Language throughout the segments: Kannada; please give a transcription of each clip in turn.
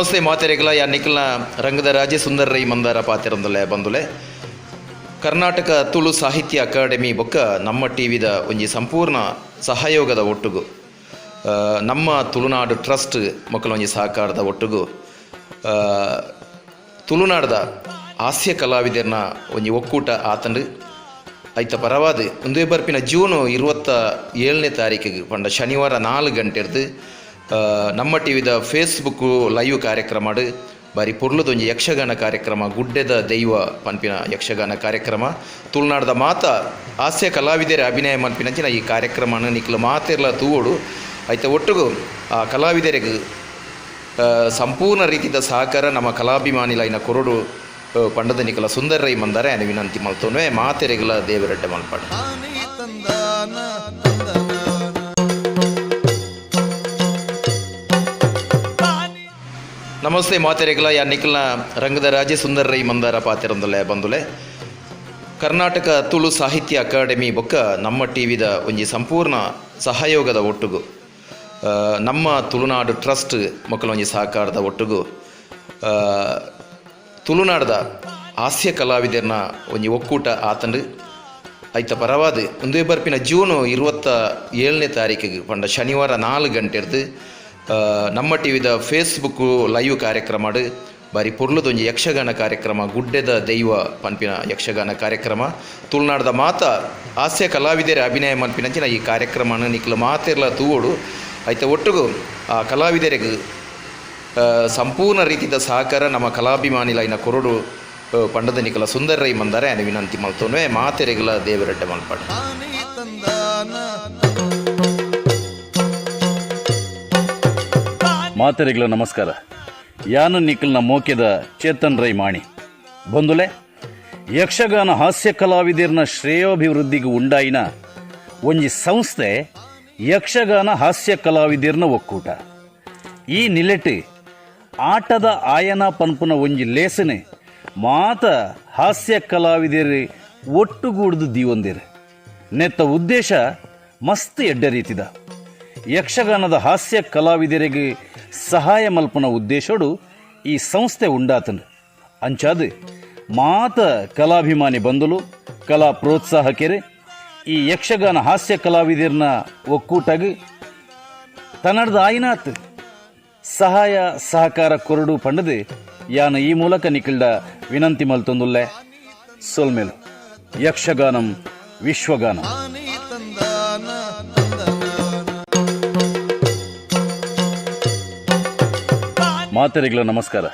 ನಮಸ್ತೆ ಮಾತೆರೆಗಳ ಯಾ ನಿಖಲ್ನ ರಂಗದ ರಾಜೆ ಸುಂದರ ರೈ ಮಂದಾರ ಪಾತಿರಂದುಲೆ ಬಂದುಲೆ ಕರ್ನಾಟಕ ತುಳು ಸಾಹಿತ್ಯ ಅಕಾಡೆಮಿ ಬೊಕ್ಕ ನಮ್ಮ ಟಿವಿದ ಒಂಜಿ ಸಂಪೂರ್ಣ ಸಹಯೋಗದ ಒಟ್ಟುಗು ನಮ್ಮ ತುಳುನಾಡು ಟ್ರಸ್ಟ್ ಮಕ್ಕಳ ಒಂಜಿ ಸಹಕಾರದ ಒಟ್ಟುಗು ತುಳುನಾಡದ ಹಾಸ್ಯ ಕಲಾವಿದರನ್ನ ಒಂಜಿ ಒಕ್ಕೂಟ ಆತಂಡು ಐತ ಪರವಾದ ಒಂದೇ ಬರ್ಪಿನ ಜೂನ್ 27ನೇ ತಾರೀಕಿಗೆ ಪಂಡ ಶನಿವಾರ 4 ಗಂಟೆರ್ದು ನಮ್ಮ ಟಿವಿದ ಫೇಸ್ಬುಕ್ ಲೈವ್ ಕಾರ್ಯಕ್ರಮ ಬಾರಿ ಪೊರ್ಲುದೊಂಜಿ ಯಕ್ಷಗಾನ ಕಾರ್ಯಕ್ರಮ ಗುಡ್ಡೆದ ದೈವ ಪನ್ಪಿನ ಯಕ್ಷಗಾನ ಕಾರ್ಯಕ್ರಮ ತುಳುನಾಡದ ಮಾತ ಹಾಸ್ಯ ಕಲಾವಿದರ ಅಭಿನಯ ಮನ್ಪಿನಂಚಿನ ಈ ಕಾರ್ಯಕ್ರಮನ ನಿಕ್ಲು ಮಾತೆರ್ಲ ತೂವೋಡು ಐತ ಒಟ್ಟುಗು ಆ ಕಲಾವಿದರಿಗೆ ಸಂಪೂರ್ಣ ರೀತಿಯ ಸಹಕಾರ ನಮ್ಮ ಕಲಾಭಿಮಾನಿಲೈನ ಕೊರಡು ಪಂಡದ ನಿಕಲ ಸುಂದರ ರೈ ಮಂದಾರೆ ಅನೆ ವಿನಂತಿ ಮಲ್ತೋನ್ವೆ ಮಾತೆರೆಗಳ ದೇವರೆಡ್ಡೆ ಮಲ್ಪಾಡು. ನಮಸ್ತೆ ಮಾತೆರೆಗಳ ಯಾ ನಿಖಲ್ನ ರಂಗದ ರಾಜೆ ಸುಂದರ ರೈ ಮಂದಾರ ಪಾತಿರಂದುಲೆ ಬಂದುಲೆ ಕರ್ನಾಟಕ ತುಳು ಸಾಹಿತ್ಯ ಅಕಾಡೆಮಿ ಬೊಕ್ಕ ನಮ್ಮ ಟಿವಿದ ಒಂಜಿ ಸಂಪೂರ್ಣ ಸಹಯೋಗದ ಒಟ್ಟುಗು ನಮ್ಮ ತುಳುನಾಡು ಟ್ರಸ್ಟ್ ಮಕ್ಕಳ ಒಂಜಿ ಸಹಕಾರದ ಒಟ್ಟುಗು ತುಳುನಾಡದ ಹಾಸ್ಯ ಕಲಾವಿದರನ್ನ ಒಂಜಿ ಒಕ್ಕೂಟ ಆತಂಡು ಐತ ಪರವಾದ ಒಂದೇ ಬರ್ಪಿನ ಜೂನ್ 27ನೇ ತಾರೀಕಿಗೆ ಪಂಡ ಶನಿವಾರ 4 ಗಂಟೆರ್ದು ನಮ್ಮ ಟಿವಿದ ಫೇಸ್ಬುಕ್ ಲೈವ್ ಕಾರ್ಯಕ್ರಮ ಬಾರಿ ಪೊರ್ಲುದೊಂಜಿ ಯಕ್ಷಗಾನ ಕಾರ್ಯಕ್ರಮ ಗುಡ್ಡೆದ ದೈವ ಪನ್ಪಿನ ಯಕ್ಷಗಾನ ಕಾರ್ಯಕ್ರಮ ತುಳುನಾಡದ ಮಾತ ಹಾಸ್ಯ ಕಲಾವಿದರ ಅಭಿನಯ ಮನ್ಪಿನಂಚಿನ ಈ ಕಾರ್ಯಕ್ರಮನ ನಿಕ್ಲು ಮಾತೆರ್ಲ ತೂವೋಡು ಐತ ಒಟ್ಟುಗು ಆ ಕಲಾವಿದರಿಗೆ ಸಂಪೂರ್ಣ ರೀತಿಯ ಸಹಕಾರ ನಮ್ಮ ಕಲಾಭಿಮಾನಿಲೈನ ಕೊರಡು ಪಂಡದ ನಿಕಲ ಸುಂದರ ರೈ ಮಂದಾರೆ ಅನೆ ವಿನಂತಿ ಮಲ್ತೋನ್ವೆ ಮಾತೆರೆಗಳ ದೇವರೆಡ್ಡೆ ಮಲ್ಪಾಡು. ಮಾತೆರೆಗಳ ನಮಸ್ಕಾರ. ಯಾನು ನಿಖಲ್ನ ಮೋಕೆದ ಚೇತನ್ ರೈ ಮಾಣಿ ಬಂದುಲೆ ಯಕ್ಷಗಾನ ಹಾಸ್ಯ ಕಲಾವಿದರನ ಶ್ರೇಯೋಭಿವೃದ್ಧಿಗೆ ಉಂಡಾಯಿನ ಒಂಜಿ ಸಂಸ್ಥೆ ಯಕ್ಷಗಾನ ಹಾಸ್ಯ ಕಲಾವಿದರನ ಒಕ್ಕೂಟ. ಈ ನಿಲೆಟ್ ಆಟದ ಆಯನ ಪನ್ಪುನ ಒಂಜಿ ಲೇಸನೆ ಮಾತ ಹಾಸ್ಯ ಕಲಾವಿದರು ಒಟ್ಟುಗೂಡ್ದು ದೀವೊಂದಿರು ನೆತ್ತ ಉದ್ದೇಶ ಮಸ್ತ್ ಎಡ್ಡ ರೀತಿದ ಯಕ್ಷಗಾನದ ಹಾಸ್ಯ ಕಲಾವಿದರಿಗೆ ಸಹಾಯ ಮಲ್ಪನ ಉದ್ದೇಶೋಡು ಈ ಸಂಸ್ಥೆ ಉಂಡಾತನು ಅಂಚಾದ ಮಾತ ಕಲಾಭಿಮಾನಿ ಬಂದಲು ಕಲಾ ಪ್ರೋತ್ಸಾಹಕೆರೆ ಈ ಯಕ್ಷಗಾನ ಹಾಸ್ಯ ಕಲಾವಿದರನ್ನ ಒಕ್ಕೂಟಾಗಿ ತನ್ನಡದ ಆಯ್ನಾತ್ ಸಹಾಯ ಸಹಕಾರ ಕೊರಡು ಪಂಡದು ಯಾನ ಈ ಮೂಲಕ ನಿಖಿಲ್ಡ ವಿನಂತಿ ಮಲ್ತೊಂದುಲ್ಲೆ ಸೋಲ್ಮೇಲು ಯಕ್ಷಗಾನಂ ವಿಶ್ವಗಾನಂ. ಮಾತೆರೆಗಳ ನಮಸ್ಕಾರ.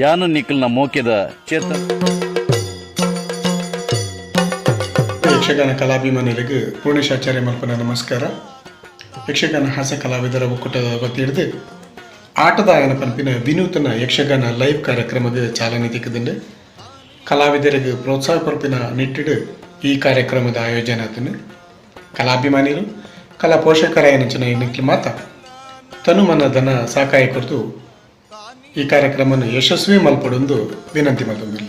ಯಾನು ನಿಖಲ್ನ ಮೋಕೆದ ಚೇತನ್ ಯಕ್ಷಗಾನ ಕಲಾಭಿಮಾನಿಗಳಿಗೆ ಪೂರ್ಣೇಶಾಚಾರ್ಯ ಮಲ್ಪನ ನಮಸ್ಕಾರ. ಯಕ್ಷಗಾನ ಹಾಸ್ಯ ಕಲಾವಿದರ ಒಕ್ಕೂಟದ ವತಿಯಿಡ್ದು ಆಟದ ಆಯನ ಪಂಪಿನ ವಿನೂತನ ಯಕ್ಷಗಾನ ಲೈವ್ ಕಾರ್ಯಕ್ರಮಕ್ಕೆ ಚಾಲನೆ ತಿಕ್ಕದಂಡು ಕಲಾವಿದರಿಗೆ ಪ್ರೋತ್ಸಾಹ ಪಂಪಿನ ನಿಟ್ಟಿಡು ಈ ಕಾರ್ಯಕ್ರಮದ ಆಯೋಜನೆ ಆತನು ಕಲಾಭಿಮಾನಿಗಳು ಕಲಾ ಪೋಷಕರ ಏನಂಚಿನ ನಿಕ್ಲಿ ಮಾತ ತನು ಮನ ಧನ ಸಹಕಾಯ ಕುರಿತು ಈ ಕಾರ್ಯಕ್ರಮವನ್ನು ಯಶಸ್ವಿ ಮಲ್ಪಡೊಂದು ವಿನಂತಿ ಮತ್ತೊಂದಿಲ್ಲ.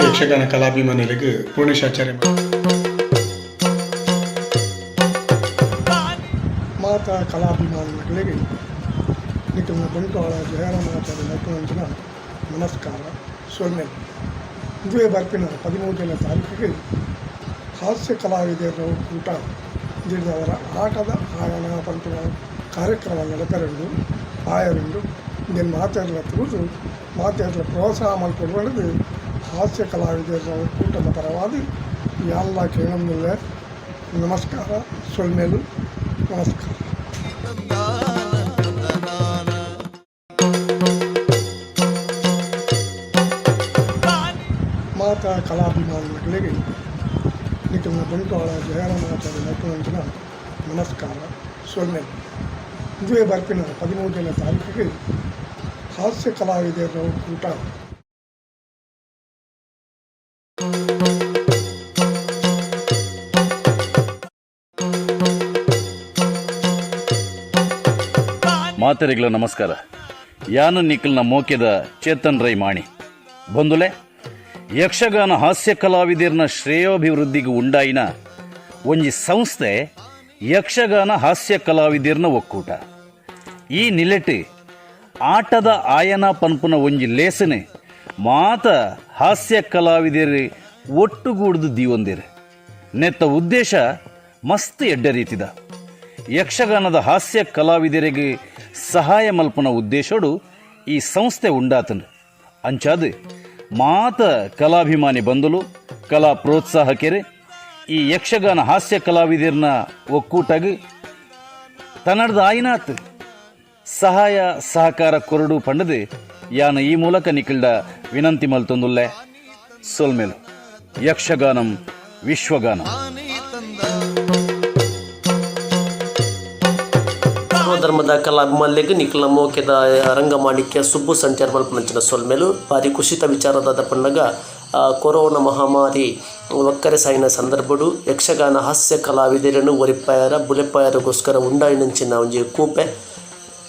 ಯಕ್ಷಗಾನ ಕಲಾಭಿಮಾನಿಗಳಿಗೆ ಪೂರ್ಣೇಶಾಚಾರ್ಯ ಮಾತಾ ಕಲಾಭಿಮಾನಿಗಳಿಗೆ ನಿಖಲ್ನ ಬಂಟ್ವಾಳ ಜಯರಾಮಾಚಾರ್ಯ ನಟನಂಚಿನ ನಮಸ್ಕಾರ. ಸೊನ್ನೆ ಇದುವೇ ಬರ್ಪಿನ 13ನೇ ತಾರೀಕಿಗೆ ಹಾಸ್ಯ ಕಲಾವಿದರ ಒಕ್ಕೂಟ ದಿನದವರ ಆಟದ ಆಯನ ಪಂಪಿನ ಕಾರ್ಯಕ್ರಮ ನಡೆಪೆರಡು ಆಯರುಂಡು ಇದನ್ನು ಮಾತೆರ್ಲ ತುಳಿದು ಮಾತೆರ್ಲ ಪ್ರೋತ್ಸಾಹ ಮಲ್ಪೊಂಡು ಹಾಸ್ಯ ಕಲಾವಿದರ ಒಕ್ಕೂಟದ ಪರವಾದ ಎಲ್ಲ ಕೇಳಂದಿಲ್ಲ. ನಮಸ್ಕಾರ. ಸೊಲ್ಮೇಲು ನಮಸ್ಕಾರ. ಮಾತಾ ಕಲಾಭಿಮಾನಿಗಳಿಗೆ ನಿಖಲ್ನ ಬಂಟ್ವಾಳ ಜಯರಾಮಾಚಾರ್ಯ ನಟನಂಚಿನ ನಮಸ್ಕಾರ. ಸೊನ್ನೆ ಇದುವೇ ಬರ್ಪಿನ 13ನೇ ತಾರೀಕಿಗೆ ಹಾಸ್ಯ ಕಲಾವಿದರ ಒಕ್ಕೂಟ ಮಾತೆರೆಗಳ ನಮಸ್ಕಾರ. ಯಾನು ನಿಖಲ್ನ ಮೋಕೆದ ಚೇತನ್ ರೈ ಮಾಣಿ ಬಂದುಲೆ ಯಕ್ಷಗಾನ ಹಾಸ್ಯ ಕಲಾವಿದರನ ಶ್ರೇಯೋಭಿವೃದ್ಧಿಗೆ ಉಂಡಾಯಿನ ಒಂಜಿ ಸಂಸ್ಥೆ ಯಕ್ಷಗಾನ ಹಾಸ್ಯ ಕಲಾವಿದರ್ನ ಒಕ್ಕೂಟ. ಈ ನಿಲೆಟ್ ಆಟದ ಆಯನ ಪನ್ಪುನ ಒಂಜಿ ಲೇಸನೆ ಮಾತ ಹಾಸ್ಯ ಕಲಾವಿದರು ಒಟ್ಟುಗೂಡ್ದು ದೀವೊಂದಿರು ನೆತ್ತ ಉದ್ದೇಶ ಮಸ್ತ್ ಎಡ್ಡೆ ರೀತಿದ. ಯಕ್ಷಗಾನದ ಹಾಸ್ಯ ಕಲಾವಿದರಿಗೆ ಸಹಾಯ ಮಲ್ಪನ ಉದ್ದೇಶಡು ಈ ಸಂಸ್ಥೆ ಉಂಡಾತನು. ಅಂಚಾದ ಮಾತ ಕಲಾಭಿಮಾನಿ ಬಂದಲು ಕಲಾ ಪ್ರೋತ್ಸಾಹಕೆರೆ ಈ ಯಕ್ಷಗಾನ ಹಾಸ್ಯ ಕಲಾವಿದರ್ನ ಒಕ್ಕೂಟಗೆ ತನ್ನಡ್ದು ಆಯ್ನಾತ್ ಸಹಾಯ ಸಹಕಾರ ಕೊರಡು ಪಂಡದು ಯಾನ ಈ ಮೂಲಕ ನಿಖಿಲ್ಡ ವಿನಂತಿ ಮಲ್ತೊಂದುಲ್ಲೆ. ಸೋಲ್ಮೇಲು ಯಕ್ಷಗಾನಂ ವಿಶ್ವಗಾನಂ. ಸರ್ವಧರ್ಮದ ಕಲಾಭಿಮಾನಿಗೆ ನಿಖಿಲ ಮೋಕೆದ ರಂಗಮಾಣಿಕ್ಯ ಸುಬ್ಬು ಸಂಚಾರ ಮಲ್ಪನಂಚಿನ ಸೊಲ್ಮೇಲು ಭಾರಿ ಖುಷಿತ ವಿಚಾರದ ಪಂಡಗ ಕೊರೋನಾ ಮಹಾಮಾರಿ ಒಕ್ಕರೆ ಸಾಯಿನ ಸಂದರ್ಭಡು ಯಕ್ಷಗಾನ ಹಾಸ್ಯ ಕಲಾವಿದರನ್ನು ಒರಿಪಾಯರ ಬುಲೆಪಾಯರಗೋಸ್ಕರ ಉಂಡಾಯಿನಂಚಿನ ಒಂಜಿ ಕೂಪೆ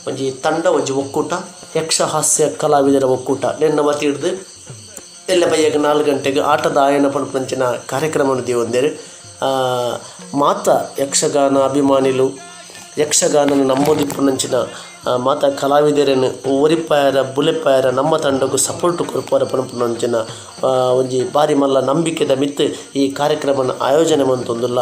ಒಂಜಿ ತಂಡ ಒಂಜಿ ಒಕ್ಕೂಟ ಯಕ್ಷ ಹಾಸ್ಯ ಕಲಾವಿದರ ಒಕ್ಕೂಟ ನೆನ್ನ ಮತಿಡ್ದು ಎಲ್ಲ ಬೈಯಾಗ 4 ಗಂಟೆಗೆ ಆಟದ ಆಯನ ಪಂಪಂಚಿನ ಕಾರ್ಯಕ್ರಮವನ್ನು ದೇವಂದೇರು ಮಾತ ಯಕ್ಷಗಾನ ಅಭಿಮಾನಿಲು ಯಕ್ಷಗಾನನ ನಮ್ಮೋದಿಪ್ಪುನಂಚಿನ ಮಾತ ಕಲಾವಿದರನ್ನು ಒರಿಪಾಯರ ಬುಲೆಪಾಯರ ನಮ್ಮ ತಂಡಕ್ಕೂ ಸಪೋರ್ಟ್ ಕೊರಪಾರ ಪಣಪುನಂಚಿನ ಒಂಜಿ ಬಾರಿ ಮಲ್ಲ ನಂಬಿಕೆದ ಮಿತ್ತು ಈ ಕಾರ್ಯಕ್ರಮನ ಆಯೋಜನೆ ಮಂತೊಂದುಲ್ಲ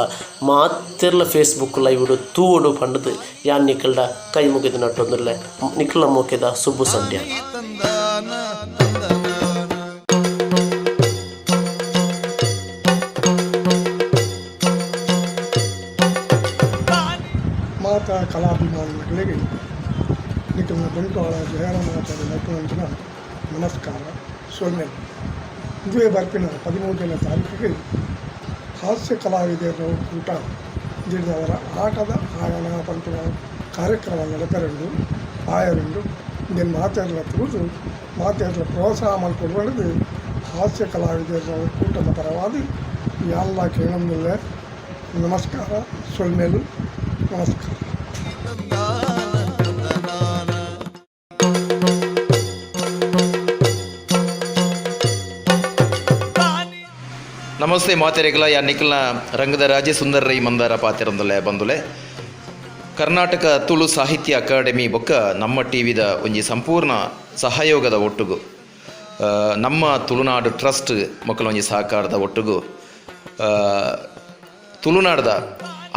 ಮಾತೆರ್ಲ ಫೇಸ್ಬುಕ್ ಲೈವ್ಡು ತೂಡು ಪಂಡದು ಯಾನ್ ನಿಖಲ್ಡ ಕೈ ಮುಗಿದು ನಟ್ಟೊಂದುಲ್ಲೆ ನಿಖಲ ಮೋಕೆದ ಸುಬ್ಬು ಸಂಡ್ಯ. ಮಾತ ಕಲಾಭಿಮಾನಿಗಳಿಗೆ ನಿಖಿಲ್ನ ಬಂಟ್ವಾಳ ಜಯರಾಮಾಚಾರ್ಯ ನಟನಂಚಿನ ನಮಸ್ಕಾರ. ಸೊನ್ನೆ ಇದುವೇ ಬರ್ಪಿನ 13ನೇ ತಾರೀಕಿಗೆ ಹಾಸ್ಯ ಕಲಾವಿದರ ಒಕ್ಕೂಟ ಜಿಲ್ಲೆಯವರ ಆಟದ ಆಯನ ಪಂಪಿನ ಕಾರ್ಯಕ್ರಮ ನಡೆಪೆರಂಡು ಆಯರಂಡು ಇದನ್ನು ಮಾತೆಲ್ಲ ತುಳಿದು ಮಾತೆಲ್ಲ ಪ್ರೋತ್ಸಾಹ ಮಾಡಿಕೊಡುವುದು ಹಾಸ್ಯ ಕಲಾವಿದರ ಒಕ್ಕೂಟದ ಪರವಾಗಿ ಎಲ್ಲ ಕೇಳಂದಿಲ್ಲ. ನಮಸ್ಕಾರ. ಸೊಲ್ಮೇಲು ನಮಸ್ಕಾರ. ನಮಸ್ತೆ ಮಾತೆರೆಗಳ ಯಾ ನಿಖಲ್ನ ರಂಗದ ರಾಜೆ ಸುಂದರ ರೈ ಮಂದಾರ ಪಾತಿರಂದುಲೆ ಬಂದುಲೆ ಕರ್ನಾಟಕ ತುಳು ಸಾಹಿತ್ಯ ಅಕಾಡೆಮಿ ಬೊಕ್ಕ ನಮ್ಮ ಟಿವಿದ ಒಂಜಿ ಸಂಪೂರ್ಣ ಸಹಯೋಗದ ಒಟ್ಟುಗು ನಮ್ಮ ತುಳುನಾಡು ಟ್ರಸ್ಟ್ ಮಕ್ಕಳ ಒಂಜಿ ಸಹಕಾರದ ಒಟ್ಟುಗು ತುಳುನಾಡದ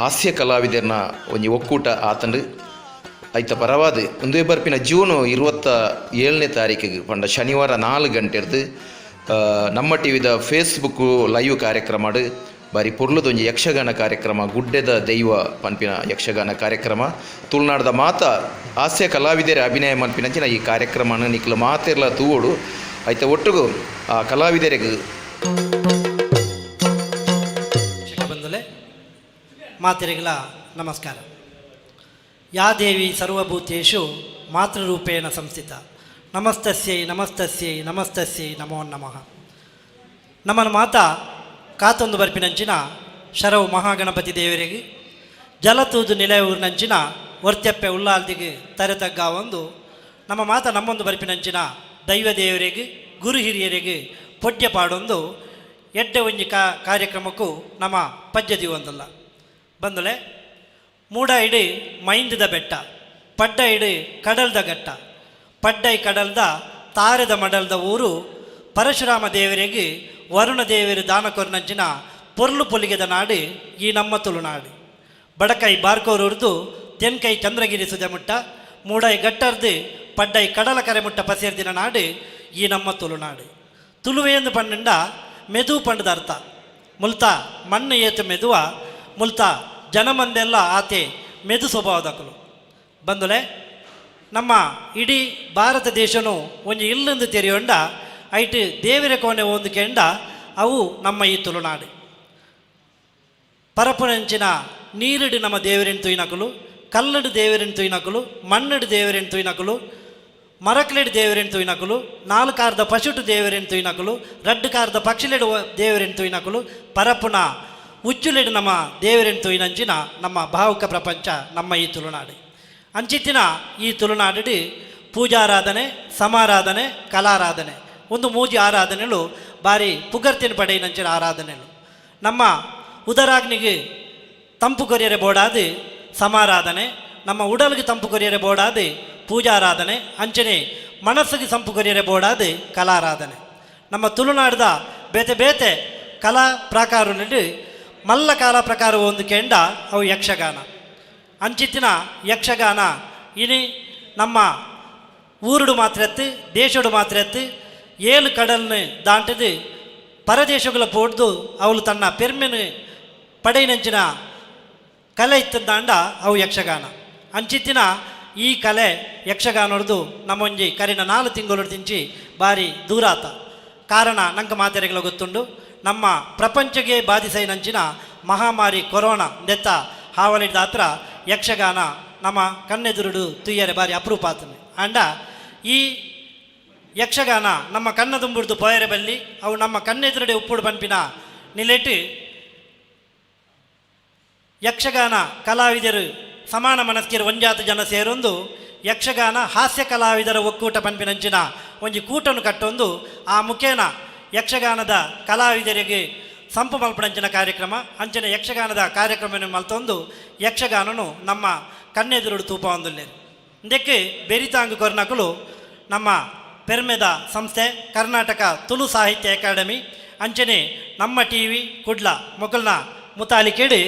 ಹಾಸ್ಯ ಕಲಾವಿದರ್ನ ಒಂಜಿ ಒಕ್ಕೂಟ ಆತಂಡು ಐತ ಪರವಾದ ಒಂದೇ ಬರ್ಪಿನ ಜೂನ್ 27ನೇ ತಾರೀಕಿಗೆ ಪಂಡ ಶನಿವಾರ 4 ಗಂಟೆರ್ದು ನಮ್ಮ ಟಿವಿದ ಫೇಸ್ಬುಕ್ ಲೈವ್ ಕಾರ್ಯಕ್ರಮ ಬಾರಿ ಪೊರ್ಲುದೊಂಜಿ ಯಕ್ಷಗಾನ ಕಾರ್ಯಕ್ರಮ ಗುಡ್ಡೆದ ದೈವ ಪನ್ಪಿನ ಯಕ್ಷಗಾನ ಕಾರ್ಯಕ್ರಮ ತುಳುನಾಡದ ಮಾತ ಹಾಸ್ಯ ಕಲಾವಿದರ ಅಭಿನಯ ಮನ್ಪಿನಂಚಿನ ಈ ಕಾರ್ಯಕ್ರಮನ ನಿಖಲು ಮಾತೆರ್ಲ ತೂವೋಡು ಐತ ಒಟ್ಟುಗು ಆ ಕಲಾವಿದರಿಗೆ ಬಂದಲೆ ಮಾತೆರೆಗಳ ನಮಸ್ಕಾರ. ಯಾ ದೇವಿ ಸರ್ವಭೂತೇಷು ಮಾತೃರೂಪೇಣ ಸಂಸ್ಥಿತ ನಮಸ್ತಸ್ಯೈ ನಮಸ್ತಸ್ಯೈ ನಮಸ್ತಸ್ಯೈ ನಮೋ ನಮಃ. ನಮ್ಮನ ಮಾತ ಕಾತೊಂದು ಬರ್ಪಿನಂಚಿನ ಶರವು ಮಹಾಗಣಪತಿ ದೇವರಿಗೆ ಜಲತೂದು ನಿಲಯೂರಿನಂಚಿನ ಒರ್ತೆಪ್ಪೆ ಉಳ್ಳಾಲ್ದಿಗೆ ತರೆತಗ್ಗ ಒಂದು ನಮ್ಮ ಮಾತ ನಮ್ಮೊಂದು ಬರ್ಪಿನಂಚಿನ ದೈವ ದೇವರಿಗೆ ಗುರು ಹಿರಿಯರಿಗೆ ಪೊಡ್ಯ ಪಾಡೊಂದು ಎಡ್ಡೆ ಒಂಜಿ ಕಾರ್ಯಕ್ರಮಕ್ಕೂ ನಮ್ಮ ಪದ್ಯದಿ ಒಂದಲ್ಲ ಬಂದಲೆ ಮೂಡ ಇಡಿ ಮೈಂದದ ಬೆಟ್ಟ ಪಡ್ಡ ಇಡಿ ಕಡಲ್ದ ಘಟ್ಟ ಪಡ್ಡೈ ಕಡಲ್ದ ತಾರೆದ ಮಡಲ್ದ ಊರು ಪರಶುರಾಮ ದೇವರಿಗೆ ವರುಣ ದೇವರು ದಾನ ಕೊರ್ನಂಚಿನ ಪೊರ್ಲು ಪೊಲಿಗೆದ ನಾಡು ಈ ನಮ್ಮ ತುಳುನಾಡು. ಬಡಕೈ ಬಾರ್ಕೋರೂರ್ದು ತೆನ್ಕೈ ಚಂದ್ರಗಿರಿ ಸುಜಮುಟ್ಟ ಮೂಡೈ ಗಟ್ಟರ್ದು ಪಡ್ಡೈ ಕಡಲ ಕರೆಮುಟ್ಟ ಪಸೇರ್ದಿನ ನಾಡು ಈ ನಮ್ಮ ತುಳುನಾಡು. ತುಳುವೆಂದು ಪಂಡ ಮೆದು ಪಂಡದ ಅರ್ಥ ಮುಲ್ತ ಮಣ್ಣು ಏತು ಮೆದುವ ಮುಲ್ತ ಜನಮಂದೆಲ್ಲ ಆತೆ ಮೆದು ಸ್ವಭಾವದಕಲು ಬಂದುಲೆ ನಮ್ಮ ಇಡೀ ಭಾರತ ದೇಶನು ಒಂಜಿ ಇಲ್ಲೊಂದು ತೆರೆಯೊಂಡ ಐಟ್ ದೇವರ ಕೋಣೆ ಒಂದು ಕೆಂಡ ಅವು ನಮ್ಮ ಈ ತುಳುನಾಡು. ಪರಪುನಂಚಿನ ನೀರಿಡು ನಮ್ಮ ದೇವರಿನ ತುಯ್ನಕಲು ಕಲ್ಲಡು ದೇವರಿನ ತುಯ್ನಕಲು ಮಣ್ಣಡು ದೇವರಿನ ತುಯ್ನಕಲು ಮರಕ್ಲೆಡು ದೇವರಿನ ತುಯ್ನಕಲು 4 ಕಾರ್ದ ಪಶುಟು ದೇವರಿನ ತುಯ್ನಕಲು 2 ಕಾರ್ದ ಪಕ್ಷಿಲೆಡು ದೇವರಿನ ತುಯ್ನಕಲು ಪರಪುನ ಉಚ್ಚುಲೆಡು ನಮ್ಮ ದೇವರಿನ ತುಯ್ನಂಚಿನ ನಮ್ಮ ಭಾವುಕ ಪ್ರಪಂಚ ನಮ್ಮ ಈ ತುಳುನಾಡು. ಅಂಚಿತ್ತಿನ ಈ ತುಳುನಾಡು ಪೂಜಾರಾಧನೆ ಸಮಾರಾಧನೆ ಕಲಾರಾಧನೆ ಒಂದು ಮೂಜಿ ಆರಾಧನೆಗಳು ಬಾರಿ ಪುಗರ್ತಿನ ಪಡೆಯಿನಂಚಿನ ಆರಾಧನೆಗಳು ನಮ್ಮ ಉದರಾಗ್ನಿಗೆ ತಂಪು ಕೊರಿಯರೆ ಬೋಡಾದು ಸಮಾರಾಧನೆ, ನಮ್ಮ ಉಡಲ್ಗೆ ತಂಪು ಕೊರಿಯರೆ ಬೋಡಾದು ಪೂಜಾರಾಧನೆ, ಅಂಚನೆ ಮನಸ್ಸಿಗೆ ತಂಪು ಕೊರಿಯರೆ ಬೋಡಾದು ಕಲಾರಾಧನೆ. ನಮ್ಮ ತುಳುನಾಡದ ಬೇತೆ ಬೇತೆ ಕಲಾ ಪ್ರಕಾರದಲ್ಲಿ ಮಲ್ಲ ಕಾಲ ಪ್ರಕಾರ ಒಂದು ಕೆಂಡ ಅವು ಯಕ್ಷಗಾನ. ಅಂಚಿತ್ತಿನ ಯಕ್ಷಗಾನ ಇನಿ ನಮ್ಮ ಊರುಡು ಮಾತ್ರ ಎತ್ತು, ದೇಶಡು ಮಾತ್ರ ಎತ್ತು, ಏಳು ಕಡಲ್ನ ದಾಟಿದು ಪರದೇಶಗಳ ಪೋಡ್ದು ಅವಳು ತನ್ನ ಪೆರ್ಮೆನು ಪಡೆಯಿನಂಚಿನ ಕಲೆ ಇತ್ತಂದಾಂಡ ಅವು ಯಕ್ಷಗಾನ. ಅಂಚಿತ್ತಿನ ಈ ಕಲೆ ಯಕ್ಷಗಾನದ್ದು ನಮ್ಮೊಂಜಿ ಕರಿನ 4 ತಿಂಗಳು ತಿಂಚಿ ಭಾರಿ ದೂರಾತ. ಕಾರಣ ನಂಗೆ ಮಾತೆರೆಗಳು ಗೊತ್ತುಂಡು. ನಮ್ಮ ಪ್ರಪಂಚಕ್ಕೆ ಬಾಧಿಸೈನಂಚಿನ ಮಹಾಮಾರಿ ಕೊರೋನಾ ನೆತ್ತ ಹಾವಳಿದ ಹತ್ರ ಯಕ್ಷಗಾನ ನಮ್ಮ ಕಣ್ಣೆದುರುಡು ತುಯ್ಯರೆ ಬಾರಿ ಅಪರೂಪ ಆತನೆ. ಅಂಡ ಈ ಯಕ್ಷಗಾನ ನಮ್ಮ ಕಣ್ಣ ತುಂಬುಡ್ದು ಪೋಯರೆ ಬಲ್ಲಿ ಅವು ನಮ್ಮ ಕಣ್ಣೆದುರುಡೆ ಉಪ್ಪುಡು ಪಂಪಿನ ನಿಲೆಟ್ಟು ಯಕ್ಷಗಾನ ಕಲಾವಿದರು ಸಮಾನ ಮನಸ್ಕಿರು ಒಂಜಾತು ಜನ ಸೇರೊಂದು ಯಕ್ಷಗಾನ ಹಾಸ್ಯ ಕಲಾವಿದರ ಒಕ್ಕೂಟ ಪಂಪಿನಂಚಿನ ಒಂಜಿ ಕೂಟನ್ನು ಕಟ್ಟೊಂದು ಆ ಮುಖೇನ ಯಕ್ಷಗಾನದ ಕಲಾವಿದರಿಗೆ ಸಂಪು ಮಲ್ಪನಂಚಿನ ಕಾರ್ಯಕ್ರಮ ಅಂಚನೆ ಯಕ್ಷಗಾನದ ಕಾರ್ಯಕ್ರಮವನ್ನು ಮಲ್ತೊಂದು ಯಕ್ಷಗಾನನು ನಮ್ಮ ಕಣ್ಣೆದುರುಡು ತೂಪ ಹೊಂದುಲ್ಲೇರು. ಇದಕ್ಕೆ ಬೆರಿತಾಂಗು ಕೊರ್ನಕಲು ನಮ್ಮ ಪೆರ್ಮೆದ ಸಂಸ್ಥೆ ಕರ್ನಾಟಕ ತುಳು ಸಾಹಿತ್ಯ ಅಕಾಡೆಮಿ ಅಂಚನೆ ನಮ್ಮ ಟಿವಿ ಕುಡ್ಲ ಮೊಕಲ್ನ ಮುತಾಲಿಕೇಡು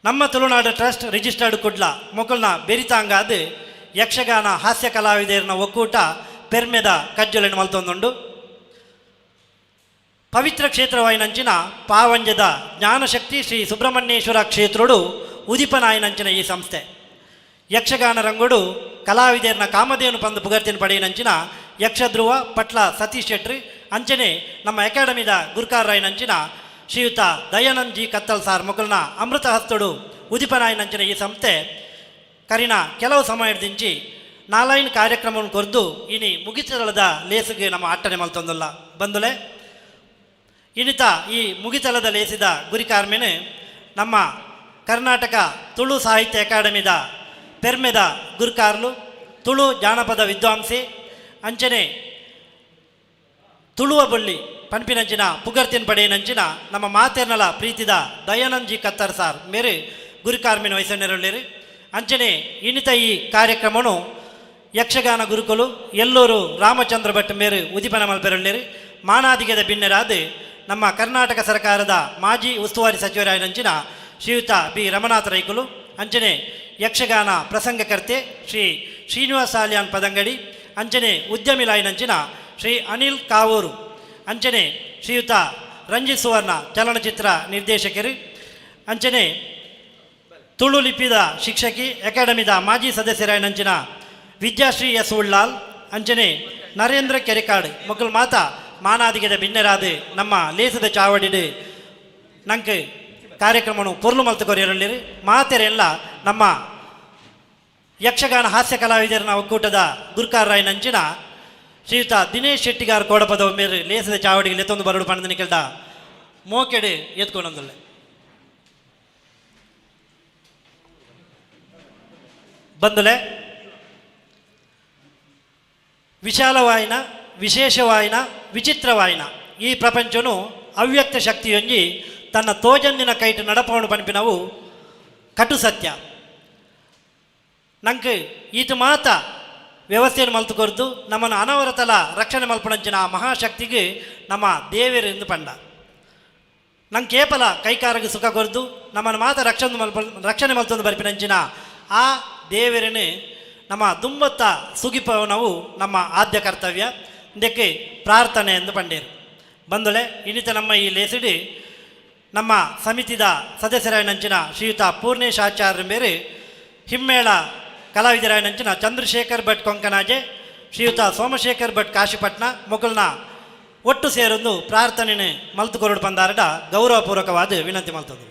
ನಮ್ಮ ತುಳುನಾಡು ಟ್ರಸ್ಟ್ ರಿಜಿಸ್ಟರ್ಡ್ ಕುಡ್ಲ ಮೊಕಲ್ನ ಬೆರಿತಾಂಗಾದ ಯಕ್ಷಗಾನ ಹಾಸ್ಯ ಕಲಾವಿದರನ ಒಕ್ಕೂಟ ಪೆರ್ಮೆದ ಕಜ್ಜೊಲೆಯನ್ನು ಮಲ್ತೊಂದುಂಡು. ಪವಿತ್ರ ಕ್ಷೇತ್ರವಾಯಿನಂಚಿನ ಪಾವಂಜದ ಜ್ಞಾನಶಕ್ತಿ ಶ್ರೀ ಸುಬ್ರಹ್ಮಣ್ಯೇಶ್ವರ ಕ್ಷೇತ್ರೋಡು ಉದಿಪನಾಯಿನಂಚಿನ ಈ ಸಂಸ್ಥೆ ಯಕ್ಷಗಾನ ರಂಗೋಡು ಕಲಾವಿದರನ ಕಾಮಧೇನು ಪಂದು ಪುಗರ್ತಿನ ಪಡೆಯಿನಂಚಿನ ಯಕ್ಷಧ್ರುವ ಪಟ್ಲ ಸತೀಶ್ ಶೆಟ್ರಿ ಅಂಚನೆ ನಮ್ಮ ಅಕಾಡೆಮಿದ ಗುರುಕಾರರಾಯಿನಂಚಿನ ಶ್ರೀಯುತ ದಯಾನಂದ್ ಜಿ ಕತ್ತಲ್ ಸಾರ್ ಮೊಕಲ್ನ ಅಮೃತ ಹಸ್ತೋಡು ಉದಿಪನಾಯಿನಂಚಿನ ಈ ಸಂಸ್ಥೆ ಕರಿನ ಕೆಲವು ಸಮಯದಿಂಚಿ 4 ಕಾರ್ಯಕ್ರಮವನ್ನು ಕೊರ್ದು ಇನಿ ಮುಗಿತಲದ ಲೇಸಿಗೆ ನಮ್ಮ ಅಟ್ಟನೆ ಮಲ್ತೊಂದಲ್ಲ ಬಂದುಲೆ ಇನಿತ ಈ ಮುಗಿತಲದ ಲೇಸಿದ ಗುರಿಕಾರ್ಮೆನೆ ನಮ್ಮ ಕರ್ನಾಟಕ ತುಳು ಸಾಹಿತ್ಯ ಅಕಾಡೆಮಿದ ಪೆರ್ಮೆದ ಗುರುಕಾರ್ಲು ತುಳು ಜಾನಪದ ವಿದ್ವಾಂಸಿ ಅಂಚನೆ ತುಳುವ ಬಳ್ಳಿ ಪಂಪಿನಂಚಿನ ಪುಗರ್ತಿನ ಪಡೆಯನಂಚಿನ ನಮ್ಮ ಮಾತೆರ್ನಲ ಪ್ರೀತಿದ ದಯಾನಂದ್ ಜಿ ಕತ್ತರ್ ಸಾರ್ ಮೇರೆ ಗುರುಕಾರ್ಮಿನ ವಯಸ್ಸನ್ನೆರಳ್ಳೇರಿ ಅಂಚನೆ ಇನಿತ ಈ ಕಾರ್ಯಕ್ರಮನು ಯಕ್ಷಗಾನ ಗುರುಕುಲು ಎಲ್ಲೂರು ರಾಮಚಂದ್ರ ಭಟ್ ಮೇರು ಉದಿಪನ ಮಲ್ಪೆರಳ್ಳೇರಿ ಮಾನಾದಿಗೆದ ಬಿನ್ನೆರಾದ ನಮ್ಮ ಕರ್ನಾಟಕ ಸರ್ಕಾರದ ಮಾಜಿ ಉಸ್ತುವಾರಿ ಸಚಿವರಾಯನಂಚಿನ ಶ್ರೀಯುತ ಬಿ ರಮನಾಥ ರೈಕುಲು ಅಂಚನೆ ಯಕ್ಷಗಾನ ಪ್ರಸಂಗಕರ್ತೆ ಶ್ರೀ ಶ್ರೀನಿವಾಸ ಸಾಲ್ಯಾನ್ ಪದಂಗಡಿ ಅಂಚನೆ ಉದ್ಯಮಿಲಾಯಿನಂಚಿನ ಶ್ರೀ ಅನಿಲ್ ಕಾವೂರು ಅಂಚನೆ ಶ್ರೀಯುತ ರಂಜಿತ್ ಸುವರ್ಣ ಚಲನಚಿತ್ರ ನಿರ್ದೇಶಕರು ಅಂಚನೆ ತುಳು ಲಿಪಿದ ಶಿಕ್ಷಕಿ ಅಕಾಡೆಮಿದ ಮಾಜಿ ಸದಸ್ಯರಾಯನಂಚಿನ ವಿದ್ಯಾಶ್ರೀ ಎಸ್ ಉಳ್ಳಾಲ್ ಅಂಚನೆ ನರೇಂದ್ರ ಕೆರೆಕಾಡು ಮಕ್ಕಳು ಮಾತಾ ಮಾನಾದಿಗೆದ ಬಿನ್ನೆರಾದು ನಮ್ಮ ಲೇಸದ ಚಾವಡಿಡು ನಂಗೆ ಕಾರ್ಯಕ್ರಮವನ್ನು ಪೊರ್ಲು ಮಲ್ತುಕೊರಿಯರಲ್ಲಿರಿ ಮಾತೆರೆಲ್ಲ ನಮ್ಮ ಯಕ್ಷಗಾನ ಹಾಸ್ಯ ಕಲಾವಿದರನ ಒಕ್ಕೂಟದ ಗುರುಕಾರರಾಯನಂಚಿನ ಶ್ರೀಯುತ ದಿನೇಶ್ ಶೆಟ್ಟಿಗಾರ್ ಕೋಡಪದ ಮೇರೆ ಲೇಸದ ಚಾವಡಿಗೆ ಎತ್ತೊಂದು ಬರಡು ಪಣದ ಕೇಳ್ದ ಮೋಕೆಡೆ ಎತ್ಕೊಂಡೊಂದಲ್ಲ ಬಂದಲೆ ವಿಶಾಲವಾಯಿನ ವಿಶೇಷವಾಯಿನ ವಿಚಿತ್ರವಾಯಿನ ಈ ಪ್ರಪಂಚನು ಅವ್ಯಕ್ತ ಶಕ್ತಿಯೊಂಜಿ ತನ್ನ ತೋಜಂದಿನ ಕೈಟ್ ನಡಪವನು ಪಂಪಿನವು ಕಟು ಸತ್ಯ ನಂಗೆ ಈತು ಮಾತ ವ್ಯವಸ್ಥೆಯನ್ನು ಮಲ್ತುಕೊರ್ದು ನಮ್ಮನ್ನು ಅನವರತಲ ರಕ್ಷಣೆ ಮಲ್ಪಣಂಚಿನ ಆ ಮಹಾಶಕ್ತಿಗೆ ನಮ್ಮ ದೇವರು ಎಂದು ಪಂಡ ನಂಗೆ ಕೇಪಲ ಕೈಕಾರಗೆ ಸುಖ ಕೊರ್ದು ನಮ್ಮನ್ನು ಮಾತ ರಕ್ಷಣೆ ಮಲ್ತೊಂದು ಬರ್ಪಿನಂಚಿನ ಆ ದೇವರನ್ನು ನಮ್ಮ ದುಂಬತ್ತ ಸುಗಿಪವನವು ನಮ್ಮ ಆದ್ಯ ಕರ್ತವ್ಯ ಇದಕ್ಕೆ ಪ್ರಾರ್ಥನೆ ಎಂದು ಪಂಡೇರು ಬಂದೊಳೆ ಇನಿತ ನಮ್ಮ ಈ ಲೇಸಿಡಿ ನಮ್ಮ ಸಮಿತಿದ ಸದಸ್ಯರಾಯನಂಚಿನ ಶ್ರೀಯುತ ಪೂರ್ಣೇಶ್ ಆಚಾರ್ಯ ಬೇರೆ ಹಿಮ್ಮೇಳ ಕಲಾವಿದರಾಯನಂಚಿನ ಚಂದ್ರಶೇಖರ್ ಭಟ್ ಕೊಂಕನಾಜೆ ಶ್ರೀಯುತ ಸೋಮಶೇಖರ್ ಭಟ್ ಕಾಶಿಪಟ್ನ ಮೊಗಲ್ನ ಒಟ್ಟು ಸೇರೊಂದು ಪ್ರಾರ್ಥನೆ ಮಲ್ತುಕೊರಡು ಬಂದಾರಡ ಗೌರವಪೂರ್ವಕವಾದ ವಿನಂತಿ ಮಲ್ತದ್ದು.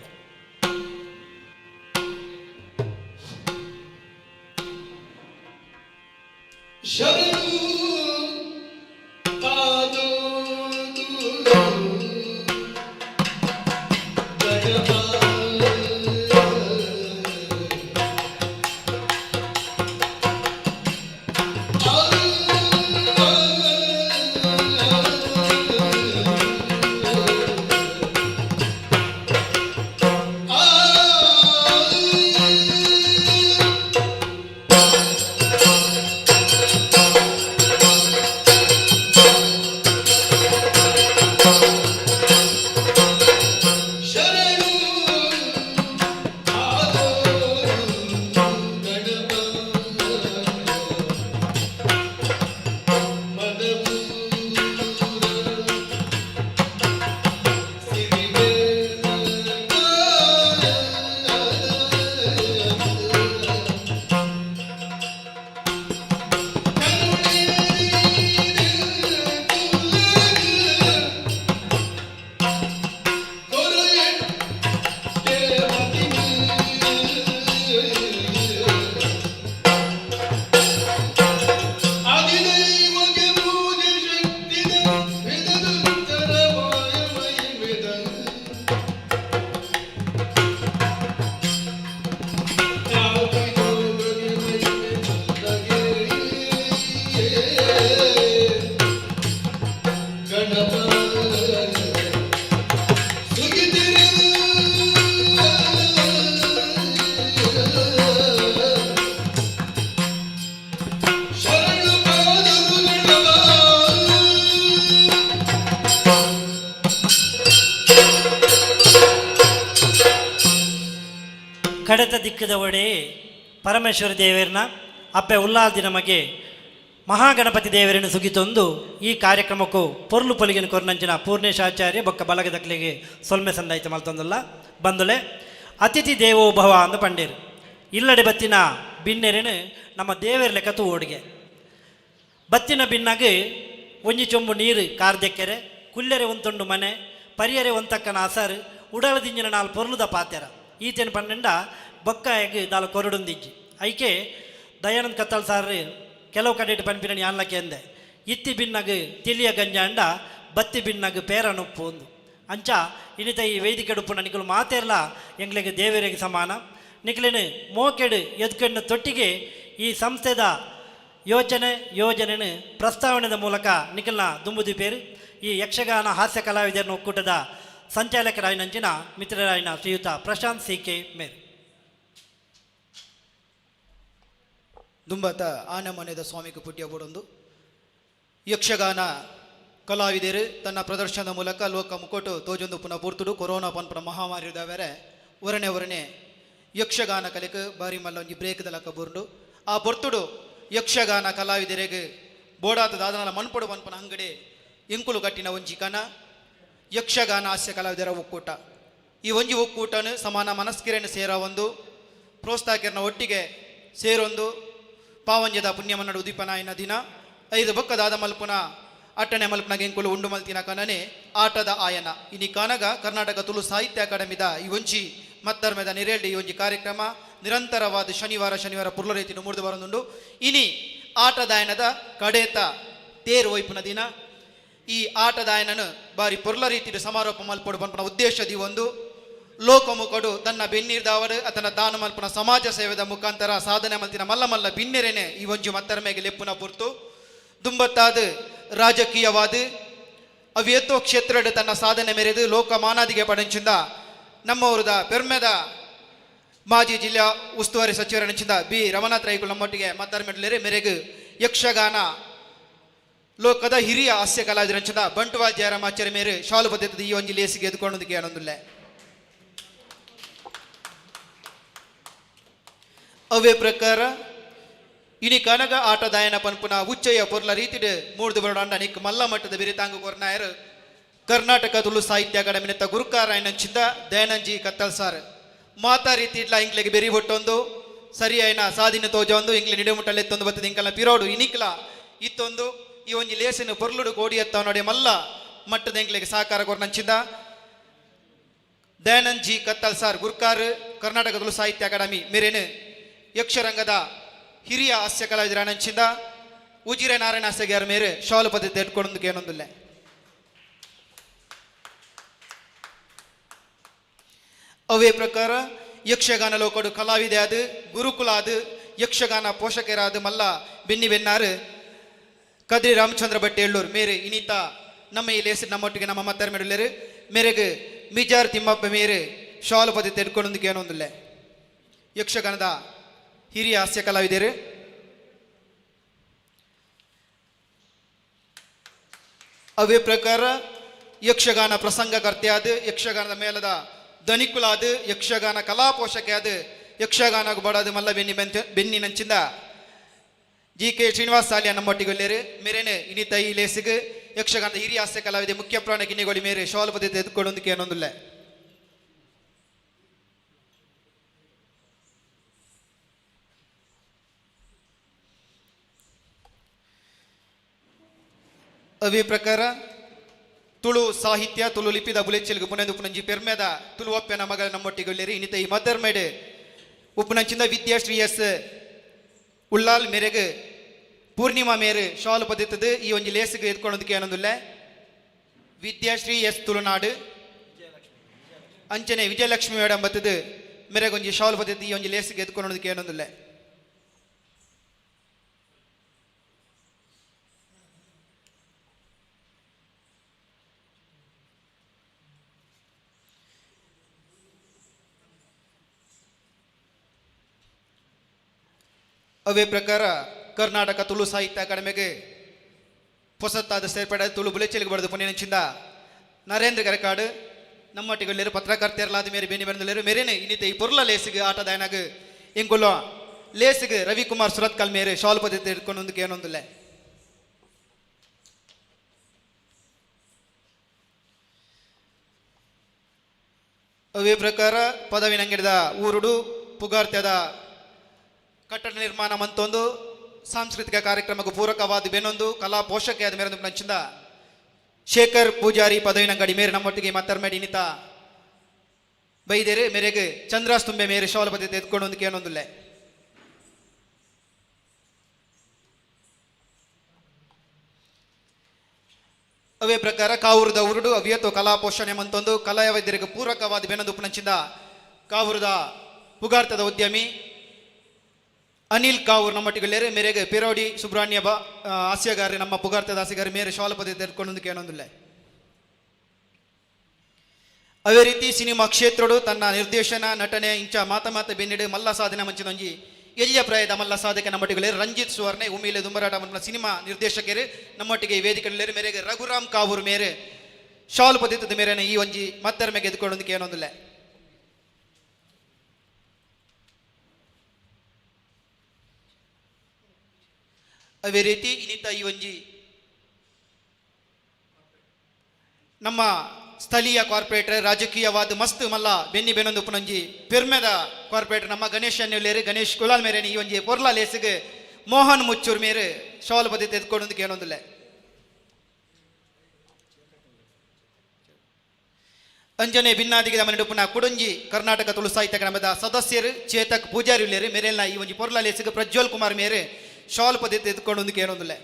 ಆ ಕಡೆತ ದಿಕ್ಕದ ಒಡೆಯೇ ಪರಮೇಶ್ವರ ದೇವರನ್ನ ಅಪ್ಪೆ ಉಲ್ಲಾಲ್ದಿ ನಮಗೆ ಮಹಾಗಣಪತಿ ದೇವರನ್ನು ಸುಗಿತೊಂದು ಈ ಕಾರ್ಯಕ್ರಮಕ್ಕೂ ಪೊರ್ಲು ಪೊಲಿಗಿನ ಕೊರ್ನಂಚಿನ ಪೂರ್ಣೇಶಾಚಾರ್ಯ ಬೊಕ್ಕ ಬಲಗದಕ್ಲಿಗೆ ಸೊಲ್ಮೆ ಸಂದಾಯಿತ ಮಲ್ತೊಂದಲ್ಲ ಬಂದುಲೆ ಅತಿಥಿ ದೇವೋಭವ ಅಂದು ಪಂಡೇರು ಇಲ್ಲಡೆ ಬತ್ತಿನ ಬಿನ್ನೆರೆನು ನಮ್ಮ ದೇವರ ಲೆಕ್ಕ ಓಡಿಗೆ ಬತ್ತಿನ ಬಿನ್ನಾಗ ಒಂಜಿ ಚೊಂಬು ನೀರು ಕಾರ್ದೆಕ್ಕೆರೆ ಕುಲ್ಲೆರೆ ಒಂತೊಂಡು ಮನೆ ಪರಿಯರೆ ಒಂತಕ್ಕನ ಅಸರು ಉಡಲದಿಂಜಿನ ನಾಲ್ ಪೊರ್ಲುದ ಪಾತ್ಯರ ಈತೇನು ಪಂಡ ಬೊಕ್ಕ ಎಗ್ ದಾಲ ಕೊರಡುಂದಿಜ್ಜಿ ಐಕೆ ದಯಾನಂದ್ ಕತ್ತಲ್ ಸಾರ್ ಕೆಲವು ಕಡೆ ಪನ್ಪಿನ ಯಾನ್ಲಕ್ಕೆ ಅಂದೆ ಇತ್ತಿ ಬಿನ್ನಾಗ ತಿಳಿಯ ಗಂಜ ಅಂಡ ಬತ್ತಿ ಬಿನ್ನಾಗ ಪೇರನೊಪ್ಪು ಒಂದು ಅಂಚ ಇನ್ನಿತ ಈ ವೇದಿಕೆ ಉಪ್ಪು ನಿಕಲು ಮಾತೇರ್ಲ ಎಂಗ್ಲಿಗೆ ದೇವರಿಗೆ ಸಮಾನ ನಿಖಲಿನ ಮೋಕೆಡು ಎದ್ಕಣ್ಣು ತೊಟ್ಟಿಗೆ ಈ ಸಂಸ್ಥೆದ ಯೋಜನೆಯನ್ನು ಪ್ರಸ್ತಾವನೆದ ಮೂಲಕ ನಿಖಲ್ನ ದುಂಬುದಿ ಪೇರು ಈ ಯಕ್ಷಗಾನ ಹಾಸ್ಯ ಕಲಾವಿದರ ಒಕ್ಕೂಟದ ಸಂಚಾಲಕರಾಯಿನಂಚಿನ ಮಿತ್ರರಾಯಿನ ಶ್ರೀಯುತ ಪ್ರಶಾಂತ್ ಸಿ.ಕೆ. ಮೇರು ದುಂಬತ ಆನಮನೆದ ಸ್ವಾಮಿಗೆ ಪುಟ್ಯ ಬೋಡೊಂದು ಯಕ್ಷಗಾನ ಕಲಾವಿದರು ತನ್ನ ಪ್ರದರ್ಶನದ ಮೂಲಕ ಲೋಕ ಮುಕ್ಕೋಟು ತೋಜೊಂದು ಪುನಃ ಪೂರ್ತುಡು ಕೊರೋನಾ ಪನ್ಪುನ ಮಹಾಮಾರಿದವರೆ ಒರನೆ ಯಕ್ಷಗಾನ ಕಲೆಗೆ ಬಾರಿ ಮಲ್ಲ ಒಂಜಿ ಬ್ರೇಕ್ದ ಲಕ್ಕ ಬುರ್ಂಡು ಆ ಬೊರ್ತುಡು ಯಕ್ಷಗಾನ ಕಲಾವಿದರಿಗೆ ಬೋಡಾದ ದಾದನಲ ಮನ್ಪೊಡು ಪನ್ಪನ ಅಂಗಡಿ ಎಂಕುಲು ಕಟ್ಟಿನ ಒಂಜಿ ಕನ ಯಕ್ಷಗಾನ ಹಾಸ್ಯ ಕಲಾವಿದರ ಒಕ್ಕೂಟ ಈ ಒಂಜಿ ಒಕ್ಕೂಟನು ಸಮಾನ ಮನಸ್ಕಿರನ್ನು ಸೇರ ಒಂದು ಪ್ರೋತ್ಸಾಹಕಿರನ ಒಟ್ಟಿಗೆ ಸೇರೊಂದು ಪಾವಂಜದ ಪುಣ್ಯಮನ್ನಡು ಉದೀಪನಾಯಿನ ದಿನ 5 ಬೊಕ್ಕದಾದ ಮಲ್ಪುನ ಅಟ್ಟಣೆ ಮಲ್ಪನ ಎಂಕುಲು ಉಂಡು ಮಲ್ತಿನ ಕನನೆ ಆಟದ ಆಯನ ಇನಿ ಕಾನಗ ಕರ್ನಾಟಕ ತುಳು ಸಾಹಿತ್ಯ ಅಕಾಡೆಮಿದ ಈ ಒಂಜಿ ಮತ್ತರ್ಮೆದ ನಿರೇಳ್ಳಿ ಈ ಒಂಜಿ ಕಾರ್ಯಕ್ರಮ ನಿರಂತರವಾದ ಶನಿವಾರ ಪುರ್ಲ ರೀತಿಯನ್ನು ಮುರಿದು ಬರೋದುಂಡು ಇನಿ ಆಟದಾಯನದ ಕಡೇತ ತೇರು ವೈಪುನ ದಿನ ಈ ಆಟದಾಯನನು ಬಾರಿ ಪುರ್ಲ ರೀತಿಯ ಸಮಾರೋಪ ಮಲ್ಪಡು ಪನ್ಪನ ಉದ್ದೇಶದಿ ಒಂದು ಲೋಕಮುಖಡು ತನ್ನ ಬೆನ್ನೀರ್ದವರು ಅತನ ದಾನ ಮಲ್ಪನ ಸಮಾಜ ಸೇವೆದ ಮುಖಾಂತರ ಸಾಧನೆ ಮಲ್ತಿನ ಮಲ್ಲ ಬಿನ್ನೆರೆನೆ ಈ ಒಂಜು ಮತ್ತರ್ಮೆಗೆ ಲೆಪ್ಪುನ ಪುರ್ತು ದುಂಬತ್ತಾದ ರಾಜಕೀಯವಾದ ಅವೇತೋ ಕ್ಷೇತ್ರಡು ತನ್ನ ಸಾಧನೆ ಮೆರೆದು ಲೋಕ ಮಾನಾದಿಗೆ ಪಡಂಚಿಂದ ನಮ್ಮವರದ ಪೆರ್ಮೆದ ಮಾಜಿ ಜಿಲ್ಲಾ ಉಸ್ತುವಾರಿ ಸಚಿವರನಿಂದ ಬಿ ರಮನಾಥ್ ರೈಗಳು ನಮ್ಮೊಟ್ಟಿಗೆ ಮತ್ತರ್ಮೆಡ್ಲೇರೆ ಮೆರೆಗು ಯಕ್ಷಗಾನ ಲೋಕದ ಹಿರಿಯ ಹಾಸ್ಯ ಕಲಾವಿದರಂಚದ ಬಂಟ್ವಾಳ ಜಯರಾಮಾಚಾರ್ಯ ಮೇರೆ ಶಾಲು ಬದ್ಧತೆ ಈ ಒಂಜಿ ಲೇಸಿಗೆ ಎದ್ಕೊಂಡೊಂದಿಗೆ ಅನ್ನೊಂದಿಲ್ಲ ಅವೇ ಪ್ರಕಾರ ಇನಿ ಕನಗ ಆಟದಾಯನ ಪನ್ಪುನ ಉಚ್ಚಯ್ಯ ಪೊರ್ಲ ರೀತಿಡ್ ಮೂಡ್ದು ಬರೋಡ ನಿಕ್ ಮಲ್ಲ ಮಟ್ಟದ ಬಿರಿತಾಂಗ ಕೊರ್ನಾಯರ್ ಕರ್ನಾಟಕ ತುಳು ಸಾಹಿತ್ಯ ಅಕಾಡೆಮಿನತ್ತ ಗುರುಕಾರಾಯಣಂಚಿದ್ದ ದಯಾನಂಜಿ ಕತ್ತಲ್ ಸಾರ್ ಮಾತಾ ರೀತಿ ಇಡ್ಲ ಇಂಕ್ಲೆಗೆ ಬೆರಿ ಹೊಟ್ಟೊಂದು ಸರಿಯಾಯಿನ ಸಾಧಿನ ತೋಜ ಒಂದು ಇಂಕ್ಲೆ ನಿಡೆಮುಟ್ಟಲ್ಲಿ ಎತ್ತೊಂದು ಬರ್ತದೆ ಇಂಕಲ ಪಿರೋಡು ಇನಿಕ್ಲ ಇತ್ತೊಂದು ಈ ಒಂಜಿ ಲೇಸಿನ ಪೊರ್ಲುಡು ಕೋಡಿ ಎತ್ತ ನೋಡಿ ಮಲ್ಲ ಮಟ್ಟದ ಇಂಕ್ಲೆಗೆ ಸಹಕಾರ ಕೊರ್ನಂಚಿದ್ದ ದಯಾನಂದ್ ಕತ್ತಲ್ ಸಾರ್ ಗುರ್ಕಾರ್ ಕರ್ನಾಟಕ ತುಳು ಸಾಹಿತ್ಯ ಅಕಾಡೆಮಿ ಮೇರೇನು ಯಕ್ಷರಂಗದ ಹಿರಿಯ ಹಾಸ್ಯ ಕಲಾವಿದರ ನಂಚಿಂದ ಉಜಿರೆ ನಾರಾಯಣ ಹಾಸ್ಯಗಾರ ಮೇರೆ ಶಾಲು ಪದ್ಧತಿ ಎಟ್ಕೊಂಡೊಂದು ಏನೊಂದಿಲ್ಲ ಅವೇ ಪ್ರಕಾರ ಯಕ್ಷಗಾನ ಲೋಕಡು ಕಲಾವಿದೆ ಆದ ಗುರುಕುಲ ಆದ ಯಕ್ಷಗಾನ ಪೋಷಕರಾದ ಮಲ್ಲ ಬೆನ್ನಾರು ಕದ್ರಿ ರಾಮಚಂದ್ರ ಭಟ್ ಎಳ್ಳೂರು ಮೇರೆ ಇನಿತ ನಮ್ಮ ಈ ಲೇಸಿ ನಮ್ಮೊಟ್ಟಿಗೆ ನಮ್ಮ ಮತ್ತರ ಮೇಡಲೇರು ಮೇರೆಗೆ ಮಿಜಾರ್ ತಿಮ್ಮಪ್ಪ ಮೇರೆ ಶಾಲು ಪದ್ಧತಿ ಎಟ್ಕೊಂಡೊಂದು ಏನೊಂದಿಲ್ಲ ಯಕ್ಷಗಾನದ ಹಿರಿಯ ಹಾಸ್ಯ ಕಲಾವಿದರು ಅವೇ ಪ್ರಕಾರ ಯಕ್ಷಗಾನ ಪ್ರಸಂಗಕರ್ತೆಯಾದ ಯಕ್ಷಗಾನದ ಮೇಲದ ದನಿಕುಲಾದ ಯಕ್ಷಗಾನ ಕಲಾ ಪೋಷಕೆಯಾದ ಯಕ್ಷಗಾನ ಬಡಾದ ಮಲ್ಲ ಬೆನ್ನಿನಂಚಿಂದ ಜಿ.ಕೆ. ಶ್ರೀನಿವಾಸ ಸಾಲಿಯ ನಮ್ಮೊಟ್ಟಿಗೊಳ್ಳೆರು ಮೇರೇನೆ ಇನಿತ ಈ ಲೇಸಿಗೆ ಯಕ್ಷಗಾನದ ಹಿರಿಯ ಹಾಸ್ಯ ಕಲಾವಿದೆ ಮುಖ್ಯ ಪ್ರಾಣ ಗಿನ್ನಿಗೊಳಿ ಮೇರೆ ಶಾಲು ಪದ್ಧತಿ ಎದ್ಕೊಂಡೊಂದಕ್ಕೆ ಏನೊಂದಿಲ್ಲ ಅವೇ ಪ್ರಕಾರ ತುಳು ಸಾಹಿತ್ಯ ತುಳು ಲಿಪಿದ ಬುಲೆಚ್ಚಲ್ಗೆ ಪುನಂದು ಉಪನಂಜಿ ಪೆರ್ಮೆದ ತುಳು ಒಪ್ಪೆನ ಮಗಳ ನಮ್ಮೊಟ್ಟಿಗೊಳ್ಳೆರಿ ಇನಿತ ಈ ಮದರ್ಮೇಡ್ ಉಪನಂಚಿಂದ ವಿದ್ಯಾಶ್ರೀ ಎಸ್ ಉಳ್ಳಾಲ್ ಮೇರೆಗೆ ಪೂರ್ಣಿಮಾ ಮೇರೆ ಶಾಲು ಪದ್ಧತಿ ಈ ಒಂಜಿ ಲೇಸಿಗೆ ಎದ್ಕೊಂಡೋದಕ್ಕೆ ಏನೊಂದಿಲ್ಲ ವಿದ್ಯಾಶ್ರೀ ಎಸ್ ತುಳುನಾಡು ಅಂಚನೆ ವಿಜಯಲಕ್ಷ್ಮಿ ಮೇಡಮ್ ಬತ್ತದು ಮೇರೆಗೊಂಜಿ ಶಾಲು ಪದ್ಧತಿ ಈ ಒಂಜಿ ಲೇಸಿಗೆ ಎದ್ಕೊಂಡೋದಕ್ಕೆ ಏನೊಂದಿಲ್ಲ ಅವೇ ಪ್ರಕಾರ ಕರ್ನಾಟಕ ತುಳು ಸಾಹಿತ್ಯ ಅಕಾಡೆಮಿಗೆ ಹೊಸತಾದ ಸೇರ್ಪಡೆ ತುಳು ಬುಲೆಚ್ಚಲಿಗೆ ಬರೆದು ಪುಣ್ಯನಿಂದ ನರೇಂದ್ರ ಗರಕಾಡು ನಮ್ಮೊಟ್ಟಿಗೆ ಪತ್ರಕರ್ತೆಯರ್ಲಾದ ಮೇರೆ ಬೇನಿ ಬಂದಲೇರು ಮೇರೇನೆ ಇನ್ನಿತ ಈ ಪೊರ್ಲ ಲೇಸಿಗೆ ಆಟದ ಏನಾಗ ಎಂಗೊಲ್ಲ ಲೇಸಿಗೆ ರವಿಕುಮಾರ್ ಸುರತ್ಕಲ್ ಮೇರೆ ಶಾಲ್ ಪದ್ಧತಿ ಇಟ್ಕೊಂಡು ಏನೊಂದಿಲ್ಲ ಅವೇ ಪ್ರಕಾರ ಪದವಿ ನಂಗಿಡಿದ ಊರುಡು ಪುಗಾರ್ತ್ಯದ ಕಟ್ಟಡ ನಿರ್ಮಾಣ ಮಂತೊಂದು ಸಾಂಸ್ಕೃತಿಕ ಕಾರ್ಯಕ್ರಮಕ್ಕೆ ಪೂರಕವಾದ ಬೆನ್ನೊಂದು ಕಲಾ ಪೋಷಕೆಯಾದ ಮೇರೆ ನಂಚಿಂದ ಶೇಖರ್ ಪೂಜಾರಿ ಪದವಿ ನಂಗಡಿ ಮೇರೆ ನಮ್ಮೊಟ್ಟಿಗೆ ಮಾತಾಡ್ಮೇಡಿ ಇನ್ನಿತ ಬೈದೇರೆ ಮೇರೆಗೆ ಚಂದ್ರಾಸ್ ತುಂಬೆ ಮೇರೆ ಶಾಲ ಪದ್ಧತಿ ಎತ್ಕೊಂಡು ಕೇಳೊಂದಿಲ್ಲ ಅವೇ ಪ್ರಕಾರ ಕಾವೂರದ ಉರುಡು ಅವ್ಯತೋ ಕಲಾ ಪೋಷಣೆ ಮಂತೊಂದು ಕಲಾ ವೈದ್ಯರಿಗೆ ಪೂರಕವಾದ ಬೆನ್ನೊಂದು ಉಪನಂಚಿಂದ ಕಾವೂರದ ಪುಗಾರ್ತದ ಉದ್ಯಮಿ ಅನಿಲ್ ಕಾವೂರ್ ನಮ್ಮೊಟ್ಟಿಗೆ ಮೇರೆಗೆ ಪಿರೋಡಿ ಸುಬ್ರಹ್ಮಣ್ಯ ಹಾಸ್ಯಗಾರಿ ನಮ್ಮ ಪುಗಾರ್ತದ ಹಾಸ್ಯಗಾರಿ ಮೇರೆ ಶಾಲ ಪದ್ಧತಿ ಎತ್ಕೊಂಡು ಕೇಳೊಂದಿಲ್ಲ ಅವೇ ರೀತಿ ಸಿನಿಮಾ ಕ್ಷೇತ್ರಡು ತನ್ನ ನಿರ್ದೇಶನ ನಟನೆ ಇಂಚ ಮಾತ ಬೆನ್ನಿಡು ಮಲ್ಲ ಸಾಧನೆ ಮಂಚಿನೊಂಜಿ ಎಲ್ಲಿಯ ಪ್ರಾಯದ ಮಲ್ಲ ಸಾಧಕ ನಮ್ಮೊಟ್ಟಿಗೆ ರಂಜಿತ್ ಸುವರ್ಣೆ ಉಮೀಲೆ ದುಂಬರಾಟ ಮನ್ನ ಸಿನಿಮಾ ನಿರ್ದೇಶಕರು ನಮ್ಮೊಟ್ಟಿಗೆ ವೇದಿಕೆಯಲ್ಲಿ ಮೇರೆಗೆ ರಘುರಾಮ್ ಕಾವೂರ್ ಮೇರೆ ಶಾಲ್ ಪದ್ಧತಿ ಮೇರೆನೆ ಈ ಒಂಜಿ ಮತ್ತರ ಮೇಲೆ ಎದ್ಕೊಂಡು ಏನೊಂದಿಲ್ಲ ಅವೇ ರೀತಿ ಇನ್ನಿತ ಈ ಒಂಜಿ ನಮ್ಮ ಸ್ಥಳೀಯ ಕಾರ್ಪೊರೇಟರ್ ರಾಜಕೀಯವಾದ ಮಸ್ತ್ ಮಲ್ಲ ಬೆನ್ನಿ ಬೆನ್ನೊಂದು ಉಪನೊಂಜಿ ಪೆರ್ಮೆದ ಕಾರ್ಪೊರೇಟರ್ ನಮ್ಮ ಗಣೇಶ್ ಅನ್ನೇರು ಗಣೇಶ್ ಕುಲಾಲ್ ಮೇರೆ ಈ ಒಂಜಿ ಪೊರ್ಲಾ ಲೇಸಿಗೆ ಮೋಹನ್ ಮುಚ್ಚೂರ್ ಮೇರೆ ಶಾಲ್ ಪದ್ಧತಿ ಎತ್ಕೊಂಡು ಏನೊಂದಿಲ್ಲ ಅಂಜನೆ ಭಿನ್ನಾದಿಗೆ ಮನೆಡುಪುನ ಕುಡಂಜಿ ಕರ್ನಾಟಕ ತುಳು ಸಾಹಿತ್ಯ ಅಕಾಡೆಮಿದ ಸದಸ್ಯರು ಚೇತಕ್ ಪೂಜಾರಿ ಉಳ್ಳೇರು ಮೇರೆಲ್ಲ ಈ ಒಂಜಿ ಪೊರ್ಲಾ ಲೇಸಿಗೆ ಪ್ರಜ್ವಲ್ ಕುಮಾರ್ ಮೇರೆ ಶಾಲ್ ಪದ್ಧತಿ ಎತ್ಕೊಂಡು ಏನೊಂದಿಲ್ಲ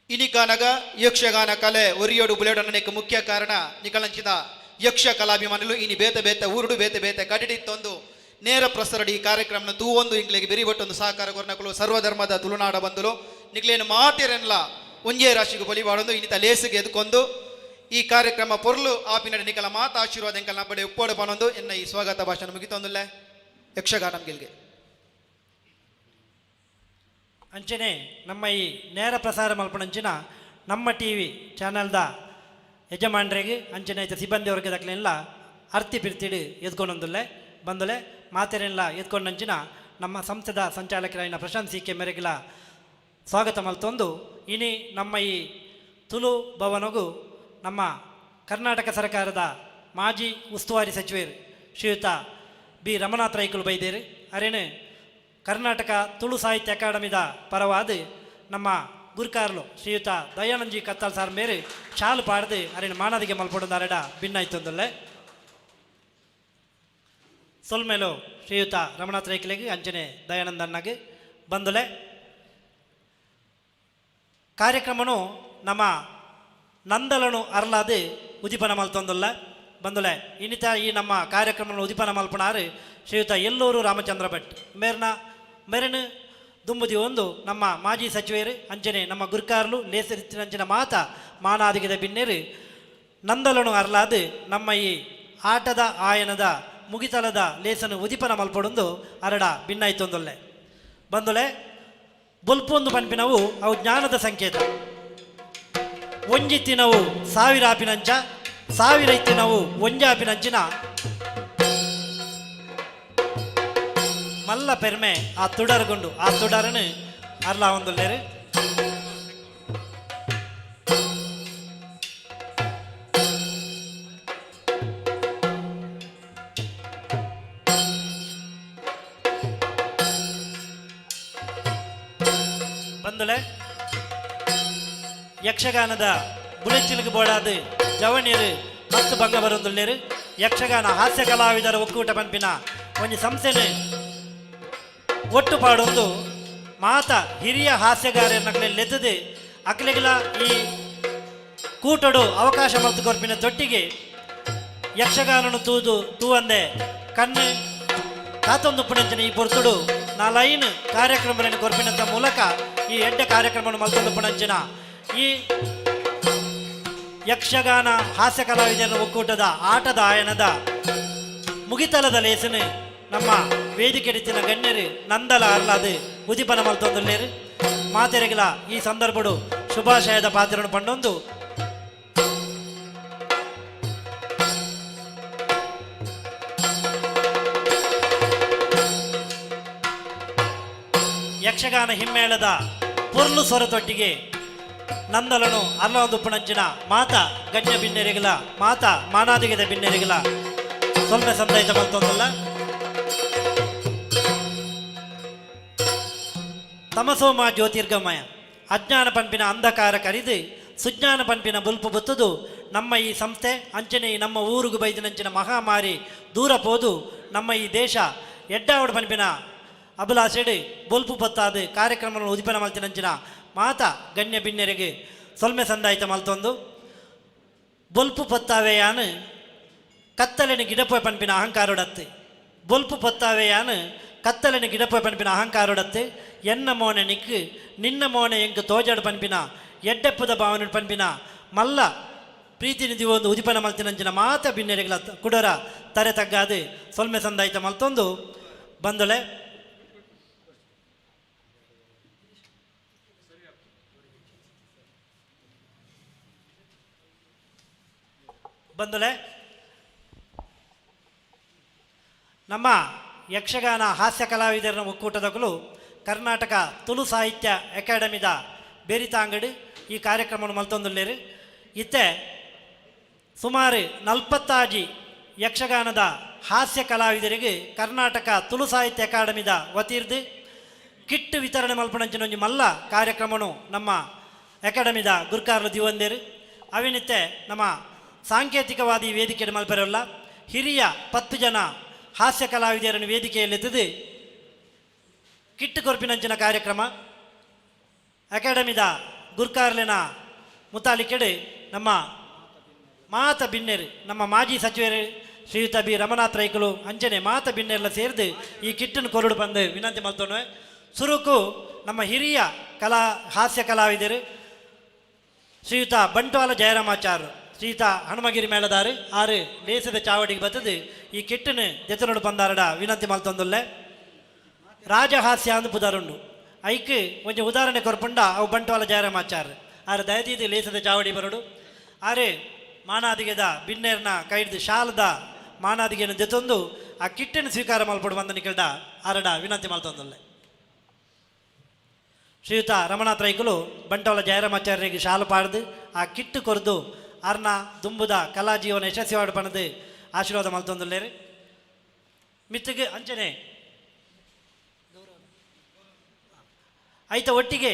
ಇನಿಕಾನಗ ಯಕ್ಷಗಾನ ಕಲೆ ಒರಿಯೋಡು ಬುಲೆಡನಕ್ಕೆ ಮುಖ್ಯ ಕಾರಣ ನಿಕಲಂಚಿದ ಯಕ್ಷ ಕಲಾಭಿಮಾನಿಗಳು ಇನಿ ಬೇತೆ ಊರುಡು ಬೇತೆ ಕಡಿಡಿತ್ತೊಂದು ನೇರ ಪ್ರಸರಡಿ ಈ ಕಾರ್ಯಕ್ರಮ ತೂವೊಂದು ಇಂಗ್ಲಿಗೆ ಬೆರಿಬಟ್ಟೊಂದು ಸಹಕಾರ ಕೊರ್ನಕಲು ಸರ್ವಧರ್ಮದ ತುಳುನಾಡ ಬಂದಲು ನಿಕ್ಲೇನು ಮಾತಿರನ್ಲ ಒಂಜೇ ರಾಶಿಗೆ ಬಲಿಬಾಡೊಂದು ಇನ್ನಿತ ಲೇಸಿಗೆ ಎದ್ಕೊಂಡು ಈ ಕಾರ್ಯಕ್ರಮ ಪೊರ್ಲು ಆಪಿನಡೆ ನಿಕಲ ಮಾತ ಆಶೀರ್ವಾದ ಎಂಕಲ್ ನಬ್ಬಡೆ ಉಪ್ಪೋಡು ಬನೊಂದು ಎನ್ನ ಈ ಸ್ವಾಗತ ಭಾಷಣ ಮುಗಿತೊಂದುಲ್ಲ ಯಕ್ಷಗಾನಂ ಗೆಲ್ಗೆ ಅಂಚನೆ ನಮ್ಮ ಈ ನೇರ ಪ್ರಸಾರ ಮಲ್ಪಣಂಚಿನ ನಮ್ಮ ಟಿ ವಿ ಚಾನಲ್ದ ಯಜಮಾನ್ರಿಗೆ ಅಂಚನೆ ಸಿಬ್ಬಂದಿ ವರ್ಗದಕ್ಲೆಲ್ಲ ಅರ್ತಿ ಪಿರ್ತಿಡು ಎದ್ಕೊಂಡೊಂದುಲ್ಲೆ ಬಂದುಲೆ ಮಾತೆರೆಲ್ಲ ಎದ್ಕೊಂಡಂಚಿನ ನಮ್ಮ ಸಂಸ್ಥೆದ ಸಂಚಾಲಕರಾಯಿನ ಪ್ರಶಾಂತ್ ಸಿ ಕೆ ಮೇರೆಗಿಲ ಸ್ವಾಗತ ಮಲ್ತೊಂದು ಇನಿ ನಮ್ಮ ಈ ತುಳು ಭವನಗೂ ನಮ್ಮ ಕರ್ನಾಟಕ ಸರ್ಕಾರದ ಮಾಜಿ ಉಸ್ತುವಾರಿ ಸಚಿವರು ಶ್ರೀಯುತ ಬಿ ರಮನಾಥ್ ರೈಕುಲು ಬೈದೇರು ಅರೇನು ಕರ್ನಾಟಕ ತುಳು ಸಾಹಿತ್ಯ ಅಕಾಡೆಮಿದ ಪರವಾದ ನಮ್ಮ ಗುರುಕಾರ್ಲು ಶ್ರೀಯುತ ದಯಾನಂದಜಿ ಕತ್ತಾಲ್ ಸಾರ್ ಮೇರೆ ಶಾಲು ಪಾಡ್ದು ಅರೇನು ಮಾನದಿಗೆ ಮಲ್ಪೊಂದು ಅರೆಡ ಭಿನ್ನಾಯ್ತೊಂದಲ್ಲೇ ಸೊಲ್ಮೇಲು ಶ್ರೀಯುತ ರಮನಾಥ್ ರೈಕಲಿಗೆ ಅಂಚನೆ ದಯಾನಂದ ಅಣ್ಣಗೆ ಬಂದುಲೆ ಕಾರ್ಯಕ್ರಮನು ನಮ್ಮ ನಂದಲನು ಅರ್ಲಾದು ಉದಿಪನ ಮಲ್ತೊಂದುಲ್ಲ ಬಂದುಲೆ ಇನ್ನಿತ ಈ ನಮ್ಮ ಕಾರ್ಯಕ್ರಮ ಉದಿಪನ ಮಲ್ಪನಾರು ಶ್ರೀಯುತ ಎಲ್ಲೂರು ರಾಮಚಂದ್ರ ಭಟ್ ಮೇರನು ದುಂಬುದಿ ಒಂದು ನಮ್ಮ ಮಾಜಿ ಸಚಿವರು ಅಂಚನೆ ನಮ್ಮ ಗುರುಕಾರ್ಲು ಲೇಸರಿತ್ತಿನಂಚಿನ ಮಾತ ಮಾನಾದಿಗದ ಬಿನ್ನೇರು ನಂದಲನು ಅರ್ಲಾದು ನಮ್ಮ ಈ ಆಟದ ಆಯನದ ಮುಗಿತಲದ ಲೇಸನು ಉದಿಪನ ಮಲ್ಪಡೊಂದು ಅರಡ ಭಿನ್ನಾಯ್ತೊಂದೊಲ್ಲೆ ಬಂದುಲೆ ಬೊಲ್ಪೊಂದು ಪನ್ಪಿನವು ಅವು ಜ್ಞಾನದ ಸಂಕೇತ ಒಂಜಿತ್ತಿನವು ಸಾವಿರ ಆಪಿನಂಚ ಸಾವಿರ ಇತ್ತಿನವು ಒಂಜಾಪಿನಂಚಿನ ಮಲ್ಲ ಪೆರ್ಮೆ ಆ ತುಡರ್ಗೊಂಡು ಆ ತುಡರನು ಅರ್ಲ ಒಂದುಲ್ಲೇರು ಬಂದುಲೆ ಯಕ್ಷಗಾನದ ಬುಳೆಚಿಲಿಗೆ ಬೋಡಾದು ಜವಣಿಯರು ಮತ್ತು ಭಂಗ ಬರೊಂದುಲ್ಲೇರು ಯಕ್ಷಗಾನ ಹಾಸ್ಯ ಕಲಾವಿದರ ಒಕ್ಕೂಟ ಪಂಪಿನ ಒಂದು ಸಂಸ್ಥೆನು ಒಟ್ಟು ಪಾಡೊಂದು ಮಾತ ಹಿರಿಯ ಹಾಸ್ಯಗಾರನಕ್ಲೆದ್ದದೆ ಅಕ್ಲೆಗಳ ಈ ಕೂಟಡು ಅವಕಾಶ ಮಲ್ತು ಕೊರ್ಪಿನ ತೊಟ್ಟಿಗೆ ಯಕ್ಷಗಾನನು ತೂವಂದೆ ಕಣ್ಣು ಕಾತೊಂದು ಪುಣಂಚನೆ ಈ ಪೊರ್ತುಡು ನಾಲೈನ್ ಕಾರ್ಯಕ್ರಮಗಳನ್ನು ಕೊರ್ಪಿನಂತ ಮೂಲಕ ಈ ಎಡ್ಡ ಕಾರ್ಯಕ್ರಮವನ್ನು ಮಲ್ತೊಂದು ಪುಣಂಚಿನ ಈ ಯಕ್ಷಗಾನ ಹಾಸ್ಯ ಕಲಾವಿದರ ಒಕ್ಕೂಟದ ಆಟದ ಆಯನದ ಮುಗಿತಲದ ಲೇಸನು ನಮ್ಮ ವೇದಿಕೆ ರೀತಿಯ ಗಣ್ಯರು ನಂದಲ ಅರ್ಲಾದು ಉದಿಪನ ಮಲ್ತೊಂದುಲ್ಲೇರು ಮಾತೆರೆಗಳ ಈ ಸಂದರ್ಭಡು ಶುಭಾಶಯದ ಪಾತ್ರವನ್ನು ಪಂಡೊಂದು ಯಕ್ಷಗಾನ ಹಿಮ್ಮೇಳದ ಪೊರ್ಲು ಸ್ವರತೊಟ್ಟಿಗೆ ನಂದಲನು ಅಲ್ಲೊಂದು ಪುಣಂಚಿನ ಮಾತ ಗಣ್ಯ ಬಿನ್ನೆರಿಗಳ ಮಾತ ಮಾನಾದಿಗದ ಬಿನ್ನೆರಿಗಳ ಸೊಲ್ಮೆ ಸಂದೈತ ಮಲ್ತೊಂದಲ್ಲ ತಮಸೋಮ ಜ್ಯೋತಿರ್ಗಮಯ ಅಜ್ಞಾನ ಪಂಪಿನ ಅಂಧಕಾರ ಕರಿದು ಸುಜ್ಞಾನ ಪಂಪಿನ ಬುಲ್ಪು ಬುತ್ತದು ನಮ್ಮ ಈ ಸಂಸ್ಥೆ ಅಂಚನೆ ಈ ನಮ್ಮ ಊರುಗು ಬೈದಿನಂಚಿನ ಮಹಾಮಾರಿ ದೂರ ಪೋದು ನಮ್ಮ ಈ ದೇಶ ಎಡ್ಡಾವಡು ಪಂಪಿನ ಅಭಿಲಾಷೆಡು ಬೊಲ್ಪು ಬತ್ತಾದು ಕಾರ್ಯಕ್ರಮವನ್ನು ಉದಿಪನ ಮಲ್ತಿನಂಚಿನ ಮಾತ ಗಣ್ಯ ಬಿನ್ನೆರೆಗೆ ಸೊಲ್ಮೆ ಸಂದಾಯಿತ ಮಲ್ತೊಂದು ಬೊಲ್ಪು ಪತ್ತಾವೆಯಾನು ಕತ್ತಲೆನ ಗಿಡಪೋಯ ಪಂಪಿನ ಅಹಂಕಾರೊಡತ್ತೆ ಬೊಲ್ಪು ಪತ್ತಾವೆಯಾನು ಕತ್ತಲೆನ ಗಿಡಪೋಯ ಪಂಪಿನ ಅಹಂಕಾರೊಡತ್ತೆ ಎನ್ನ ಮೋನೆ ನಿಕ್ಕು ನಿನ್ನ ಮೋನೆ ಎಂಕು ತೋಜಾಡು ಪಂಪಿನ ಎಡ್ಡೆಪ್ಪದ ಭಾವನೆ ಪಂಪಿನ ಮಲ್ಲ ಪ್ರೀತಿನಿಧಿ ಒಂದು ಉದಿಪನ ಮಲ್ತಿನಂಚಿನ ಮಾತ ಬಿನ್ನೆರೆಗಳ ಕುಡರ ತರೆ ತಗ್ಗಾದು ಸೊಲ್ಮೆ ಸಂದಾಯಿತ ಮಲ್ತೊಂದು ಬಂದೊಳೆ ಬಂದೊಳೆ ನಮ್ಮ ಯಕ್ಷಗಾನ ಹಾಸ್ಯ ಕಲಾವಿದರ ಒಕ್ಕೂಟದಗಳು ಕರ್ನಾಟಕ ತುಳು ಸಾಹಿತ್ಯ ಅಕಾಡೆಮಿದ ಬೇರಿತಾಂಗಡು ಈ ಕಾರ್ಯಕ್ರಮವನ್ನು ಮಲ್ತೊಂದುಲ್ಲೇರು ಇತ್ತೆ ಸುಮಾರು 40 ಯಕ್ಷಗಾನದ ಹಾಸ್ಯ ಕಲಾವಿದರಿಗೆ ಕರ್ನಾಟಕ ತುಳು ಸಾಹಿತ್ಯ ಅಕಾಡೆಮಿದ ವತಿರ್ದು ಕಿಟ್ ವಿತರಣೆ ಮಲ್ಪಣಂಚಿನ ಒಂಜಿ ಮಲ್ಲ ಕಾರ್ಯಕ್ರಮನು ನಮ್ಮ ಅಕಾಡೆಮಿದ ಗುರುಕಾರ್ಲು ದಿವಂದೇರು ಅವಿನಿತ್ತೆ ನಮ್ಮ ಸಾಂಕೇತಿಕವಾದಿ ವೇದಿಕೆಯನ್ನು ಮಲ್ಪರಲ್ಲ ಹಿರಿಯ 10 ಜನ ಹಾಸ್ಯ ಕಲಾವಿದರನ್ನು ವೇದಿಕೆಯಲ್ಲೆತ್ತಿದ್ದು ಕಿಟ್ಟು ಕೊರ್ಪಿನಂಚಿನ ಕಾರ್ಯಕ್ರಮ ಅಕಾಡೆಮಿದ ಗುರ್ಕಾರ್ಲಿನ ಮುತಾಲಿಕೆಡು ನಮ್ಮ ಮಾತ ಬಿನ್ನೆರು ನಮ್ಮ ಮಾಜಿ ಸಚಿವರು ಶ್ರೀಯುತ ಬಿ ರಮನಾಥ್ ರೈಕಲು ಅಂಚನೆ ಮಾತ ಬಿನ್ನೆರ್ಲ ಸೇರಿದು ಈ ಕಿಟ್ಟನ್ನು ಕೊರಡು ಬಂದು ವಿನಂತಿ ಮಲ್ತೋಣ ಸುರುಕು ನಮ್ಮ ಹಿರಿಯ ಹಾಸ್ಯ ಕಲಾವಿದರು ಶ್ರೀಯುತ ಬಂಟ್ವಾಲ ಜಯರಾಮಾಚಾರ್ಯ ಶ್ರೀಯುತ ಹನುಮಗಿರಿ ಮೇಳದಾರು ಆರು ಲೇಸದ ಚಾವಡಿಗೆ ಬರ್ತದೆ ಈ ಕಿಟ್ಟನ್ನು ಜೊತೆನೋಡು ಬಂದಾರಡ ವಿನಂತಿ ಮಲ್ತೊಂದುಲ್ಲೆ ರಾಜಹಾಸ್ಯ ಅಂದು ಪುದಾರುಂಡು ಐಕ್ ಒಂಜಿ ಉದಾಹರಣೆ ಕೊರ್ಪುಂಡ ಅವು ಬಂಟ್ವಾಲ ಜಯರಾಮಾಚಾರ್ಯ ಆರು ದಯತೀತಿ ಲೇಸದ ಚಾವಡಿ ಬರೋಡು ಆರು ಮಾನಾದಿಗೆದ ಬಿನ್ನೇರ್ನ ಕೈಡ್ದು ಶಾಲದ ಮಾನಾದಿಗೆಯನ್ನು ಜೊತೊಂದು ಆ ಕಿಟ್ಟನ್ನು ಸ್ವೀಕಾರ ಮಲ್ಪಡು ಬಂದ ನಿಕಲ್ಡ ಆರಡ ವಿನಂತಿ ಮಲ್ತೊಂದುಲ್ಲೆ ಶ್ರೀಯುತ ರಮನಾಥ್ ರೈಕಲು ಬಂಟ್ವಾಲ ಜಯರಾಮಾಚಾರ್ಯರಿಗೆ ಶಾಲು ಪಾಡ್ದು ಆ ಕಿಟ್ಟು ಕೊರ್ದು ಅರ್ನ ದುಂಬುದ ಕಲಾ ಜೀವನ ಯಶಸ್ವಿವಾಡು ಪಣದು ಆಶೀರ್ವಾದ ಮಲ್ತೊಂದುಲ್ಲೇರು ಮಿತ್ತಿಗೆ ಅಂಚನೆ ಐತ ಒಟ್ಟಿಗೆ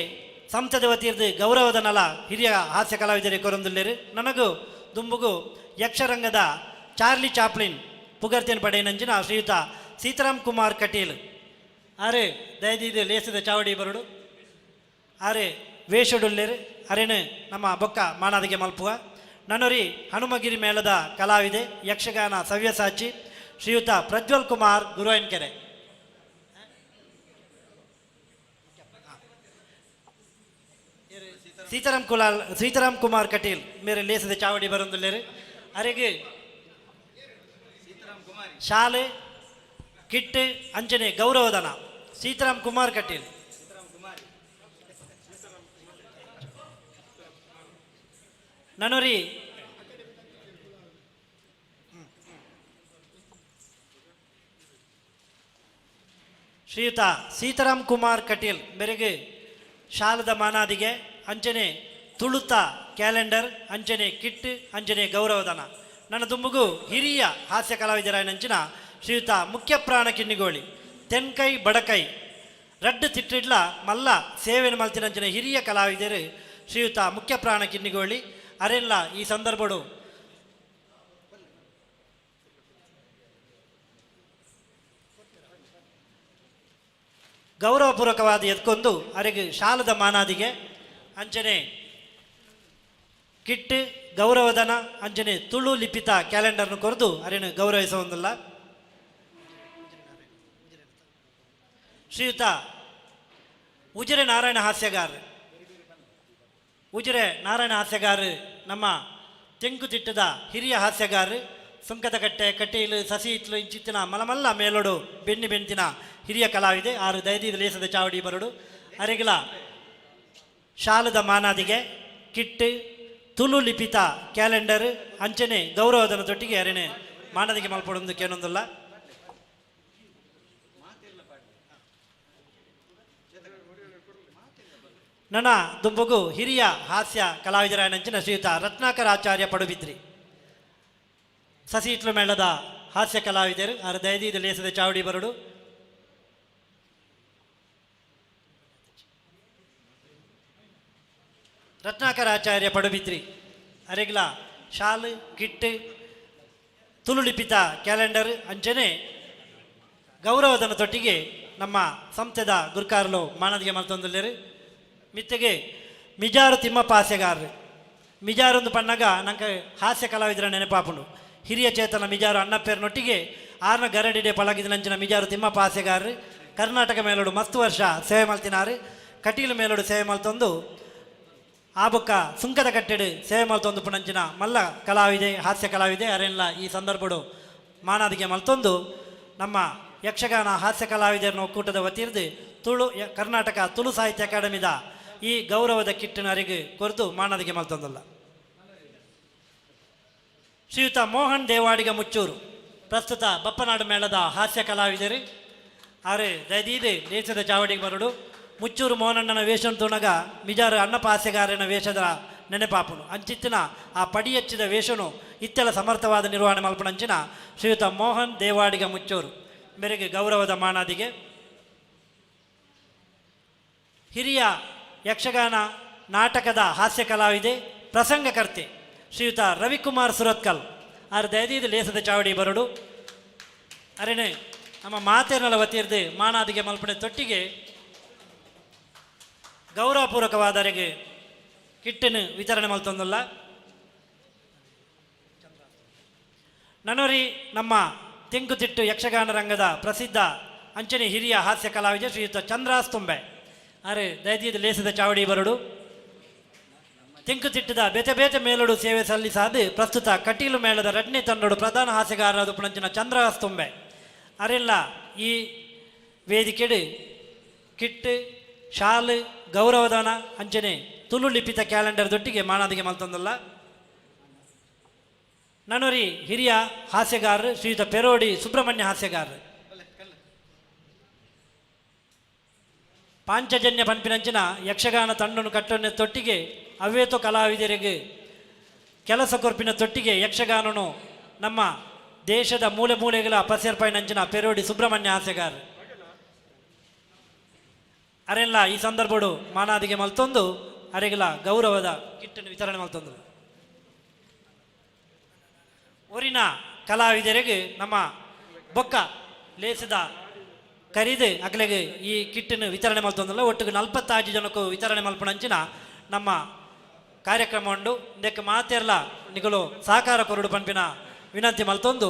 ಸಂಸದ ವತಿಯರ್ದು ಗೌರವದ ನಲ ಹಿರಿಯ ಹಾಸ್ಯ ಕಲಾವಿದರಿಗೆ ಕೊರೊಂದುಲ್ಲೇರು ನನಗೂ ದುಂಬುಗು ಯಕ್ಷರಂಗದ ಚಾರ್ಲಿ ಚಾಪ್ಲಿನ್ ಪುಗರ್ತಿಯನ್ನು ಪಡೆಯನಂಚಿನ ಶ್ರೀಯುತ ಸೀತಾರಾಮ್ ಕುಮಾರ್ ಕಟೀಲ್ ಆರೆ ದಯದಿದು ಲೇಸದ ಚಾವಡಿ ಬರಡು ಆರೆ ವೇಷಡುಲ್ಲೇರು ಅರೇನು ನಮ್ಮ ಬೊಕ್ಕ ಮಾನಾದಿಗೆ ಮಲ್ಪುವ ನನ್ನೊರಿ ಹನುಮಗಿರಿ ಮೇಳದ ಕಲಾವಿದೆ ಯಕ್ಷಗಾನ ಸವ್ಯಸಾಚಿ ಶ್ರೀಯುತ ಪ್ರಜ್ವಲ್ ಕುಮಾರ್ ಗುರುವನ್ಕೆರೆ ಸೀತಾರಾಮ್ ಕುಮಾರ್ ಕಟೀಲ್ ಮೇರೆ ಲೇಸದ ಚಾವಡಿ ಬರೊಂದುಲ್ಲೇರು ಅರೆಗೆ ಶಾಲೆ ಕಿಟ್ಟು ಅಂಚನೆ ಗೌರವಧನ ಸೀತಾರಾಮ್ ಕುಮಾರ್ ಕಟೀಲ್ ನನೋರಿ ಶ್ರೀಯುತ ಸೀತಾರಾಮ್ ಕುಮಾರ್ ಕಟೀಲ್ ಮೇರೆಗೆ ಶಾಲದ ಮಾನಾದಿಗೆ ಅಂಚನೆ ತುಳುತ ಕ್ಯಾಲೆಂಡರ್ ಅಂಚನೆ ಕಿಟ್ ಅಂಚನೆ ಗೌರವಧನ ನನ್ನ ದುಂಬುಗು ಹಿರಿಯ ಹಾಸ್ಯ ಕಲಾವಿದರಾಯನಂಚಿನ ಶ್ರೀಯುತ ಮುಖ್ಯ ಪ್ರಾಣ ಕಿನ್ನಿಗೋಳಿ ತೆನ್ಕೈ ಬಡಕೈ ರಡ್ಡು ತಿಟ್ಟಿಡ್ಲ ಮಲ್ಲ ಸೇವೆಯನ್ನು ಮಲ್ತಿನಂಚಿನ ಹಿರಿಯ ಕಲಾವಿದರು ಶ್ರೀಯುತ ಮುಖ್ಯ ಪ್ರಾಣ ಕಿನ್ನಿಗೋಳಿ ಅರೆಲ್ಲ ಈ ಸಂದರ್ಭಡು ಗೌರವಪೂರ್ವಕವಾದ ಎದ್ಕೊಂಡು ಅರೆಗೆ ಶಾಲದ ಮಾನಾದಿಗೆ ಅಂಚನೆ ಕಿಟ್ ಗೌರವಧನ ಅಂಚನೆ ತುಳು ಲಿಪಿತ ಕ್ಯಾಲೆಂಡರ್ನು ಕೊರೆದು ಅರೇನು ಗೌರವಿಸುವುದಿಲ್ಲ ಶ್ರೀಯುತ ಉಜಿರೆ ನಾರಾಯಣ ಹಾಸ್ಯಗಾರ್ ಉಜಿರೆ ನಾರಾಯಣ ಹಾಸ್ಯಗಾರ್ ನಮ್ಮ ತೆಂಕುತಿಟ್ಟದ ಹಿರಿಯ ಹಾಸ್ಯಗಾರ್ ಸುಂಕದಕಟ್ಟೆ ಕಟೀಲು ಸಸಿ ಇತ್ಲು ಇಂಚಿತ್ತಿನ ಮಲಮಲ್ಲ ಮೇಲೋಡು ಬೆನ್ನಿ ಬೆಂತಿನ ಹಿರಿಯ ಕಲಾವಿದೆ ಆರು ದಯದಿ ಲೇಸದ ಚಾವಡಿ ಬರಡು ಅರೆಗಿಲ ಶಾಲದ ಮಾನಾದಿಗೆ ಕಿಟ್ಟು ತುಳು ಲಿಪಿತ ಕ್ಯಾಲೆಂಡರ್ ಅಂಚನೆ ಗೌರವಧನ ತೊಟ್ಟಿಗೆ ಅರೆನೆ ಮಾನದಿಗೆ ಮಲ್ಪಡೊಂದು ಕೇನೊಂದಿಲ್ಲ. ನನ್ನ ದುಂಬುಗು ಹಿರಿಯ ಹಾಸ್ಯ ಕಲಾವಿದರಾಯನಂಚಿನ ಶ್ರೀಯುತ ರತ್ನಾಕರ ಆಚಾರ್ಯ ಪಡುಬಿದ್ರಿ ಸಸಿ ಇಟ್ಲು ಮೇಳದ ಹಾಸ್ಯ ಕಲಾವಿದರು ಅವರ ದಯದೀದ ಲೇಸದ ಚಾವಡಿ ಬರಡು ರತ್ನಾಕರ ಆಚಾರ್ಯ ಪಡುಬಿದ್ರಿ ಅರೆಗ್ಲ ಶಾಲು ಕಿಟ್ಟು ತುಳು ಲಿಪಿತ ಕ್ಯಾಲೆಂಡರ್ ಅಂಚನೆ ಗೌರವಧನ ತೊಟ್ಟಿಗೆ ನಮ್ಮ ಸಂಸ್ಥೆದ ಗುರ್ಕಾರ್ಲು ಮಾನದಿಗೆ ಮಲ್ತೊಂದುಲ್ಲೇರು. ಮಿತ್ತೆಗೆ ಮಿಜಾರು ತಿಮ್ಮಪ್ಪ ಹಾಸ್ಯಗಾರರು ಮಿಜಾರೊಂದು ಪಣ್ಣಗ ನಂಗೆ ಹಾಸ್ಯ ಕಲಾವಿದರ ನೆನಪಾಪುಂಡು. ಹಿರಿಯ ಚೇತನ ಮಿಜಾರು ಅಣ್ಣಪ್ಪೇರ್ನೊಟ್ಟಿಗೆ ಆರ್ನ ಗರಡಿಡೆ ಪಳಗಿದ ನಂಚಿನ ಮಿಜಾರು ತಿಮ್ಮಪ್ಪ ಹಾಸ್ಯಗಾರರು ಕರ್ನಾಟಕ ಮೇಲೋಡು ಮಸ್ತ್ ವರ್ಷ ಸೇವೆ ಮಲ್ತಿನಾರು. ಕಟೀಲು ಮೇಲೋಡು ಸೇವೆ ಮಲ್ತೊಂದು ಆ ಬೊಕ್ಕ ಸುಂಕದ ಕಟ್ಟೆಡು ಸೇವೆ ಮಲ್ತೊಂದು ಪುಣಂಚಿನ ಮಲ್ಲ ಕಲಾವಿದೆ ಹಾಸ್ಯ ಕಲಾವಿದೆ ಅರೆಲ್ಲ ಈ ಸಂದರ್ಭಡು ಮಾನಾದಿಗೆ ಮಲ್ತೊಂದು ನಮ್ಮ ಯಕ್ಷಗಾನ ಹಾಸ್ಯ ಕಲಾವಿದರನ್ನ ಒಕ್ಕೂಟದ ವತಿರ್ದು ಕರ್ನಾಟಕ ತುಳು ಸಾಹಿತ್ಯ ಅಕಾಡೆಮಿದ ಈ ಗೌರವದ ಕಿಟ್ಟಿನ ಅರಿಗೂ ಕೊರೆದು ಮಾನದಿಗೆ ಮಲ್ತೊಂದಲ್ಲ. ಶ್ರೀಯುತ ಮೋಹನ್ ದೇವಾಡಿಗ ಮುಚ್ಚೂರು ಪ್ರಸ್ತುತ ಬಪ್ಪನಾಡು ಮೇಳದ ಹಾಸ್ಯ ಕಲಾವಿದರು ಆರು ದಯದೀದು ದೇಶದ ಚಾವಡಿಗೆ ಬರಡು. ಮುಚ್ಚೂರು ಮೋಹನಣ್ಣನ ವೇಷ ತುಣಗ ಮಿಜಾರು ಅಣ್ಣಪ್ಪ ಹಾಸ್ಯಗಾರನ ವೇಷದ ನೆನಪಾಪುನು ಅಂಚಿತ್ತಿನ ಆ ಪಡಿ ಹಚ್ಚಿದ ವೇಷನು ಇತ್ತೆಲ್ಲ ಸಮರ್ಥವಾದ ನಿರ್ವಹಣೆ ಮಲ್ಪನಂಚಿನ ಶ್ರೀಯುತ ಮೋಹನ್ ದೇವಾಡಿಗ ಮುಚ್ಚೂರು ಮೇರೆಗೆ ಗೌರವದ ಮಾನಾದಿಗೆ. ಹಿರಿಯ ಯಕ್ಷಗಾನ ನಾಟಕದ ಹಾಸ್ಯ ಕಲಾವಿದೆ ಪ್ರಸಂಗಕರ್ತೆ ಶ್ರೀಯುತ ರವಿಕುಮಾರ್ ಸುರತ್ಕಲ್ ಆರ ದಯದೀದು ಲೇಸದ ಚಾವಡಿ ಬರಡು ಅರೆನೆ ನಮ್ಮ ಮಾತೇನಲ ವತಿರ್ದು ಮಾನಾದಿಗೆ ಮಲ್ಪನೆ ತೊಟ್ಟಿಗೆ ಗೌರವಪೂರ್ವಕವಾದವರಿಗೆ ಕಿಟ್ಟನ್ನು ವಿತರಣೆ ಮಲ್ತೊಂದಲ್ಲ. ನನರಿ ನಮ್ಮ ತೆಂಕುತಿಟ್ಟು ಯಕ್ಷಗಾನ ರಂಗದ ಪ್ರಸಿದ್ಧ ಅಂಚನೆ ಹಿರಿಯ ಹಾಸ್ಯ ಕಲಾವಿದ ಶ್ರೀಯುತ ಚಂದ್ರಾಸ್ ತುಂಬೆ ಆರೆ ದಯದೀದು ಲೇಸದ ಚಾವಡಿ ಬರಡು. ತೆಂಕುತಿಟ್ಟದ ಬೇತೆ ಬೇತೆ ಮೇಲೋಡು ಸೇವೆ ಸಲ್ಲಿಸಾದು ಪ್ರಸ್ತುತ ಕಟೀಲು ಮೇಳದ ರಡ್ನೆ ತಂಡೋಡು ಪ್ರಧಾನ ಹಾಸ್ಯಗಾರರಾದ ಪುಣಂಚಿನ ಚಂದ್ರಾಸ್ ತುಂಬೆ ಅರೆಲ್ಲ ಈ ವೇದಿಕೆಡು ಕಿಟ್ಟು ಶಾಲು ಗೌರವದಾನ ಅಂಚನೆ ತುಳು ಲಿಪಿತ ಕ್ಯಾಲೆಂಡರ್ ದೊಟ್ಟಿಗೆ ಮಾನಾದಿಗೆ ಮಲ್ತೊಂದಲ್ಲ. ನನರಿ ಹಿರಿಯ ಹಾಸ್ಯಗಾರರು ಶ್ರೀಯುತ ಪೆರೋಡಿ ಸುಬ್ರಹ್ಮಣ್ಯ ಹಾಸ್ಯಗಾರರು ಪಾಂಚಜನ್ಯ ಪಂಪಿನಂಚಿನ ಯಕ್ಷಗಾನ ತಂಡನ್ನು ಕಟ್ಟೊನ್ನ ತೊಟ್ಟಿಗೆ ಅವ್ಯೇತೋ ಕಲಾವಿದರಿಗೆ ಕೆಲಸ ಕೊರ್ಪಿನ ತೊಟ್ಟಿಗೆ ಯಕ್ಷಗಾನನು ನಮ್ಮ ದೇಶದ ಮೂಲೆ ಮೂಲೆಗಳ ಪಸೇರ್ಪಾಯಿನಂಚಿನ ಪೆರೋಡಿ ಸುಬ್ರಹ್ಮಣ್ಯ ಹಾಸ್ಯಗಾರರು ಅರೆಲ್ಲ ಈ ಸಂದರ್ಭಡು ಮಾನಾದಿಗೆ ಮಲ್ತೊಂದು ಅರೆಗಳ ಗೌರವದ ಕಿಟ್ಟನ್ನು ವಿತರಣೆ ಮಲ್ತೊಂದು. ಊರಿನ ಕಲಾವಿದರಿಗೆ ನಮ್ಮ ಬೊಕ್ಕ ಲೇಸದ ಕರೀದು ಅಗಲೆಗೆ ಈ ಕಿಟ್ಟನ್ನು ವಿತರಣೆ ಮಲ್ತೊಂದಲ್ಲ. ಒಟ್ಟಿಗೆ 45 ಜನಕ್ಕೂ ವಿತರಣೆ ಮಲ್ಪಣಂಚಿನ ನಮ್ಮ ಕಾರ್ಯಕ್ರಮ ಉಂಡು. ಇದಕ್ಕೆ ಮಾತೆಲ್ಲ ನಿಗಳು ಸಹಕಾರ ಕೊರಡು ಪಂಪಿನ ವಿನಂತಿ ಮಲ್ತೊಂದು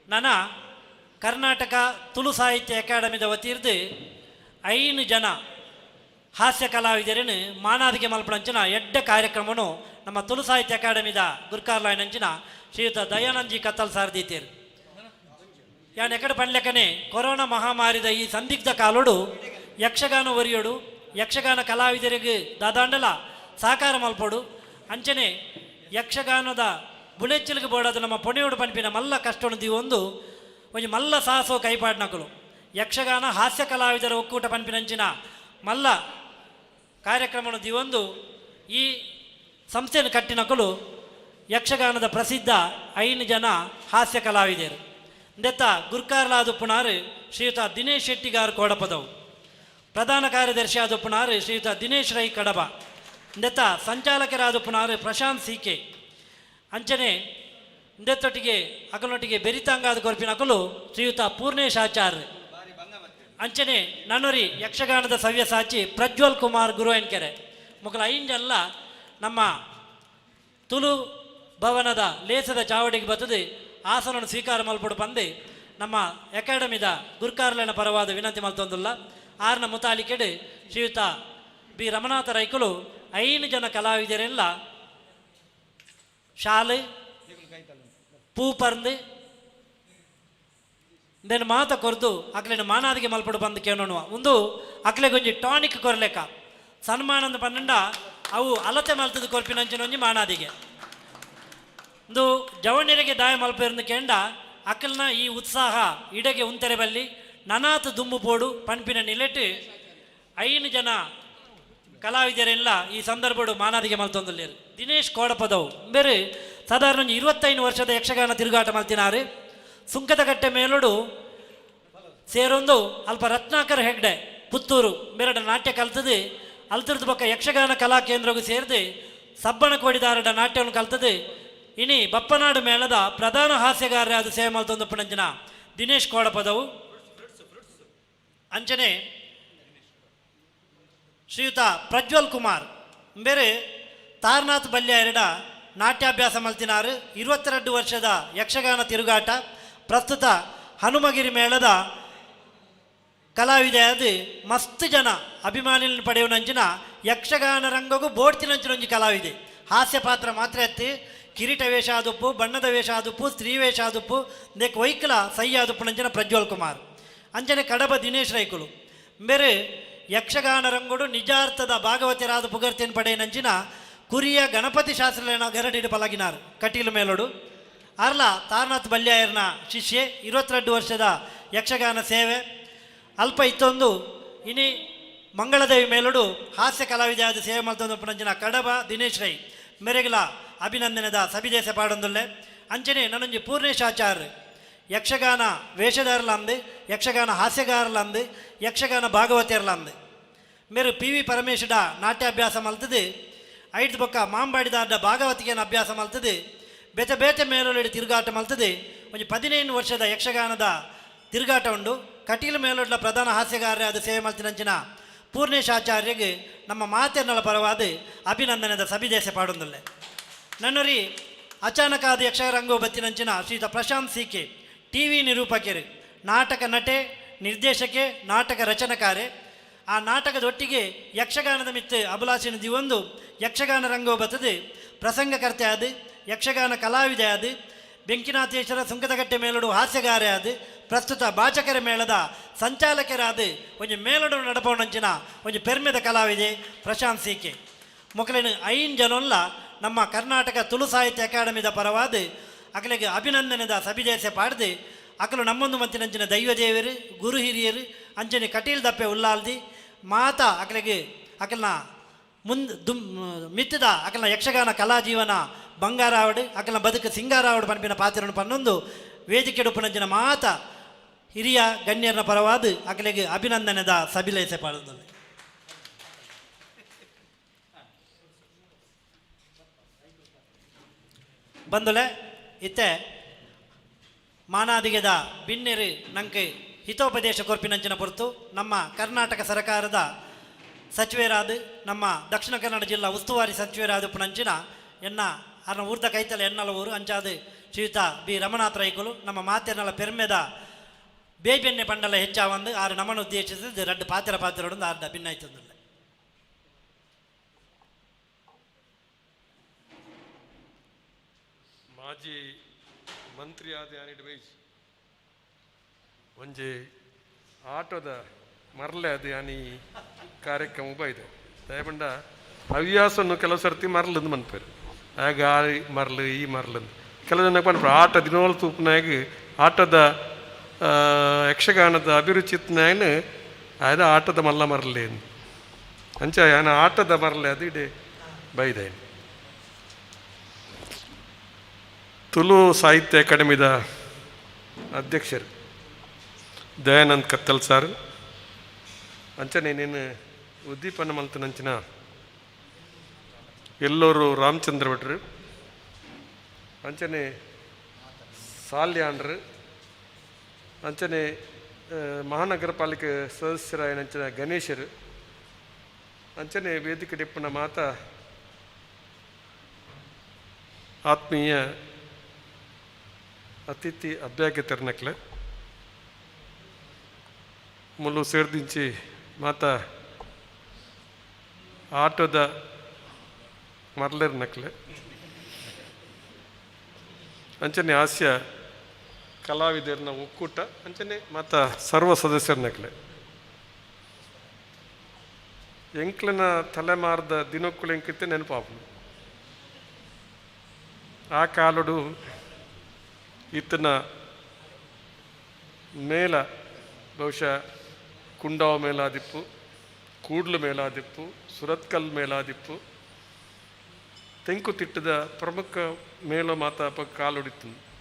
ನನ್ನ ಕರ್ನಾಟಕ ತುಳು ಸಾಹಿತ್ಯ ಅಕಾಡೆಮಿದ ವತಿರ್ದು 5 ಜನ ಹಾಸ್ಯ ಕಲಾವಿದರನ್ನು ಮಾನಾದಿಗೆ ಮಲ್ಪಣಂಚಿನ ಎಡ್ಡ ಕಾರ್ಯಕ್ರಮನು ನಮ್ಮ ತುಳು ಸಾಹಿತ್ಯ ಅಕಾಡೆಮಿದ ಗುರ್ಕಾರ್ಲಾಯ್ನಂಚಿನ ಶ್ರೀಯುತ ದಯಾನಂದ್ ಜಿ ಕತ್ತಲ್ ಸಾರ್ದೀತೀರು. ಯಾನ್ ಎಕಡೆ ಪಂಡ್ಲೆಕ್ಕನೆ ಕೊರೋನಾ ಮಹಾಮಾರಿದ ಈ ಸಂದಿಗ್ಧ ಕಾಲೋಡು ಯಕ್ಷಗಾನ ಒರಿಯೋಡು ಯಕ್ಷಗಾನ ಕಲಾವಿದರಿಗೆ ದಾದಾಂಡಲ ಸಹಕಾರ ಮಲ್ಪೋಡು ಅಂಚನೆ ಯಕ್ಷಗಾನದ ಬುಳೆಚ್ಚಲಿಗೆ ಬೋಡಾದ ನಮ್ಮ ಪೊಣೆಯೋಡು ಪಂಪಿನ ಮಲ್ಲ ಕಷ್ಟವನ್ನು ಒಂದು ಮಲ್ಲ ಸಾಹಸೋ ಕೈಪಾಡ್ನಕಲು ಯಕ್ಷಗಾನ ಹಾಸ್ಯ ಕಲಾವಿದರ ಒಕ್ಕೂಟ ಪಂಪಿನಂಚಿನ ಮಲ್ಲ ಕಾರ್ಯಕ್ರಮವನ್ನು ದಿವೊಂದು ಈ ಸಂಸ್ಥೆಯನ್ನು ಕಟ್ಟಿನಕಲು ಯಕ್ಷಗಾನದ ಪ್ರಸಿದ್ಧ 5 ಜನ ಹಾಸ್ಯ ಕಲಾವಿದರು ಇಂದೆತ್ತ ಗುರ್ಕಾರ್ಲಾದ ಪುಣಾರು ಶ್ರೀಯುತ ದಿನೇಶ್ ಶೆಟ್ಟಿಗಾರ್ ಕೋಡಪದವು ಪ್ರಧಾನ ಕಾರ್ಯದರ್ಶಿ ಆದ ಪುಣಾರು ಶ್ರೀಯುತ ದಿನೇಶ್ ರೈ ಕಡಬ ಇಂದೆತ್ತ ಸಂಚಾಲಕರಾದ ಪುಣಾರು ಪ್ರಶಾಂತ್ ಸಿಕೆ ಅಂಚನೆ ಇಂದೆತ್ತೊಟ್ಟಿಗೆ ಅಕಲೊಟ್ಟಿಗೆ ಬೆರಿತಾಂಗಾದ ಕೊರ್ಪಿನಕಲು ಶ್ರೀಯುತ ಪೂರ್ಣೇಶ್ ಆಚಾರ್ಯ ಅಂಚನೆ ನನರಿ ಯಕ್ಷಗಾನದ ಸವ್ಯಸಾಚಿ ಪ್ರಜ್ವಲ್ ಕುಮಾರ್ ಗುರುವನ್ಕೆರೆ ಮುಗಲ 5 ಜನ ನಮ್ಮ ತುಳು ಭವನದ ಲೇಸದ ಚಾವಡಿಗೆ ಬರ್ತದೆ ಆಸನವನ್ನು ಸ್ವೀಕಾರ ಮಲ್ಪಡು ಬಂದು ನಮ್ಮ ಅಕಾಡೆಮಿದ ಗುರ್ಕಾರ್ಲನ ಪರವಾದ ವಿನಂತಿ ಮಲ್ತೊಂದುಲ್ಲ. 6ನ ಮುತಾಲಿಕೆಡು ಶ್ರೀಯುತ ಬಿ ರಮನಾಥ ರೈಕುಲು 5 ಜನ ಕಲಾವಿದರೆಲ್ಲ ಶಾಲೆ ಪೂ ಪರ್ದು ದೆನ್ ಮಾತ ಕೊರ್ದು ಅಕ್ಲೆನ ಮಾನಾದಿಗೆ ಮಲ್ಪಡು ಬಂದು ಕೇಳೋಣ ಒಂದು ಅಕ್ಲೆಗೊಂಜಿ ಟಾನಿಕ್ ಕೊರ್ಲೆಕ್ಕ ಸನ್ಮಾನದ ಪನ್ನಂಡ ಅವು ಅಲತೆ ಮಲ್ತದ ಕೊರ್ಪಿನಂಚಿನ ಒಂಜಿ ಮಾನಾದಿಗೆ ಒಂದು ಜವಣಿರೆಗೆ ದಾಯ ಮಲ್ಪೇರ್ದು ಕೇಂಡ ಅಕ್ಕಲ್ನ ಈ ಉತ್ಸಾಹ ಇಡೆಗೆ ಉಂತೆರೆ ಬಲ್ಲಿ ನನಾತ್ ದುಮ್ಮು ಪೋಡು ಪಂಪಿನ ನಿಲೆಟ್ಟು 5 ಜನ ಕಲಾವಿದರೆಲ್ಲ ಈ ಸಂದರ್ಭಡು ಮಾನಾದಿಗೆ ಮಲ್ತೊಂದುಲ್ಲೇರು. ದಿನೇಶ್ ಕೋಡಪದವು ಬೇರೆ ಸಾಧಾರಣ 25 ವರ್ಷದ ಯಕ್ಷಗಾನ ತಿರುಗಾಟ ಮಲ್ತಿನಾರು. ಸುಂಕದಕಟ್ಟೆ ಮೇಲೋಡು ಸೇರೊಂದು ಅಲ್ಪ ರತ್ನಾಕರ್ ಹೆಗ್ಡೆ ಪುತ್ತೂರು ಬೇರೆಡ ನಾಟ್ಯ ಕಲ್ತದು ಅಲ್ತರದ ಪಕ್ಕ ಯಕ್ಷಗಾನ ಕಲಾ ಕೇಂದ್ರಗೂ ಸೇರಿದು ಸಬ್ಬಣ ಕೋಡಿದಾರಡ ನಾಟ್ಯವನ್ನು ಕಲ್ತದು. ಇನಿ ಬಪ್ಪನಾಡು ಮೇಳದ ಪ್ರಧಾನ ಹಾಸ್ಯಗಾರ ಅದು ಸೇವೆ ಮಲ್ತೊಂದು ಪುಣಂಜನ ದಿನೇಶ್ ಕೋಡಪದವು. ಅಂಚನೆ ಶ್ರೀಯುತ ಪ್ರಜ್ವಲ್ ಕುಮಾರ್ ಬೇರೆ ತಾರನಾಥ್ ಬಲ್ಯ ಎರಡ ನಾಟ್ಯಾಭ್ಯಾಸ ಮಲ್ತಿನಾರು. 22 ವರ್ಷದ ಯಕ್ಷಗಾನ ತಿರುಗಾಟ ಪ್ರಸ್ತುತ ಹನುಮಗಿರಿ ಮೇಳದ ಕಲಾವಿದೆ ಅದು ಮಸ್ತ್ ಜನ ಅಭಿಮಾನಿಗಳನ್ನು ಪಡೆಯುವಂಚಿನ ಯಕ್ಷಗಾನ ರಂಗಗೂ ಬೋಡ್ತಿನಂಚಿನ ಒಂಜಿ ಕಲಾವಿದೆ. ಹಾಸ್ಯ ಪಾತ್ರ ಮಾತ್ರ ಎತ್ತಿ ಕಿರೀಟ ವೇಷ ಆದುಪ್ಪು, ಬಣ್ಣದ ವೇಷ ಆದುಪ್ಪು, ಸ್ತ್ರೀ ವೇಷ ಆದುಪ್ಪು ದೇಕ್ ವೈಕಲ ಸೈ ಆದುಪ್ಪು ನಂಚಿನ ಪ್ರಜ್ವಲ್ ಕುಮಾರ್. ಅಂಚನೆ ಕಡಬ ದಿನೇಶ್ ರೈಕುಲು ಬೇರೆ ಯಕ್ಷಗಾನ ರಂಗುಡು ನಿಜಾರ್ಥದ ಭಾಗವತಿಯರಾದ ಪುಗರ್ತಿನ ಪಡೆಯನಂಚಿನ ಕುರಿಯ ಗಣಪತಿ ಶಾಸ್ತ್ರನ ಗರಡಿಡು ಪಲಗಿನಾರು ಕಟೀಲು ಮೇಲೋಡು. ಅರ್ಲ ತಾರನಾಥ್ ಬಲ್ಯಾಯರ್ನ ಶಿಷ್ಯೆ 22 ವರ್ಷದ ಯಕ್ಷಗಾನ ಸೇವೆ ಅಲ್ಪ ಇತ್ತೊಂದು ಇನಿ ಮಂಗಳದೇವಿ ಮೇಲೋಡು ಹಾಸ್ಯ ಕಲಾವಿದೆ ಆದ ಸೇವೆ ಮಲ್ತೊಂದು ಪುಣಂಚಿನ ಕಡಬ ದಿನೇಶ್ ರೈ ಮೆರೆಗಲ ಅಭಿನಂದನೆದ ಸಬಿದೇಶ ಪಾಡೊಂದುಲ್ಲೆ. ಅಂಚನೆ ನನ್ನೊಂಜಿ ಪೂರ್ಣೇಶಾಚಾರ್ಯ ಯಕ್ಷಗಾನ ವೇಷಧಾರಲಂದು ಯಕ್ಷಗಾನ ಹಾಸ್ಯಗಾರಲಂದು ಯಕ್ಷಗಾನ ಭಾಗವತಿಯರ್ಲಂದು ಮೇರು PV ಪರಮೇಶ್ವರ ನಾಟ್ಯಾಭ್ಯಾಸ ಮಲ್ತದು. 5 ಬೊಕ್ಕ ಮಾಂಬಾಡಿದಾರ್ಡ ಭಾಗವತಿಗೆನ ಅಭ್ಯಾಸ ಮಲ್ತದು. ಬೇತೆ ಬೇತೆ ಮೇಲೋಡಿ ತಿರುಗಾಟ ಮಲ್ತದು. ಒಂದು 15 ವರ್ಷದ ಯಕ್ಷಗಾನದ ತಿರುಗಾಟ ಉಂಡು. ಕಟೀಲು ಮೇಲೋಡ್ಲ ಪ್ರಧಾನ ಹಾಸ್ಯಗಾರ ಅದು ಸೇವೆ ಮಲ್ತಿನಂಚಿನ ಪೂರ್ಣೇಶಾಚಾರ್ಯಗೆ ನಮ್ಮ ಮಾತೆನ್ನಲ ಪರವಾದ ಅಭಿನಂದನೆದ ಸಬಿದೇಶ ಪಾಡೊಂದುಲ್ಲೆ. ನನ್ನೊರಿ ಅಚಾನಕಾದ ಯಕ್ಷರಂಗೋ ಬತ್ತಿನಂಚಿನ ಶ್ರೀಯುತ ಪ್ರಶಾಂತ್ CK TV ನಿರೂಪಕರು, ನಾಟಕ ನಟೆ, ನಿರ್ದೇಶಕೆ, ನಾಟಕ ರಚನಕಾರೆ. ಆ ನಾಟಕದೊಟ್ಟಿಗೆ ಯಕ್ಷಗಾನದ ಮಿತ್ತು ಅಭಿಲಾಷಿನ ದಿವೊಂದು ಯಕ್ಷಗಾನ ರಂಗೋ ಬತ್ತದು ಪ್ರಸಂಗಕರ್ತೆ ಆದ ಯಕ್ಷಗಾನ ಕಲಾವಿದೆ ಆದ ಬೆಂಕಿನಾಥೇಶ್ವರ ಸುಂಕದಕಟ್ಟೆ ಮೇಲೋಡು ಹಾಸ್ಯಗಾರೆ ಆದ ಪ್ರಸ್ತುತ ಬಾಚಕರ ಮೇಳದ ಸಂಚಾಲಕರಾದ ಒಂದು ಮೇಲೋಡು ನಡಪೋಣಂಚಿನ ಒಂದು ಪೆರ್ಮೆದ ಕಲಾವಿದೆ ಪ್ರಶಾಂತ್ CK. ಮೊಕಲೇನು 5 ಜನಲ್ಲ ನಮ್ಮ ಕರ್ನಾಟಕ ತುಳು ಸಾಹಿತ್ಯ ಅಕಾಡೆಮಿದ ಪರವಾದ ಅಕಲಿಗೆ ಅಭಿನಂದನೆದ ಸಬಿದೇಶ ಪಾಡ್ದು ಅಕಲು ನಮ್ಮೊಂದು ಮಂತಿನಂಚಿನ ದೈವದೇವರು ಗುರು ಹಿರಿಯರು ಅಂಚನೆ ಕಟೀಲ್ ದಪ್ಪೆ ಉಲ್ಲಾಲ್ದಿ ಮಾತ ಅಕಲಿಗೆ ಅಕಲ್ನ ಮಿತ್ತದ ಅಕಲ್ನ ಯಕ್ಷಗಾನ ಕಲಾಜೀವನ ಬಂಗಾರಾವಡು ಅಕಲ್ನ ಬದುಕು ಸಿಂಗಾರಾವಡು ಪನ್ಪಿನ ಪಾತ್ರವನ್ನು ಪನ್ನೊಂದು ವೇದಿಕೆ ಉಪನಂಚಿನ ಮಾತ ಹಿರಿಯ ಗಣ್ಯರನ ಪರವಾದ ಅಕಲಿಗೆ ಅಭಿನಂದನೆದ ಸಬಿಲೇಸೆ ಪಾಡುತ್ತದೆ. ಬಂದುಲೆ ಇತ್ತೆ ಮಾನಾದಿಗೆದ ಬಿನ್ನೆರು ನಂಗೆ ಹಿತೋಪದೇಶ ಕೊರ್ಪಿನಂಚಿನ ಹೊರತು ನಮ್ಮ ಕರ್ನಾಟಕ ಸರ್ಕಾರದ ಸಚಿವರಾದ ನಮ್ಮ ದಕ್ಷಿಣ ಕನ್ನಡ ಜಿಲ್ಲಾ ಉಸ್ತುವಾರಿ ಸಚಿವರಾದ ಪುಣಂಚಿನ ಎನ್ನ ಅರ್ನ ಊರ್ದ ಕೈತಲ ಎನ್ನಲ ಊರು ಅಂಚಾದ ಶ್ರೀಯುತ B ರಮನಾಥ್ ರೈಕುಲು ನಮ್ಮ ಮಾತೆನ್ನಲ ಪೆರ್ಮೆದ ಬೇಬೆನ್ನೆ ಪಂಡಲ ಹೆಚ್ಚಾವಂದು ಆರು ನಮ್ಮನ್ನು ಉದ್ದೇಶಿಸಿದ್ದು 2 ಪಾತ್ರೊಂದು ಆರ್ದ ಭಿನ್ನಾಯ್ತಂದಿಲ್ಲ. ಮಾಜಿ ಮಂತ್ರಿ ಆದ ಯಾನಿಡ್ ವಯಸ್ಸು ಒಂಜಿ ಆಟೋದ ಮರಲೆ ಅದು ಯಾನಿ ಕಾರ್ಯಕ್ರಮ ಬೈದೆ ದಯಪಂಡ ಹವ್ಯಾಸವನ್ನು ಕೆಲವು ಸರ್ತಿ ಮರಲಂದು ಮನ್ಪೇರು ಆಗ ಮರಲು ಈ ಮರಲಂದು ಕೆಲವು ಜನ ಪನ್ಪ ಆಟ ದಿನೋಲ್ ತೂಪನಾಗ ಆಟದ ಯಕ್ಷಗಾನದ ಅಭಿರುಚಿತ್ನಾಯನ ಆಯ್ದ ಆಟದ ಮಲ್ಲ ಮರಲೆ ಅಂಚ ಯಾನ ಆಟದ ಮರಲೆ ಅದು ಇಡೇ ಬೈದೆ. ತುಳು ಸಾಹಿತ್ಯ ಅಕಾಡೆಮಿದ ಅಧ್ಯಕ್ಷರು ದಯಾನಂದ್ ಕತ್ತಲ್ ಸರ್ ಅಂಚನೆ ನೀನು ಉದ್ದೀಪನ ಮಲ್ತನಂಚಿನ ಎಲ್ಲೋರು ರಾಮಚಂದ್ರ ಭಟ್ರು ಅಂಚನೆ ಸಾಲ್ಯಾಂಡ್ರು ಅಂಚನೆ ಮಹಾನಗರ ಪಾಲಿಕೆ ಸದಸ್ಯರಾಯನಂಚಿನ ಗಣೇಶರು ಅಂಚನೆ ವೇದಿಕೆ ಡಿಪ್ಪನ ಮಾತ ಆತ್ಮೀಯ ಅತಿಥಿ ಅಭ್ಯಾಗತರ್ನಕ್ಲೆ ಮುಲ್ಲು ಸೇರ್ದಿಂಚಿ ಮಾತ ಆಟೋದ ಮರ್ಲರ್ನಕ್ಲೆ ಅಂಚನೆ ಹಾಸ್ಯ ಕಲಾವಿದರನ್ನ ಒಕ್ಕೂಟ ಅಂಚನೆ ಮತ್ತು ಸರ್ವ ಸದಸ್ಯರನ್ನಕ್ಲೆ ಎಂಕ್ಲನ ತಲೆಮಾರದ ದಿನಕ್ಕೂ ಎಂಕಿತ್ತೆ ನೆನಪಾಪು ಆ ಕಾಲಡು ಇತ್ತನ ಮೇಲ ಬಹುಶಃ ಕುಂಡಾವ ಮೇಲಾದಿಪ್ಪು ಕೂಡ್ಲು ಮೇಲಾದಿಪ್ಪು ಸುರತ್ಕಲ್ ಮೇಲಾದಿಪ್ಪು ತೆಂಕುತಿಟ್ಟದ ಪ್ರಮುಖ ಮೇಲ ಮಾತಾಪ ಕಾಲೊಡಿತು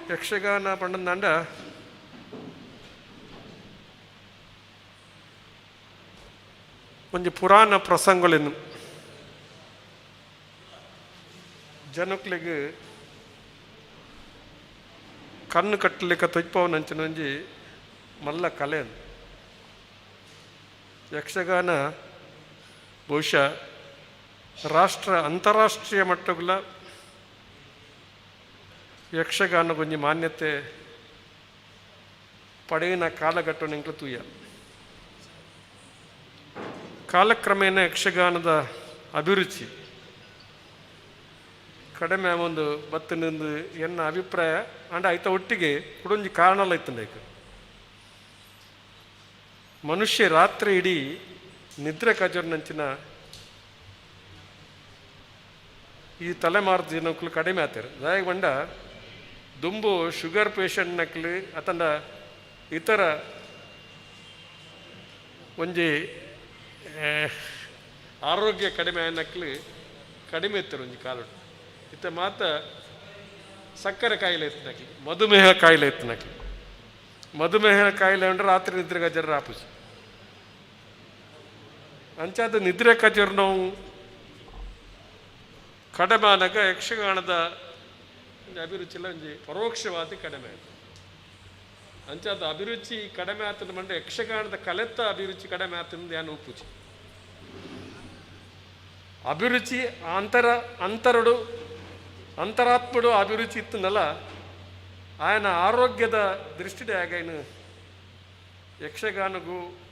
ಯಕ್ಷಗಾನ ಪಂಡಂದಾಂಡ ಒಂಜಿ ಪುರಾಣ ಪ್ರಸಂಗಗಳನ್ನು ಜನಕ್ಲಿಗೆ ಕಣ್ಣು ಕಟ್ಟಲಿಕ್ಕೆ ತೊಯ್ಪವನಂಚಿನ ಒಂಜಿ ಮಲ್ಲ ಕಲೆ ಯಕ್ಷಗಾನ ಬಹುಶಃ ಅಂತಾರಾಷ್ಟ್ರೀಯ ಮಟ್ಟಗಳ ಯಕ್ಷಗಾನ ಕೊಂಚ ಮಾನ್ಯತೆ ಪಡೆಯಿನ ಕಾಲಘಟ್ಟ ನಿಂಕಲು ತೂಯ ಕಾಲಕ್ರಮೇಣ ಯಕ್ಷಗಾನದ ಅಭಿರುಚಿ ಕಡಿಮೆ ಒಂದು ಬತ್ತನಿಂದು ಎನ್ನ ಅಭಿಪ್ರಾಯ ಅಂಡ ಆಯ್ತ ಒಟ್ಟಿಗೆ ಕುಡೊಂಜಿ ಕಾರಣಲ್ಲ ಇತ್ತಂಡ ಮನುಷ್ಯ ರಾತ್ರಿ ಇಡೀ ನಿದ್ರೆ ಕಜರ್ನಂಚಿನ ಈ ತಲೆಮಾರದ ಜನಕ್ಕಲು ಕಡಿಮೆ ಆಗ್ತಾರೆ ದಾಯಕ ಬಂಡ ದುಂಬು ಶುಗರ್ ಪೇಷಂಟ್ ನಕ್ಲಿ ಅತಂಡ ಇತರ ಒಂಜಿ ಆರೋಗ್ಯ ಕಡಿಮೆ ನಕ್ಲಿ ಕಡಿಮೆ ಇರ್ತಾರೆ ಒಂಜಿ ಕಾಲು ಇತ್ತ ಮಾತ ಸಕ್ಕರೆ ಕಾಯಿಲೆ ಇತ್ತನಕ್ಲಿ ಮಧುಮೇಹ ಕಾಯಿಲೆ ಇತ್ತನಕ್ಲಿ ಮಧುಮೇಹ ಕಾಯಿಲೆ ಅಂದ್ರೆ ರಾತ್ರಿ ನಿದ್ರೆ ಗಜರ ಆಪುಸಿ ಅಂಚಾದ ನಿದ್ರೆ ಕಜರ್ ನಾವು ಕಡಿಮೆ ಆನಾಗ ಯಕ್ಷಗಾನದ ಅಭಿರುಚಿಲ್ಲ ಒಂಜಿ ಪರೋಕ್ಷವಾದಿ ಕಡಿಮೆ ಆಯ್ತು ಅಂಚಾದ ಅಭಿರುಚಿ ಕಡಿಮೆ ಆತನ ಮಂಡೆ ಯಕ್ಷಗಾನದ ಕಲೆತ್ತ ಅಭಿರುಚಿ ಕಡಿಮೆ ಆತಂದು ಏನು ಉಪ್ಪುಚಿ ಅಭಿರುಚಿ ಅಂತರಾತ್ಮಡು ಅಭಿರುಚಿ ಇತ್ತನಲ್ಲ ఆయన ಆರೋಗ್ಯದ ದೃಷ್ಟಿಡೆ ಆಗೇನು ಯಕ್ಷಗಾನಗೂ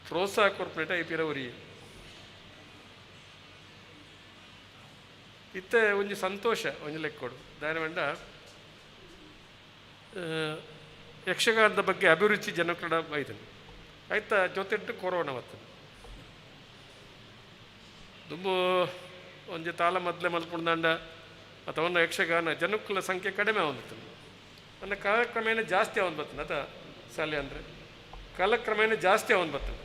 ಪ್ರೋತ್ಸಾಹ ಕೊರ್ಪನೇಟ ಐಪಿರವರಿ ಇತ್ತೆ ಒಂಜಿ ಸಂತೋಷ ಒಂಜಿ ಲೆಕ್ಕೊಡು ದಾನಿ ಮಂಡ ಯಕ್ಷಗಾನದ ಬಗ್ಗೆ ಅಭಿರುಚಿ ಜನಕಡ ಬೈದನು ಆಯ್ತ ಜೊತೆಟ್ಟು ಕೊರೋನಾ ಬರ್ತದೆ ತುಂಬ ಒಂಜಿ ತಾಳ ಮೊದಲೇ ಮಲ್ಪುಂಡಾಂಡ ಅಥವಾ ಯಕ್ಷಗಾನ ಜನಕ್ಕಳ ಸಂಖ್ಯೆ ಕಡಿಮೆ ಆವಂದಿತ್ತು ಅಂದರೆ ಕಾಲಕ್ರಮೇಣ ಜಾಸ್ತಿ ಅವನು ಬರ್ತದೆ ಅದ ಸಾಲೆ ಅಂದರೆ ಕಾಲಕ್ರಮೇಣ ಜಾಸ್ತಿ ಅವನು ಬರ್ತದೆ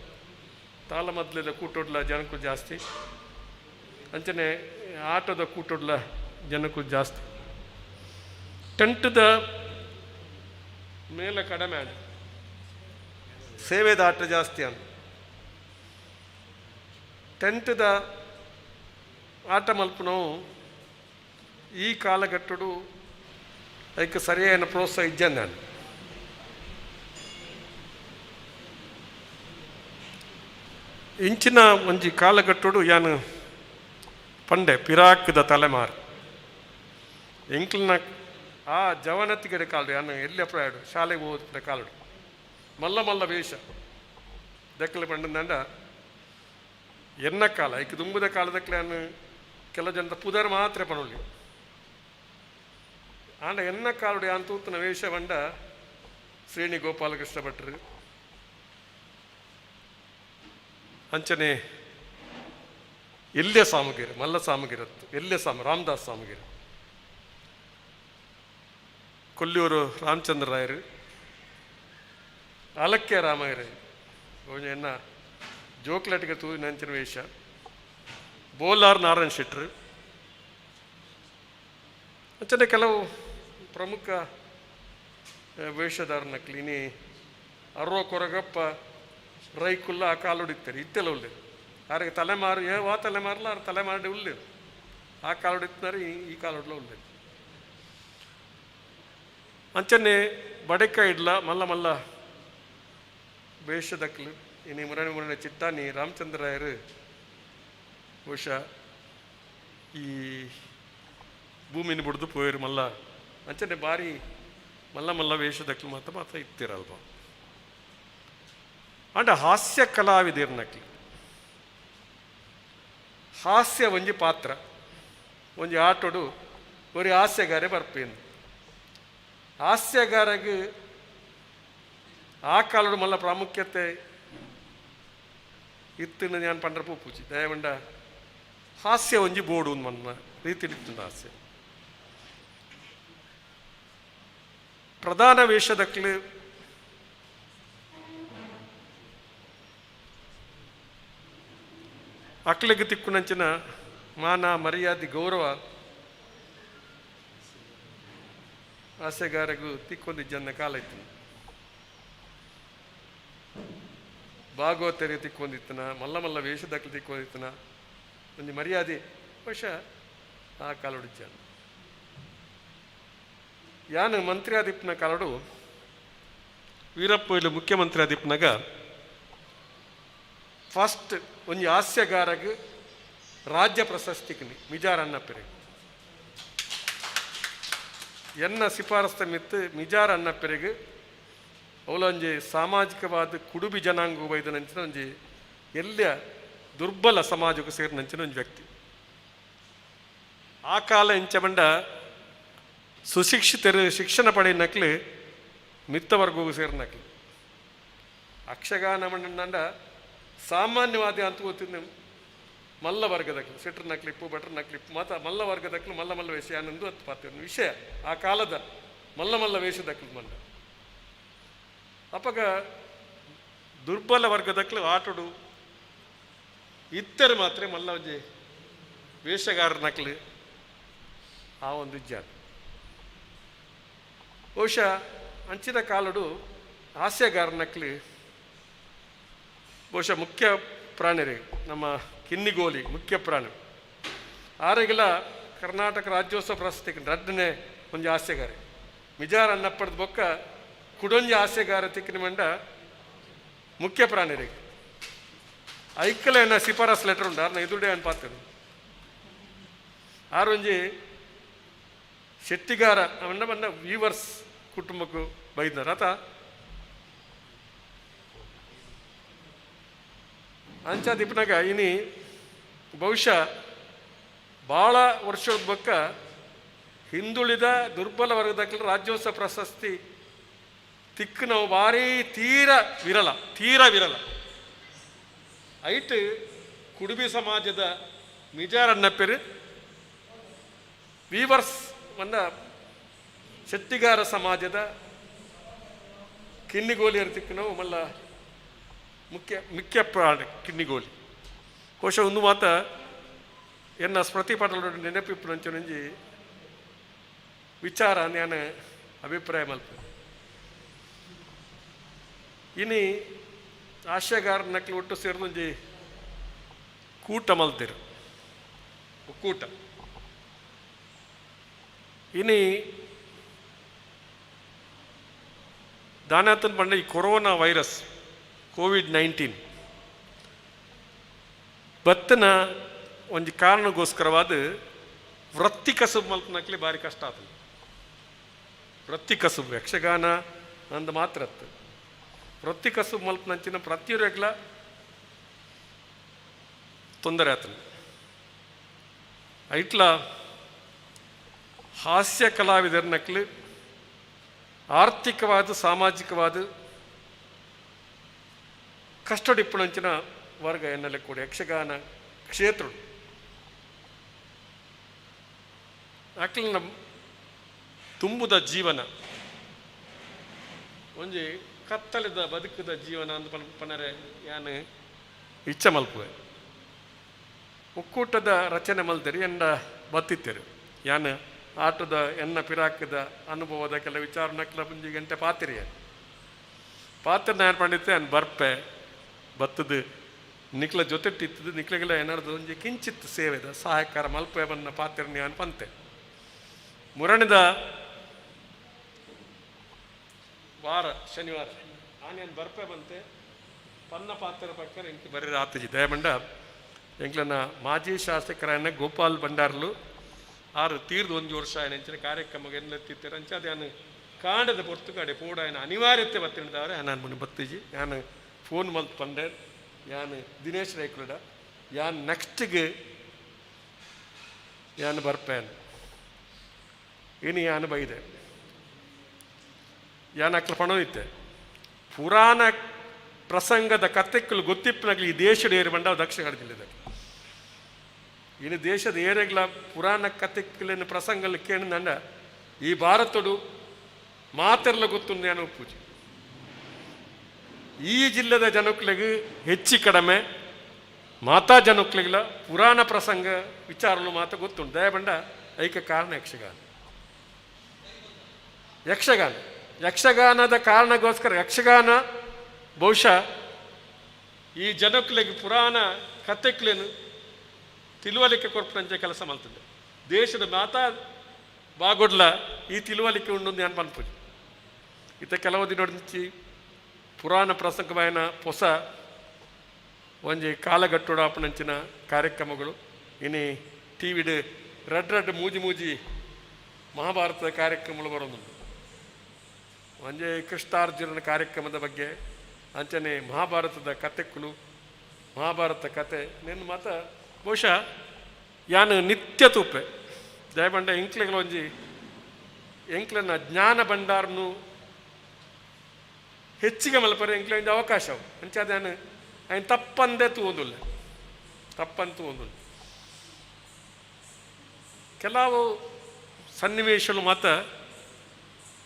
ತಾಳ ಮೊದಲಿದ ಕೂಟೋಡ್ಲ ಜನಕ್ಕೂ ಜಾಸ್ತಿ ಅಂಚನೆ ಆಟದ ಕೂಟೋಡ್ಲ ಜನಕ್ಕೂ ಜಾಸ್ತಿ ಟೆಂಟದ ಮೇಲೆ ಕಡಿಮೆ ಆಡ ಸೇವೆದ ಆಟ ಜಾಸ್ತಿ ಅಂತ ಟೆಂಟದ ಆಟ ಮಲ್ಪ ನಾವು ಈ ಕಾಲಘಟ್ಟಡು ಅದಕ್ಕೆ ಸರಿಯಾದ ಪ್ರೋತ್ಸಾಹ ಇಜ್ಜನ್ ನಾನು ಇಂಚಿನ ಒಂಜಿ ಕಾಲಘಟ್ಟಡು ಯಾನು ಪಂಡೆ ಪಿರಾಕ್ದ ತಲೆಮಾರು ಎಂಕ್ಲನ ಆ ಜವನತ್ತಿಗಡೆ ಕಾಲಡು ಯಾನು ಎಲ್ಲಿ ಅಪ್ರಾಯಡು ಶಾಲೆಗೆ ಹೋದ ಕಾಲಡು ಮಲ್ಲ ಮಲ್ಲ ವೇಷ ದಕ್ಕಲೆ ಪಂಡಂದ ಎನ್ನ ಕಾಲ ಈಕೆ ದುಂಬದ ಕಾಲದಕ್ಕೆ ನಾನು ಕೆಲವು ಜನದ ಪುದರ್ ಮಾತ್ರ ಪಣೊಳ್ಳಿ ಆಂಡ ಎನ್ನ ಕಾಲಡು ಯಾನ್ ತೂತನ ವೇಷ ಬಂಡ ಶ್ರೇಣಿ ಗೋಪಾಲಕೃಷ್ಣ ಭಟ್ರು ಅಂಚನೆ ಎಲ್ಲೆ ಸಾಮಗಿರಿ ಮಲ್ಲ ಸಾಮಗಿರತ್ತು ಎಲ್ಲೆ ರಾಮದಾಸ್ ಸಾಮಗಿರಿ ಕೊಲ್ಲಿಯೂರು ರಾಮಚಂದ್ರ ರಾಯರು ಅಲಕ್ಯ ರಾಮಯ್ಯರು ಎನ್ನ ಜೋಕ್ಲೆಟ್ಗೆ ತೂ ನಂಚಿನ ವೇಷ ಬೋಲಾರ್ ನಾರಾಯಣ್ ಶೆಟ್ರು ಅಂಚನೆ ಕೆಲವು ಪ್ರಮುಖ ವೇಷಧಾರನ ಕ್ಲೀನಿ ಅರ್ವ ಕೊರಗಪ್ಪ ರೈಕುಲ್ಲ ಆ ಕಾಲುಡಿತಾರೆ ಇತ್ತೆಲ್ಲ ಉಳ್ಳೇರು ಯಾರಿಗೆ ತಲೆಮಾರು ಆ ತಲೆಮಾರಲ್ಲ ಅವ್ರ ತಲೆಮಾರಿ ಉಳ್ಳೇರು ಆ ಕಾಲುಡಿತ್ತಾರೆ ಈ ಕಾಲುಡ್ಲ ಉಳ್ಳೇರು ಅಂಚನೆ ಬಡೆಕ ಇಡ್ಲ ಮಲ್ಲ ಮಲ್ಲ ವೇಷದಕ್ಲು ಇನಿ ಮುರಣೆ ಚಿಟ್ಟಾನಿ ರಾಮಚಂದ್ರ ರಾಯರು ಬಹುಶಃ ಈ ಭೂಮಿನ ಬಿಡ್ದು ಪೋಯರು ಮಲ್ಲ ಅಂಚನೆ ಭಾರಿ ಮಲ್ಲ ಮಲ್ಲ ವೇಷದಕ್ಲು ಮಾತ್ರ ಇತ್ತಿರಲ್ವ ಅಂಡ ಹಾಸ್ಯ ಕಲಾವಿದಿರ್ನಕ್ಲಿ ಹಾಸ್ಯ ಒಂಜಿ ಪಾತ್ರ ಒಂಜಿ ಆಟೋಡು ஒரு ಹಾಸ್ಯಗಾರೆ ಬರ್ಪೇನು ಹಾಸ್ಯಗಾರಗೆ ಆ ಕಾಲಡು ಮಲ್ಲ ಪ್ರಾಮುಖ್ಯತೆ ಇತ್ತಿನ ನಾನು ಪಂಡ್ರ ಪೂಪುಜಿ ದಯವಂಡ ಹಾಸ್ಯ ಒಂಜಿ ಬೋಡು ಮನ್ನ ರೀತಿಲಿ ಇತ್ತು ಹಾಸ್ಯ ಪ್ರಧಾನ ವೇಷದಕ್ಲು ಅಕ್ಲಿಗೆ ತಿಕ್ಕುನಂಚಿನ ಮಾನ ಮರ್ಯಾದೆ ಗೌರವ ಹಾಸ್ಯಗಾರಗೂ ತಿಕ್ಕೊಂದಿಜ್ಜನ್ನ ಕಾಲ ಇತ್ತು ಭಾಗವತರಿಗೆ ತಿಕ್ಕೊಂದಿತ್ತನ ಮಲ್ಲ ಮಲ್ಲ ವೇಷದಕ್ಲು ತಿಕ್ಕೊಂದಿತ್ತನ ಒಂದು ಮರ್ಯಾದೆ ಬಹುಶಃ ಆ ಕಾಲೊಡಿಜ್ಜ ಯಾನು ಮಂತ್ರಿ ಆದಿಪ್ಪನ ಕಾಲಡು ವೀರಪ್ಪ ಇಲ್ಲಿ ಮುಖ್ಯಮಂತ್ರಿ ಆದಿಪ್ಪನಾಗ ಫಸ್ಟ್ ಒಂದು ಹಾಸ್ಯಗಾರಗೆ ರಾಜ್ಯ ಪ್ರಶಸ್ತಿಗೆ ಮಿಜಾರ್ ಅನ್ನಪ್ಪರಿಗೆ ಎನ್ನ ಶಿಫಾರಸ್ತ ಮಿತ್ತು ಮಿಜಾರ್ ಅನ್ನಪ್ಪರಿಗೆ ಅವಳೊಂಜಿ ಸಾಮಾಜಿಕವಾದ ಕುಡುಬಿ ಜನಾಂಗ ಬೈದ ನಂಚಿನ ಒಂಜಿ ಎಲ್ಲ ದುರ್ಬಲ ಸಮಾಜಕ್ಕೂ ಸೇರಿ ನಂಚಿನ ಒಂದು ವ್ಯಕ್ತಿ ಆ ಕಾಲ ಇಂಚ ಬಂಡ ಸುಶಿಕ್ಷಿತರು ಶಿಕ್ಷಣ ಪಡೆಯನಕ್ಲು ಮಿತ್ತ ವರ್ಗಗೂ ಸೇರಿನಕ್ಲು ಅಕ್ಷಗಾನ ಮಂಡ ಸಾಮಾನ್ಯವಾದ ಅಂತ ಗೊತ್ತಿದ್ದ ಮಲ್ಲ ವರ್ಗದಕ್ಲು ಸೆಟ್ರ್ ನಕ್ಲಿಪ್ಪು ಬಟ್ರ್ ನಕ್ಲಿಪ್ಪು ಮಾತ ಮಲ್ಲ ವರ್ಗದಕ್ಲು ಮಲ್ಲ ಮಲ್ಲ ವೇಷ ಅನ್ನೊಂದು ಹತ್ತು ಪಾತ್ರ ವಿಷಯ ಆ ಕಾಲದ ಮಲ್ಲ ಮಲ್ಲ ವೇಷದಕ್ಲು ಮಂಡ ಅಪ್ಪಗ ದುರ್ಬಲ ವರ್ಗದಕ್ಲು ಆಟೋಡು ಇತ್ತರು ಮಾತ್ರ ಮಲ್ಲ ಒಂಜಿ ವೇಷಗಾರ ನಕ್ಲು ಆ ಒಂದು ಇಜ್ಜಾರ ಬಹುಶಃ ಅಂಚಿನ ಕಾಲಡು ಹಾಸ್ಯಗಾರ ನಕ್ಲಿ ಬಹುಶಃ ಮುಖ್ಯ ಪ್ರಾಣಿರೇ ನಮ್ಮ ಕಿನ್ನಿಗೋಲಿ ಮುಖ್ಯ ಪ್ರಾಣಿ ಆರೆಗೆಲ್ಲ ಕರ್ನಾಟಕ ರಾಜ್ಯೋತ್ಸವ ಪ್ರಶಸ್ತಿ ರಡ್ಡನೇ ಒಂಜಿ ಹಾಸ್ಯಗಾರ ಮಿಜಾರ್ ಅನ್ನಪ್ಪಡ್ದ ಬೊಕ್ಕ ಕುಡೊಂಜಿ ಹಾಸ್ಯಗಾರ ತಿಕ್ಕಿನ ಮಂಡ ಮುಖ್ಯ ಪ್ರಾಣಿರೇ ಐಕ್ಕಲ ಏನ ಶಿಫಾರಸ್ ಲೆಟರ್ ಉಂಟು ಆರ್ನ ಎದುರುಡೆ ಅನ್ ಪಾತ್ರ ಆರೊಂಜಿ ಶೆಟ್ಟಿಗಾರ ಅವನ್ನ ಬಂದ ವೀವರ್ಸ್ ಕುಟುಂಬಕ್ಕೂ ಬೈದಾರ ಆತ ಅಂಚ ದಿಪ್ಪನಾಗ ಇನಿ ಬಹುಶಃ ಭಾಳ ವರ್ಷದ ಬೊಕ್ಕ ಹಿಂದುಳಿದ ದುರ್ಬಲ ವರ್ಗದಕ್ಕೆ ರಾಜ್ಯೋತ್ಸವ ಪ್ರಶಸ್ತಿ ತಿಕ್ಕು ನಾವು ಭಾರಿ ತೀರ ವಿರಲ ಐಟ್ ಕುಡುಬಿ ಸಮಾಜದ ಮಿಜಾರ್ ಅನ್ನಪ್ಪೆರು ವೀವರ್ಸ್ ಬಂದ ಶೆಟ್ಟಿಗಾರ ಸಮಾಜದ ಕಿನ್ನಿಗೋಲಿಯರು ತಿಕ್ಕು ನಾವು ಮಲ್ಲ ಮುಖ್ಯ ಪ್ರಾಣ ಕಿನ್ನಿಗೋಲಿ ಬಹುಶಃ ಒಂದು ಮಾತ ಎನ್ನ ಸ್ಮೃತಿ ಪಟಲ ನೆನಪಿಪ್ಪುನಂಚೊಂಜಿ ವಿಚಾರ ನಾನು ಅಭಿಪ್ರಾಯ ಮಲ್ಪ ಇನಿ ಹಾಸ್ಯಗಾರ ನಕ್ಲು ಒಟ್ಟು ಸೇರಿದೊಂಜಿ ಕೂಟ ಮಲ್ತಿರು ಒಕ್ಕೂಟ ಇನಿ ದಾನಾತನ್ ಪಂಡ ಈ ಕೊರೋನಾ ವೈರಸ್ ಕೋವಿಡ್-19 ಬತ್ತನ ಒಂದು ಕಾರಣಗೋಸ್ಕರವಾದ ವೃತ್ತಿ ಕಸುಬು ಮಲ್ಪನಕ್ಲೆ ಭಾರಿ ಕಷ್ಟ ಆತದೆ ವೃತ್ತಿ ಕಸುಬು ಯಕ್ಷಗಾನ ಅಂದ ಮಾತ್ರ ವೃತ್ತಿ ಕಸುಬು ಮಲ್ಪನಂಚಿನ ಪ್ರತಿಯೊರೆಗ್ಲ ತೊಂದರೆ ಆತದೆ ಐಟ್ಲ ಹಾಸ್ಯ ಕಲಾವಿದರ್ನಕ್ಲು ಆರ್ಥಿಕವಾದ ಸಾಮಾಜಿಕವಾದ ಕಷ್ಟಡಿಪ್ಪುನಂಚಿನ ವರ್ಗ ಎನ್ನಲೆ ಕೂಡ ಯಕ್ಷಗಾನ ಕ್ಷೇತ್ರ ಅಕ್ಲಿನ ತುಂಬುದ ಜೀವನ ಒಂಜಿ ಕತ್ತಲಿದ ಬದುಕದ ಜೀವನ ಅಂತ ಪನರೆ ಯಾನು ಇಚ್ಛೆ ಮಲ್ಪುವೆ ಒಕ್ಕೂಟದ ರಚನೆ ಮಲ್ತರಿ ಎಂದ ಬತ್ತಿತ್ತರು ಯಾನು ಆಟದ ಎನ್ನ ಪಿರಾಕದ ಅನುಭವದ ಕೆಲ ವಿಚಾರ ನಕ್ಲ ಮುಂಜಿ ಗಂಟೆ ಪಾತಿರಿಯ ಪಾತ್ರ ನಾನು ಪಂಡಿತ್ತೆ ಅನ್ ಬರ್ಪೆ ಬತ್ತದು ನಿಕ್ಲ ಜೊತೆಟ್ಟಿತ್ತದು ನಿಕ್ಲೆಗೆಲ್ಲ ಏನಾರ್ದು ಒಂಜಿ ಕಿಂಚಿತ್ ಸೇವೆದ ಸಹಾಯಕಾರ ಮಲ್ಪೆ ಬನ್ನ ಪಾತ್ರ ನಾನು ಪಂತೆ ಮುರಣಿದ ವಾರ ಶನಿವಾರ ನಾನೇನು ಬರ್ಪೆ ಬಂತೆ ಪನ್ನ ಪಾತ್ರ ಪ್ರಕಾರ ಇಂಕಿ ಬರ್ರಿ ಆತಜಿ ದಯಮಂಡ ಎಂಕ್ಲನ ಮಾಜಿ ಶಾಸಕರನ್ನ ಗೋಪಾಲ್ ಭಂಡಾರ್ಲು ಆರು ತೀರ್ದು ಒಂದು ವರ್ಷ ನೆಂಚಿನ ಕಾರ್ಯಕ್ರಮಕ್ಕೆ ಎನ್ನೆತ್ತಿತ್ತಾರೆ ಅಂಚ ಅದು ನಾನು ಕಾಂಡದ ಪೊರ್ತು ಕಡೆ ಪೂಡ ಏನು ಅನಿವಾರ್ಯತೆ ಬತ್ತಿಡ್ದವ್ರೆ ನಾನು ಮುನ್ನ ಬತ್ತಿಜಿ ನಾನು ಫೋನ್ ಮಲ್ತು ಪಂಡೆ ಯಾನು ದಿನೇಶ್ ರೈಕುಲಡ ಯಾನ್ ನೆಕ್ಸ್ಟ್ಗೆ ಯಾನು ಬರ್ಪೇನು ಇನ್ನು ಯಾನು ಬೈದೆ ಯಾನು ಅಕ್ಲ ಪಣೋಯಿತ್ತೆ ಪುರಾಣ ಪ್ರಸಂಗದ ಕಥೆಗಳು ಗೊತ್ತಿಪ್ಪನಾಗ್ಲಿ ಈ ದೇಶದ ಏರಿ ಬಂಡ ದಕ್ಷಿಣ ಕನ್ನಡ ಜಿಲ್ಲೆದಾಗ ಇನ್ನು ದೇಶದ ಏರೆಗ್ಲ ಪುರಾಣ ಕಥೆಗಳನ್ನು ಪ್ರಸಂಗಗಳು ಕೇಳಿದಂಡ ಈ ಭಾರತಡು ಮಾತೆಲ್ಲ ಗೊತ್ತು ನಾನು ಪೂಜೆ ಈ ಜಿಲ್ಲೆದ ಜನಕ್ಕಳಿಗೆ ಹೆಚ್ಚು ಕಡಿಮೆ ಮಾತಾ ಜನಕ್ಕಳಿಗಿಲ್ಲ ಪುರಾಣ ಪ್ರಸಂಗ ವಿಚಾರಗಳು ಮಾತ್ರ ಗೊತ್ತುಂಟು ದಯಬಂಡ ಐಕ ಕಾರಣ ಯಕ್ಷಗಾನದ ಕಾರಣಗೋಸ್ಕರ ಯಕ್ಷಗಾನ ಬಹುಶಃ ಈ ಜನಕ್ಕಳಿಗೆ ಪುರಾಣ ಕಥೆಗಳೇನು ತಿಳುವಳಿಕೆ ಕೊರ್ಪಂಚೆ ಕೆಲಸ ಮಾಡ್ತದೆ ದೇಶದ ಮಾತಾ ಬಾಗೊಡ್ಲ ಈ ತಿಳುವಳಿಕೆ ಉಂಡು ನಾನು ಪನ್ಪುಜಿ ಇತ್ತ ಕೆಲವು ದಿನೊಂಚಿ ಪುರಾಣ ಪ್ರಸಂಗమైన ಹೊಸ ಒಂಜಿ ಕಾಲಗಟ್ಟೋಡ ಅಪ್ಪನಂಚಿನ ಕಾರ್ಯಕ್ರಮಗಳು ಇನ್ನು ಟಿ ವಿಡ್ ರಡ್ ಮೂಜಿ ಮಹಾಭಾರತದ ಕಾರ್ಯಕ್ರಮಗಳು ಬರೋದುಂಟು ಒಂಜೆ ಕೃಷ್ಣಾರ್ಜುನನ ಕಾರ್ಯಕ್ರಮದ ಬಗ್ಗೆ ಅಂಚನೆ ಮಹಾಭಾರತದ ಕಥೆಗಳು ಮಹಾಭಾರತ ಕತೆ ನಿನ್ನ ಮಾತ ಬಹುಶಃ ಯಾನು ನಿತ್ಯ ತೂಪೆ ದಯಬಂಡ ಎಂಕ್ಲೆಗಳ ಒಂಜಿ ಎಂಕ್ಲನ ಜ್ಞಾನ ಭಂಡಾರನು ಹೆಚ್ಚಿಗೆ ಮಲ್ಪರೆ ಎಂಕ್ಲೆ ಒಂದು ಅವಕಾಶ ಅಂಚಾದ ನಾನು ఆయన ತಪ್ಪಂದೇ ತೂಂದುಲ್ಲ ತಪ್ಪಂತೂ ಒಂದು ಕೆಲವು ಸನ್ನಿವೇಶಗಳು ಮಾತ್ರ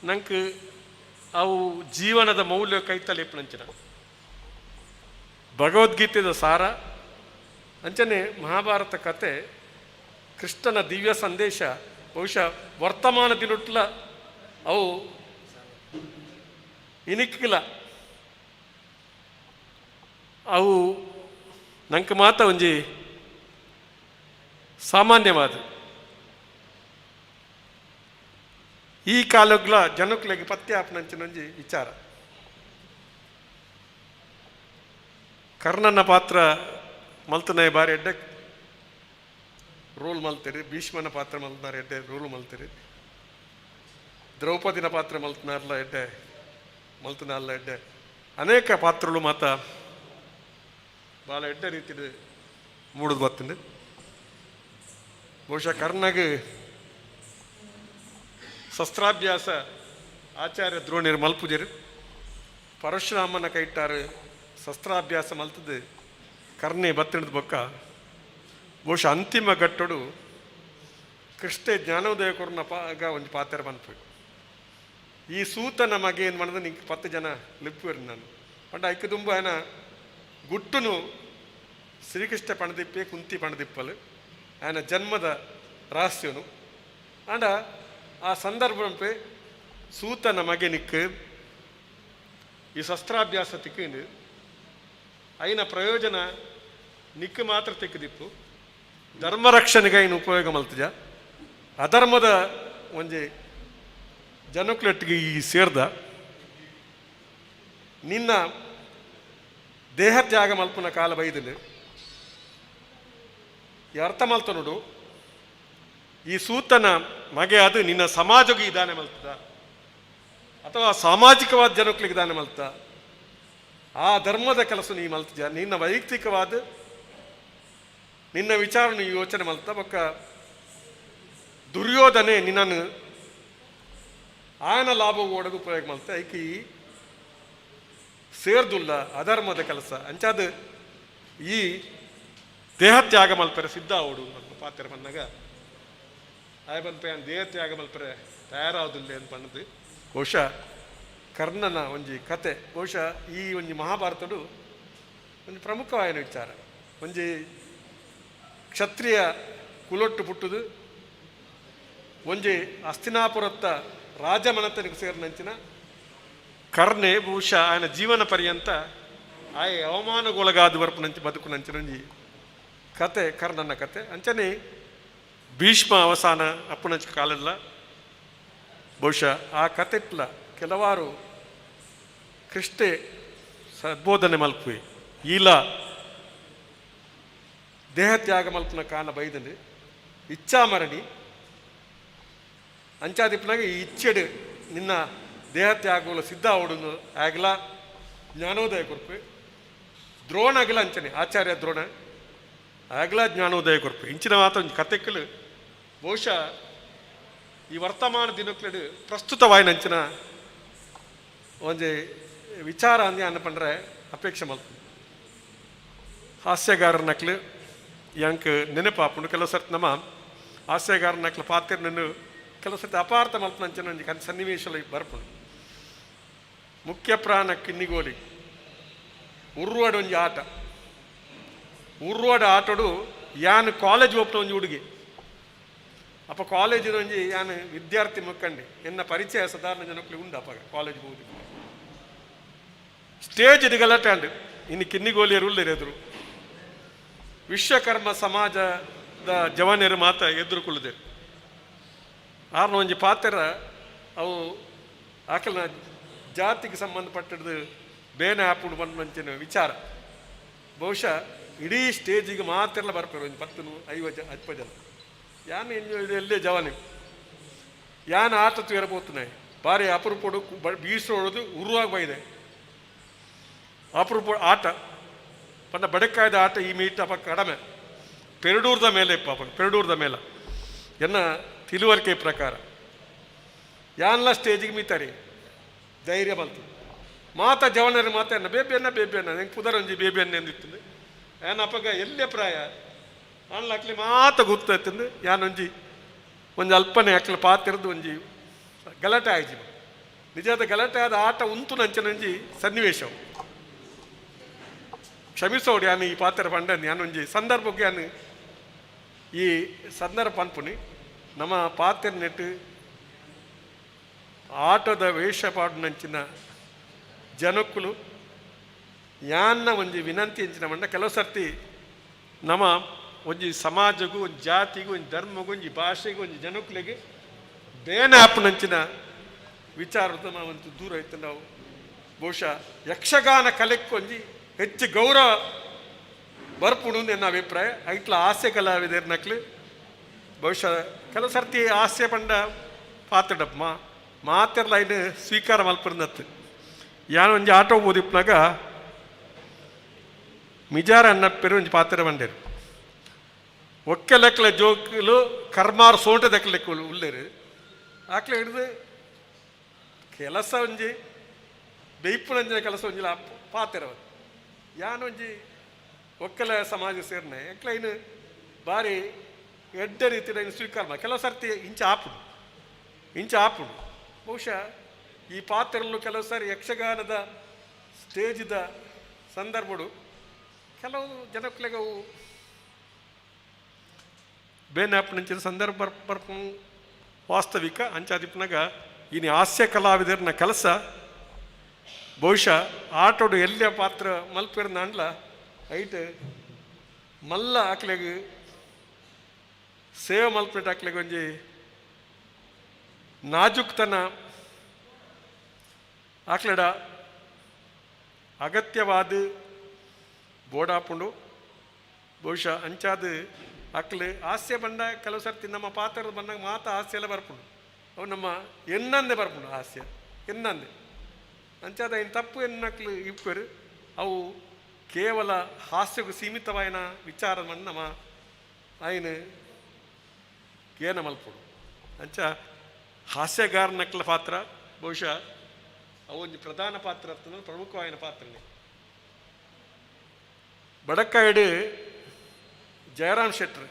ನಂಗೆ ಅವು ಜೀವನದ ಮೌಲ್ಯ ಕೈತಲೆಪ್ಪನಂಚಿನ ಭಗವದ್ಗೀತೆದ ಸಾರ ಅಂಚನೆ ಮಹಾಭಾರತ ಕತೆ ಕೃಷ್ಣನ ದಿವ್ಯ ಸಂದೇಶ ಬಹುಶಃ ವರ್ತಮಾನ ದಿನೊಟ್ಲ ಅವು ಇನಿಕ್ಕಿಲ್ಲ ಅವು ನಂಗೆ ಮಾತ ಒಂಜಿ ಸಾಮಾನ್ಯವಾದ ಈ ಕಾಲಗ್ಲ ಜನಕ್ಲೆಗೆ ಪತ್ಯ ಆಪನಂಚಿನೊಂಜಿ ವಿಚಾರ ಕರ್ಣನ ಪಾತ್ರ ಮಲ್ತನಾಯ ಬಾರಿ ಎಡ್ಡೆ ರೋಲ್ ಮಲ್ತೀರಿ ಭೀಷ್ಮನ ಪಾತ್ರ ಮಲ್ತನಾರ ಎಡ್ಡೆ ರೋಲ್ ಮಲ್ತೀರಿ ದ್ರೌಪದಿನ ಪಾತ್ರ ಮಲ್ತನಾರ್ಲ ಎಡ್ಡೆ ಮಲ್ತನಾರ್ಲ ಎಡ್ಡೆ ಅನೇಕ ಪಾತ್ರಗಳು ಮಾತ ಭಾಳ ಎಡ್ಡೆ ರೀತಿಯಲ್ಲಿ ಮೂಡುದು ಬರ್ತಂದು ಬಹುಶಃ ಕರ್ಣಗೆ ಶಸ್ತ್ರಾಭ್ಯಾಸ ಆಚಾರ್ಯ ದ್ರೋಣಿಯರು ಮಲ್ಪುಜರು ಪರಶುರಾಮನ ಕೈಟ್ಟಾರು ಶಸ್ತ್ರಾಭ್ಯಾಸ ಮಲ್ತದ್ದು ಕರ್ಣೆ ಬತ್ತಿಣದ ಬೊಕ್ಕ ಬಹುಶಃ ಅಂತಿಮ ಘಟ್ಟಡು ಕೃಷ್ಣೆ ಜ್ಞಾನೋದಯ ಕೊರನ ಒಂದು ಪಾತ್ರ ಬಂತು ಈ ಸೂತನ ಮಗೆ ಏನು ಮಾಡಿದ್ರೆ ನಿಂಗೆ 10 ಜನ ಲಿಪ್ಪುವರು ನಾನು ಪಂಡ ಐಕ್ಕೆ ತುಂಬ ಏನ ಗುಟ್ಟುನು ಶ್ರೀಕೃಷ್ಣ ಪಣದಿಪ್ಪೆ ಕುಂತಿ ಪಣದಿಪ್ಪಲು ఆయన ಜನ್ಮದ ರಹಸ್ಯನು ಅಂಡ ಆ ಸಂದರ್ಭಂಪೆ ಸೂತನ ಮಗೆ ನಿಕ್ಕು ಈ ಶಸ್ತ್ರಾಭ್ಯಾಸ ತಿಕ್ಕಿಂದು అయిన ಪ್ರಯೋಜನ ನಿಕ್ಕು ಮಾತ್ರ ತಿಕ್ಕದಿಪ್ಪು ಧರ್ಮರಕ್ಷಣೆಗೆ అయిన ಉಪಯೋಗ ಮಲ್ತಜ ಅಧರ್ಮದ ಒಂಜಿ ಜನಕ್ಲೆಟ್ಟಿಗೆ ಈ ಸೇರ್ದ ನಿನ್ನ ದೇಹ ತ್ಯಾಗ ಮಲ್ಪನ ಕಾಲ ಬೈದನು ಈ ಅರ್ಥ ಮಲ್ತ ನೋಡು ಈ ಸೂತನ ಮಗೆ ಅದು ನಿನ್ನ ಸಮಾಜಕ್ಕೆ ಇದಾನೆ ಮಲ್ತದ ಅಥವಾ ಸಾಮಾಜಿಕವಾದ ಜನಕ್ಲಿಗೆ ಇದಾನೆ ಮಲ್ತ ಆ ಧರ್ಮದ ಕೆಲಸ ನೀ ಮಲ್ತಜ ನಿನ್ನ ವೈಯಕ್ತಿಕವಾದ ನಿನ್ನ ವಿಚಾರ ನೀ ಯೋಚನೆ ಮಲ್ತ ಬೊಕ್ಕ ದುರ್ಯೋಧನೆ ನಿನ್ನನ್ನು ಆಯನ ಲಾಭ ಓಡೋದು ಉಪಯೋಗ ಮಲ್ತ ಐಕಿ ಸೇರ್ದುಲ್ಲ ಅಧರ್ಮದ ಕೆಲಸ ಅಂಚಾದ ಈ ದೇಹ ತ್ಯಾಗ ಮಲ್ಪರೆ ಸಿದ್ಧ ಓಡು ನನ್ನ ಪಾತ್ರ ಬಂದಾಗ ಆಯ ಬಂದ್ಪೆ ದೇಹ ತ್ಯಾಗ ಮಲ್ಪರೆ ತಯಾರಾದುಲ್ಲ ಅಂತ ಬಂದದ್ದು ಬಹುಶಃ ಕರ್ಣನ ಒಂಜಿ ಕತೆ ಬಹುಶಃ ಈ ಒಂಜಿ ಮಹಾಭಾರತಡು ಒಂದು ಪ್ರಮುಖವಾದ ವಿಚಾರ ಒಂಜಿ ಕ್ಷತ್ರಿಯ ಕುಲೊಟ್ಟು ಪುಟ್ಟುದು ಒಂಜಿ ಹಸ್ತಿನಾಪುರತ್ತ ರಾಜಮನತನಿಗೆ ಸೇರಿನಂಚಿನ ಕರ್ಣೆ ಬಹುಶಃ ఆయన ಜೀವನ ಪರ್ಯಂತ ಆಯ ಅವಮಾನಗೊಳಗಾದ ಬರ್ಪನಂಚಿ ಬದುಕುನಂಚಿನೊಂಜಿ ಕತೆ ಕರ್ಣನ ಕತೆ ಅಂಚನೆ ಭೀಷ್ಮ ಅವಸಾನ ಅಪ್ಪನಂಚ ಕಾಲೆಲ್ಲ ಬಹುಶಃ ಆ ಕತೆಟ್ಲ ಕೆಲವಾರು ಕೃಷ್ಣೆ ಸದ್ಬೋಧನೆ ಮಲ್ಪುವೆ ಈಲ ದೇಹ ತ್ಯಾಗ ಮಲ್ಪನ ಕಾಲ ಬೈದನೆ ಇಚ್ಛಾಮರಣಿ ಅಂಚಾದಿಪ್ಪನಾಗ ಈ ಇಚ್ಛೆಡು ನಿನ್ನ ದೇಹ ತ್ಯಾಗಗಳು ಸಿದ್ಧ ಓಡುನು ಆಗಲ ಜ್ಞಾನೋದಯ ಕೊರ್ಪೆ ದ್ರೋಣ ಆಗಲ ಅಂಚನೆ ಆಚಾರ್ಯ ದ್ರೋಣ ಆಗಲ ಜ್ಞಾನೋದಯ ಕೊರ್ಪೆ ಇಂಚಿನ ಮಾತ ಒಂದು ಕತೆಕ್ಕಲು ಬಹುಶಃ ಈ ವರ್ತಮಾನ ದಿನಕ್ಲೆಡು ಪ್ರಸ್ತುತವಾಯಿನಂಚಿನ ಒಂದು ವಿಚಾರ ಅಂದು ಅನ್ನಪಂಡ್ರೆ ಅಪೇಕ್ಷೆ ಮಲ್ಪ ಹಾಸ್ಯಗಾರರ ನಕ್ಲು ಯಾಂಕ್ ನೆನಪಾಪುಂಡು ಕೆಲವು ಸರ್ತಿ ನಮ್ಮ ಹಾಸ್ಯಗಾರರ ನಕ್ಲು ಪಾತ್ರ ನನ್ನ ಕೆಲವು ಸರ್ತಿ ಅಪಾರ್ಥ ಮಲ್ಪನಂಚಿನ ಒಂದು ಸನ್ನಿವೇಶದಲ್ಲಿ ಬರ್ಪುಂಡು ಮುಖ್ಯ ಪ್ರಾಣ ಕಿನ್ನಿಗೋಲಿ ಉರ್ವಾಡ ಒಂಜಿ ಆಟ ಉರ್ವಾಡ ಆಟೋಡು ಯಾನ್ ಕಾಲೇಜ್ ಹೋಗ್ನ ಒಂಜಿ ಹುಡುಗಿ ಅಪ್ಪ ಕಾಲೇಜಿನ ಒಂಜಿ ಯಾನ್ ವಿದ್ಯಾರ್ಥಿ ಮುಕ್ಕಂಡು ಎನ್ನ ಪರಿಚಯ ಸಾಧಾರಣ ಜನಕ್ಕಳು ಉಂಡು ಅಪ್ಪ ಕಾಲೇಜ್ ಹೋಗಿ ಸ್ಟೇಜ್ ಗಲಾಟೆ ಅಂಡು ಇನ್ನು ಕಿನ್ನಿಗೋಲಿಯರು ಉಳ್ಳೇರು ಎದುರು ವಿಶ್ವಕರ್ಮ ಸಮಾಜದ ಜವಾನಿಯರು ಮಾತ ಎದುರುಕೊಳ್ಳುದೇರು ಆರ್ನ ಒಂಜಿ ಪಾತ್ರ ಅವು ಆಕಲ್ನ ಜಾತಿಗೆ ಸಂಬಂಧಪಟ್ಟದ್ದು ಬೇನೆ ಹಾಪುಂಡು ಬಂದ ವಿಚಾರ ಬಹುಶಃ ಇಡೀ ಸ್ಟೇಜಿಗೆ ಮಾತೆಲ್ಲ ಬರ್ತಾರೆ ಒಂದು 10-50 ಜನ ಯಾನು ಎಲ್ಲೇ ಜವಾನಿ ಯಾನು ಆಟ ತೇರಬೋತುನೆ ಭಾರಿ ಅಪರೂಪಡು ಬೀಸೋದು ಉರುವಾಗಿ ಬೈದೆ ಅಪರೂಪ ಆಟ ಪಂಡ ಬಡಕಾಯ್ದ ಆಟ ಈ ಮೀಟ ಅಪ್ಪ ಕಡಿಮೆ ಪೆರಡೂರ್ದ ಮೇಲೆ ಪಾಪ ಪೆರಡೂರ್ದ ಮೇಲೆ ಎನ್ನ ತಿಳುವಳಿಕೆ ಪ್ರಕಾರ ಯಾನೆಲ್ಲ ಸ್ಟೇಜಿಗೆ ಮೀತಾರೆ ಧೈರ್ಯ ಬಂತು ಮಾತ ಜವನರು ಮಾತನ್ನ ಬೇಬಿಯನ್ನ ನಂಗೆ ಪುದರೊಂಜಿ ಬೇಬಿಯನ್ನ ಎಂದಿತ್ತು ಏನಪ್ಪಗ ಎಲ್ಲೇ ಪ್ರಾಯ ಅಣ್ಣ ಮಾತ ಗೊತ್ತಾಯ್ತಂದು ಯಾನೊಂಜಿ ಒಂದು ಅಲ್ಪನೆ ಅಕ್ಲ ಪಾತಿರದು ಒಂಜಿ ಗಲಾಟೆ ಆಯ್ಜಿ ನಿಜವಾದ ಗಲಾಟೆ ಆದ ಆಟ ಉಂಟು ನಂಚನೊಂಜಿ ಸನ್ನಿವೇಶವು ಕ್ಷಮಿಸೋಡು ಯಾನು ಈ ಪಾತ್ರ ಪಂಡನ್ ಯಾನೊಂಜಿ ಸಂದರ್ಭಕ್ಕೆ ಯಾನು ಈ ಸಂದರ್ಭ ಅನ್ಪುನಿ ನಮ್ಮ ಪಾತ್ರ ನೆಟ್ಟು ಆಟದ ವೇಷಪಾಡು ನಂಚಿನ ಜನಕ್ಕುಲು ಯಾನ್ನ ಒಂಜಿ ವಿನಂತಿ ಎಂಚಿನ ಮಂಡ ಕೆಲವು ಸರ್ತಿ ನಮ್ಮ ಒಂಜಿ ಸಮಾಜಗೂ ಒಂದು ಜಾತಿಗೂ ಒಂದು ಧರ್ಮಗೂ ಒಂಜಿ ಭಾಷೆಗೂ ಒಂಜಿ ಜನಕ್ಕುಲಿಗೆ ಬೇನೆ ಆಪನಂಚಿನ ವಿಚಾರದ ನಾವಂತೂ ದೂರ ಆಯ್ತು ನಾವು ಬಹುಶಃ ಯಕ್ಷಗಾನ ಕಲೆಕ್ಕೆ ಒಂಜಿ ಹೆಚ್ಚು ಗೌರವ ಬರ್ಪುಡು ನನ್ನ ಅಭಿಪ್ರಾಯ ಐಟ್ಲ ಹಾಸ್ಯ ಕಲಾವಿದರ ನಕ್ಲು ಬಹುಶಃ ಕೆಲವು ಸರ್ತಿ ಹಾಸ್ಯ ಪಂಡ ಪಾತ್ರಡಪ್ಪ ಮಾತೆಲ್ಲ ಇನ್ನು ಸ್ವೀಕಾರ ಮಲ್ಪರ್ನತ್ತು ಯಾನು ಒಂಜಿ ಆಟೋ ಓದಿಪ್ನಾಗ ಮಿಜಾರ ಅನ್ನ ಪೆರು ಒಂಜಿ ಪಾತ್ರ ಬಂಡೇರು ಒಕ್ಕೆ ಲೆಕ್ಕಲ ಜೋಕಲು ಕರ್ಮಾರು ಸೋಂಟ ದೆಕ್ಕ ಲೆಕ್ಕ ಉಳ್ಳೇರು ಆಕ್ಲೆ ಹಿಡಿದು ಕೆಲಸ ಒಂಜಿ ಬೆಯ್ಪುನಂಜಿನ ಕೆಲಸ ಒಂಜಿಲ ಪಾತ್ರ ಯಾನೊಂಜಿ ಒಕ್ಕಲ ಸಮಾಜ ಸೇರ್ನೆ ಎಕ್ಲ ಇನ್ನು ಭಾರಿ ಎಡ್ಡ ರೀತಿಯ ಇನ್ನು ಸ್ವೀಕಾರ ಮಾಡಿ ಕೆಲವು ಸರ್ತಿ ಇಂಚ ಆಪುಡು ಬಹುಶಃ ಈ ಪಾತ್ರಲ್ಲೂ ಕೆಲವು ಸಾರಿ ಯಕ್ಷಗಾನದ ಸ್ಟೇಜಿದ ಸಂದರ್ಭಗಳು ಕೆಲವು ಜನಕ್ಕಳಿಗೆ ಅವು ಬೇನಾಪನಂಚಿನ ಸಂದರ್ಭ ಬರ್ಪ ವಾಸ್ತವಿಕ ಅಂಚಾದಿಪ್ಪನಾಗ ಇನ್ನು ಹಾಸ್ಯ ಕಲಾವಿದರನ್ನ ಕೆಲಸ ಬಹುಶಃ ಆಟೋಡು ಎಲ್ಲ ಪಾತ್ರ ಮಲ್ಪಿರ್ನ ಅಂಡ್ಲ ಐಟ್ ಮಲ್ಲ ಆಕ್ಲೆಗೆ ಸೇವೆ ಮಲ್ಪಿಟ್ಟು ಆಕ್ಲೆಗೆ ಒಂಜಿ ನಾಜುಕ್ತನ ಆಕ್ಲೆಡ ಅಗತ್ಯವಾದ ಬೋಡಾಪುಂಡು ಬಹುಶಃ ಅಂಚಾದ ಆಕ್ಲೆ ಹಾಸ್ಯ ಬಂಡ ಕೆಲವು ಸರ್ತಿ ನಮ್ಮ ಪಾತ್ರದ ಬಂದಾಗ ಮಾತ ಹಾಸ್ಯ ಎಲ್ಲ ಬರ್ಪುಂಡು ಅವು ನಮ್ಮ ಎನ್ನಂದೆ ಬರ್ಪುಂಡು ಹಾಸ್ಯ ಎನ್ನಂದೆ ಅಂಚಾದ ಇನ್ನು ತಪ್ಪು ಎನ್ನಕ್ಲು ಇಪ್ಪರು ಅವು ಕೇವಲ ಹಾಸ್ಯಕ್ಕೂ ಸೀಮಿತವಾಯಿನ ವಿಚಾರ ನಮ್ಮ ಆಯ್ನ ಏನ ಮಲ್ಪುಡು ಅಂಚ ಹಾಸ್ಯಗಾರನಕ್ಲ ಪಾತ್ರ ಬಹುಶಃ ಅವೊಂದು ಪ್ರಧಾನ ಪಾತ್ರ ಅರ್ಥನ ಪ್ರಮುಖವಾದ ಪಾತ್ರನೇ ಬಡಕಾಯ್ಡು ಜಯರಾಮ್ ಶೆಟ್ರ್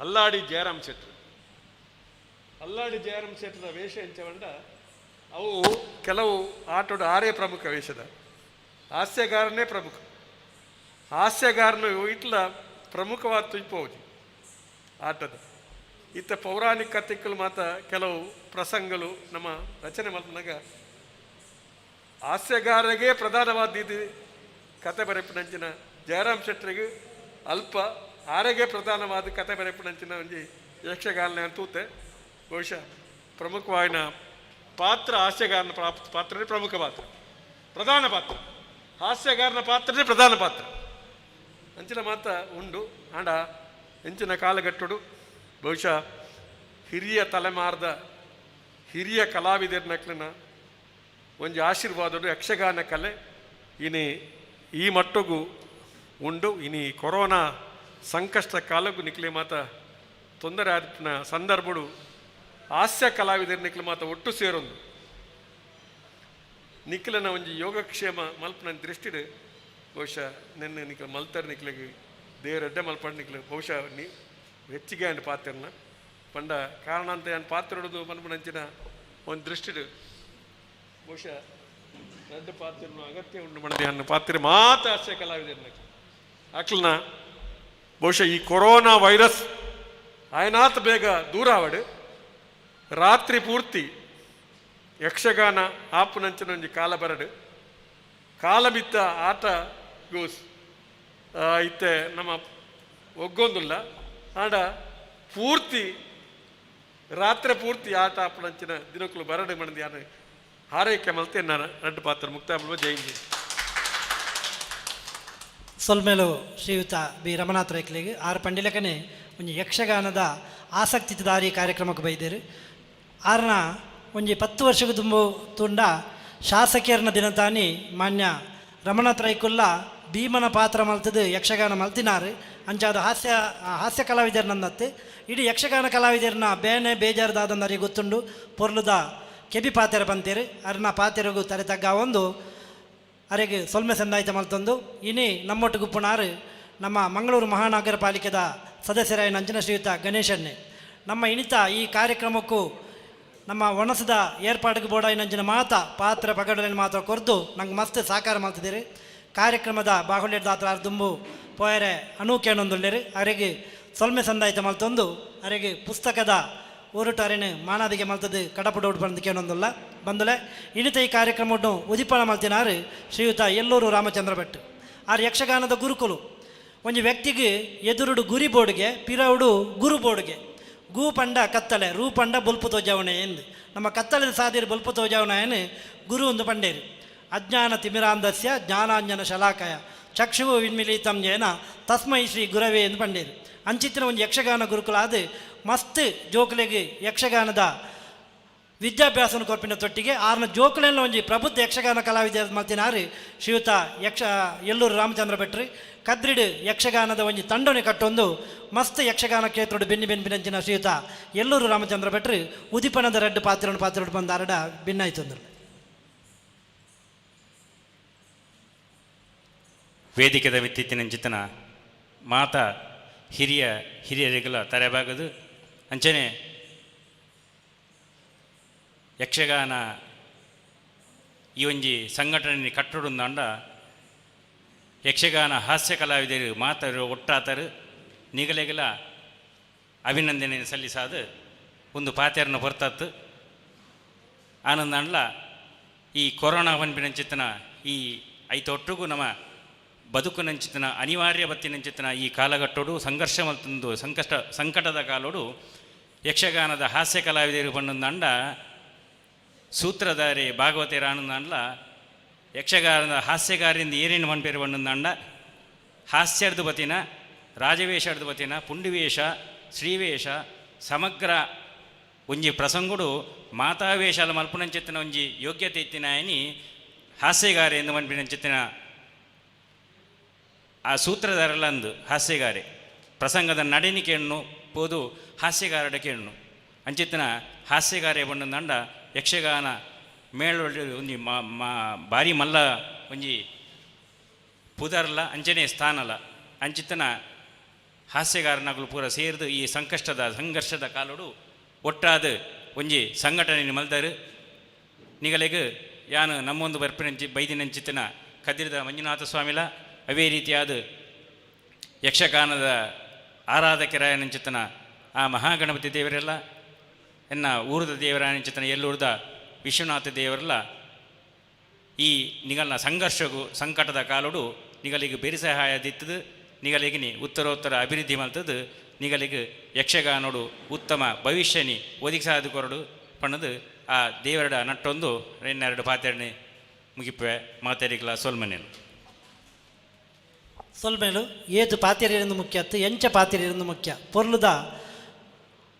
ಅಲ್ಲಾಡಿ ಜಯರಾಮ್ ಶೆಟ್ರ್ ವೇಷ ಎಂಚವಂಡ ಅವು ಕೆಲವು ಆಟೋಡು ಆರೇ ಪ್ರಮುಖ ವೇಷದ ಹಾಸ್ಯಗಾರನೇ ಪ್ರಮುಖ ಹಾಸ್ಯಗಾರನು ಇಟ್ಲ ಪ್ರಮುಖವಾದ ತುಯ್ಪೋದು ಆಟದ ಇತ್ತ ಪೌರಾಣಿಕ ಕಥೆಗಳು ಮಾತ ಕೆಲವು ಪ್ರಸಂಗಗಳು ನಮ್ಮ ರಚನೆ ಮಲ್ಪನಾಗ ಹಾಸ್ಯಗಾರರಿಗೆ ಪ್ರಧಾನವಾದ ಇದು ಕತೆ ಬರೆಪನಂಚಿನ ಜಯರಾಮ್ ಶೆಟ್ರಿಗೆ ಅಲ್ಪ ಆರೆಗೆ ಪ್ರಧಾನವಾದ ಕತೆ ಬರೆಪನಂಚಿನ ಒಂಜಿ ಯಕ್ಷಗಾನ ಅಂತೂತೆ ಬಹುಶಃ ಪ್ರಮುಖವಾದ ಪಾತ್ರ ಹಾಸ್ಯಗಾರನ ಪಾತ್ರನೇ ಪ್ರಮುಖ ಪಾತ್ರ ಪ್ರಧಾನ ಪಾತ್ರ ಹಾಸ್ಯಗಾರನ ಪಾತ್ರನೇ ಪ್ರಧಾನ ಪಾತ್ರ ಅಂಚಿನ ಮಾತ ಉಂಡು ಆಂಡ ಹೆಂಚಿನ ಕಾಲಘಟ್ಟಡು ಬಹುಶಃ ಹಿರಿಯ ತಲೆಮಾರದ ಹಿರಿಯ ಕಲಾವಿದರ ನಕ್ಲನ ಒಂಜಿ ಆಶೀರ್ವಾದಡು ಯಕ್ಷಗಾನ ಕಲೆ ಇನಿ ಈ ಮಟ್ಟಿಗೂ ಉಂಡು ಇನಿ ಕೊರೋನಾ ಸಂಕಷ್ಟ ಕಾಲಕ್ಕೂ ನಿಕ್ಲೆ ಮಾತ ತೊಂದರೆ ಆದಿನ ಸಂದರ್ಭಡು ಹಾಸ್ಯ ಕಲಾವಿದರು ನಿಕ್ಲೆ ಮಾತ ಒಟ್ಟು ಸೇರೊಂದು ನಿಖಿಲನ ಒಂಜಿ ಯೋಗಕ್ಷೇಮ ಮಲ್ಪನ ದೃಷ್ಟಿಡು ಬಹುಶಃ ನೆನ್ನೆ ನಿಖಿಲ ಮಲ್ತಾರೆ ನಿಖಿಲಿಗೆ ದೇವರಡ್ಡೆ ಮಲ್ಪಂಡು ನಿಖಿಲ ಬಹುಶಃ ಹೆಚ್ಚಿಗೆ ಅಂಡ್ ಪಾತ್ರನ ಪಂಡ ಕಾರಣ ಅಂತ ಏನು ಪಾತ್ರ ಹೊಡೆದು ಮನ್ಪನಂಚಿನ ಒಂದು ದೃಷ್ಟಿಡು ಬಹುಶಃ ದೊಡ್ಡ ಪಾತ್ರನ ಅಗತ್ಯ ಉಂಟು ಮಾಡಿದೆ ಅನ್ನ ಪಾತ್ರ ಮಾತ ಹಾಸ್ಯ ಕಲಾವಿದರು ಅಕ್ಲನ ಬಹುಶಃ ಈ ಕೊರೋನಾ ವೈರಸ್ ಆಯ್ನಾತ್ ಬೇಗ ದೂರ ಆವಡು ರಾತ್ರಿ ಪೂರ್ತಿ ಯಕ್ಷಗಾನ ಆಪುನಂಚಿನ ಒಂಜಿ ಕಾಲ ಬರಡು ಕಾಲ ಬಿತ್ತ ಆಟ ಗೋಸ್ ಇತ್ತೆ ನಮ್ಮ ಒಗ್ಗೊಂದುಲ್ಲ ಆಡ ಪೂರ್ತಿ ರಾತ್ರಿ ಪೂರ್ತಿ ಆಟ ಆಪುನಂಚಿನ ದಿನಕ್ಕಲು ಬರಡು ಮಣದಿ ಯಾರು ಹಾರೈಕೆ ಮಲ್ತೆ ನಾನು ರಡ್ಡು ಪಾತ್ರ ಮುಕ್ತಾಯ ಜೈಂಜಿ ಸೊಲ್ಮೇಲು ಶ್ರೀಯುತ ಬಿ ರಮನಾಥ್ ರೈಕ್ಲಿಗೆ ಆರು ಪಂಡಿಲಕನೆ ಒಂಜಿ ಯಕ್ಷಗಾನದ ಆಸಕ್ತಿ ದಾರಿ ಕಾರ್ಯಕ್ರಮಕ್ಕೆ ಬೈದೇರು ಆರನ ಒಂಜಿ 10 ವರ್ಷಕ್ಕೆ ತುಂಬ ತುಂಡ ಶಾಸಕಿಯರ್ನ ದಿನತಾನಿ ಮಾನ್ಯ ರಮನಾಥ್ ರೈಕುಲ್ಲ ಭೀಮನ ಪಾತ್ರ ಮಲ್ತದು ಯಕ್ಷಗಾನ ಮಲ್ತಿನಾರು ಅಂಚಾದ ಹಾಸ್ಯ ಕಲಾವಿದರು ನನ್ನತ್ತೆ ಇಡೀ ಯಕ್ಷಗಾನ ಕಲಾವಿದರನ್ನ ಬೇನೆ ಬೇಜಾರದಾದಂದರಿಗೆ ಗೊತ್ತುಂಡು ಪೊರ್ಲುದ ಕೆಬಿ ಪಾತೆರ ಬಂತೇರು ಅರ್ನ ಪಾತೆರಗೂ ತರೆ ತಗ್ಗ ಒಂದು ಅರೆಗೆ ಸೊಲ್ಮೆ ಸಂದಾಯಿತ ಮಲ್ತೊಂದು ಇನಿ ನಮ್ಮೊಟ್ಟಿಗೆ ಉಪ್ಪುನಾರು ನಮ್ಮ ಮಂಗಳೂರು ಮಹಾನಗರ ಪಾಲಿಕೆದ ಸದಸ್ಯರಾಯ ನಂಚಿನ ಶ್ರೀಯುತ ಗಣೇಶನ್ನೇ ನಮ್ಮ ಇನಿತ ಈ ಕಾರ್ಯಕ್ರಮಕ್ಕೂ ನಮ್ಮ ಒಣಸದ ಏರ್ಪಾಡಿಗೆ ಬೋಡಾಯಿ ನಂಚಿನ ಪಾತ್ರ ಪಗಡಲಿನ ಮಾತ್ರ ಕೊರ್ದು ನಂಗೆ ಮಸ್ತ್ ಸಾಕಾರ ಮಾಡ್ತಿದ್ದೀರಿ ಕಾರ್ಯಕ್ರಮದ ಬಾಹುಳ್ಯದ ದಾತ್ರ ದುಂಬು ಪೋಯರೆ ಅನೂಕೇಣೊಂದುಳ್ಳೇರಿ ಅರೆಗೆ ಸೊಲ್ಮೆ ಸಂದಾಯಿತ ಮಲ್ತೊಂದು ಅರೆಗೆ ಪುಸ್ತಕದ ಓರುಟು ಅರೆನು ಮಾನಾದಿಗೆ ಮಲ್ತದ್ದು ಕಡಪುಡು ಬಂದು ಕೇಳೊಂದುಲ್ಲ ಬಂದಲೆ ಇನಿತ ಈ ಕಾರ್ಯಕ್ರಮವನ್ನು ಉದಿಪಣ ಮಲ್ತಿನಾರು ಶ್ರೀಯುತ ಎಲ್ಲೂರು ರಾಮಚಂದ್ರ ಭಟ್ ಆರು ಯಕ್ಷಗಾನದ ಗುರುಕುಲು ಒಂಜಿ ವ್ಯಕ್ತಿಗೆ ಎದುರುಡು ಗುರಿ ಬೋರ್ಡ್ಗೆ ಪಿರವುಡು ಗುರು ಬೋರ್ಡ್ಗೆ ಗೂ ಪಂಡ ಕತ್ತಳೆ ರೂ ಪಂಡ ಬೊಲ್ಪು ತೋಜಾವಣೆ ಎಂದು ನಮ್ಮ ಕತ್ತಳೆದ ಸಾದಿರು ಬೊಲ್ಪು ತೋಜಾವಣೆಯನ್ನು ಗುರು ಒಂದು ಪಂಡೇರು ಅಜ್ಞಾನ ತಿಮಿರಾಂಧಸ್ಯ ಜ್ಞಾನಾಂಜನ ಶಲಾಕಯ ಚಕ್ಷು ವಿನ್ಮಿಲಿತಂ ಜೇನ ತಸ್ಮೈ ಶ್ರೀ ಗುರವೇ ಎಂದು ಪಂಡೇರು ಅಂಚಿತ್ತಿನ ಒಂದು ಯಕ್ಷಗಾನ ಗುರುಕುಲ ಅದು ಮಸ್ತ್ ಜೋಕುಲೆಗೆ ಯಕ್ಷಗಾನದ ವಿದ್ಯಾಭ್ಯಾಸನ ಕೊರ್ಪಿನ ತೊಟ್ಟಿಗೆ ಆರ್ನ ಜೋಕುಲೆಲ್ಲ ಒಂಜಿ ಪ್ರಬುದ್ಧ ಯಕ್ಷಗಾನ ಕಲಾವಿದ ಮಲ್ತಿನಾರು ಶ್ರೀಯುತ ಎಲ್ಲೂರು ರಾಮಚಂದ್ರ ಭಟ್ರು ಕದ್ರಿಡು ಯಕ್ಷಗಾನದ ಒಂಜಿ ತಂಡನೆ ಕಟ್ಟೊಂದು ಮಸ್ತ್ ಯಕ್ಷಗಾನ ಕ್ಷೇತ್ರಡು ಬೆನ್ನಿನಂಚಿನ ಶ್ರೀಯುತ ಎಲ್ಲೂರು ರಾಮಚಂದ್ರ ಭಟ್ರು ಉದಿಪಣದ ರಡ್ಡು ಪಾತ್ರ ಬಂದು ಅರಡ ಭಿನ್ನಾಯ್ತಂದ್ರು ವೇದಿಕೆದ ವಿತ್ತಿತ್ತಿನಂಚಿತನ ಮಾತ ಹಿರಿಯರಿಗೆಲ್ಲ ತರೆಬಾಗದು ಅಂಚನೆ ಯಕ್ಷಗಾನ ಈ ಒಂಜಿ ಸಂಘಟನೆ ಕಟ್ಟೊಡುಂದಾಂಡ ಯಕ್ಷಗಾನ ಹಾಸ್ಯ ಕಲಾವಿದರು ಮಾತರು ಒಟ್ಟಾತರು ನಿಗಲೆಗೆಲ್ಲ ಅಭಿನಂದನೆ ಸಲ್ಲಿಸಾದು ಒಂದು ಪಾತೆರನ್ನು ಹೊರತತ್ತು ಆನಂದಾಂಡ್ಲ ಈ ಕೊರೋನಾ ಪನ್ಪಿನಂಚಿತ್ತನ ಈ ಐತೊಟ್ಟಿಗೂ ನಮ್ಮ ಬದುಕಿನಂಚಿತನ ಅನಿವಾರ್ಯ ಬತ್ತಿನಂಚಿತನ ಈ ಕಾಲಘಟ್ಟೋಡು ಸಂಘರ್ಷ ಮಲ್ತೊಂದು ಸಂಕಟದ ಕಾಲೋಡು ಯಕ್ಷಗಾನದ ಹಾಸ್ಯ ಕಲಾವಿದರು ಪಣ್ಣಂದಾಂಡ ಸೂತ್ರಧಾರಿ ಭಾಗವತೇರ ಆನಂದಾಂಡ್ಲ ಯಕ್ಷಗಾನದ ಹಾಸ್ಯಗಾರಿಂದ ಏನೇನು ಮನ್ಪೇರು ಪಣ್ಣಂದಾಂಡ ಹಾಸ್ಯರ್ದು ಬತ್ತಿನ ರಾಜವೇಷರ್ದು ಬತ್ತಿನ ಪುಂಡಿವೇಷ ಶ್ರೀವೇಷ ಸಮಗ್ರ ಒಂಜಿ ಪ್ರಸಂಗುಡು ಮಾತಾವೇಷಾಲ ಮಲ್ಪುನಂಚಿತ್ತಿನ ಒಂಜಿ ಯೋಗ್ಯತೆ ಇತ್ತಿನಾಯನಿ ಹಾಸ್ಯಗಾರೆ ಎಂದು ಮನ್ಪಿನಂಚಿತ್ತಿನ ಆ ಸೂತ್ರಧಾರಲ್ಲ ಅಂದು ಹಾಸ್ಯಗಾರೆ ಪ್ರಸಂಗದ ನಡೆನಿ ಕೇಳನು ಪೋದು ಹಾಸ್ಯಗಾರಡ ಕೇಳನು ಅಂಚಿತ್ತಿನ ಹಾಸ್ಯಗಾರೆ ಬಂದಂಡ ಯಕ್ಷಗಾನ ಮೇಳೊಳ್ಳಿ ಒಂಜಿ ಭಾರಿ ಮಲ್ಲ ಒಂಜಿ ಪುದರ್ಲ ಅಂಚನೆ ಸ್ಥಾನಲ ಅಂಚಿತ್ತನ ಹಾಸ್ಯಗಾರನಗಳು ಪೂರ ಸೇರಿದು ಈ ಸಂಘರ್ಷದ ಕಾಲೋಡು ಒಟ್ಟಾದ ಒಂಜಿ ಸಂಘಟನೆ ಮಲ್ದರು ನಿಗಲೆಗೆ ಯಾನು ನಮ್ಮೊಂದು ಬರ್ಪಿನಂಚಿ ಬೈದಿನಂಚಿತ್ತಿನ ಕದ್ರಿದ ಮಂಜುನಾಥ ಸ್ವಾಮಿಲ ಅವೇ ರೀತಿಯಾದ ಯಕ್ಷಗಾನದ ಆರಾಧಕರಾಯನಂಚಿತ್ತನ ಆ ಮಹಾಗಣಪತಿ ದೇವರೆಲ್ಲ ಎನ್ನ ಊರದ ದೇವರಾಯನಂಚಿತ್ತನ ಎಲ್ಲೂರ್ದ ವಿಶ್ವನಾಥ ದೇವರೆಲ್ಲ ಈ ನಿಗಲ್ನ ಸಂಕಟದ ಕಾಲೋಡು ನಿಗಲಿಗೆ ಬೇರೆ ಸಹಾಯ ದಿತ್ತದು ನಿಗಲಿಗೆ ಉತ್ತರೋತ್ತರ ಅಭಿವೃದ್ಧಿ ಮಲ್ತದ್ದು ನಿಗಲಿಗೆ ಯಕ್ಷಗಾನೋಡು ಉತ್ತಮ ಭವಿಷ್ಯನಿ ಒದಗಿಸಾದ ಕೊರಡು ಪಣ್ಣದು ಆ ದೇವರಡ ನಟ್ಟೊಂದು ಇನ್ನೆರಡು ಪಾತೆರನೆ ಮುಗಿಪೆ ಮಾತೇರಿಗಳ ಸೊಲ್ಮನೆಲು ಸೊಲ್ಮೇಲು ಏತು ಪಾತಿರಿருந்து ಮುಖ್ಯ ಅತ್ತು ಎಂಚ ಪಾತಿರಿருந்து ಮುಖ್ಯ ಪೊರ್ಲುದ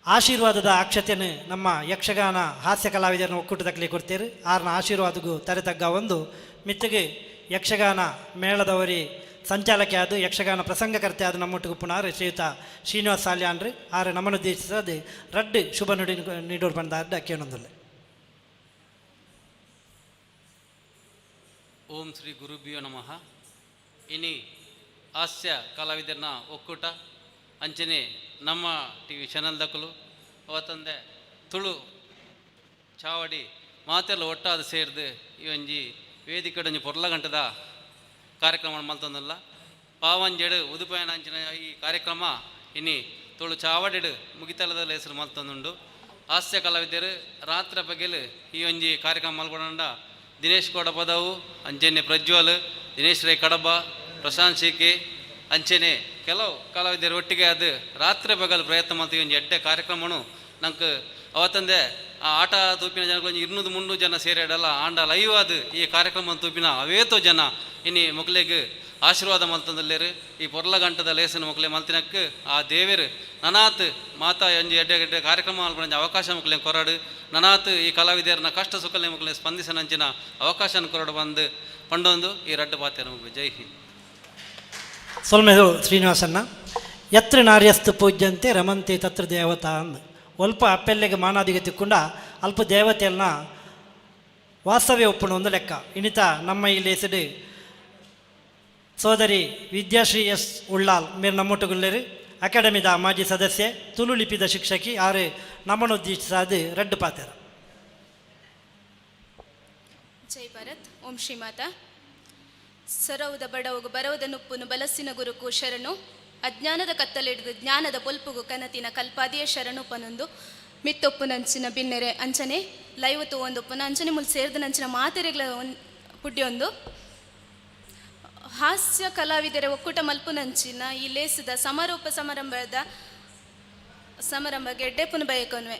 ಆಶೀರ್ವಾದದ ಅಕ್ಷತೆಯನ್ನು ನಮ್ಮ ಯಕ್ಷಗಾನ ಹಾಸ್ಯ ಕಲಾವಿದರನ್ನು ಒಕ್ಕೂಟದಲ್ಲಿ ಕೊಡ್ತೇವೆ ಆರ್ನ ಆಶೀರ್ವಾದಗೂ ತರೆತಗ್ಗ ಒಂದು ಮಿತ್ತಿಗೆ ಯಕ್ಷಗಾನ ಮೇಳದವರಿ ಸಂಚಾಲಕಿ ಆದ ಯಕ್ಷಗಾನ ಪ್ರಸಂಗಕರ್ತೆ ಆದ ನಮ್ಮೊಟ್ಟಿಗೆ ಪುನಃ ಶ್ರೀಯುತ ಶ್ರೀನಿವಾಸ ಸಾಲ್ಯಾನ್ರಿ ಆರು ನಮ್ಮನ್ನು ಉದ್ದೇಶಿಸದೆ ರಡ್ಡು ಶುಭ ನುಡಿ ನೀಡೋರು ಬಂದ ಕೇಳೊಂದಿಲ್ಲ. ಓಂ ಶ್ರೀ ಗುರುಭ್ಯೋ ನಮಃ. ಇನಿ ಹಾಸ್ಯ ಕಲಾವಿದರನ್ನ ಒಕ್ಕೂಟ ಅಂಚನೆ ನಮ್ಮ ಟಿ ವಿ ಚಾನಲ್ದಕ್ಕಲು ಅವತ್ತಂದೆ ತುಳು ಚಾವಡಿ ಮಾತೆಲ್ಲ ಒಟ್ಟಾದ ಸೇರಿದು ಈ ಒಂಜಿ ವೇದಿಕೆ ಪೊರ್ಲ ಗಂಟದ ಕಾರ್ಯಕ್ರಮ ಮಲ್ತೊಂದಲ್ಲ ಪಾವಂಜೆಡು ಉದುಪಾಯನ ಅಂಚಿನ ಈ ಕಾರ್ಯಕ್ರಮ ಇನಿ ತುಳು ಚಾವಡೆಡು ಮುಗಿತಲದ ಹೆಸರು ಮಲ್ತೊಂದುಂಡು. ಹಾಸ್ಯ ಕಲಾವಿದರು ರಾತ್ರಿ ಬಗೆಲು ಈ ಒಂಜಿ ಕಾರ್ಯಕ್ರಮ ಮಲ್ಕೊಂಡ ದಿನೇಶ್ ಕೊಡಪದವು ಅಂಚೆನೆ ಪ್ರಜ್ವಲ್, ದಿನೇಶ್ ರೈ ಕಡಬ, ಪ್ರಶಾಂತ್ ಶಿಕೆ ಅಂಚೆನೆ ಕೆಲವು ಕಲಾವಿದರು ಒಟ್ಟಿಗೆ ಅದು ರಾತ್ರಿ ಬಗಲು ಪ್ರಯತ್ನ ಮಾಡ್ತೀವಿ. ಒಂದು ಎಡ್ಡೆ ಕಾರ್ಯಕ್ರಮನು ನಂಗೆ ಅವತ್ತಂದೆ ಆ ಆಟ ತೂಪಿನ ಜನಗಳು 200-300 ಜನ ಸೇರಿಡಲ್ಲ ಆಂಡ ಲೈವ್ ಅದು ಈ ಕಾರ್ಯಕ್ರಮ ತೂಪಿನ ಅವೇತೋ ಜನ ಇನ್ನು ಮಕ್ಕಳಿಗೆ ಆಶೀರ್ವಾದ ಮಲ್ತಂದಲ್ಲೇರು ಈ ಪೊರ್ಲ ಗಂಟದ ಲೇಸನ ಮಕ್ಕಳೇ ಮಲ್ತಿನಕ್ಕೆ ಆ ದೇವರು ನನಾತ್ ಮಾತಾ ಒಂಜಿ ಎಡ್ಡೆ ಕಾರ್ಯಕ್ರಮ ಮಲ್ಪಂಜ ಅವಕಾಶ ಮಕ್ಕಳೇ ಕೊರಡು ನನಾತ್ ಈ ಕಲಾವಿದರನ್ನ ಕಷ್ಟ ಸುಖಲೆ ಮಕ್ಕಳೇ ಸ್ಪಂದಿಸನಂಚಿನ ಅವಕಾಶನ ಕೊರಡು ಬಂದು ಪಂಡೊಂದು ಈ ರಡ್ಡು ಪಾತ್ಯ ನಮಗೆ ಜೈ ಹಿಂದ್. ಸೊಲ್ಮೆದು ಶ್ರೀನಿವಾಸನ್ನ ಎತ್ರ ನಾರ್ಯಸ್ತು ಪೂಜ್ಯಂತೆ ರಮಂತೆ ತತ್ರ ದೇವತಾ ಅಂದು ಒಲ್ಪ ಅಪ್ಪೆಲ್ಲೆಗೆ ಮಾನಾದಿಗೆ ತಿಕ್ಕೊಂಡ ಅಲ್ಪ ದೇವತೆಯನ್ನ ವಾಸ್ತವ್ಯ ಒಪ್ಪಣ ಒಂದು ಲೆಕ್ಕ ಇನಿತ ನಮ್ಮ ಇಲ್ಲಿ ಹೆಸರು ಸೋದರಿ ವಿದ್ಯಾಶ್ರೀ ಎಸ್ ಉಳ್ಳಾಲ್ ಮೇರೆ ನಮ್ಮೊಟ್ಟುಗುಳ್ಳರು ಅಕಾಡೆಮಿದ ಮಾಜಿ ಸದಸ್ಯೆ ತುಳು ಲಿಪಿದ ಶಿಕ್ಷಕಿ ಆರು ನಮ್ಮನ್ನು ಉದ್ದೇಶಿಸಾದ ರಡ್ಡು ಪಾತ್ರ. ಜೈ ಭಾರತ್. ಓಂ ಶ್ರೀಮಾತಾ. ಸರವುದ ಬಡವಗು ಬರವದ ನುಪ್ಪುನು ಬಲಸ್ಸಿನ ಗುರುಕು ಶರಣು ಅಜ್ಞಾನದ ಕತ್ತಲಿಡಿದು ಜ್ಞಾನದ ಪೊಲ್ಪುಗು ಕನತಿನ ಕಲ್ಪಾದಿಯ ಶರಣು ಪನೊಂದು ಮಿತ್ತೊಪ್ಪು ನಂಚಿನ ಬಿನ್ನೆರೆ ಅಂಚನೆ ಲೈವತ್ತು ಒಂದೊಪ್ಪುನ ಅಂಚನೆ ಮುಲ್ ಸೇರಿದ ನಂಚಿನ ಮಾತೆರೆಗಳ ಪುಡ್ಯೊಂದು ಹಾಸ್ಯ ಕಲಾವಿದರ ಒಕ್ಕೂಟ ಮಲ್ಪು ನಂಚಿನ ಈ ಲೇಸಿದ ಸಮಾರೋಪ ಸಮಾರಂಭ ಗೆಡ್ಡೆಪ್ಪುನ ಬಯಕೊನ್ವೆ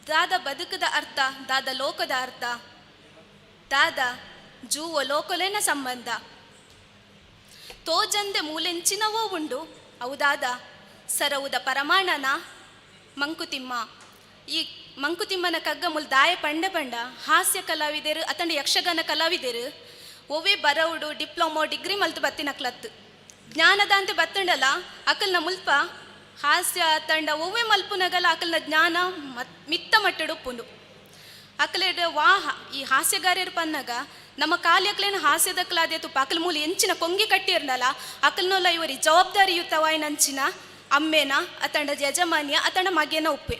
ದಾದ ಬದುಕದ ಅರ್ಥ ದಾದ ಲೋಕದ ಅರ್ಥ ದಾದ ಜೂವ ಲೋಕಲೇನ ಸಂಬಂಧ ತೋಜಂದೆ ಮೂಲೆಂಚಿನವೋ ಉಂಡು ಹೌದಾದ ಸರವುದ ಪರಮಾಣನ ಮಂಕುತಿಮ್ಮ. ಈ ಮಂಕುತಿಮ್ಮನ ಕಗ್ಗ ಮುಲ್ ದಾಯ ಪಂಡ ಹಾಸ್ಯ ಕಲಾವಿದರು ಅತಂಡ ಯಕ್ಷಗಾನ ಕಲಾವಿದರು ಒವೇ ಬರವುಡು ಡಿಪ್ಲೊಮೊ ಡಿಗ್ರಿ ಮಲ್ತು ಬತ್ತಿನಕ್ಲತ್ತು ಜ್ಞಾನದ ಅಂತ ಬತ್ತಂಡಲ್ಲ ಅಕಲ್ನ ಮುಲ್ಪ ಹಾಸ್ಯ ತಂಡ ಒವ್ವೆ ಮಲ್ಪುನಗಲ ಅಕಲ್ನ ಜ್ಞಾನ ಮಿತ್ತ ಮಟ್ಟಡು ಉಪ್ಪುಂಡು ಅಕಲೇಡ ವಾಹ ಈ ಹಾಸ್ಯಗಾರರು ಪನ್ನಗ ನಮ್ಮ ಕಾಲ್ಯಕ್ಲೇನ ಹಾಸ್ಯದಕ್ಲಾದೆ ತುಪ್ಪ ಅಕಲ್ ಮೂಲ ಎಂಚಿನ ಕೊಂಗಿ ಕಟ್ಟಿರ್ನಲ್ಲ ಅಕಲ್ನೊಲ್ಲ ಇವರಿ ಜವಾಬ್ದಾರಿಯುತವಾಯಿನಂಚಿನ ಅಮ್ಮೇನ ಅತಂಡ ಯಜಮಾನ್ಯ ಅತಂಡ ಮಗೇನ ಉಪ್ಪೆ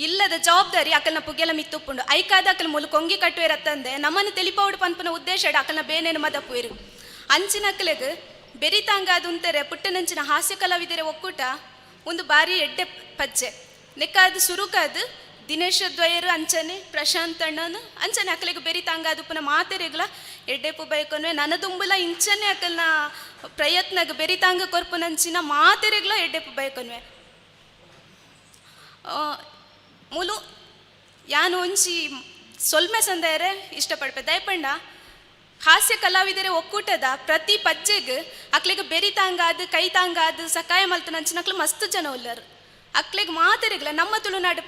ಇಲ್ಲದ ಜವಾಬ್ದಾರಿ ಅಕಲ್ನ ಪುಗೆಲ ಮಿತ್ತುಪ್ಪುಂಡು ಐಕಾದ ಅಕಲ್ ಮೂಲ ಕೊಂಗಿ ಕಟ್ಟುವಿರತ್ತಂದೆ ನಮ್ಮನ್ನು ತೆಲಿಪೌಡು ಪನ್ಪನ ಉದ್ದೇಶ ಅಕಲ್ನ ಬೇನೇನು ಮದಪ್ಪುವಿರು ಅಂಚಿನ ಅಕಲೆಗ್ ಬೆರಿತಾಂಗಾದ ಉಂತೆರೆ ಪುಟ್ಟನಂಚಿನ ಹಾಸ್ಯ ಕಲಾವಿದರ ಒಕ್ಕೂಟ ಒಂದು ಬಾರಿ ಎಡ್ಡೆ ಪಜ್ಜೆ ನೆಕ್ಕಾದ ಸುರುಕಾದ ದಿನೇಶ ದ್ವಯರು ಅಂಚನೆ ಪ್ರಶಾಂತ್ ಅಣ್ಣನು ಅಂಚನೆ ಅಕಲಿಗೆ ಬೆರಿತಾಂಗಾದ ಪುನಃ ಮಾತೆರೆಗ್ಲ ಎಡ್ಡೆಪ್ಪು ಬೈಕೊನ್ವೆ ನನ್ನ ದುಂಬುಲ ಇಂಚನೆ ಅಕಲ್ನ ಪ್ರಯತ್ನಗ ಬೆರಿತಾಂಗ ಕೊರ್ಪುನಂಚಿನ ಮಾತೆರೆಗ್ಲ ಎಡ್ಡೆಪ್ಪು ಬೈಕೊನ್ವೆ ಮೂಲು ಯಾನು ಒಂಚಿ ಸೊಲ್ಮೆ ಸಂದೇರೆ ಇಷ್ಟಪಡ್ಪೆ ದಯಪಂಡ ಹಾಸ್ಯ ಕಲಾವಿದರ ಒಕ್ಕೂಟದ ಪ್ರತಿ ಪಜ್ಜೆಗೆ ಅಕ್ಲಿಗೆ ಬೆರಿತಾಂಗಾದ ಕೈತಾಂಗಾದ ಸಕಾಯ ಮಲ್ತನಂಚಿನಕ್ಲು ಮಸ್ತ್ ಜನ ಉಲ್ಲರು ಅಕ್ಲಿಗೆ ಮಾತೆರೆಗ್ಲ ನಮ್ಮ ತುಳುನಾಡು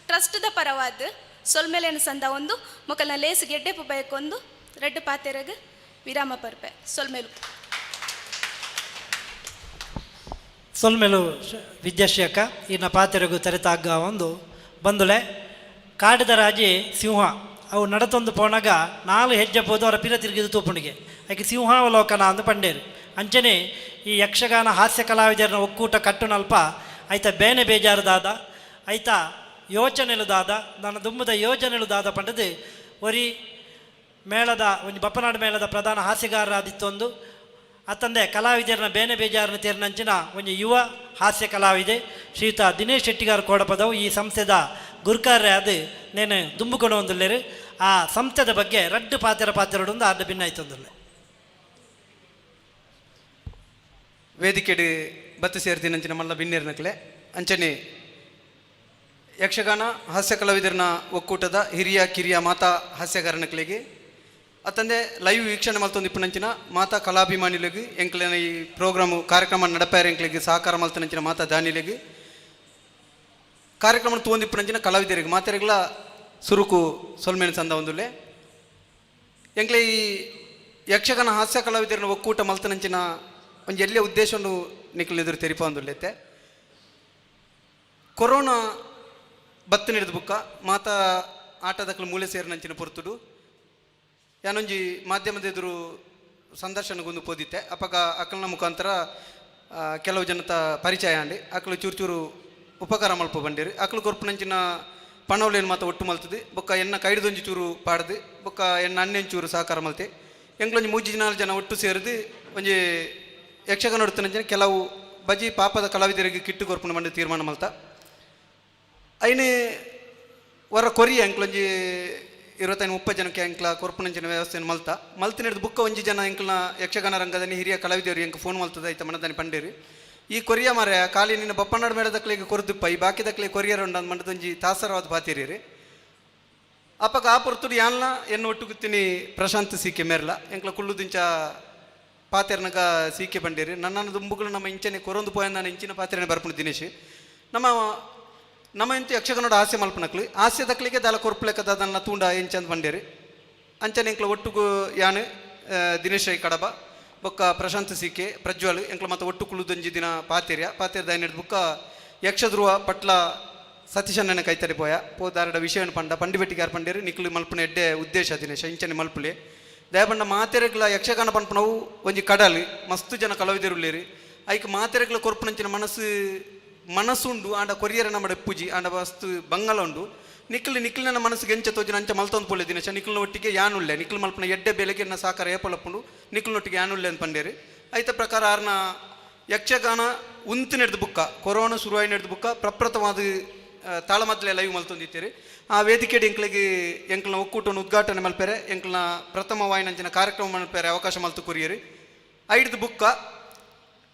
ಟ್ರಸ್ಟ್ದ ಪರವಾದ ಸೊಲ್ಮೆಲೇನು ಸಂದ ಒಂದು ಮೊಕಲ್ನ ಲೇಸ್ ಗೆಡ್ಡೆಪ್ಪು ಬಯಕೊಂದು ರೆಡ್ಡು ಪಾತೆರೆಗೆ ವಿರಾಮ ಪರ್ಪೆ ಸೊಲ್ಮೆಲು ಸೊಲ್ಮೆಲು ವಿದ್ಯಾಶ್ರೀ ಅಕ್ಕ ಇನ್ನ ಪಾತೆರೆಗೂ ತೆರೆತಾಗ ಒಂದು ಬಂದುಲೆ ಕಾಡಿದ ರಾಜಿ ಸಿಂಹ ಅವು ನಡತೊಂದು ಪೋನಾಗ 4 ಹೆಜ್ಜೆ ಹೋದು ಅವರ ಪಿರ ತಿರುಗಿದು ತೂಪುಣಿಗೆ ಯಾಕೆ ಸಿಂಹಾವಲೋಕನ ಅಂದು ಪಂಡೇರು ಅಂಚನೆ ಈ ಯಕ್ಷಗಾನ ಹಾಸ್ಯ ಕಲಾವಿದರನ್ನ ಒಕ್ಕೂಟ ಕಟ್ಟುನಲ್ಪ ಆಯ್ತ ಬೇನೆ ಬೇಜಾರದಾದ ಆಯ್ತ ಯೋಚನೆಲು ದಾದ ನನ್ನ ದುಂಬದ ಯೋಜನೆಲು ದಾದ ಪಂಡದು ಒರಿ ಮೇಳದ ಒಂದು ಬಪ್ಪನಾಡು ಮೇಳದ ಪ್ರಧಾನ ಹಾಸ್ಯಗಾರರಾದಿತ್ತೊಂದು ಅತ್ತಂದೆ ಕಲಾವಿದರನ್ನ ಬೇನೆ ಬೇಜಾರನ ತೇರಿನಂಚಿನ ಒಂದು ಯುವ ಹಾಸ್ಯ ಕಲಾವಿದೆ ಶ್ರೀಯುತ ದಿನೇಶ್ ಶೆಟ್ಟಿಗಾರ ಕೋಡಪದವು ಈ ಸಂಸ್ಥೆದ ಗುರುಕಾರ್ಯ ಅದು ನೇನು ದುಂಬುಕೊಂಡು ಒಂದಿಲ್ಲೇರು ಆ ಸಂಸ್ಥೆದ ಬಗ್ಗೆ ರಡ್ಡು ಪಾತ್ರರೊಂದು ಅಡ್ಡ ಭಿನ್ನ ಆಯ್ತೊಂದಿಲ್ಲ ವೇದಿಕೆಡು ಬತ್ತು ಸೇರ್ತೀನಂಚಿನ ಮಲ್ಲ ಭಿನ್ನೇರ್ನಕ್ಲೆ ಅಂಚನೆ ಯಕ್ಷಗಾನ ಹಾಸ್ಯ ಕಲಾವಿದರನ ಒಕ್ಕೂಟದ ಹಿರಿಯ ಕಿರಿಯ ಮಾತಾ ಹಾಸ್ಯಗಾರನಕ್ಲೆಗೆ ಅತ್ತಂದೆ ಲೈವ್ ವೀಕ್ಷಣೆ ಮಲ್ತೊಂದು ಇಪ್ಪುನಂಚಿನ ಮಾತಾ ಕಲಾಭಿಮಾನಿಲೆಗೆ ಎಂಕ್ಲೆನ ಈ ಪ್ರೋಗ್ರಾಮು ಕಾರ್ಯಕ್ರಮ ನಡಪಾರ ಎಂಕ್ಲೆಗೆ ಸಹಕಾರ ಮಲ್ತನಂಚಿನ ಮಾತಾ ದಾನಿಲೆಗೆ ಕಾರ್ಯಕ್ರಮ ತೂಂದಿಪ್ಪುನಂಚಿನ ಕಲಾವಿದರಿಗೆ ಮಾತೆರೆಗಳ ಸುರುಕು ಸೊಲ್ಮೇನ ಸಂದ ಒಂದುಲೆ ಎಂಕ್ಲೆ ಈ ಯಕ್ಷಗಾನ ಹಾಸ್ಯ ಕಲಾವಿದರನ್ನ ಒಕ್ಕೂಟ ಮಲ್ತನಂಚಿನ ಒಂದು ಎಲ್ಲೇ ಉದ್ದೇಶವನ್ನು ನಿಖಲ್ ಎದುರು ತೆರಿಪೊಂದುಲ್ಲೈತೆ. ಕೊರೋನಾ ಬತ್ತು ಹಿಡಿದು ಬುಕ್ಕ ಮಾತ ಆಟದಕ್ಕಲು ಮೂಲೆ ಸೇರಿನಂಚಿನ ಪೊರ್ತುಡು ಯಾನೊಂಜಿ ಮಾಧ್ಯಮದ ಎದುರು ಸಂದರ್ಶನಗೊಂದು ಪೋದಿತ್ತೆ. ಅಪ್ಪಗ ಅಕ್ಕಲ್ನ ಮುಖಾಂತರ ಕೆಲವು ಜನತ ಪರಿಚಯ ಅಂಡಿ ಅಕ್ಕಲು ಚೂರು ಚೂರು ಉಪಕಾರ ಮಲ್ಪ ಬಂಡೇರಿ. ಅಕ್ಕಲು ಕೊರ್ಪುನಂಚಿನ ಪಣವಲೇನು ಮಾತ ಒಟ್ಟು ಮಲ್ತದೆ ಬೊಕ್ಕ ಎನ್ನ ಕೈಡ್ದೊಂಜಿ ಚೂರು ಪಾಡ್ದು ಬೊಕ್ಕ ಎನ್ನ ಅನ್ನೆಂಚು ಚೂರು ಸಹಕಾರ ಮಲ್ತೆ ಎಂಗ್ಲೊಂಜಿ 3-4 ಜನ ಒಟ್ಟು ಸೇರಿದು ಒಂಜಿ ಯಕ್ಷಗಾನ ಹೊಡ್ತನಂಚಿನ ಕೆಲವು ಬಜಿ ಪಾಪದ ಕಲಾವಿದರಿಗೆ ಕಿಟ್ಟು ಕೊರ್ಪುನ ಮಂಡಿ ತೀರ್ಮಾನ ಮಲ್ತ ಐನೇ ವರ ಕೊರಿಯ ಎಂಕ್ಲೊಂಜಿ 25-30 ಜನಕ್ಕೆ ಎಂಕ್ಲ ಕೊರ್ಪುನಂಚಿನ ವ್ಯವಸ್ಥೆಯನ್ನು ಮಲ್ತ ಹಿಡಿದು ಬುಕ್ಕ ಒಂಜಿ ಜನ ಎಂಕ್ಲನ ಯಕ್ಷಗಾನ ರಂಗದಲ್ಲಿ ಹಿರಿಯ ಕಲಾವಿದರು ಎಂಕ್ ಫೋನ್ ಮಲ್ತದ ಐತ ಮನದಾನಿ ಪಂಡೇರಿ ಈ ಕೊರಿಯ ಮಾರ ಖಾಲಿ ನಿನ್ನ ಬಪ್ಪನಾಡು ಮೇಳದಕ್ಲಿಗೆ ಕೊರ್ದುಪ್ಪ ಈ ಬಾಕಿದಕ್ಲೆ ಕೊರಿಯರ್ ಉಂಡ ಮಂಡದೊಂಜಿ ತಾಸರವಾದ ಪಾತಿರಿ ಅಪ್ಪಗ ಆ ಪೊರ್ತುಡು ಯಾನ್ಲ ಎನ್ನು ಒಟ್ಟು ಗುತ್ತೀನಿ ಪ್ರಶಾಂತ್ ಸೀಕೆ ಮೇರ್ಲ ಎಂಕ್ಲ ಕುಳ್ಳುದಿಂಚ ಪಾತೆರ್ನಗ ಸೀಕೆ ಬಂಡೇರಿ ನನ್ನ ದುಂಬುಗಳು ನಮ್ಮ ಇಂಚನೆ ಕೊರೊಂದು ಪೋಯ ನಾನು ಇಂಚಿನ ಪಾತ್ರೆನೇ ಬರ್ಪುಣ ದಿನೇಶ್ ನಮ್ಮ ಇಂತ ಯಕ್ಷಗಾನೋಡ ಹಾಸ್ಯ ಮಲ್ಪನಕ್ಲಿ ಹಾಸ್ಯದಕ್ಲಿಗೆ ದಾಲ ಕೊರ್ಪುಲೆಕ್ಕದ ಅದನ್ನ ತೂಂಡ ಎಂಚಂದ್ ಬಂಡೇರಿ ಅಂಚನೆ ಎಂಕ್ಲ ಒಟ್ಟುಗು ಯಾನು ದಿನೇಶ್ ರೈ ಕಡಬ ಬೊಕ್ಕ ಪ್ರಶಾಂತ್ ಸೀಕೆ ಪ್ರಜ್ವಲ್ ಎಂಕ್ಲ ಮತ್ತು ಒಟ್ಟು ಕುಳ್ಳುದೊಂಜಿ ದಿನ ಪಾತೆರ ದೈನ ಬುಕ್ಕ ಯಕ್ಷಧ್ರುವ ಪಟ್ಲ ಸತೀಶಣ್ಣನ ಕೈತರಿ ಪೋದಾರಡ ವಿಷಯವನ್ನು ಪಂಡಿ ಬೆಟ್ಟಿಗಾರ ಪಂಡೇರಿ ನಿಕ್ಲು ಮಲ್ಪನ ಎಡ್ಡೆ ಉದ್ದೇಶ ದಿನೇಶ ಇಂಚನೆ ಮಲ್ಪುಲೆ ದಯಪಂಡ ಮಾತೆರೆಗ್ಲ ಯಕ್ಷಗಾನ ಪಂಪನವು ಒಂಜಿ ಕಡಲು ಮಸ್ತ್ ಜನ ಕಲಾವಿದರುಳ್ಳೇರಿ ಐಕ್ ಮಾತೆರೆಗ್ಲ ಕೊರ್ಪುನಂಚಿನ ಮನಸ್ಸುಂಡು ಆಂಡ ಕೊರಿಯರ ನಮ್ಮ ಪೂಜಿ ಆಂಡ ಮಸ್ತ್ ಬಂಗಲ ಉಂಡು ನಿಕ್ಲಿನ ಮನಸ್ಸಿಗೆ ಎಂಚ ತೋಜಿನ ಅಂಚ ಮಲ್ತೊಂದು ಪೊಳ್ಳೆ ದಿನೇಶ ನಿಕ್ಲಿನ ಒಟ್ಟಿಗೆ ಯಾನುಳ್ಳೆ ನಿಕ್ಲು ಮಲ್ಪನ ಎಡ್ಡೆ ಬೆಲೆಗೆ ಎನ್ನ ಸಾಕಾರ ಏಪಲಪ್ಪುಂಡು ನಿಕ್ಲಿನೊಟ್ಟಿಗೆ ಯಾನುಳ್ಳೆ ಅಂತ ಪಂಡೇರಿ ಐತ ಪ್ರಕಾರ ಆರ್ನ ಯಕ್ಷಗಾನ ಉಂತು ನಡೆದು ಬುಕ್ಕ ಕೊರೋನಾ ಶುರುವಾಯಿ ನಡೆದು ಬುಕ್ಕ ಪ್ರಪ್ರಥವಾದ ತಾಳಮದ್ಲೆ ಲೈವ್ ಮಲ್ತೊಂದಿತ್ತೀರಿ ಆ ವೇದಿಕೆಡ್ ಎಂಕ್ಲನ ಒಕ್ಕೂಟವನ್ನು ಉದ್ಘಾಟನೆ ಮಲ್ಪೇರೆ ಎಂಕ್ಲನ ಪ್ರಥಮ ವಾಯಿನಂಚಿನ ಕಾರ್ಯಕ್ರಮ ಮಲ್ಪೇರೆ ಅವಕಾಶ ಮಲ್ತು ಕೊರಿಯರಿ ಐಡ್ದು ಬುಕ್ಕ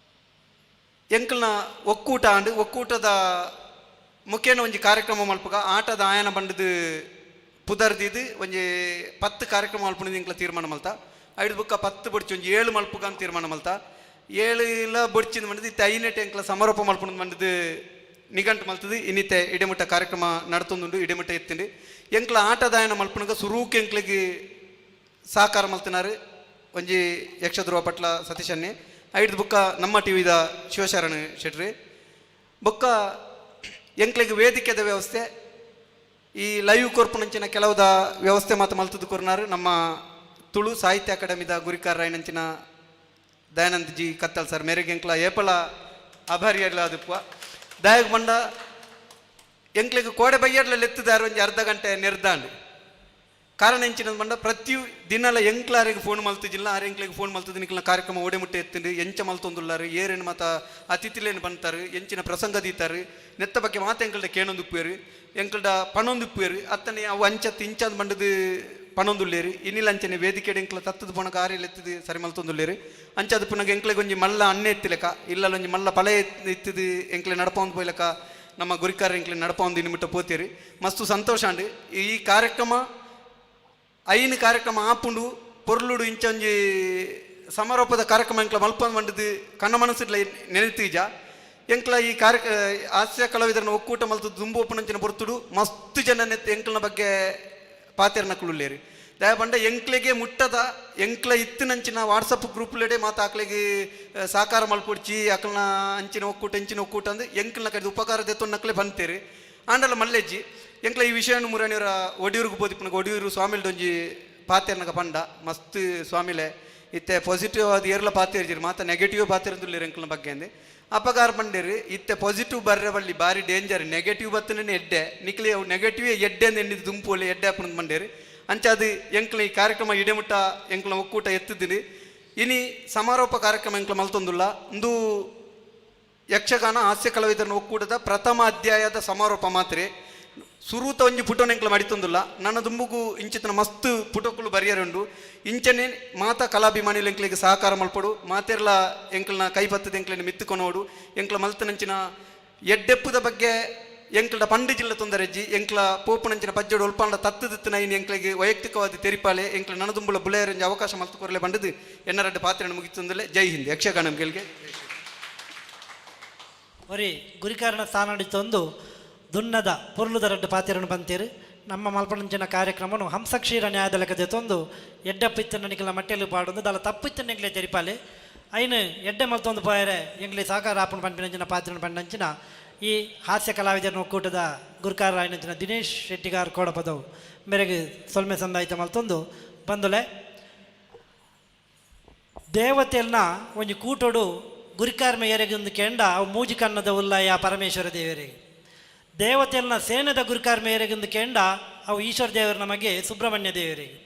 ಎಂಕ್ಲನ ಒಕ್ಕೂಟ ಅಂಡು ಒಕ್ಕೂಟದ ಮುಖೇನ ಒಂಜಿ ಕಾರ್ಯಕ್ರಮ ಮಲ್ಪಗ ಆಟದ ಆಯನ ಬಂಡದು ಪುದರ್ದಿದ್ದು ಒಂಜಿ 10 ಕಾರ್ಯಕ್ರಮ ಮಲ್ಪುಣಿದ್ದು ಎಂಕ್ಲ ತೀರ್ಮಾನ ಮಲ್ತ ಐದು ಬುಕ್ಕ 10 ಬೊಡ್ಚಿ ಒಂಜಿ 7 ಮಲ್ಪುಗ ಅಂತ ತೀರ್ಮಾನ ಮಲ್ತ 7 ಬೊಡ್ಚಿಂದ ಬಂಡದು ಇತ್ತೆ ಐನೆಟ್ ಎಂಕ್ಲ ಸಮಾರೋಪ ಮಲ್ಪುಣದು ಬಂಡದು ನಿಘಂಟು ಮಲ್ತದು ಇನ್ನಿತ್ತೆ ಇಡೆಮುಟ್ಟ ಕಾರ್ಯಕ್ರಮ ನಡ್ತೊಂದುಂಡು ಇಡೆಮುಟ್ಟ ಎತ್ತಿಂಡು ಎಂಕ್ಲ ಆಟದಾಯನ ಮಲ್ಪನಗ ಸುರೂಕ್ ಎಂಕ್ಲಿಗೆ ಸಹಕಾರ ಮಲ್ತಿನಾರು ಒಂಜಿ ಯಕ್ಷಧ್ರುವ ಪಟ್ಲ ಸತೀಶನ್ನೇ ಐದು ಬುಕ್ಕ ನಮ್ಮ ಟಿವಿದ ಶಿವಶರಣ ಶೆಟ್ರಿ ಬುಕ್ಕ ಎಂಕ್ಲಿಗೆ ವೇದಿಕೆದ ವ್ಯವಸ್ಥೆ ಈ ಲೈವ್ ಕೊರ್ಪುನಂಚಿನ ಕೆಲವುದ ವ್ಯವಸ್ಥೆ ಮಾತು ಮಲ್ತದ್ದು ಕೊರ್ನಾರು ನಮ್ಮ ತುಳು ಸಾಹಿತ್ಯ ಅಕಾಡೆಮಿದ ಗುರಿಕಾರ ರಾಯನಂಚಿನ ದಯಾನಂದ್ ಜಿ ಕತ್ತಲ್ ಸರ್ ಮೇರೆಗೆ ಎಂಕ್ಲ ಏಪಲ ಆಭಾರಿಯಾಗ್ಲಾದಪ್ಪ ದಯಗ್ ಬಂಡ ಎಂಕ್ಲಿಗೆ ಕೋಡೆ ಬೈಯಡ್ಲ ಎತ್ತದಾರು ಒಂಜಿ ಅರ್ಧ ಗಂಟೆ ನೆರ್ದಾಂಡು ಕಾರಣ ಎಂಚಿನದು ಬಂಡ ಪ್ರತಿ ದಿನಲ ಎಂಕ್ಲಾರಿಗೆ ಫೋನ್ ಮಲ್ತಿದ್ದಿಲ್ಲ ಆರು ಎಂಕ್ಲಿಗೆ ಫೋನ್ ಮಲ್ತದ್ದು ನಿಕ್ಲ ಕಾರ್ಯಕ್ರಮ ಓಡೆ ಮುಟ್ಟೆ ಎತ್ತಿಂಡು ಎಂಚ ಮಲ್ತೊಂದುಲ್ಲಾರು ಏರೇನು ಮಾತ ಅತಿಥಿಲೇನು ಬಂತಾರೆ ಎಂಚಿನ ಪ್ರಸಂಗ ದೀತಾರೆ ನೆತ್ತ ಬಗ್ಗೆ ಮಾತು ಎಂಕಲ್ಡ ಕೇಣೊಂದು ಉಪ್ಪೇರು ಎಂಕಲ್ಡ ಪಣೊಂದು ಉಪ್ಪೇರು ಅತ್ತನೆ ಅವು ಅಂಚತ್ತು ಇಂಚದು ಬಂಡದು ಪಣೊಂದುಲ್ಲೇರು ಇನ್ನಿಲ್ಲ ಅಂಚನೆ ವೇದಿಕೆ ಎಂಕ್ಲ ತತ್ತದ ಪೊಣಗ ಆರಿಯಲ್ಲಿ ಎತ್ತದು ಸರಿ ಮಲ್ತೊಂದುಲ್ಲೇರು ಅಂಚದು ಪುನಗ ಎಂಕ್ಲಿಗೆ ಒಂಜಿ ಮಲ್ಲ ಅಣ್ಣೆ ಎತ್ತಿಲೆಕ ಇಲ್ಲ ಒಂಜಿ ಮಲ್ಲ ಪಳೆ ಎತ್ತಿದು ಎಂಕ್ಲೆ ನಡಪೊಂದು ಪೋಯ್ಲಕ ನಮ್ಮ ಗುರಿಕಾರ ಎಂಕ್ಲೆ ನಡಪೊಂದು ಇನ್ನಿಮಿಟ್ಟ ಪೋತೀರಿ ಮಸ್ತು ಸಂತೋಷ ಅಂಡು ಈ ಕಾರ್ಯಕ್ರಮ ಐನು ಕಾರ್ಯಕ್ರಮ ಆಪುಂಡು ಪೊರ್ಲುಡು ಇಂಚೊಂಜಿ ಸಮಾರೋಪದ ಕಾರ್ಯಕ್ರಮ ಎಂಕ್ಲ ಮಲ್ಪೊಂದು ಬಂಡದು ಕಣ್ಣ ಮನಸ್ಸಿಡ್ಲ ನೆನೆತೀಜ ಎಂಕ್ಲ ಈ ಹಾಸ್ಯ ಕಲಾವಿದರನ್ನ ಒಕ್ಕೂಟ ಮಲ್ತದ್ದು ದುಂಬು ಒಪ್ಪನಂಚಿನ ಬರ್ತುಡು ಮಸ್ತ್ ಜನ ನೆತ್ತ ಎಂಕ್ಲನ ಬಗ್ಗೆ ಪಾತೆರ್ನ ಕುಳ್ಳುಲ್ಲೇರಿ ದಯ ಬಂಡ ಎಂಕ್ಲೆಗೆ ಮುಟ್ಟದ ಎಂಕ್ಲ ಇತ್ತಿನಂಚಿನ ವಾಟ್ಸಪ್ ಗ್ರೂಪ್ಲೆಡೆ ಮಾತು ಆಕ್ಲೆಗೆ ಸಾಕಾರ ಮಲ್ಪೊಡ್ಚಿ ಅಕ್ಲನ ಅಂಚಿನ ಒಕ್ಕೂಟ ಅಂದು ಎಂಕ್ಲನ ಕಡೆ ಉಪಕಾರ ದೆತ್ತೊನ್ನಕ್ಲೆ ಬಂತೇರಿ ಆಂಡಲ ಮಲ್ಲೆಜ್ಜಿ ಎಂಕ್ಲ ಈ ವಿಷಯವನ್ನು ಮುರಣಿಯವರ ಒಡಿಯೂರ್ಗೆ ಬೋದಿಪ್ಪನಗ ಒಡಿಯೂರು ಸ್ವಾಮಿಲ್ಡೊಂಜಿ ಪಾತೆರ್ನಗ ಪಂಡ ಮಸ್ತ್ ಸ್ವಾಮಿಲೆ ಇತ್ತೆ ಪಾಸಿಟಿವ್ ಆದ ಏರ್ಲ ಪಾತೆರ್ಜಿರಿ ಮಾತ ನೆಗೆಟಿವ್ ಪಾತೆರ್ದುಲ್ಲೇರಿ ಎಂಕ್ಲನ ಬಗ್ಗೆ ಅಂದೆ ಅಪಕಾರ ಬಂಡೇರಿ ಇತ್ತೆ ಪಾಸಿಟಿವ್ ಬರ್ರೆ ಬಳ್ಳಿ ಬಾರಿ ಡೇಂಜರ್ ನೆಗೆಟಿವ್ ಬತ್ತನೇ ಎಡ್ಡೆ ನಿಕ್ಲಿ ಅವು ನೆಗೆಟಿವ್ ಎಡ್ಡೆ ಅಂತ ಎಣ್ಣಿದ್ದು ದುಂಪುಲೆ ಎಡ್ಡೆ ಹಾಕೊಂಡು ಬಂಡೇರಿ ಅಂಚ ಅದು ಎಂಕ್ಲ ಈ ಕಾರ್ಯಕ್ರಮ ಇಡೆಮುಟ್ಟ ಎಂಕ್ಲ ಒಕ್ಕೂಟ ಎತ್ತಿದ್ದೀನಿ ಇನಿ ಸಮಾರೋಪ ಕಾರ್ಯಕ್ರಮ ಎಂಕ್ಲ ಮಲ್ತೊಂದುಲ್ಲ ಒಂದು ಯಕ್ಷಗಾನ ಹಾಸ್ಯ ಕಲಾವಿದರನ್ನ ಒಕ್ಕೂಟದ ಪ್ರಥಮ ಅಧ್ಯಾಯದ ಸಮಾರೋಪ ಮಾತ್ರೆ ಸುರೂತ ಒಂಜಿ ಪುಟೋನ ಎಂಕ್ಲ ಮಡಿತೊಂದುಲ್ಲ ನನ್ನ ದುಂಬುಗು ಇಂಚಿತನ ಮಸ್ತ್ ಪುಟೋಕ್ಕಳು ಬರಿಯರುಂಡು ಇಂಚನೆ ಮಾತ ಕಲಾಭಿಮಾನಿಗಳು ಎಂಕ್ಲಿಗೆ ಸಹಕಾರ ಮಲ್ಪಡು ಮಾತೆರ್ಲ ಎಂಕ್ಲನ ಕೈಪತ್ತದ ಎಂಕ್ಲನ ಮಿತ್ತುಕೊನೋಡು ಎಂಕ್ಲ ಮಲ್ತನಂಚಿನ ಎಡ್ಡೆಪ್ಪುದ ಬಗ್ಗೆ ಎಂಕ್ಲಡ ಪಂಡು ಜಿಲ್ಲೆ ತೊಂದರೆಜ್ಜಿ ಎಂಕ್ಲ ಪೋಪುನಂಚಿನ ಪಜ್ಜೋಡು ಒಲ್ಪಾಂಡ ತತ್ತದಿತ್ತಿನ ಇನ್ನು ಎಂಕ್ಲಿಗೆ ವೈಯಕ್ತಿಕವಾದ ತೆರಿಪಾಲೆ ಎಂಕ್ಲ ನನದುಂಬುಳ ಬುಳೆಯರಂಜಿ ಅವಕಾಶ ಮಲ್ತು ಕೊರಲೆ ಬಂಡದು ಎನ್ನರಡ್ಡ ಪಾತ್ರೆಯನ್ನು ಮುಗಿತಂದಲೇ ಜೈ ಹಿಂದ್ ಯಕ್ಷಗಾನ ಗೆಲ್ಗೆ ಒರಿ ಗುರಿಕಾರಣ ಸ್ಥಾನ ತಂದು ದುನ್ನದ ಪೊರ್ಲುದ ರಡ್ಡು ಪಾತೆರನ್ನು ಬಂತೇರು ನಮ್ಮ ಮಲ್ಪನಂಚಿನ ಕಾರ್ಯಕ್ರಮನು ಹಂಸಕ್ಷೀರ ನ್ಯಾಯದಲಕ ಜೊತೊಂದು ಎಡ್ಡಪ್ಪಿತ್ತನ ನಿಖಲ ಮಟ್ಟೆಲು ಪಾಡೊಂದು ದಾಲ ತಪ್ಪಿತ್ತನ ಎಂಗ್ಲೆ ತೆರಿಪಾಲೆ ಐನು ಎಡ್ಡೆ ಮಲ್ತೊಂದು ಪೋಯರೆ ಎಂಗ್ಲೆ ಸಾಕಾರ ಆಪಣ ಪಂಪಿನಂಚಿನ ಪಾತ್ರನ ಪಂಡಂಚಿನ ಈ ಹಾಸ್ಯ ಕಲಾವಿದರ ಒಕ್ಕೂಟದ ಗುರುಕಾರ ಆಯ್ನಂಚಿನ ದಿನೇಶ್ ಶೆಟ್ಟಿಗಾರ್ ಕೋಡಪದವು ಮೇರೆಗೆ ಸೊಲ್ಮೆ ಸಂದಾಯಿತ ಮಲ್ತೊಂದು ಬಂದುಲೆ ದೇವತೆಯನ್ನ ಒಂಜಿ ಕೂಟೋಡು ಗುರಿಕಾರ್ಮೆ ಎರೆಗೊಂದು ಕೆಂಡ ಅವು ಮೂಜಿ ಕನ್ನದ ಉಲ್ಲಯ ಪರಮೇಶ್ವರ ದೇವರಿಗೆ ದೇವತೆಯನ್ನ ಸೇನೆದ ಗುರುಕಾರ್ಮೆ ಎರೆಗೊಂದು ಕೆಂಡ ಅವು ಈಶ್ವರ ದೇವರ ನಮಗೆ ಸುಬ್ರಹ್ಮಣ್ಯ ದೇವರಿಗೆ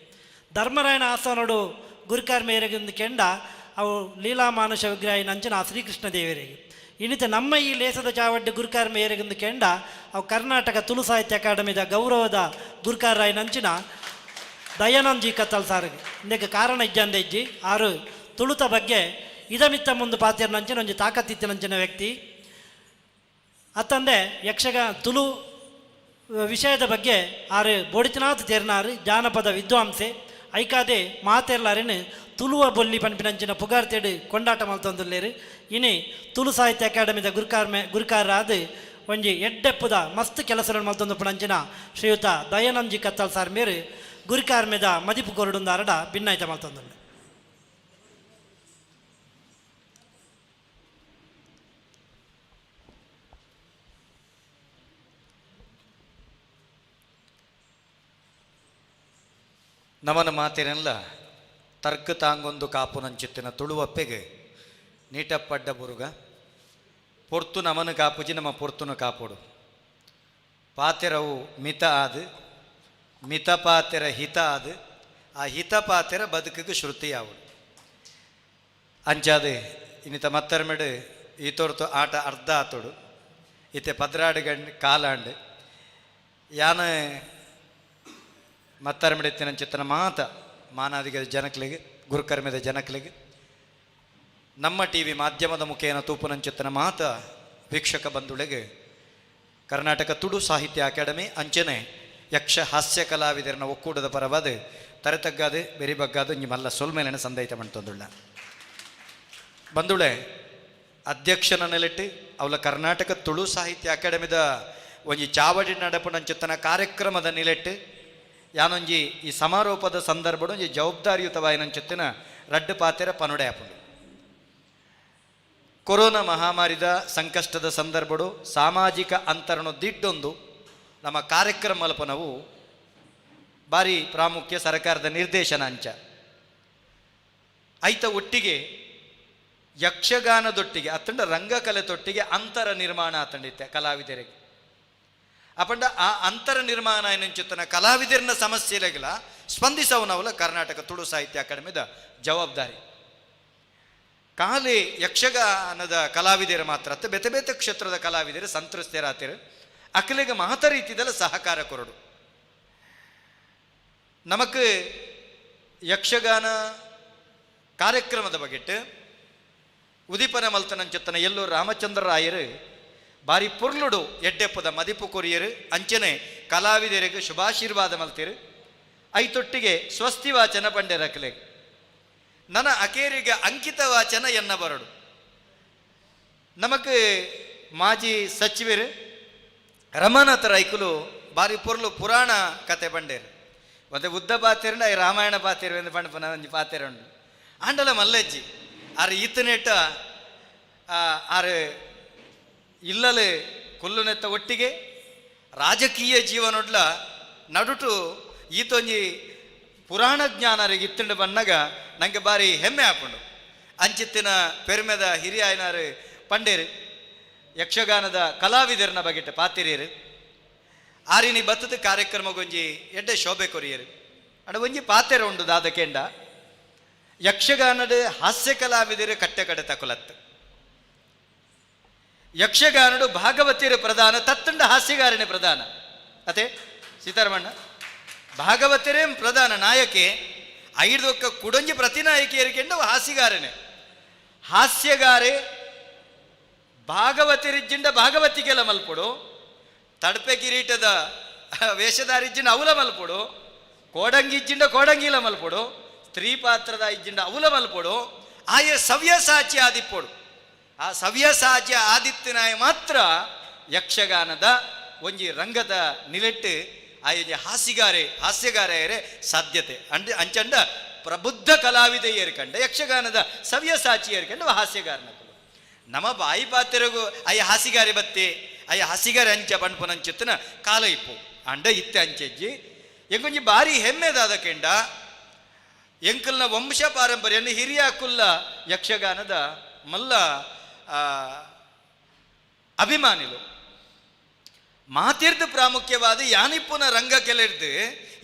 ಧರ್ಮರಾಯನ ಆಸನೋಡು ಗುರುಕಾರ್ಮೆ ಎರೆಗೊಂದು ಕೆಂಡ ಅವು ಲೀಲಾ ಮಾನುಷ ವಿಗ್ರಹ ನಂಚಿನ ಶ್ರೀಕೃಷ್ಣ ದೇವರಿಗೆ ಇನ್ನಿತ ನಮ್ಮ ಈ ಲೇಸದ ಚಾವಡ್ಡಿ ಗುರುಕಾರ್ಮೆ ಏರೆಗೊಂದು ಕೆಂಡ ಅವು ಕರ್ನಾಟಕ ತುಳು ಸಾಹಿತ್ಯ ಅಕಾಡೆಮಿದ ಗೌರವದ ಗುರುಕಾರಾಯ ನಂಚಿನ ದಯಾನಂದ್ ಜಿ ಕತ್ತಲ್ ಸಾರಿಗೆ ಇಂದಕ್ಕೆ ಕಾರಣ ಇಜ್ಜಂದ ಇಜ್ಜಿ ಆರು ತುಳುತ ಬಗ್ಗೆ ಇದಮಿತ್ತ ಮುಂದೆ ಪಾತ್ರ ನಂಚಿನ ಒಂಜಿ ತಾಕತ್ತಿತ್ತಿನಂಚಿನ ವ್ಯಕ್ತಿ ಅತ್ತಂದೆ ತುಳು ವಿಷಯದ ಬಗ್ಗೆ ಆರು ಬೋಡಿತನಾಥ್ ತೇರ್ನಾರು ಜಾನಪದ ವಿದ್ವಾಂಸೆ ಐಕಾದೆ ಮಾತೆರ್ಲಾರಿನ ತುಳುವ ಬೊಲ್ಲಿ ಪನ್ಪಿನಂಚಿನ ಪುಗಾರ್ತೇಡು ಕೊಂಡಾಟ ಮಲ್ತೊಂದುಲ್ಲೇರು ಇನಿ ತುಳು ಸಾಹಿತ್ಯ ಅಕಾಡೆಮಿದ ಗುರುಕಾರಾದ ಒಂಜಿ ಎಡ್ಡೆಪ್ಪುದ ಮಸ್ತ್ ಕೆಲಸಗಳನ್ನು ಮಲ್ತೊಂದು ಪುಣಂಚಿನ ಶ್ರೀಯುತ ದಯಾನಂದ್ ಜಿ ಕತ್ತಲ್ ಸಾರ್ ಮೇರು ಗುರುಕಾರ್ಮೆದ ಮದಿಪು ಕೊರಡುಂದಾರಡ ಭಿನ್ನಾಯ್ತ ಮಲ್ತೊಂದುಲ್ಲೆ ನಮನ ಮಾತಿನೆಲ್ಲ ತರ್ಕ ತಾಂಗೊಂದು ಕಾಪುನಂಚಿತ್ತಿನ ತುಳುವಪ್ಪೆಗೆ ನೀಟಪ್ಪಡ್ಡ ಬುರುಗ ಪೊರ್ತು ನಮನ ಕಾಪುಜಿ ನಮ್ಮ ಪೊರ್ತುನ ಕಾಪುಡು ಪಾತೆರವು ಮಿತ ಆದು ಮಿತ ಪಾತೆರ ಹಿತ ಆದು ಆ ಹಿತ ಪಾತೆರ ಬದುಕಿಗೆ ಶ್ರುತಿ ಆವುಡು ಅಂಚಾದು ಇನ್ನಿತ ಮತ್ತರ್ಮೆಡು ಈ ತೋರ್ತು ಆಟ ಅರ್ಧ ಆತೋಡು ಇತ್ತೆ ಪದ್ರಾಡು ಗಂಡು ಕಾಲಾಂಡು ಯಾನ ಮತ್ತರ್ಮೆಡಿತ್ತಿನ ಚಿತ್ತನ ಮಾತ ಮಾನಾದಿಗದ ಜನಕ್ಲಿಗೆ ಗುರುಕರ್ಮೆದ ಜನಕ್ಲಿಗೆ ನಮ್ಮ ಟಿ ವಿ ಮಾಧ್ಯಮದ ಮುಖೇನ ತೂಪುನಂಚಿತ್ತನ ಮಾತ ವೀಕ್ಷಕ ಬಂಧುಳಿಗೆ ಕರ್ನಾಟಕ ತುಳು ಸಾಹಿತ್ಯ ಅಕಾಡೆಮಿ ಅಂಚನೆ ಯಕ್ಷ ಹಾಸ್ಯ ಕಲಾವಿದರನ ಒಕ್ಕೂಟದ ಪರವಾದ ತರೆತಗ್ಗಾದು ಬೆರಿಬಗ್ಗಾದು ಇಂಜಿ ಮಲ್ಲ ಸೊಲ್ಮೇಲೆನ ಸಂದೈತ ಮಾಡ್ತಂದುಳ್ಳ ಬಂಧುಳೆ ಅಧ್ಯಕ್ಷನ ನೆಲೆಟ್ಟು ಅವಳ ಕರ್ನಾಟಕ ತುಳು ಸಾಹಿತ್ಯ ಅಕಾಡೆಮಿದ ಒಂಜಿ ಚಾವಡಿ ನಡಪುನಂಚಿತ್ತನ ಕಾರ್ಯಕ್ರಮದ ನಿಲೆಟ್ಟು ಯಾನೊಂಜಿ ಈ ಸಮಾರೋಪದ ಸಂದರ್ಭಡು ಒಂಜಿ ಜವಾಬ್ದಾರಿಯುತವಾಯಿನಂಚಿತ್ತಿನ ರಡ್ಡು ಪಾತೆರ ಪನುಡೆ ಆಪುಂಡು ಕೊರೋನಾ ಮಹಾಮಾರಿದ ಸಂಕಷ್ಟದ ಸಂದರ್ಭಡು ಸಾಮಾಜಿಕ ಅಂತರನು ದಿಡ್ಡೊಂದು ನಮ್ಮ ಕಾರ್ಯಕ್ರಮ ಮಲ್ಪನವು ಭಾರಿ ಪ್ರಾಮುಖ್ಯ ಸರ್ಕಾರದ ನಿರ್ದೇಶನ ಅಂಚ ಐತ ಒಟ್ಟಿಗೆ ಯಕ್ಷಗಾನದೊಟ್ಟಿಗೆ ಅತ್ತಂಡ ರಂಗಕಲೆತೊಟ್ಟಿಗೆ ಅಂತರ ನಿರ್ಮಾಣ ಆತಂಡಿತ್ತೆ ಕಲಾವಿದರಿಗೆ ಅಪಂಡ ಆ ಅಂತರ ನಿರ್ಮಾಣ ಏನಂಚಿತ್ತನ ಕಲಾವಿದರಿನ ಸಮಸ್ಯೆಲೆಗಳ ಸ್ಪಂದಿಸವನವಲ ಕರ್ನಾಟಕ ತುಳು ಸಾಹಿತ್ಯ ಅಕಾಡೆಮಿದ ಜವಾಬ್ದಾರಿ ಕಾಲಿ ಯಕ್ಷಗಾನದ ಕಲಾವಿದರು ಮಾತ್ರ ಅತ್ತ ಬೇತೆ ಬೇತೆ ಕ್ಷೇತ್ರದ ಕಲಾವಿದರು ಸಂತ್ರಸ್ತರಾತಿರು ಅಕಲಿಗೆ ಮಹತ ರೀತಿಯಲ್ಲ ಸಹಕಾರ ಕೊರಡು ನಮಕ್ ಯಕ್ಷಗಾನ ಕಾರ್ಯಕ್ರಮದ ಬಗೆಟ್ಟು ಉದಿಪನ ಮಲ್ತನಂಚತ್ತನ ಎಲ್ಲೋ ರಾಮಚಂದ್ರ ರಾಯರು ಬಾರಿ ಪುರ್ಲುಡು ಎಡ್ಡೆಪ್ಪದ ಮದಿಪು ಕೊರಿಯರು ಅಂಚನೆ ಕಲಾವಿದರಿಗೆ ಶುಭಾಶೀರ್ವಾದ ಮಲ್ತಿರು ಐತೊಟ್ಟಿಗೆ ಸ್ವಸ್ತಿ ವಾಚನ ಪಂಡೆರಕಲೆ ನನ್ನ ಅಕೇರಿಗೆ ಅಂಕಿತ ವಾಚನ ಎನ್ನ ಬರಡು ನಮಕ್ ಮಾಜಿ ಸಚಿವರು ರಮನಾಥ ರೈಕುಲು ಬಾರಿ ಪೊರ್ಲು ಪುರಾಣ ಕತೆ ಪಂಡೇರು ಮತ್ತೆ ಉದ್ದ ಪಾತೆರಂಡ ರಾಮಾಯಣ ಪಾತೆರು ಎಂದು ಪಂಡಪನ ಒಂಜಿ ಪಾತೆರಂಡು ಆಂಡಲ ಮಲ್ಲಜ್ಜಿ ಆರು ಈತನೇಟ ಆರು ಇಲ್ಲಲೆ ಕೊಲ್ಲುನೆತ್ತ ಒಟ್ಟಿಗೆ ರಾಜಕೀಯ ಜೀವನೊಡ್ಲ ನಡುಟು ಈತೊಂಜಿ ಪುರಾಣ ಜ್ಞಾನರಿಗೆ ಇತ್ತಂಡು ಬನ್ನಾಗ ನನಗೆ ಬಾರಿ ಹೆಮ್ಮೆ ಹಾಕೊಂಡು ಅಂಚಿತ್ತಿನ ಪೆರ್ಮೆದ ಹಿರಿಯಾಯನಾರು ಪಂಡೇರು ಯಕ್ಷಗಾನದ ಕಲಾವಿದರನ್ನ ಬಗೆಟ್ಟು ಪಾತಿರಿಯರು ಆರಿನಿ ಬತ್ತದ ಕಾರ್ಯಕ್ರಮಗೊಂಜಿ ಎಡ್ಡೆ ಶೋಭೆ ಕೊರಿಯರು ಅಡ ಒಂಜಿ ಪಾತೆರ ಉಂಡು ದಾದ ಕೆಂಡ ಯಕ್ಷಗಾನದ ಹಾಸ್ಯ ಕಲಾವಿದರು ಕಟ್ಟೆ ಕಡೆ ತಕೊಲತ್ತು ಯಕ್ಷಗಾನಡು ಭಾಗವತಿಯರ ಪ್ರಧಾನ ತತ್ತಂಡ ಹಾಸ್ಯಗಾರನೇ ಪ್ರಧಾನ ಅತೆ ಸೀತಾರಮಣ್ಣ ಭಾಗವತರೇ ಪ್ರಧಾನ ನಾಯಕಿ ಐದೊಕ್ಕ ಕುಡಂಜಿ ಪ್ರತಿನಾಯಕಿಯರಿಕೆಂಡು ಹಾಸ್ಯಗಾರನೇ ಹಾಸ್ಯಗಾರೆ ಭಾಗವತರಿಜ್ಜಿಂಡ ಭಾಗವತಿಗೆಲ್ಲ ಮಲ್ಪಡು ತಡಪೆ ಕಿರೀಟದ ವೇಷಧಾರಿಜ್ಜಿಂಡ ಅವಲ ಮಲ್ಪಡು ಕೋಡಂಗಿಜ್ಜಿಂಡ ಕೋಡಂಗಿಲ ಮಲ್ಪಡು ಸ್ತ್ರೀ ಪಾತ್ರದ ಇಜ್ಜಿಂಡ ಅವಲ ಮಲ್ಪಡು ಆಯ ಸವ್ಯಸಾಚಿ ಆದಿಪ್ಪಡು ಆ ಸವ್ಯಸಾಚಿ ಆದಿತ್ಯನಾಯ ಮಾತ್ರ ಯಕ್ಷಗಾನದ ಒಂಜಿ ರಂಗದ ನಿಲೆಟ್ಟು ಆಯೊಂಜಿ ಹಾಸ್ಯಗಾರೆಯರೇ ಸಾಧ್ಯತೆ ಅಂಚಂಡ ಪ್ರಬುದ್ಧ ಕಲಾವಿದ ಏರ್ಕಂಡ ಯಕ್ಷಗಾನದ ಸವ್ಯಸಾಚಿ ಏರ್ಕಂಡ ಹಾಸ್ಯಗಾರನಕಲು ನಮ ಬಾಯಿ ಪಾತೆರಗು ಅಯ್ಯ ಹಾಸಿಗಾರೆ ಬತ್ತೆ ಅಯ್ಯ ಹಾಸಿಗಾರೆ ಅಂಚ ಪಂಪನಂಚುತ್ತನ ಕಾಲ ಇಪ್ಪು ಅಂಡ ಇತ್ತೆ ಅಂಚೆಜ್ಜಿ ಎಂಕೊಂಜಿ ಬಾರಿ ಹೆಮ್ಮೆದಾದ ಕೆಂಡ ಎಂಕಲ್ನ ವಂಶ ಪಾರಂಪರ್ಯವನ್ನು ಹಿರಿಯ ಕುಲ್ಲ ಯಕ್ಷಗಾನದ ಮಲ್ಲ ಅಭಿಮಾನಿಲು ಮಾತೀರ್ಥ ಪ್ರಾಮುಖ್ಯವಾದ ಯಾನಿಪ್ಪುನ ರಂಗ ಕೆಲೆರ್ದು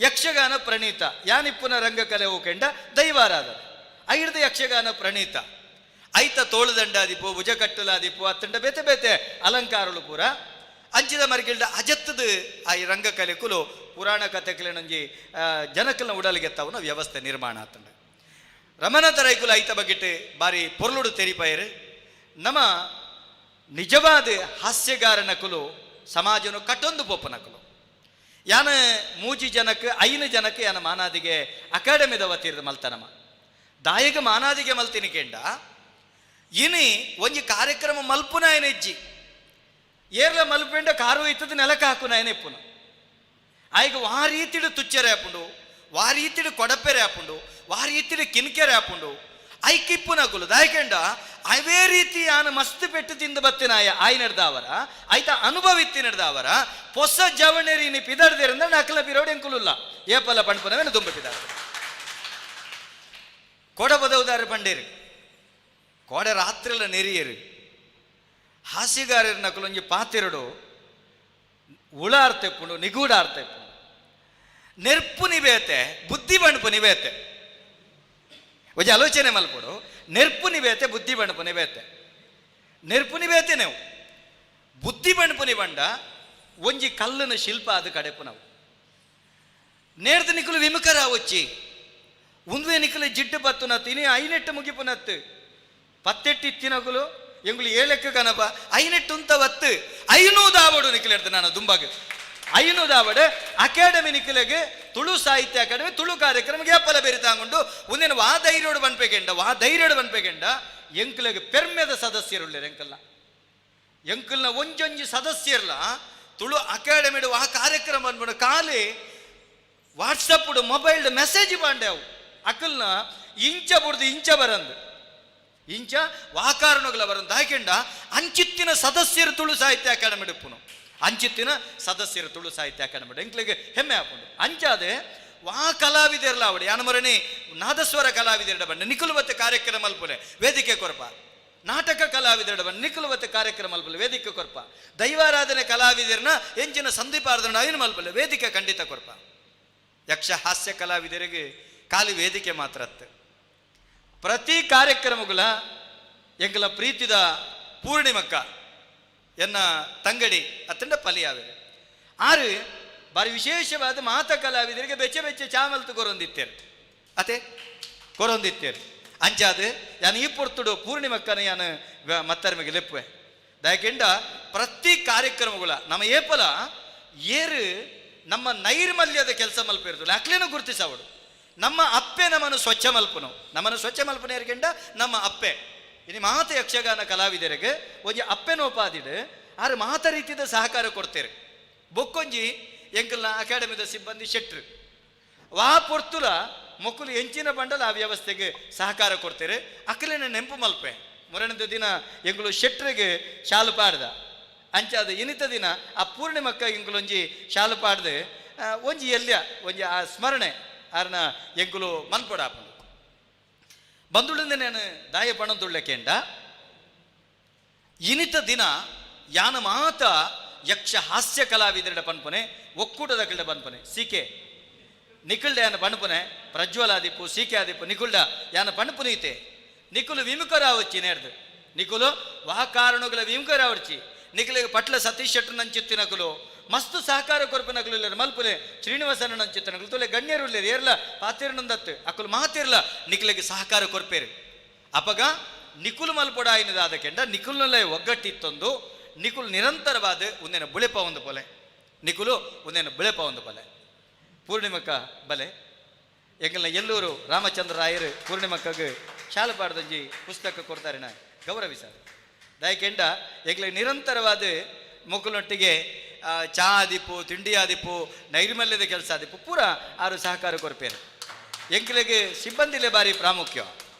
ಯಕ್ಷಗಾನ ಪ್ರಣೀತ ಯಾನಿಪ್ಪುನ ರಂಗ ಕಲೆ ಹೋಕೆಂಡ ದೈವಾರಾಧ ಐಡ್ದು ಯಕ್ಷಗಾನ ಪ್ರಣೀತ ಐತ ತೋಳುದಂಡಾದಿಪ್ಪು ಭುಜಕಟ್ಟಲಾದಿಪ್ಪು ಅತ್ತಂಡ ಬೇತೆ ಬೇತೆ ಅಲಂಕಾರಗಳು ಪೂರ ಅಂಚಿದ ಮರಿಗಿಲ್ಡ ಅಜತ್ತದ ಆ ರಂಗ ಕಲೆಕುಲು ಪುರಾಣ ಕಥೆಗಳಂಜಿ ಜನಕಲ್ನ ಉಡಲಿಗೆತ್ತವನ ವ್ಯವಸ್ಥೆ ನಿರ್ಮಾಣ ಆತಂಡ ರಮನಾಥ ರೈಕುಲು ಐತ ಬಗ್ಗಿಟ್ಟು ಬಾರಿ ಪೊರ್ಲುಡು ತೆರಿಪಯರು ನಮ್ಮ ನಿಜವಾದ ಹಾಸ್ಯಗಾರನಕುಲು ಸಮಾಜನು ಕಟ್ಟೊಂದು ಪೊಪ್ಪನಕಲು ಯಾನ ಮೂಜಿ ಜನಕ್ಕೆ 5 ಜನಕ್ಕೆ ಯಾನ ಮಾನಾದಿಗೆ ಅಕಾಡೆಮಿದ ವತಿರ್ದ ಮಲ್ತನಮ ದಾಯಗ ಮಾನಾದಿಗೆ ಮಲ್ತಿನಿ ಕೆಂಡ ಇನಿ ಒಂಜಿ ಕಾರ್ಯಕ್ರಮ ಮಲ್ಪುನಾಯನ ಇಜ್ಜಿ ಏರ್ಲ ಮಲ್ಪೆಂಡ ಕಾರು ಇತ್ತದ ನೆಲಕ್ಕೆ ಹಾಕುನಾಯನ ಇಪ್ಪುನ ಆಯ್ಗ ವಾ ರೀತಿಡು ತುಚ್ಚರೆ ಹಾಪುಂಡು ವಾ ರೀತಿಡು ಕೊಡಪೆರೆ ಹಾಪುಂಡು ವಾ ರೀತಿಡು ಕಿನ್ಕೆರೆ ಹಾಪುಂಡು ಐಕಿಪ್ಪುನಕುಲು ದಾಯಕೆಂಡ ಅವೇ ರೀತಿ ಆನ ಮಸ್ತ್ ಪೆಟ್ಟು ತಿಂದು ಬತ್ತಿನಾಯ ಆಯ್ ನಡೆದವರ ಆಯ್ತ ಅನುಭವಿತ್ತಿ ನಡೆದವರ ಹೊಸ ಜವಣೆರಿ ಪಿದಡ್ದೇರಂದ್ರೆ ನಕಲ ಪಿರೋಡ್ ಎಂಕುಲುಲ್ಲ ಏಪಲ ಪಂಡ್ಪನವೇನು ತುಂಬ ಪಿದಾಡ ಕೊಡ ಬದವುದಾರ ಪಂಡೇರಿ ಕೋಡೆ ರಾತ್ರಿಲ ನೆರಿಯರು ಹಾಸ್ಯಗಾರರ ನಕಲೊಂಜಿ ಪಾತೆರಡು ಉಳ ಅರ್ಥೆಪ್ಪುಂಡು ನಿಗೂಢ ಅರ್ಥೆಪ್ಪುಂಡು ನೆರ್ಪು ನಿವೇತೆ ಬುದ್ಧಿ ಬಣ್ಪು ನಿವೇತೆ ಒಜ ಆಲೋಚನೆ ಮಲ್ಪಡು ನೆರ್ಪು ನಿವೇತೆ ಬುದ್ಧಿ ಬಣ್ಪು ನಿವೇತೆ ನೆರ್ಪು ನಿವೇತೆ ನಾವು ಬುದ್ಧಿ ಬಣ್ಪು ನಿಬಂಡ ಒಂಜಿ ಕಲ್ಲನ ಶಿಲ್ಪ ಅದು ಕಡೆಪು ನಾವು ನೇರ್ದ ನಿಕಲು ವಿಮುಖರ వచ్చి ಉಂದುವೆ ನಿಕಲು ಜಿಡ್ಡು ಬತ್ತುನ ತಿನಿ ಐನೆಟ್ಟು ಮುಗಿಪುನತ್ತು ಪತ್ತೆಟ್ಟು ಇತ್ತಿನಗುಲು ಎಂಗುಲು 7 ಕನಪ ಐನೆಟ್ಟು ಉಂತ ವತ್ತು 500 ದಾವಡು ನಿಖಿಲೆಡ್ದು ನಾನು ದುಂಬಾಗ 500 ದಾವಡು ಅಕಾಡೆಮಿ ನಿಖಿಲೆಗೆ ತುಳು ಸಾಹಿತ್ಯ ಅಕಾಡೆಮಿ ತುಳು ಕಾರ್ಯಕ್ರಮಕ್ಕೆ ಏಪಲ ಬೇರೆ ತಾಂಗೊಂಡು ಒಂದಿನ ವಾ ಧೈರ್ಯೋಡು ಬನ್ಪೇಕೆಂಡ ಎಂಕಲೆಗೆ ಪೆರ್ಮೆದ ಸದಸ್ಯರುಳ್ಳೆರು ಎಂಕಲ್ನ ಒಂಜೊಂಜಿ ಸದಸ್ಯರ್ಲ ತುಳು ಅಕಾಡೆಮಿಡು ಆ ಕಾರ್ಯಕ್ರಮ ಅನ್ಬಿಡು ಕಾಲಿ ವಾಟ್ಸಪ್ ಮೊಬೈಲ್ ಮೆಸೇಜ್ ಬಾಂಡೆವು ಅಕಲ್ನ ಇಂಚ ಬುಡ್ದು ಇಂಚ ಬರಂದು ಇಂಚ ವಾಕಾರಣಗಳ ಬರಂದು ಹಾಕೆಂಡ ಅಂಚಿತ್ತಿನ ಸದಸ್ಯರು ತುಳು ಸಾಹಿತ್ಯ ಅಕಾಡೆಮಿ ಇಪ್ಪುನು ಅಂಚಿತ್ತಿನ ಸದಸ್ಯರು ತುಳು ಸಾಹಿತ್ಯ ಅಕಾಡೆಮಿ ಎಂಕ್ಲಿಗೆ ಹೆಮ್ಮೆ ಹಾಕೊಂಡು ಅಂಚಾದೆ ವಾ ಕಲಾವಿದರ್ಲ ಅವಡಿ ಯಾನಮರಣಿ ನಾದಸ್ವರ ಕಲಾವಿದರ ಬಂಡ ನಿಖುಲುವತ್ತೆ ಕಾರ್ಯಕ್ರಮ ಅಲ್ಪಲೆ ವೇದಿಕೆ ಕೊರಪ ನಾಟಕ ಕಲಾವಿದರ ಬಂಡ ನಿಖುಲುವತ್ತೆ ಕಾರ್ಯಕ್ರಮ ಅಲ್ಪಲೆ ವೇದಿಕೆ ಕೊರಪ ದೈವಾರಾಧನೆ ಕಲಾವಿದರನ್ನ ಎಂಚಿನ ಸಂದೀಪಾರ್ಧನ ಐನು ಮಲ್ಪಲೆ ವೇದಿಕೆ ಖಂಡಿತ ಕೊರಪ ಯಕ್ಷ ಹಾಸ್ಯ ಕಲಾವಿದರಿಗೆ ಖಾಲಿ ವೇದಿಕೆ ಮಾತ್ರ ಪ್ರತಿ ಕಾರ್ಯಕ್ರಮಗಳ ಎಂಕಲ ಪ್ರೀತಿದ ಪೂರ್ಣಿಮಕ್ಕ ಎನ್ನ ತಂಗಡಿ ಅತ್ತಂಡ ಪಲಿಯಾವೆ ಆರು ಬಾರಿ ವಿಶೇಷವಾದ ಮಾತ ಕಲಾವಿದರಿಗೆ ಬೆಚ್ಚ ಬೆಚ್ಚ ಚಾಮಲ್ತು ಕೊರೊಂದಿತ್ತೇರು ಅತೆ ಕೊರೊಂದಿತ್ತೇರು ಅಂಚಾದ ಯಾನು ಈ ಪೊರ್ತುಡು ಪೂರ್ಣಿಮಕ್ಕನ ಯಾನು ಮತ್ತರ್ಮಿಗೆ ಲೆಪ್ಪುವೆ ದಯಕೆಂಡ ಪ್ರತಿ ಕಾರ್ಯಕ್ರಮಗಳ ನಮ್ಮ ಏಪಲ ಏರು ನಮ್ಮ ನೈರ್ಮಲ್ಯದ ಕೆಲಸ ಮಲ್ಪಿರ್ತಲ್ಲ ಅಕ್ಲೇನು ಗುರುತಿಸವಡು ನಮ್ಮ ಅಪ್ಪೆ ನಮ್ಮನ್ನು ಸ್ವಚ್ಛ ಮಲ್ಪನೆ ಏರ್ಕೆಂಡ ನಮ್ಮ ಅಪ್ಪೆ ಇನ್ನು ಮಾತ ಯಕ್ಷಗಾನ ಕಲಾವಿದರಿಗೆ ಒಂಜಿ ಅಪ್ಪೆನೋಪಾದಿಡು ಆರು ಮಾತ ರೀತಿಯ ಸಹಕಾರ ಕೊಡ್ತೇವೆ ಬೊಕ್ಕೊಂಜಿ ಎಂಕಲ್ನ ಅಕಾಡೆಮಿದ ಸಿಬ್ಬಂದಿ ಶೆಟ್ರು ವಾ ಪೊರ್ತುಲ ಮೊಕ್ಕಲು ಎಂಚಿನ ಬಂಡಲ ಆ ವ್ಯವಸ್ಥೆಗೆ ಸಹಕಾರ ಕೊಡ್ತೇವೆ ಅಕ್ಕಲೇನ ನೆಂಪು ಮಲ್ಪೆ ಮೊರನದ ದಿನ ಎಂಗಳು ಶೆಟ್ರಿಗೆ ಶಾಲು ಪಾಡ್ದ ಅಂಚಾದ ಇನಿತ ದಿನ ಆ ಪೂರ್ಣಿಮಕ್ಕ ಎಂಗುಲೊಂಜಿ ಶಾಲು ಪಾಡ್ದೆ ಒಂಜಿ ಎಲ್ಯ ಒಂಜಿ ಆ ಸ್ಮರಣೆ ಆರ್ನ ಎಂಗುಲು ಮನ್ಪೊಡಾಪ ಬಂದುಳಿಂದ ನಾನು ದಾಯ ಪಣದುಳ್ಳಕೆಂಡ ಇನಿತ ದಿನ ಯಾನ ಮಾತ ಯಕ್ಷ ಹಾಸ್ಯ ಕಲಾವಿದರ ಪನ್ಪನೆ ಒಕ್ಕೂಟದ ಕಲ್ಡ ಪನ್ಪನೆ ಸೀಕೆ ನಿಕುಲ್ಡ ಯಾನ ಪಣಪನೆ ಪ್ರಜ್ವಲಾದಿಪ್ಪು ಸೀಕೆ ಆದಿಪ್ಪು ನಿಕುಲ್ಡ ಯಾನ ಪಣಪುನೀತೆ ನಿಕುಲು ವಿಮುಖರಾವಚ್ಚಿ ನೇರ್ದು ನಿಕುಲು ವಾಕಾರಣಗಳ ವಿಮುಖರಾವರ್ಚಿ ನಿಕಲಿಗೆ ಪಟ್ಲ ಸತೀಶ್ ಶೆಟ್ರು ನಂಚಿತ್ತಿನಕುಲು ಮಸ್ತು ಸಹಕಾರ ಕೊರಪನಕಲು ಇಲ್ಲ ಮಲ್ಪುಲೆ ಶ್ರೀನಿವಾಸನ ನಂಚಿತ್ತನಕಲು ತೊಲೆ ಗಣ್ಯರು ಇಲ್ಲ ಏರ್ಲ ಪಾತಿರ್ನಂದತ್ತು ಅಕುಲು ಮಾತಿರ್ಲ ನಿಕಲಿಗೆ ಸಹಕಾರ ಕೊರ್ಪೇರು ಅಪಗ ನಿಕುಲು ಮಲ್ಪೊಡಾಯಿನದಾದ ಕೆಂಡ ನಿಕುಲ್ನಲ್ಲೇ ಒಗ್ಗಟ್ಟಿತ್ತೊಂದು ನಿಕುಲ್ ನಿರಂತರವಾದ ಒಂದೇನ ಬುಳೆಪ ಒಂದು ಪೊಲೆ ನಿಕುಲು ಒಂದೇನ ಬುಳೆಪ ಒಂದು ಪೊಲೆ ಪೂರ್ಣಿಮಕ್ಕ ಬಲೆ ಎಂಗಲ್ನ ಎಲ್ಲೂರು ರಾಮಚಂದ್ರ ರಾಯರು ಪೂರ್ಣಿಮಕ್ಕಗೆ ಶಾಲೆ ಪಾಡ್ದಂಜಿ ಪುಸ್ತಕ ಕೊಡ್ತಾರೆ ನಾ ಗೌರವಿಸಾರೆ ದಯಕೆಂಡ ಎಂಗ್ಲಿಗೆ ನಿರಂತರವಾದ ಮಕ್ಕಳೊಟ್ಟಿಗೆ ಚಾ ಆದಿಪ್ಪು ತಿಂಡಿ ಆದಿಪ್ಪು ನೈರ್ಮಲ್ಯದ ಕೆಲಸ ಆದಿಪ್ಪು ಪೂರ ಆರು ಸಹಕಾರ ಕೊರ್ಪೇರು ಎಂಕ್ಲೆಗೆ ಸಿಬ್ಬಂದಿಲೆ ಬಾರಿ ಪ್ರಾಮುಖ್ಯ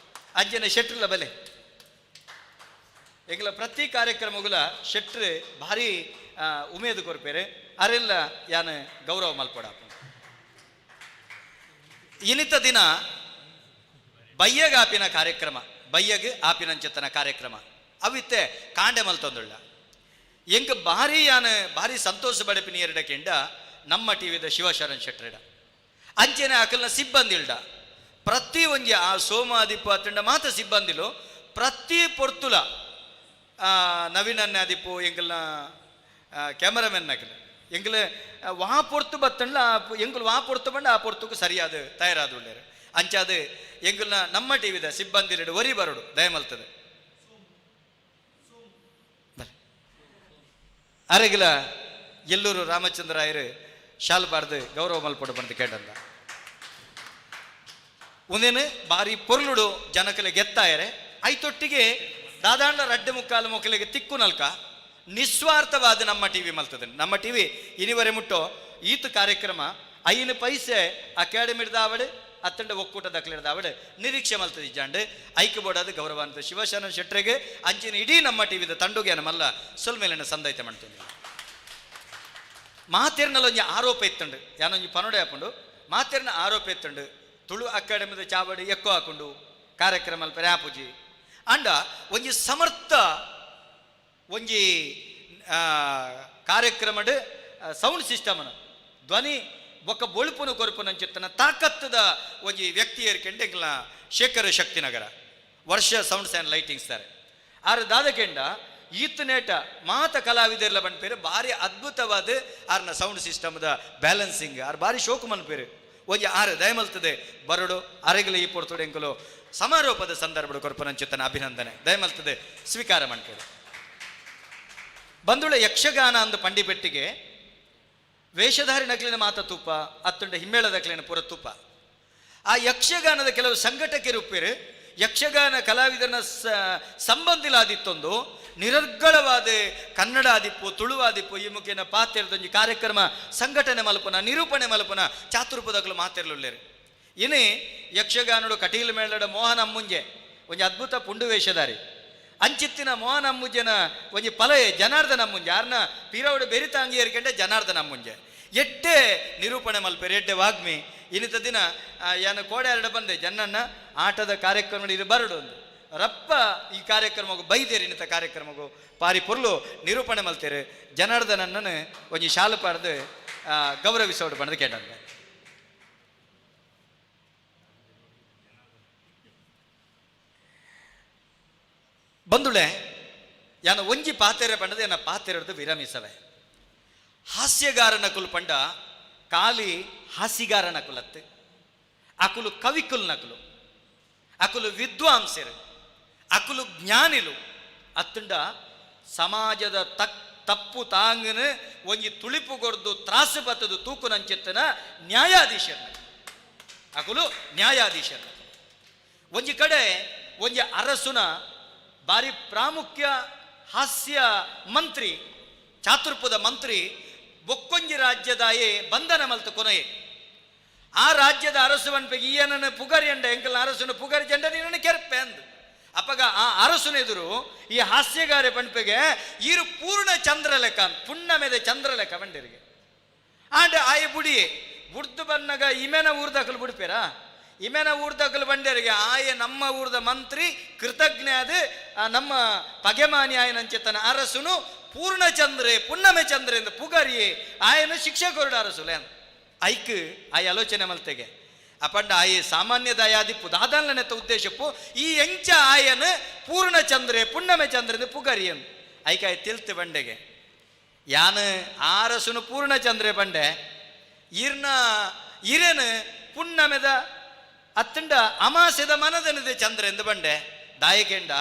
ಅಂಜನೆ ಶೆಟ್ರಲ ಬಲೆ ಎಂಗ್ಲ ಪ್ರತಿ ಕಾರ್ಯಕ್ರಮಗಳ ಶೆಟ್ರು ಭಾರಿ ಉಮೇದು ಕೊರ್ಪೇರೆ ಅರೆಲ್ಲ ಯಾನ ಗೌರವ ಮಲ್ಪಡ ಇನ್ನಿತ ದಿನ ಬಯ್ಯಗ ಆಪಿನ ಕಾರ್ಯಕ್ರಮ ಬಯ್ಯಗ ಆಪಿನಂಚತನ ಕಾರ್ಯಕ್ರಮ ಅವಿತ್ತೆ ಕಾಂಡೆ ಮಲ್ತೊಂದುಳ್ಳ ಎಂಕ ಭಾರಿ ಯಾನ ಭಾರಿ ಸಂತೋಷ ಬಡಪಿನ ಎರಡಕ್ಕೆಂಡ ನಮ್ಮ ಟಿವಿದ ಶಿವಶರಣ್ ಶೆಟ್ರೆಡ ಅಂಚೆನೆ ಅಕಲ್ನ ಸಿಬ್ಬಂದಿ ಇಲ್ಡ ಪ್ರತಿ ಒಂಜಿ ಆ ಸೋಮಾದಿಪ್ಪು ಅತ್ತಂಡ ಮಾತ ಸಿಬ್ಬಂದಿಲು ಪ್ರತಿ ಪೊರ್ತುಲ ನವೀನನ್ನ ಆದಿಪ್ಪು ಎಂಕಲ್ನ ಕ್ಯಾಮರಾಮೆನ್ ಅಕಲ್ ಎಂಕಲ್ ವಾ ಪೊರ್ತು ಬತ್ತಂಡ್ಲ ಎಂಕಲ್ ವಾ ಪೊರ್ತು ಬಂಡ ಆ ಪೊರ್ತುಕು ಸರಿಯಾದ ತಯಾರಾದುಳ್ಳೇರು ಅಂಚಾದು ಎಂಕಲ್ನ ನಮ್ಮ ಟಿವಿದ ಸಿಬ್ಬಂದಿ ಒರಿ ಬರೋಡು ದಯಮಲ್ತದೆ ಅರೆಗಿಲ ಎಲ್ಲೂರು ರಾಮಚಂದ್ರಾಯರು ಶಾಲ್ ಬಾರ್ದು ಗೌರವ ಮಲ್ಪಡು ಬಂದು ಕೇಟಂದ ಒಂದೇನು ಬಾರಿ ಪೊರ್ಲುಡು ಜನಕಲೆ ಗೆತ್ತಾಯರೆ ಐತೊಟ್ಟಿಗೆ ದಾದಾಂಡ ರಡ್ಡೆ ಮುಕ್ಕಾಲು ಮೊಕ್ಕಲಿಗೆ ತಿಕ್ಕು ನಲ್ಕ ನಿಸ್ವಾರ್ಥವಾದ ನಮ್ಮ ಟಿವಿ ಮಲ್ತದೆ ನಮ್ಮ ಟಿವಿ ಇನಿವರೆ ಮುಟ್ಟೋ ಈತ ಕಾರ್ಯಕ್ರಮ 5 ಪೈಸೆ ಅಕಾಡೆಮಿಡ್ದಾವಡು ಅತ್ತಂಡ ಒಕ್ಕೂಟದಕ್ಲಿಡ್ದಾವಡು ನಿರೀಕ್ಷೆ ಮಲ್ತದೆ ಜಾಂಡ್ ಐಕ್ಯ ಬೋಡಾದ ಗೌರವ ಅಂತ ಶಿವಶರಣ ಶೆಟ್ರಿಗೆ ಅಂಚಿನ ಇಡೀ ನಮ್ಮ ಟಿವಿದ ತಂಡುಗೆ ಮಲ್ಲ ಸೊಲ್ಮೇಲಿನ ಸಂದೈತೆ ಮಾಡ್ತೀನಿ ಮಾತೇರ್ನಲ್ಲಿ ಒಂಜಿ ಆರೋಪ ಇತ್ತಂಡು ಯಾನೊಂಜಿ ಪನೋಡೆ ಹಾಕೊಂಡು ಮಾತೇರ್ನ ಆರೋಪ ಇತ್ತಂಡು ತುಳು ಅಕಾಡೆಮಿದ ಚಾವಡಿ ಎಕ್ಕೋ ಹಾಕೊಂಡು ಕಾರ್ಯಕ್ರಮ ಪರ್ಯಾಪುಜಿ ಅಂಡ ಒಂಜಿ ಸಮರ್ಥ ಒಂಜಿ ಕಾರ್ಯಕ್ರಮಡ್ ಸೌಂಡ್ ಸಿಸ್ಟಮ್ನ ಧ್ವನಿ ಬೊಕ್ಕ ಬೊಳುಪುನು ಕೊರುಪುನ ಅಂಚಿತ್ತನ ತಾಕತ್ತದ ಒಂಜಿ ವ್ಯಕ್ತಿ ಏರ್ಕೆಂಡೆಂಗ್ಲ ಶೇಖರ ಶಕ್ತಿನಗರ ವರ್ಷ ಸೌಂಡ್ಸ್ ಆ್ಯಂಡ್ ಲೈಟಿಂಗ್ಸ್ ತಾರೆ ಆರು ದಾದಕೆಂಡ ಈತನೇಟ ಮಾತ ಕಲಾವಿದರ್ಲ ಬಂದ್ಪೇರು ಭಾರಿ ಅದ್ಭುತವಾದ ಆರ್ನ ಸೌಂಡ್ ಸಿಸ್ಟಮ್ದ ಬ್ಯಾಲೆನ್ಸಿಂಗ್ ಆರು ಭಾರಿ ಶೋಕು ಮನ್ಪೇರು ಒಂಜಿ ಆರು ದಯಮಲ್ತದೆ ಬರಡು ಅರೆಗಲ ಈ ಪೊರ್ತುಡು ಎಂಕಲು ಸಮಾರೋಪದ ಸಂದರ್ಭ ಕೊರ್ಪನಂಚಿತ್ತನ ಅಭಿನಂದನೆ ದಯಮಲ್ತದೆ ಸ್ವೀಕಾರ ಮಾಡ್ಕೇಳು ಬಂದುಳ ಯಕ್ಷಗಾನ ಅಂದು ಪಂಡಿಪೆಟ್ಟಿಗೆ ವೇಷಧಾರಿ ನಕಲಿನ ಮಾತ ತುಪ್ಪ ಅತ್ತುಂಡ ಹಿಮ್ಮೇಳದಕ್ಲಿನ ಪುರ ತುಪ್ಪ ಆ ಯಕ್ಷಗಾನದ ಕೆಲವು ಸಂಘಟಕರು ಉಪ್ಪೇರು ಯಕ್ಷಗಾನ ಕಲಾವಿದನ ಸಂಬಂಧಿಲಾದಿತ್ತೊಂದು ನಿರರ್ಗಳವಾದ ಕನ್ನಡ ಆದಿಪ್ಪು ತುಳು ಆದಿಪ್ಪು ಈ ಮುಖೇನ ಪಾತೆರದೊಂಜಿ ಕಾರ್ಯಕ್ರಮ ಸಂಘಟನೆ ಮಲ್ಪನ ನಿರೂಪಣೆ ಮಲ್ಪನ ಚಾತುರ್ಪದಗಳು ಮಾತೆರ್ಲುಳ್ಳೇರು ಇನಿ ಯಕ್ಷಗಾನಡು ಕಟೀಲು ಮೇಳಡ ಮೋಹನ ಅಮ್ಮುಂಜೆ ಒಂಜಿ ಅದ್ಭುತ ಪುಂಡು ವೇಷಧಾರಿ ಅಂಚಿತ್ತಿನ ಮೋಹನ ಅಮ್ಮುಂಜೆನ ಒಂಜಿ ಪಲಯೆ ಜನಾರ್ದನ ಅಮ್ಮುಂಜೆ ಯಾರನ್ನ ಪೀರವಡು ಬೆರಿತಾಂಗಿ ಏರ್ಕೆಂಡೆ ಜನಾರ್ದನ ಅಮ್ಮುಂಜೆ ಎಡ್ಡೆ ನಿರೂಪಣೆ ಮಲ್ಪೇರು ಎಡ್ಡೆ ವಾಗ್ಮಿ ಇನ್ನಿತ ದಿನ ಯಾನ ಕೋಡೆ ಎರಡ ಬಂದೆ ಜನನ್ನ ಆಟದ ಕಾರ್ಯಕ್ರಮ ಇದು ಬರಡು ಒಂದು ರಪ್ಪ ಈ ಕಾರ್ಯಕ್ರಮಗೂ ಬೈದೇರಿ ಇನ್ನಿತ ಕಾರ್ಯಕ್ರಮಗೂ ಪಾರಿ ಪೊರ್ಲು ನಿರೂಪಣೆ ಮಲ್ತೇರು ಜನಾರ್ದನನ್ನು ಒಂಜಿ ಶಾಲು ಪಾಡ್ದು ಗೌರವಿಸೋಡು ಬಂದು ಕೇಟಂದ ಬಂದುಳೆ ಯಾನ ಒಂಜಿ ಪಾತೆರೆ ಪಂಡದ ಏನ ಪಾತೆರದು ವಿರಮಿಸವೆ ಹಾಸ್ಯಗಾರನ ಕುಲು ಪಂಡ ಕಾಲಿ ಹಾಸಿಗಾರನ ಕುಲತ್ತು ಅಕುಲು ಕವಿಕುಲ್ ನಕುಲು ಅಕುಲು ವಿದ್ವಾಂಸರು ಅಕುಲು ಜ್ಞಾನಿಲು ಅತ್ತುಂಡ ಸಮಾಜದ ತಪ್ಪು ತಾಂಗನ ಒಂಜಿ ತುಳಿಪು ಕೊಡ್ದು ತ್ರಾಸು ಬತ್ತದು ತೂಕು ನಂಚಿತ್ತನ ನ್ಯಾಯಾಧೀಶರ್ನ ಅಕುಲು ನ್ಯಾಯಾಧೀಶರ್ನ ಒಂಜಿ ಕಡೆ ಒಂಜಿ ಅರಸುನ ಭಾರಿ ಪ್ರಾಮುಖ್ಯ ಹಾಸ್ಯ ಮಂತ್ರಿ ಚಾತುರ್ಪದ ಮಂತ್ರಿ ಬೊಕ್ಕೊಂಜಿ ರಾಜ್ಯದಾಯೇ ಬಂಧನ ಮಲ್ತು ಕೊನೆಯೇ ಆ ರಾಜ್ಯದ ಅರಸು ಅನ್ಪೆಗೆ ಈಯನನ್ನು ಪುಗರಿ ಅಂಡ ಎಂಕಲ್ನ ಅರಸನ ಪುಗರಿ ಜಂಡ ನೀನನ್ನು ಕೆರ್ಪೆ ಅಂದು ಅಪ್ಪಗ ಆ ಅರಸನ ಎದುರು ಈ ಹಾಸ್ಯಗಾರೆ ಪಂಪೆಗೆ ಈರು ಪೂರ್ಣ ಚಂದ್ರ ಲೆಕ್ಕ ಪುಣ್ಣಮೆದೆ ಚಂದ್ರ ಲೆಕ್ಕ ಬಂಡರಿಗೆ ಆಂಡ ಆಯೆ ಬುಡಿ ಬುಡ್ದು ಬನ್ನಗ ಇಮೆನ ಊರ್ದಾಕಲು ಬಿಡ್ಪೇರಾ ಇಮೆನ ಊರ್ದಾಕಲು ಬಂಡರಿಗೆ ಆಯೆ ನಮ್ಮ ಊರ್ದ ಮಂತ್ರಿ ಕೃತಜ್ಞ ಅದು ನಮ್ಮ ಪಗೆಮಾನಿ ಆಯನಂಚೆತನ ಅರಸುನು ಪೂರ್ಣ ಚಂದ್ರೆ ಪುಣ್ಣಮೆ ಚಂದ್ರ ಎಂದು ಪುಗರಿಯೇ ಆಯನು ಶಿಕ್ಷಕರುಡ ಅರಸುಲೆ ಐಕ್ ಆಯ ಆಲೋಚನೆ ಮಲ್ತೆಗೆ ಅಪಂಡ ಆಯೆ ಸಾಮಾನ್ಯ ದಯಾದಿಪ್ಪು ದಾದಾಲನೆತ್ತ ಉದ್ದೇಶಪ್ಪು ಈ ಎಂಚ ಆಯನು ಪೂರ್ಣ ಚಂದ್ರೆ ಪುಣ್ಣಮೆ ಚಂದ್ರ ಎಂದು ಪುಗರಿಯನ್ ಐಕಾಯ ತಿಳ್ತು ಬಂಡೆಗೆ ಯಾನು ಆರಸುನು ಪೂರ್ಣ ಚಂದ್ರೆ ಬಂಡೆ ಈರ್ನ ಇರೇನು ಪುಣ್ಣಮೆದ ಅತ್ತಂಡ ಅಮಾಸೆದ ಮನದನಿದೆ ಚಂದ್ರ ಎಂದು ಬಂಡೆ ದಾಯಕೆಂಡ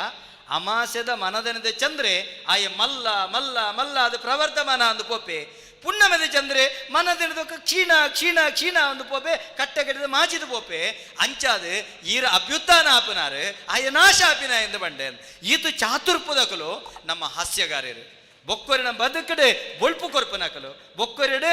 ಅಮಾಸೆದ ಮನದನಿದೆ ಚಂದ್ರೆ ಆಯ ಮಲ್ಲ ಮಲ್ಲ ಮಲ್ಲ ಅದು ಪ್ರವರ್ಧಮಾನ ಅಂದು ಪೋಪೆ ಪುಣ್ಣಮೆದ ಚಂದ್ರೆ ಮನದನಿದೊಕ್ಕ ಕ್ಷೀಣ ಕ್ಷೀಣ ಕ್ಷೀಣ ಒಂದು ಪೋಪೆ ಕಟ್ಟೆಗಡಿದ ಮಾಜಿದ ಪೋಪೆ ಅಂಚಾದು ಈರ ಅಭ್ಯುತ್ಥಾನ ಆಪಿನಾರು ಆಯ ನಾಶ ಆಪಿನ ಎಂದು ಬಂಡೆ ಈತು ಚಾತುರ್ಪುದಕಲು ನಮ್ಮ ಹಾಸ್ಯಗಾರರು ಬೊಕ್ಕೊರಿನ ಬದುಕಡೆ ಬೊಳ್ಪು ಕೊರ್ಪನಾಕಲು ಬೊಕ್ಕೊರೆಡೆ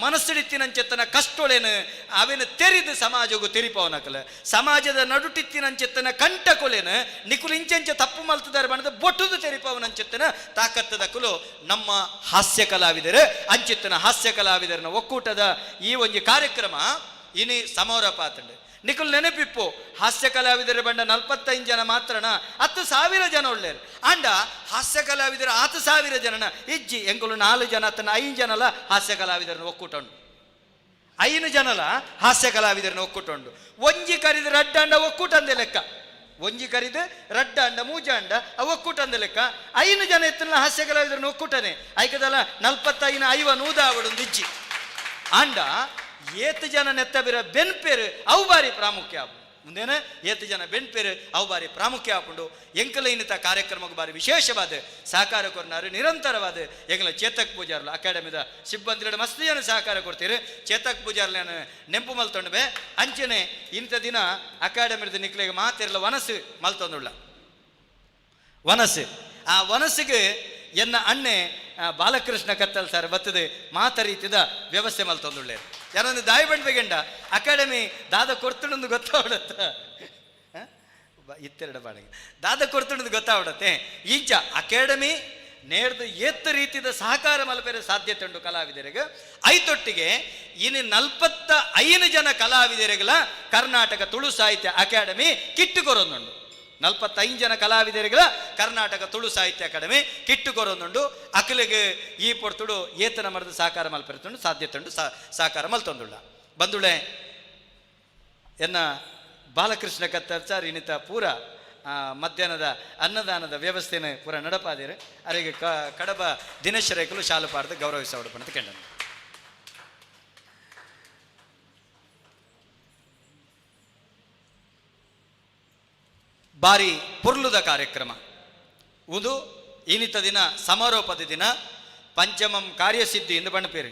ಮನಸ್ಸಿಡಿತ್ತಿನಂಚೆತ್ತನ ಕಷ್ಟೊಳೆನು ಅವೇನು ತೆರಿದು ಸಮಾಜಗೂ ತೆರಿಪವನಾಕಲು ಸಮಾಜದ ನಡುಟಿತ್ತಿನಂಚೆತ್ತನ ಕಂಟ ಕೊಳೆನು ನಿಕುಲು ಇಂಚೆಂಚೆ ತಪ್ಪು ಮಲ್ತಿದ್ದಾರೆ ಬಣ್ಣದ ಬೊಟ್ಟುದು ತೆರಿಪವನಂಚೆತ್ತನ ತಾಕತ್ತದಕ್ಕಲು ನಮ್ಮ ಹಾಸ್ಯ ಕಲಾವಿದರು ಅಂಚೆತ್ತನ ಹಾಸ್ಯ ಕಲಾವಿದರನ ಒಕ್ಕೂಟದ ಈ ಒಂದು ಕಾರ್ಯಕ್ರಮ ಇನಿ ಸಮಾರೋಪ ಆತಂಡೆ ನಿಕುಲ್ ನೆನಪಿಪ್ಪು ಹಾಸ್ಯ ಕಲಾವಿದರ ಬಂಡ 45 ಜನ ಮಾತ್ರನ 10,000 ಜನ ಒಳ್ಳೆಯರು ಅಂಡ ಹಾಸ್ಯ ಕಲಾವಿದರು 10,000 ಜನನ ಇಜ್ಜಿ ಎಂಕುಲು 4 ಜನ ಅತ್ತನ 5 ಜನಲ ಹಾಸ್ಯ ಕಲಾವಿದರನ್ನು ಒಕ್ಕೂಟ ಉಂಡು 5 ಜನಲ ಹಾಸ್ಯ ಕಲಾವಿದರನ್ನು ಒಕ್ಕೂಟ ಉಂಡು ಒಂಜಿ ಕರಿದು ರಡ್ಡ ಅಂಡ ಒಕ್ಕೂಟ ಅಂದೆ ಲೆಕ್ಕ ಒಂಜಿ ಕರಿದು ರಡ್ಡ ಅಂಡ ಮೂಜ ಅಂಡ ಒಕ್ಕೂಟ ಅಂದೆ ಲೆಕ್ಕ 5 ಜನ ಎತ್ತನ ಹಾಸ್ಯ ಕಲಾವಿದರನ್ನು ಒಕ್ಕೂಟನೆ ಐಕದಲ್ಲ 45 5 ನೂದಾವಡೊಂದು ಇಜ್ಜಿ ಅಂಡ ಏತು ಜನ ನೆತ್ತಬಿರ ಬೆನ್ಪೇರು ಅವು ಬಾರಿ ಪ್ರಾಮುಖ್ಯ ಮುಂದೇನೆ ಏತು ಜನ ಬೆನ್ಪೇರು ಅವು ಬಾರಿ ಪ್ರಾಮುಖ್ಯ ಹಾಕೊಂಡು ಎಂಕಲ ಇನ್ನಿತ ಕಾರ್ಯಕ್ರಮಕ್ಕೆ ಬಾರಿ ವಿಶೇಷವಾದ ಸಹಕಾರ ಕೊರ್ನಾರು ನಿರಂತರವಾದ ಎಂಗಲ ಚೇತಕ್ ಪೂಜಾರ್ಲು ಅಕಾಡೆಮಿದ ಸಿಬ್ಬಂದಿ ಮಸ್ತ್ ಜನ ಸಹಕಾರ ಕೊಡ್ತೀರಿ ಚೇತಕ್ ಪೂಜಾರ್ಲ ನೆಂಪು ಮಲ್ತೊಂಡ್ಬೆ ಅಂಚನೆ ಇಂಥ ದಿನ ಅಕಾಡೆಮಿದ ನಿಕ್ಲೆಗೆ ಮಾತಿರಲ್ಲ ವನಸ್ಸು ಮಲ್ತೊಂದುಳ್ಳ ವನಸ್ಸು ಆ ವನಸ್ಸಿಗೆ ಎನ್ನ ಅಣ್ಣೆ ಬಾಲಕೃಷ್ಣ ಕತ್ತಲ್ ಸರ್ ಬತ್ತದು ಮಾತ ರೀತಿದ ವ್ಯವಸ್ಥೆ ಮಲ್ತೊಂದುಳ್ಳೆ ಯಾರೊಂದು ದಾಯಿ ಬಂಡ್ಬೇಗೆಂಡ ಅಕಾಡೆಮಿ ದಾದ ಕೊಡ್ತುಂಡು ಗೊತ್ತಾವಡತ್ತ ಇತ್ತೆರಡು ಬಾಡಿಗೆ ದಾದ ಕೊಡ್ತುಂಡು ಗೊತ್ತಾವಡತ್ತೆ ಈಚ ಅಕಾಡೆಮಿ ನೇರ್ದು ಎತ್ತ ರೀತಿಯ ಸಹಕಾರ ಮಲ್ಪೆರೆ ಸಾಧ್ಯತೆ ಉಂಟು ಕಲಾವಿದರಿಗೆ ಐತೊಟ್ಟಿಗೆ ಇನ್ನು 45 ಜನ ಕಲಾವಿದರಿಗಳ ಕರ್ನಾಟಕ ತುಳು ಸಾಹಿತ್ಯ ಅಕಾಡೆಮಿ ಕಿಟ್ಟು ಕೊರೊಂದುಂಡು 45 ಜನ ಕಲಾವಿದರಿಗಳ ಕರ್ನಾಟಕ ತುಳು ಸಾಹಿತ್ಯ ಅಕಾಡೆಮಿ ಕಿಟ್ಟು ಕೊರೊಂದುಂಡು ಅಕಲಿಗೆ ಈ ಪೊರ್ತುಡು ಏತನ ಮರದ ಸಹಕಾರ ಮಲ್ಪೆರೆತುಂಡು ಸಾಧ್ಯತೆ ಉಂಟು ಸಹಕಾರ ಮಲ್ತೊಂದುಳ್ಳ ಬಂದುಳೆ ಎನ್ನ ಬಾಲಕೃಷ್ಣ ಕತ್ತರ್ಚಾರ್ ಇನ್ನಿತ ಪೂರ ಮಧ್ಯಾಹ್ನದ ಅನ್ನದಾನದ ವ್ಯವಸ್ಥೆನ ಪೂರ ನಡಪಾದಿರು ಅವರಿಗೆ ಕಡಬ ದಿನೇಶ್ವರೈಕಲು ಶಾಲು ಪಾಡ್ದು ಗೌರವಿಸೋಡು ಅಂತ ಕೇಳನು ಬಾರಿ ಪುರ್ಲುದ ಕಾರ್ಯಕ್ರಮ ಉದು ಇನ್ನಿತ ದಿನ ಸಮಾರೋಪದ ದಿನ ಪಂಚಮಂ ಕಾರ್ಯಸಿದ್ಧಿ ಎಂದು ಬಣ್ಣಪೇರು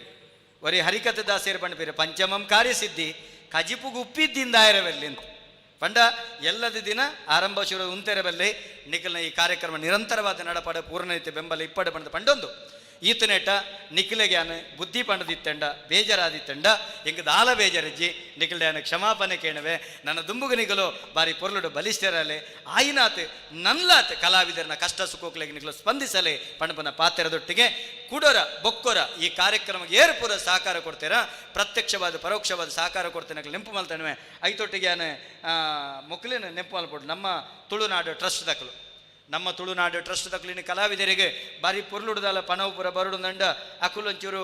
ವರಿ ಹರಿಕಥ ದಾಸಿಯರು ಬಣ್ಣಪೇರು ಪಂಚಮಂ ಕಾರ್ಯಸಿದ್ಧಿ ಕಜಿಪುಗು ಉಪ್ಪಿದ್ದಿಂದಾಯಿರಬಲ್ಲಿ ಅಂತ ಪಂಡ ಎಲ್ಲದ ದಿನ ಆರಂಭ ಶುರು ಉಂತೆರಬಲ್ಲಿ ನಿಖಿಲ್ನ ಈ ಕಾರ್ಯಕ್ರಮ ನಿರಂತರವಾದ ನಡಪಡ ಪೂರ್ಣತೆ ಬೆಂಬಲ ಇಪ್ಪಡೆ ಬಂದ ಪಂಡೊಂದು ಈತನೇಟ ನಿಖಿಲೆಗ್ಯಾನ ಬುದ್ಧಿ ಪಂಡದಿತ್ತಂಡ ಬೇಜಾರಾದಿತ್ತಂಡ ಎಂಗೆ ದಾಲ ಬೇಜಾರಜ್ಜಿ ನಿಖಿಲ್ಯಾನ ಕ್ಷಮಾಪಣೆ ಕೇಣವೆ ನನ್ನ ದುಂಬುಗನಿಗಲು ಬಾರಿ ಪೊರ್ಲುಡು ಬಲಿಷ್ಠರಲೆ ಆಯಿನಾತ್ ನನ್ಲಾತ್ ಕಲಾವಿದರನ ಕಷ್ಟ ಸುಖೋಕ್ಲೆಗೆ ನಿಖಲು ಸ್ಪಂದಿಸಲೆ ಪಣಪನ ಪಾತ್ರೆದೊಟ್ಟಿಗೆ ಕುಡೋರ ಬೊಕ್ಕೊರ ಈ ಕಾರ್ಯಕ್ರಮಕ್ಕೆ ಏರು ಪೂರ ಸಹಕಾರ ಕೊಡ್ತೀರಾ ಪ್ರತ್ಯಕ್ಷವಾದ ಪರೋಕ್ಷವಾದ ಸಹಕಾರ ಕೊಡ್ತೇನೆ ನೆಂಪು ಮಲ್ತಾನೆ ಐತೊಟ್ಟಿಗೆ ಮೊಕ್ಕಲಿನ ನೆಂಪು ಮಲ್ಪಡು ನಮ್ಮ ತುಳುನಾಡು ಟ್ರಸ್ಟ್ ದಕ್ಕಲು ನಮ್ಮ ತುಳುನಾಡು ಟ್ರಸ್ಟ್ ದಕ್ಲಿನ ಕಲಾವಿದರಿಗೆ ಬಾರಿ ಪುರ್ಲುಡ್ದಲ್ಲ ಪನವಪುರ ಬರುಡು ನಂಡ ಅಕುಲೊಂಚೂರು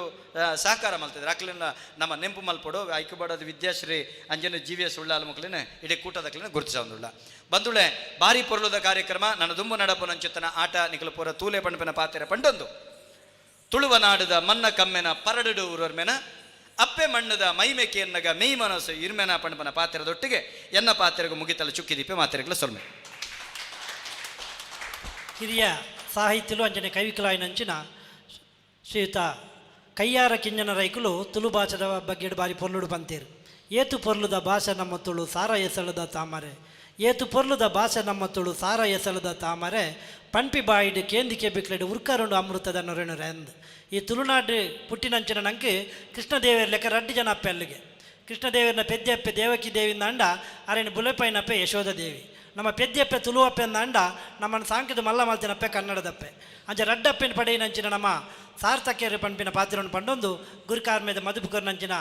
ಸಹಕಾರ ಮಲ್ತಿದ್ರು ಅಕ್ಲಿನ ನಮ್ಮ ನೆಂಪು ಮಲ್ಪಡು ಐಕ್ಯಬಡೋದು ವಿದ್ಯಾಶ್ರೀ ಅಂಜನ GVS ಉಳ್ಳಾಲ ಮಕ್ಕಳಿನ ಇಡೀ ಕೂಟದಕ್ಲಿನ ಗುರುತಿಸೋದುಳ್ಳ ಬಂದುಳೆ ಬಾರಿ ಪೊರ್ಲುದ ಕಾರ್ಯಕ್ರಮ ನನ್ನ ದುಂಬು ನಡಪನಂಚುತ್ತನ ಆಟ ನಿಖಲು ಪೂರ ತೂಲೆ ಪಣಪಿನ ಪಾತ್ರೆ ಪಂಡೊಂದು ತುಳುವ ನಾಡದ ಮನ್ನ ಕಮ್ಮೆನ ಪರಡು ಊರರ್ಮೆನ ಅಪ್ಪೆ ಮಣ್ಣದ ಮೈಮೆಕೆ ಎನ್ನಗ ಮೇಯ್ ಮನಸ್ಸು ಇರ್ಮೆನ ಪಣಪನ ಪಾತ್ರೆದೊಟ್ಟಿಗೆ ಎನ್ನ ಪಾತ್ರೆಗೂ ಮುಗಿತಲ್ಲ ಚುಕ್ಕಿದೀಪೆ ಮಾತ್ರೆಗಳ ಸೊಲ್ಮೆ ಹಿರಿಯ ಸಾಹಿತ್ಯಲು ಅಂಜನೆ ಕೈವಿಕಲಾಯಿನಂಚಿನ ಶ್ರೀಯುತ ಕಯ್ಯಾರ ಕಿಂಜನ ರೈಕುಲು ತುಳು ಭಾಷೆದ ಬಗ್ಗೆ ಬಾರಿ ಪೊರ್ಲುಡು ಬಂತೇರು ಏತು ಪೊರ್ಲುದ ಭಾಷೆ ನಮ್ಮ ತುಳು ಸಾರ ಎಸಳದ ತಾಮರೆ ಏತು ಪೊರ್ಲುದ ಭಾಷೆ ನಮ್ಮ ತುಳು ಸಾರ ಎಸಳದ ತಾಮರೆ ಪಂಪಿ ಬಾಯಿಡು ಕೇಂದಿಕೆ ಬಿಕ್ಲೆಡು ಉರ್ಕರುಂಡು ಅಮೃತದ ನೊರೆನೊರೆ ಅಂದ್ ಈ ತುಳುನಾಡು ಪುಟ್ಟಿನಂಚಿನ ನಂಗೆ ಕೃಷ್ಣದೇವರ ಲೆಕ್ಕ 2 ಜನ ಅಪ್ಪೆ ಅಲ್ಲಿಗೆ ಕೃಷ್ಣದೇವರನ ಪೆದ್ದೆಪ್ಪೆ ದೇವಕಿ ದೇವಿಂದ ಅಂಡ ಅರೇನು ಬುಲೆಪೈನಪ್ಪೆ ಯಶೋಧ ದೇವಿ ನಮ್ಮ ಪೆದ್ದೆಪ್ಪೆ ತುಳುವಪ್ಪೆ ಅಂದ ನಮ್ಮನ್ನು ಸಾಂಕಿದ ಮಲ್ಲ ಮಲ್ತಿನಪ್ಪೆ ಕನ್ನಡದಪ್ಪೆ ಅಂಚ ರಡ್ಡಪ್ಪೆನ ಪಡೆಯಿನಂಚಿನ ನಮ್ಮ ಸಾರ್ಥಕ್ಯರು ಪಂಪಿನ ಪಾತ್ರವನ್ನು ಪಂಡೊಂದು ಗುರುಕಾರ್ಮೇದ ಮಧುಪುಕರ್ನಂಚಿನ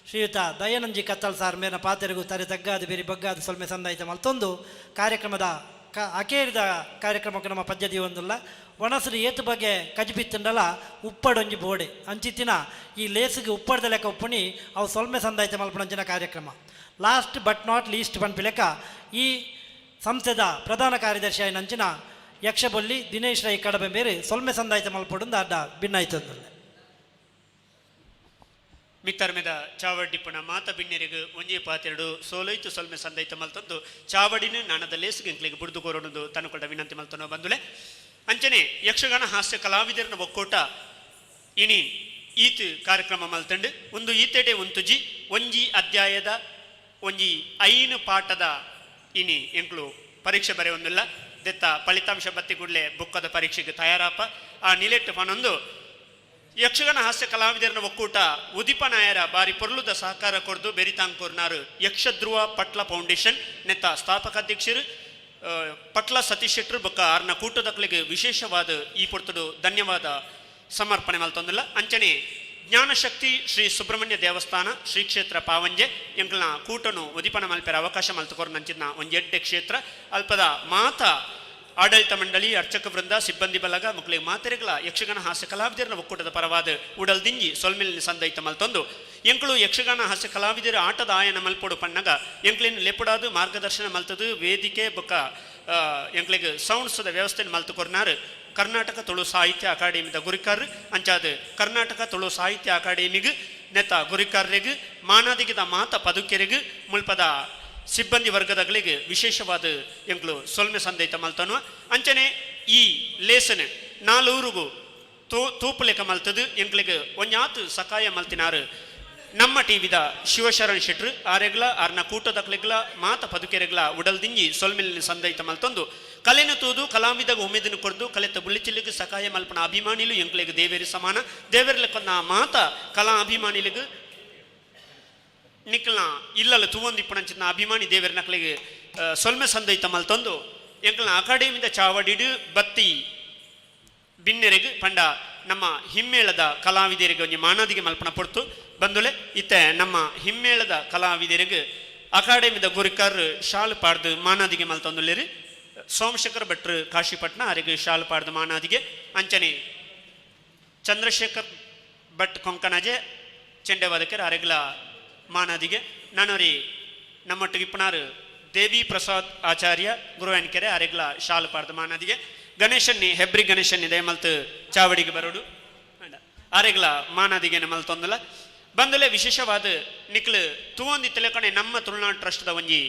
ಶ್ರೀಯುತ ದಯಾನಂಜಿ ಕತ್ತಲ್ ಸಾರ್ ಮೇನ ಪಾತ್ರೆಗೂ ತರೆ ತಗ್ಗಾದು ಬೇರೆ ಬಗ್ಗಾದು ಸೊಲ್ಮೆ ಸಂದಾಯಿತ ಮಲ್ತೊಂದು ಕಾರ್ಯಕ್ರಮದ ಅಕೇರಿದ ಕಾರ್ಯಕ್ರಮಕ್ಕೆ ನಮ್ಮ ಪದ್ಯದಿ ಒಂದಿಲ್ಲ ಒಣಸರು ಏತು ಬಗ್ಗೆ ಕಜಿಬಿತ್ತಂಡಲ ಉಪ್ಪಡೊಂಜಿ ಬೋಡೆ ಅಂಚಿತ್ತಿನ ಈ ಲೇಸಿಗೆ ಉಪ್ಪಡದ ಲೆಕ್ಕ ಉಪ್ಪಣಿ ಅವು ಸೊಲ್ಮೆ ಸಂದಾಯಿತ ಮಲ್ಪಣಂಚಿನ ಕಾರ್ಯಕ್ರಮ ಲಾಸ್ಟ್ ಬಟ್ ನಾಟ್ ಲೀಸ್ಟ್ ಪಂಪಿ ಲೆಕ್ಕ ಈ ಸಂಸ್ಥೆದ ಪ್ರಧಾನ ಕಾರ್ಯದರ್ಶಿ ನಂಚಿನ ಯಕ್ಷಬೊಲ್ಲಿ ದಿನೇಶ್ ರೈ ಕಡಬೆ ಬೇರೆ ಸೊಲ್ಮೆ ಸಂದಾಯಿತ ಮಲ್ಪೊಂದು ಅಡ್ಡ ಭಿನ್ನಾಯ್ತಂದು ಮಿತ್ತರ್ಮೆದ ಚಾವಡಿಪ್ಪಣ ಮಾತ ಬಿಣ್ಣೆರಿಗು ಒಂಜಿ ಪಾತೆರಡು ಸೋಲೈತು ಸೊಲ್ಮೆ ಸಂದೈತ ಮಲ್ತಂದು ಚಾವಡಿನ ನಾಣದ ಲೇಸುಗೆಂಕ್ಲಿಗೆ ಬುಡ್ದು ಕೋರೋಣದು ತನಕೊಳ್ದ ವಿನಂತಿ ಮಲ್ತನೋ ಬಂದುಲೆ ಅಂಚನೆ ಯಕ್ಷಗಾನ ಹಾಸ್ಯ ಕಲಾವಿದರನ ಒಕ್ಕೋಟ ಇನಿ ಈತ್ ಕಾರ್ಯಕ್ರಮ ಮಲ್ತಂಡು ಒಂದು ಈತೆಡೆ ಒಂತುಜಿ ಒಂಜಿ ಅಧ್ಯಾಯದ ಒಂಜಿ 5 ಪಾಠದ ಇನಿ ಎಂಕ್ಲು ಪರೀಕ್ಷೆ ಬರೆಯೊಂದಿಲ್ಲ ದೆತ್ತ ಫಲಿತಾಂಶ ಬತ್ತಿ ಕೂಡಲೇ ಬುಕ್ಕದ ಪರೀಕ್ಷೆಗೆ ತಯಾರಪ್ಪ ಆ ನಿಲೆಟ್ಟು ಪನೊಂದು ಯಕ್ಷಗಾನ ಹಾಸ್ಯ ಕಲಾವಿದರನ ಒಕ್ಕೂಟ ಉದಿಪ ನಾಯರ ಬಾರಿ ಪೊರ್ಲುದ ಸಹಕಾರ ಕೊಡ್ದು ಬೆರಿತಾಂಕೂರ್ನಾರು ಯಕ್ಷಧ್ರುವ ಪಟ್ಲ ಫೌಂಡೇಶನ್ ನೆತ್ತ ಸ್ಥಾಪಕ ಅಧ್ಯಕ್ಷರು ಪಟ್ಲ ಸತೀಶ್ ಶೆಟ್ಟರು ಬೊಕ್ಕ ಆರ್ನ ಕೂಟದಕ್ಲಿಗೆ ವಿಶೇಷವಾದ ಈ ಪೊರ್ತುಡು ಧನ್ಯವಾದ ಸಮರ್ಪಣೆ ಮಲ್ತೊಂದಿಲ್ಲ ಅಂಚನೆ ಜ್ಞಾನಶಕ್ತಿ ಶ್ರೀ ಸುಬ್ರಹ್ಮಣ್ಯ ದೇವಸ್ಥಾನ ಶ್ರೀ ಕ್ಷೇತ್ರ ಪಾವಂಜೆ ಎಂಕಲ್ನ ಕೂಟನು ಉದಿಪನ ಮಲ್ಪೆರ ಅವಕಾಶ ಮಲ್ತುಕೊರ್ ನಂಚಿನ ಒಂದು ಎಡ್ಡೆ ಕ್ಷೇತ್ರ ಅಲ್ಪದ ಮಾತ ಆಡಳಿತ ಮಂಡಳಿ ಅರ್ಚಕ ವೃಂದ ಸಿಬ್ಬಂದಿ ಬಲಗ ಮಕ್ಕಳಿಗೆ ಮಾತೆರೆಗಳ ಯಕ್ಷಗಾನ ಹಾಸ್ಯ ಕಲಾವಿದರನ ಒಕ್ಕೂಟದ ಪರವಾದ ಉಡಲ್ ದಿಂಜಿ ಸೊಲ್ಮಿಲಿನ ಸಂದೈತ ಮಲ್ತೊಂದು ಎಂಕಳು ಯಕ್ಷಗಾನ ಹಾಸ್ಯ ಕಲಾವಿದರ ಆಟದ ಆಯನ ಮಲ್ಪೋಡು ಪಣ್ಣಗ ಎಂಕ್ಲಿನ ಲೆಪುಡಾದು ಮಾರ್ಗದರ್ಶನ ಮಲ್ತದು ವೇದಿಕೆ ಬೊಕ್ಕ ಎಂಕ್ಲಿಗೆ ಸೌಂಡ್ಸ್ದ ವ್ಯವಸ್ಥೆ ಮಲ್ತುಕೊರ್ನಾರು ಕರ್ನಾಟಕ ತುಳು ಸಾಹಿತ್ಯ ಅಕಾಡೆಮಿದ ಗುರಿಕಾರ್ ಅಂಚಾದ ಕರ್ನಾಟಕ ತುಳು ಸಾಹಿತ್ಯ ಅಕಾಡೆಮಿಗೆ ನೆತ್ತ ಗುರಿಕಾರ್ರೆಗೆ ಮಾನಾದಿಗಿದ ಮಾತ ಪದುಕೆರೆಗೆ ಮುಲ್ಪದ ಸಿಬ್ಬಂದಿ ವರ್ಗದಗಳಿಗೆ ವಿಶೇಷವಾದ ಎಂಕ್ಲು ಸೊಲ್ಮೆ ಸಂದೈತ ಮಲ್ತನು ಅಂಚನೆ ಈ ಲೇಸನ್ ನಾಲೂರಿಗೂ ತೂಪು ಲೆಕ್ಕ ಮಲ್ತದು ಎಂಕ್ಲಿಗೆ ಒಂಜಾತು ಸಕಾಯ ಮಲ್ತಿನಾರು ನಮ್ಮ ಟಿವಿದ ಶಿವಶರಣ್ ಶೆಟ್ರು ಆರೆಗ್ಲ ಆರ್ನ ಕೂಟದಕ್ಲೆಗ್ಲ ಮಾತ ಪದುಕೆರೆಗ್ಲ ಉಡಲ್ ದಿಂಜಿ ಸೊಲ್ಮೆಲಿನ ಸಂದೈತ ಮಲ್ತೊಂದು ಕಲೆನು ತೂದು ಕಲಾವಿದಾಗ ಉಮೇದನ್ನು ಕೊಡ್ದು ಕಲೆತ ಬುಳ್ಳಿಚಿಲ್ಲಿಗೆ ಸಕಾಯ ಮಲ್ಪನ ಅಭಿಮಾನಿಲು ಎಂಕ್ಲೆಗೆ ದೇವೇರಿ ಸಮಾನ ದೇವೇರ್ಲೆಕ್ಕೊಂದ ಮಾತ ಕಲಾ ಅಭಿಮಾನಿಲಿಗೆ ನಿಕ್ಲನ ಇಲ್ಲಲ್ಲ ತೂವೊಂದಿಪ್ಪಣಂಚಿನ ಅಭಿಮಾನಿ ದೇವರ ನಕ್ಲಿಗೆ ಸೊಲ್ಮೆ ಸಂದೈತ ಮಲ್ತೊಂದು ಎಂಕ್ಲನ ಅಕಾಡೆಮಿದ ಚಾವಡಿಡು ಬತ್ತಿ ಬಿನ್ನೆರೆಗೆ ಪಂಡ ನಮ್ಮ ಹಿಮ್ಮೇಳದ ಕಲಾವಿದರಿಗೆ ಒಂಜಿ ಮಾನಾದಿಗೆ ಮಲ್ಪನ ಪೊರ್ತು ಬಂದುಲೆ ಇತ್ತೆ ನಮ್ಮ ಹಿಮ್ಮೇಳದ ಕಲಾವಿದರಿಗೆ ಅಕಾಡೆಮಿದ ಗುರಿಕಾರ್ ಶಾಲು ಪಾಡ್ದು ಮಾನಾದಿಗೆ ಮಲ್ತೊಂದುಲ್ಲೇರಿ ಸೋಮಶೇಖರ್ ಭಟ್ರು ಕಾಶಿಪಟ್ನ ಅವರಿಗೆ ಶಾಲು ಪಾಡ್ದು ಮಾನಾದಿಗೆ ಅಂಚನೆ ಚಂದ್ರಶೇಖರ್ ಭಟ್ ಕೊಂಕಣಜೆ ಚೆಂಡೆವಾದಕರ್ ಅರೆಗ್ಲ ಮಾನಾದಿಗೆ ನಾನೋರಿ ನಮ್ಮೊಟ್ಟಿಗೆ ಇಪ್ಪನಾರು ದೇವಿ ಪ್ರಸಾದ್ ಆಚಾರ್ಯ ಗುರುವಾನ್ಕೆರೆ ಅರೆಗ್ಲ ಶಾಲು ಪಾಡ್ದು ಮಾನಾದಿಗೆ ಗಣೇಶನ್ನಿ ಹೆಬ್ರಿ ಗಣೇಶನ್ನಿ ದಯಮಲ್ತು ಚಾವಡಿಗೆ ಬರೋಡು ಅರೆಗ್ಲ ಮಾನಾದಿಗೆನ ಮಲ್ತೊಂದಲ್ಲ ಬಂದಲೆ ವಿಶೇಷವಾದ ನಿಕ್ಲು ತೂವೊಂದಿತ್ತಲೆ ಕಣೆ ನಮ್ಮ ತುಳುನಾಡು ಟ್ರಸ್ಟ್ದ ಒಂಜಿ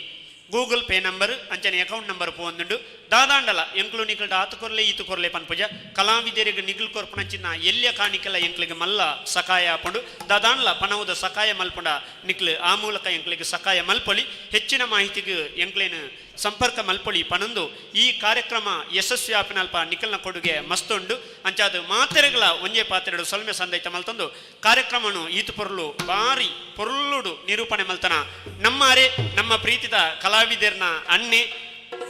ಗೂಗಲ್ ಪೇ ನಂಬರ್ ಅಂಚನೆ ಅಕೌಂಟ್ ನಂಬರ್ ಪೋಂದುಂಡು ದಾದಾಂಡಲ ಎಂಕ್ಲು ನಿಕ್ಲು ಆತು ಕೊರ್ಲೆ ಈತು ಕೊರ್ಲೆ ಪನ್ಪುಜ ಕಲಾವಿದರಿಗೆ ನಿಗ್ಲು ಕೊರ್ಪಣಂಚಿನ ಎಲ್ಲಿಯ ಕಾಣಿಕೆಲ್ಲ ಎಂಕ್ಲಿಗೆ ಮಲ್ಲ ಸಕಾಯ ಆಪುಂಡು ದಾದಾಂಡ್ಲ ಪನವುದ ಸಕಾಯ ಮಲ್ಪುಂಡ ನಿಕ್ಲು ಆ ಮೂಲಕ ಎಂಕ್ಲಿಗೆ ಸಕಾಯ ಮಲ್ಪೊಳಿ ಹೆಚ್ಚಿನ ಮಾಹಿತಿಗೆ ಎಂಕ್ಲೇನು ಸಂಪರ್ಕ ಮಲ್ಪೊಳಿ ಪನೊಂದು ಈ ಕಾರ್ಯಕ್ರಮ ಯಶಸ್ವಿ ಆಪಿನಲ್ಪ ನಿಖಲ್ನ ಕೊಡುಗೆ ಮಸ್ತುಂಡು ಅಂಚಾದು ಮಾತೆರೆಗಳ ಒಂಜೆ ಪಾತ್ರೆಡು ಸೊಲ್ಮೆ ಸಂದೈತ ಮಲ್ತೊಂದು ಕಾರ್ಯಕ್ರಮನು ಈತು ಪೊರ್ಲು ಬಾರಿ ಪೊರ್ಲುಡು ನಿರೂಪಣೆ ಮಲ್ತನ ನಮ್ಮರೆ ನಮ್ಮ ಪ್ರೀತಿದ ಕಲಾವಿದರ್ನ ಅನ್ನೆ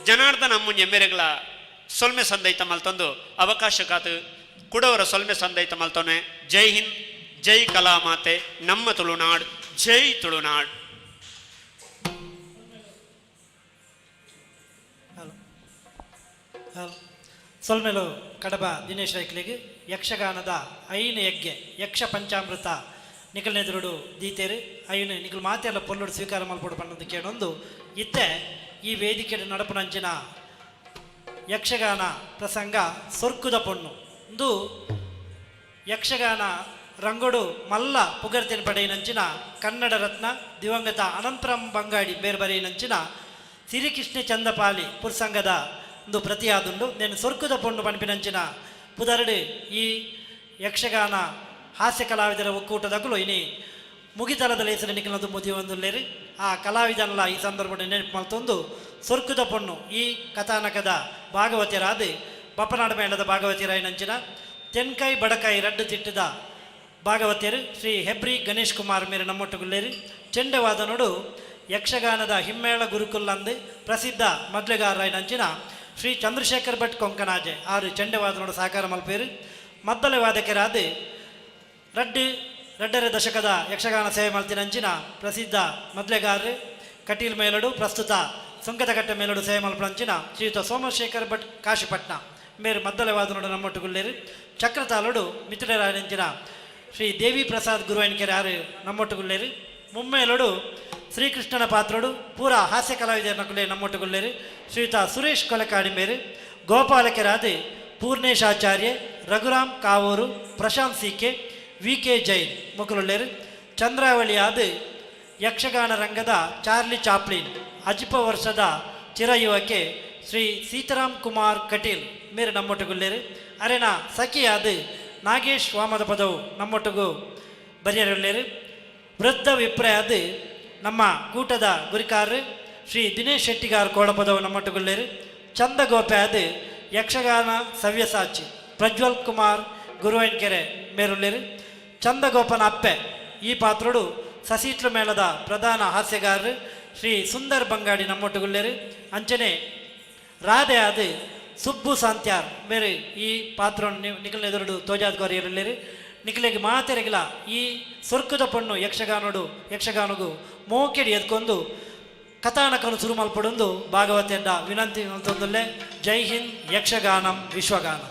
ಜನಾರ್ದನ ಮುಂಜೆ ಮೇರೆಗಳ ಸೊಲ್ಮೆ ಸಂದೈತ ಮಲ್ತೊಂದು ಅವಕಾಶ ಕಾತು ಕುಡವರ ಸೊಲ್ಮೆ ಸಂದೈತ ಮಲ್ತೊನೆ ಜೈ ಹಿಂದ್ ಜೈ ಕಲಾ ಮಾತೆ ನಮ್ಮ ತುಳುನಾಡ್ ಜೈ ತುಳುನಾಡ್. ಸೊಲ್ಮೆಲು ಕಡಬ ದಿನೇಶ್ ರೈಕ್ಲಿಗೆ ಯಕ್ಷಗಾನದ ಐನು ಯಜ್ಞೆ ಯಕ್ಷ ಪಂಚಾಮೃತ ನಿಖಲ್ನೆದುರುಡು ದೀತೇರು ಐನು ನಿಖಲ್ ಮಾತೆಲ್ಲ ಪೊಲ್ಲುಡು ಸ್ವೀಕಾರ ಮಲ್ಪಡು ಪನ್ನೊಂದು ಕೇಳೊಂದು ಇತ್ತೆ ಈ ವೇದಿಕೆ ನಡಪುನಂಚಿನ ಯಕ್ಷಗಾನ ಪ್ರಸಂಗ ಸೊರ್ಕುದ ಪೊಣ್ಣು ಇಂದು ಯಕ್ಷಗಾನ ರಂಗೋಡು ಮಲ್ಲ ಪುಗರ್ತಿನ ಪಡೆಯಿನಂಚಿನ ಕನ್ನಡ ರತ್ನ ದಿವಂಗತ ಅನಂತರಾಮ್ ಬಂಗಾಡಿ ಬೇರೆ ಬರೆಯಿನಂಚಿನ ಸಿರಿಕೃಷ್ಣ ಚಂದಪಾಲಿ ಪುರ್ಸಂಗದ ಒಂದು ಪ್ರತಿಯಾದುಂಡು నేను ಸೊರ್ಕುದ ಪೊಣ್ಣು ಪಂಪಿನಂಚಿನ ಪುದರಡು ಈ ಯಕ್ಷಗಾನ ಹಾಸ್ಯ ಕಲಾವಿದರ ಒಕ್ಕೂಟದಗಳು ಇನಿ ಮುಗಿತಲದ ಲೇಸರ ನಿಖಲದು ಮುದಿ ಒಂದುಲ್ಲೇರಿ ಆ ಕಲಾವಿದನಲ್ಲ ಈ ಸಂದರ್ಭದಲ್ಲಿ ನೆನಪು ಮಲ್ತೊಂದು ಸೊರ್ಕುದ ಪೊಣ್ಣು ಈ ಕಥಾನಕದ ಭಾಗವತಿಯರಾದ ಬಪ್ಪನಾಡ ಮೇಳದ ಭಾಗವತಿಯರಾಯಿನಂಚಿನ ತೆನ್ಕೈ ಬಡಕಾಯಿ ರಡ್ಡು ತಿಟ್ಟದ ಭಾಗವತಿಯರು ಶ್ರೀ ಹೆಬ್ರಿ ಗಣೇಶ್ ಕುಮಾರ್ ಮೇರೆ ನಮ್ಮೊಟ್ಟುಗುಲ್ಲೇರಿ ಚೆಂಡೆವಾದನೋಡು ಯಕ್ಷಗಾನದ ಹಿಮ್ಮೇಳ ಗುರುಕುಲ್ಲಂದು ಪ್ರಸಿದ್ಧ ಮದ್ಲೆಗಾರರಾಯಿನಂಚಿನ ಶ್ರೀ ಚಂದ್ರಶೇಖರ್ ಭಟ್ ಕೊಂಕನಾಜೆ ಆರು ಚೆಂಡೆವಾದನೋಡು ಸಹಕಾರ ಮಲ್ಪೇರು ಮದ್ದಲೆ ವಾದಕರಾದ ರಡ್ಡರ ದಶಕದ ಯಕ್ಷಗಾನ ಸೇವೆ ಮಲ್ತಿನಂಚಿನ ಪ್ರಸಿದ್ಧ ಮದ್ಲೆಗಾರರು ಕಟೀಲ್ ಮೇಲಡು ಪ್ರಸ್ತುತ ಸುಂಕದಕಟ್ಟೆ ಮೇಲಡು ಸೇವೆ ಮಲ್ಪಂಚಿನ ಶ್ರೀಯುತ ಸೋಮಶೇಖರ್ ಭಟ್ ಕಾಶಿಪಟ್ನ ಮೇರು ಮದ್ದಲೆ ವಾದನೋಡು ನಮ್ಮೊಟ್ಟುಗುಲ್ಲೇರು ಚಕ್ರತಾಲುಡು ಮಿತ್ರರಾಯನಂಚಿನ ಶ್ರೀ ದೇವಿ ಪ್ರಸಾದ್ ಗುರುವಾನ್ಕೆರೆ ಆರು ನಮ್ಮೊಟ್ಟುಗುಲ್ಲೇರು ಮುಮ್ಮೇಲುಡು ಶ್ರೀಕೃಷ್ಣನ ಪಾತ್ರೋಡು ಪೂರ ಹಾಸ್ಯ ಕಲಾವಿದರನಕುಲೆ ನಮ್ಮೊಟ್ಟುಗುಲ್ಲೇರು ಶ್ರೀಯುತ ಸುರೇಶ್ ಕೊಲಕಾಡಿಮೇರು ಗೋಪಾಲಕರಾದ ಪೂರ್ಣೇಶಾಚಾರ್ಯ ರಘುರಾಮ್ ಕಾವೂರು ಪ್ರಶಾಂತ್ ಸಿಕೆ ವಿ.ಕೆ. ಜೈನ್ ಮುಕುಲುಳ್ಳೇರು ಚಂದ್ರಾವಳಿಯಾದ ಯಕ್ಷಗಾನ ರಂಗದ ಚಾರ್ಲಿ ಚಾಪ್ಲಿನ್ ಅಜಿಪ ವರ್ಷದ ಚಿರಯುವಕೆ ಶ್ರೀ ಸೀತಾರಾಮ್ ಕುಮಾರ್ ಕಟೀಲ್ ಮೇರು ನಮ್ಮೊಟ್ಟುಗುಲ್ಲೇರು ಅರೆನ ಸಖಿಯಾದ ನಾಗೇಶ್ ವಾಮದ ಪದವು ನಮ್ಮೊಟ್ಟಿಗೂ ಬರೆಯರುಳ್ಳೇರು ವೃದ್ಧ ವಿಪ್ರಯಾದ ನಮ್ಮ ಕೂಟದ ಗುರಿಕಾರರು ಶ್ರೀ ದಿನೇಶ್ ಶೆಟ್ಟಿಗಾರ್ ಕೋಡಪದವು ನಮ್ಮೊಟ್ಟುಗುಲ್ಲೇರು ಚಂದಗೋಪೆ ಅದು ಯಕ್ಷಗಾನ ಸವ್ಯಸಾಚಿ ಪ್ರಜ್ವಲ್ ಕುಮಾರ್ ಗುರುವೈನ್ಕೆರೆ ಮೇರುಳ್ಳಿರು. ಚಂದಗೋಪನ ಅಪ್ಪೆ ಈ ಪಾತ್ರಡು ಸಸೀಟ್ಲು ಮೇಳದ ಪ್ರಧಾನ ಹಾಸ್ಯಗಾರರು ಶ್ರೀ ಸುಂದರ್ ಬಂಗಾಡಿ ನಮ್ಮೊಟ್ಟುಗುಳ್ಳೇರು. ಅಂಚನೆ ರಾಧೆ ಅದು ಸುಬ್ಬು ಸಾಂತ್ಯಾರ್ ಬೇರೆ ಈ ಪಾತ್ರ ನಿಖಿಲ ಎದುರುಡು ತೋಜಾದ್ಗೋರಿಯರು ನಿಖಿಲೆಗೆ ಮಾತೆರೆಗಿಲ ಈ ಸೊರ್ಕುದ ಪಣ್ಣು ಯಕ್ಷಗಾನಗೂ ಮೋಕೆಡಿ ಎದ್ಕೊಂಡು ಕಥಾನಕನು ಶುರು ಮಲ್ಪಡೊಂದು ಭಾಗವತೆಂಡ ವಿನಂತಿ ಅಂತಂದಲ್ಲೇ. ಜೈ ಹಿಂದ್, ಯಕ್ಷಗಾನಂ ವಿಶ್ವಗಾನ.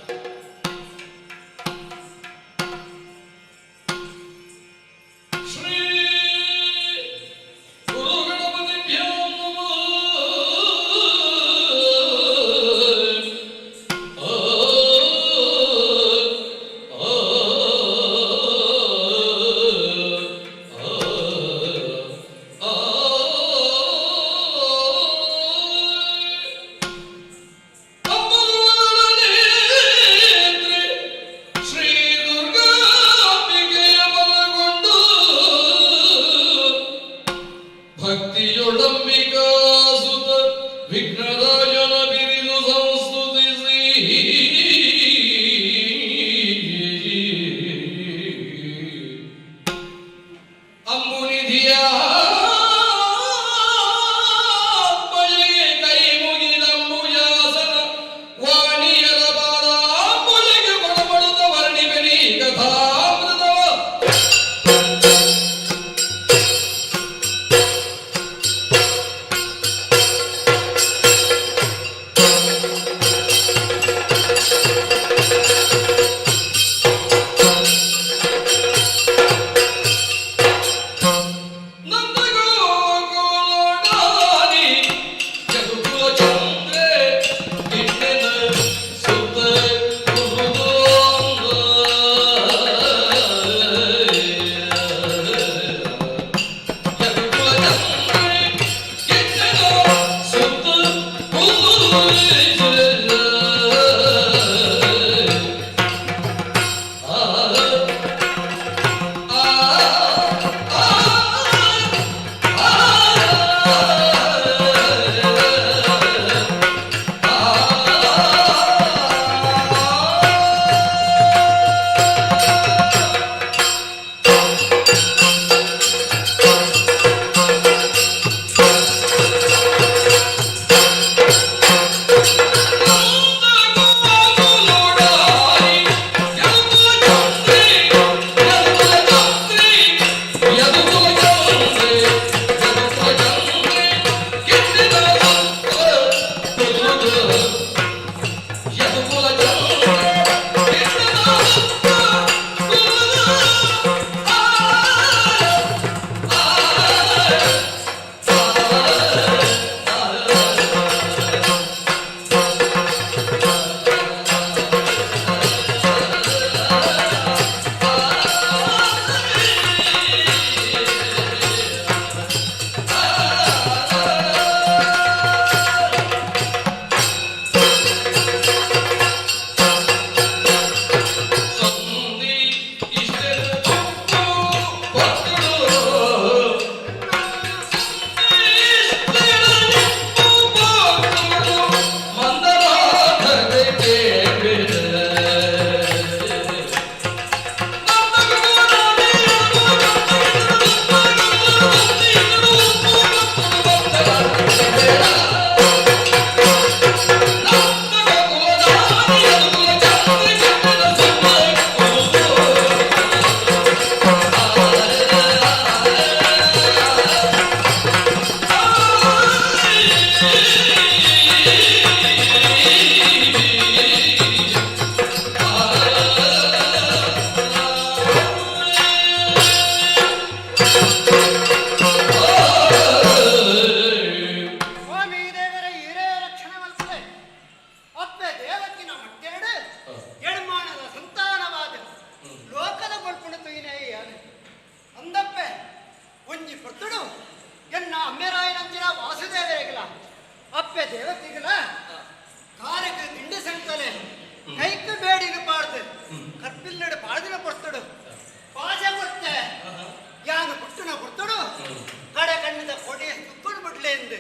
ಕಡೆ ಕಣ್ಣಿದ ಕೊಡಿ ತುಕ್ಕಡು ಬಿಡ್ಲೆ ಎಂದು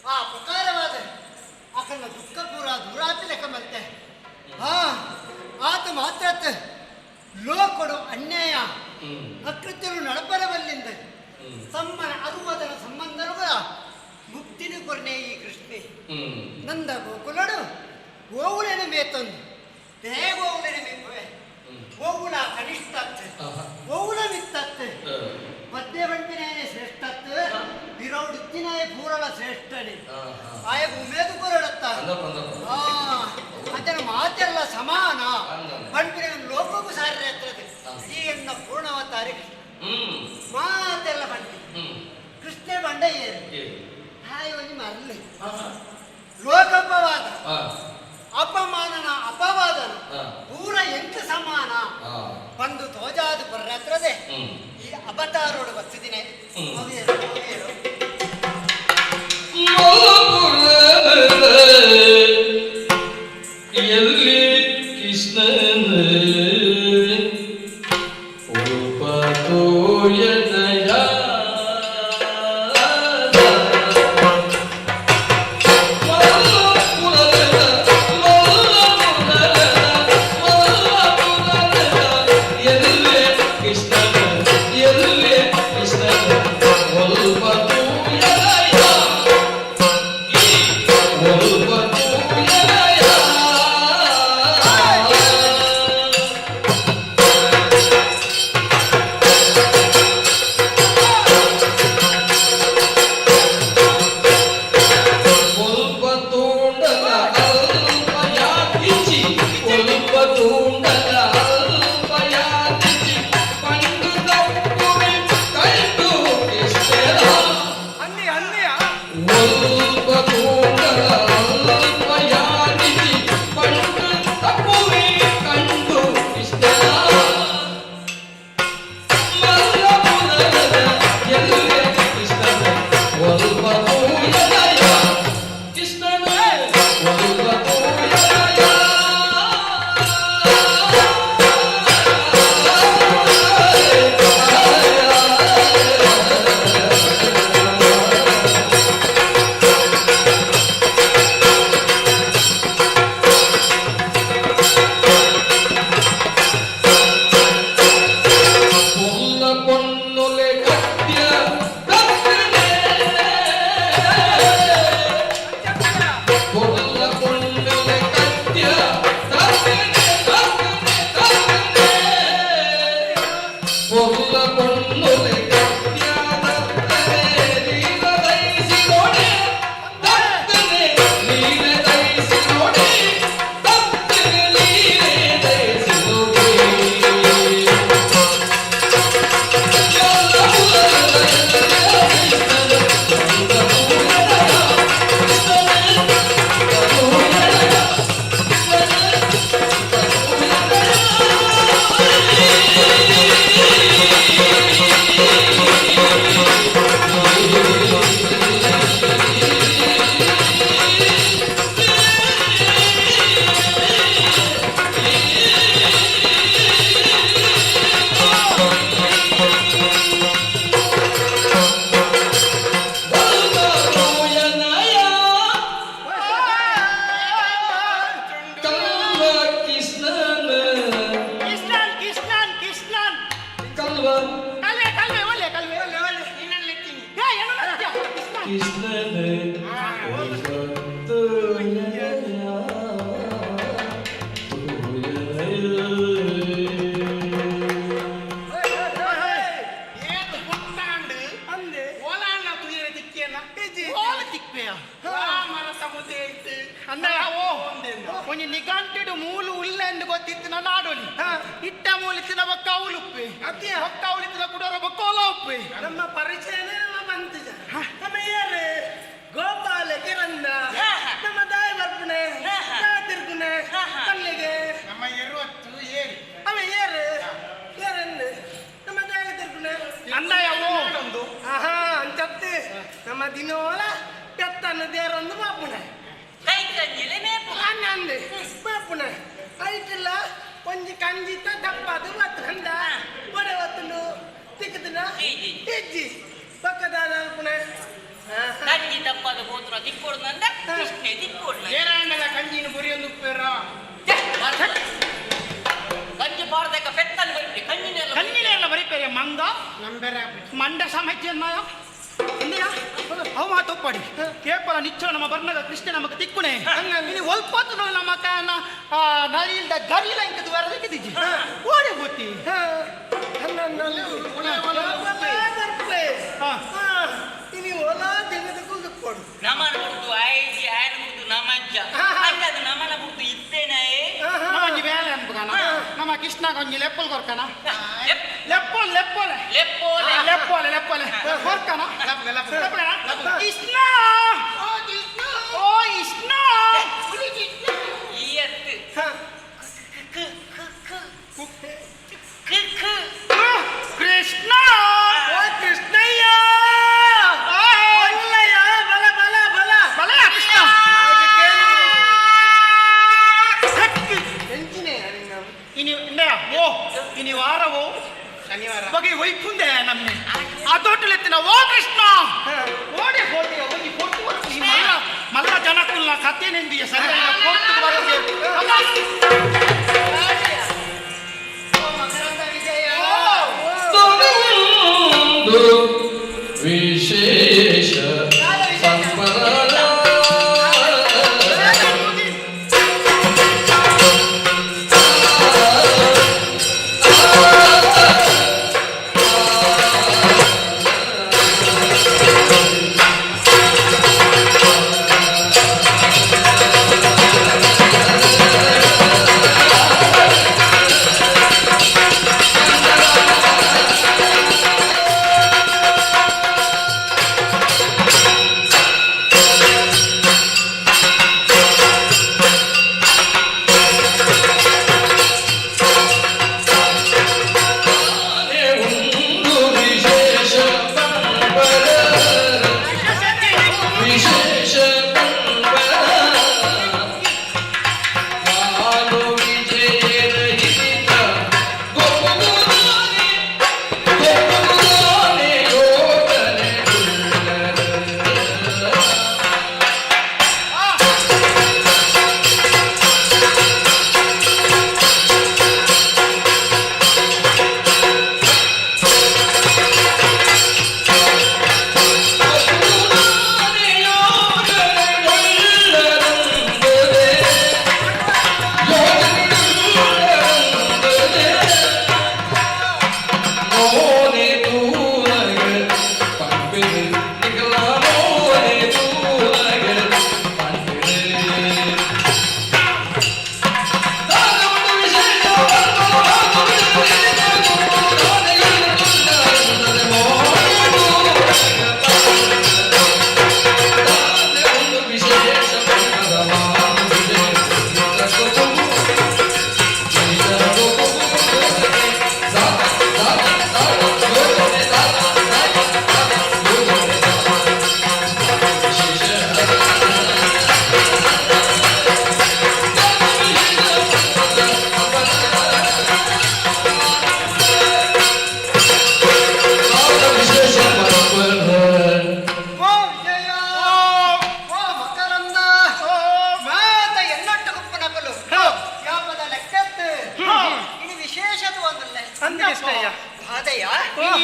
ಆ ಪ್ರಕಾರವಾದ ಆಕನ ದುಃಖಪೂರ್ವ ದೂರಾತ ಲೆಕ್ಕ ಮಲ್ತೆ ಆತ ಮಾತ್ರ ಲೋಕಡು ಅನ್ಯಾಯ ಅಕೃತ್ಯರು ನಡಪರವಲ್ಲಿಂದ ತಮ್ಮನ ಅರುವದನ ಸಂಬಂಧಗಳ ಮುಕ್ತಿನಿ ಕೊರ್ನೆ ಈ ಕೃಷ್ಣೆ ನಂದ ಗೋಕುಲಡು ಗೋವುಲನ ಮೇತೊಂದು ದೇಗೋವುಲನ ಮೇಪುವೆ ಗೋವುಲ ಕನಿಷ್ಠ ಗೋವುಲ ಮಿತ್ತತ್ತೆ ಮಧ್ಯ ಬಂಟಿನೇ ಶ್ರೇಷ್ಠತ್ ವಿರೌಡುತ್ತಿನೇ ಪೂರಳ ಶ್ರೇಷ್ಠನೆ ಆಯ ಉಮೇದು ಕೊರಡತ್ತ ಅದರ ಮಾತೆಲ್ಲ ಸಮಾನ ಬಂಟಿನ ಲೋಕಕ್ಕೂ ಸಾರ್ಯ ಈ ಎನ್ನ ಪೂರ್ಣವತಾರಿ ಮಾತೆಲ್ಲ ಬಂಟಿ ಕೃಷ್ಣ ಬಂಡ ಏರು ಹಾಯ್ ಒಂದು ಮರಲಿ ಲೋಕಪವಾದ ಅಪಮಾನನ ಅಪವಾದನ ಪೂರ ಎಂಕ ಸಮಾನ ಬಂದು ತೋಜಾದು ಬರ್ರತ್ರದೆ ಈ ಅವತಾರೋಡು ಬಚ್ಚಿದಿನೇ ಎಲ್ಲಿ ಕೃಷ್ಣನ ನಿಘಂಟಿಡು ಮೂಲು ಉಲ್ಲ ಎಂದು ಗೊತ್ತಿತ್ತು ನನ್ನ ಆಡೋಲಿ ಇಟ್ಟ ಮೂಲಿಸಿನ ಒಕ್ಕ ಅವಳು ಉಪ್ಪೆ ಒಕ್ಕ ಅವಳಿಸಿನ ಕುಡೋರ ಬಕ್ಕೋಲ ಉಪ್ಪೆ ನಮ್ಮ ಪರಿಚಯನೇ ನಮ್ಮ ಬಂತಿಜ ನಮ್ಮ ಏರು ಗೋಪಾಲ ಕಿರಂದ ನಮ್ಮ ದಾಯ ಬರ್ಪಣೆ ತಿರ್ಗುನೆ ಕಲ್ಲಿಗೆ ನಮ್ಮ ಎರುವತ್ತು ಏರು ಅವ ಏರು ಏರನ್ನು ನಮ್ಮ ದಾಯ ತಿರ್ಗುನೆ ಅಂದ ಯಾವ ಆಹಾ ಅಂಚತ್ತು ನಮ್ಮ ದಿನೋಲ ಪೆತ್ತನ್ನು ದೇರೊಂದು ಬಾಪುಣೆ ಅನ್ನಂದು ಬಾಪುಣ ಐತಿಲ್ಲ ಒಂಜಿ ಕಂಜಿತ ದಪ್ಪದು ಬತ್ತಂದ ಒಡೆ ಒತ್ತುಂಡು ತಿಕ್ಕದಿನ ಹೆಜ್ಜಿ ಪಕ್ಕದಾದ ಪುಣ ಕಂಜಿ ತಪ್ಪದ ಗೋತ್ರ ತಿಕ್ಕೊಡ್ನಂದ ಕೃಷ್ಣೆ ತಿಕ್ಕೊಡ್ನ ಏರಾಂಡಲ ಕಂಜಿನ ಬುರಿಯೊಂದು ಉಪ್ಪೇರ ಕಂಜಿ ಪಾರ್ದಕ ಪೆತ್ತನ್ ಬರಿಪೆ ಕಣ್ಣಿನೆಲ್ಲ ಬರಿಪೇರೆ ಮಂಗ ನಂಬೆರ ಮಂಡ ಸಮಜ್ಜೆನ್ನ ಇಂದಿನ ಅವು ಮಾತೊಪ್ಪಡಿ ಕೇಪಲ ನಿಚ್ಚ ನಮ್ಮ ಬರ್ಣದ ಕೃಷ್ಣ ನಮಗೆ ತಿಕ್ಕುಣೆ ಇನ್ನು ಒಲ್ಪತ್ತು ನಮ್ಮ ನರಿಲ್ದ ಗರಿಲ ಇಂಕದು ಬರದಿದ್ದಿಜ್ಜಿ ಓಡಿ ಗೊತ್ತಿ ಇನಿ ಹೊಲ ತೆಗೆದುಕೊಂಡು ಕೊಡು ನಮನ ಬಿಡ್ತು ಆಯ್ಜಿ ಆಯ್ನ ಬಿಡ್ತು ನಮ್ಮಜ್ಜ ಅದು ನಮನ ಬಿಡ್ತು ಇತ್ತೇನೆ ನಮ್ಮಜ್ಜಿ ಬೇಲೆ ಅನ್ಬುಗಾನ ನಮ್ಮ ಕೃಷ್ಣ ಕೊಂಜಿ ಲೆಪ್ಪಲ್ ಕೊರ್ಕನ ಲೆಪ್ಪೋಲ್ ಲೆಪ್ಪೋಲ್ ಲೆಪ್ಪೋಲೆ ಲೆಪ್ಪೋಲೆ ಲೆಪ್ಪೋಲೆ ಕೊರ್ಕನ ಕೃಷ್ಣ ಓ ಕೃಷ್ಣ ಈ ಎತ್ತು ಕೃಷ್ಣ ಓ ಕೃಷ್ಣಯ್ಯ ಬಲ ಬಲ ಬಲ ಬಲ ಕೃಷ್ಣ ಇನಿ ವಾರವೋ ಶನಿವಾರ ಬಗೆ ವೈಪುಂದೆ ನಮ್ಮೆ ಆ ತೋಟಲೆತ್ತಿನ ಓ ಕೃಷ್ಣ ಓಡಿ ಹೋಗಿ ಹೋಗಿ ಕೊಟ್ಟು ಮಲ್ಲ ಜನಕ್ಕುಲ್ಲ ಕತ್ತೇನೆಂದಿಯ ಸರಿಯಾಗಿ ಕೊಟ್ಟು ವಿಶೇಷ ಸಂಪದ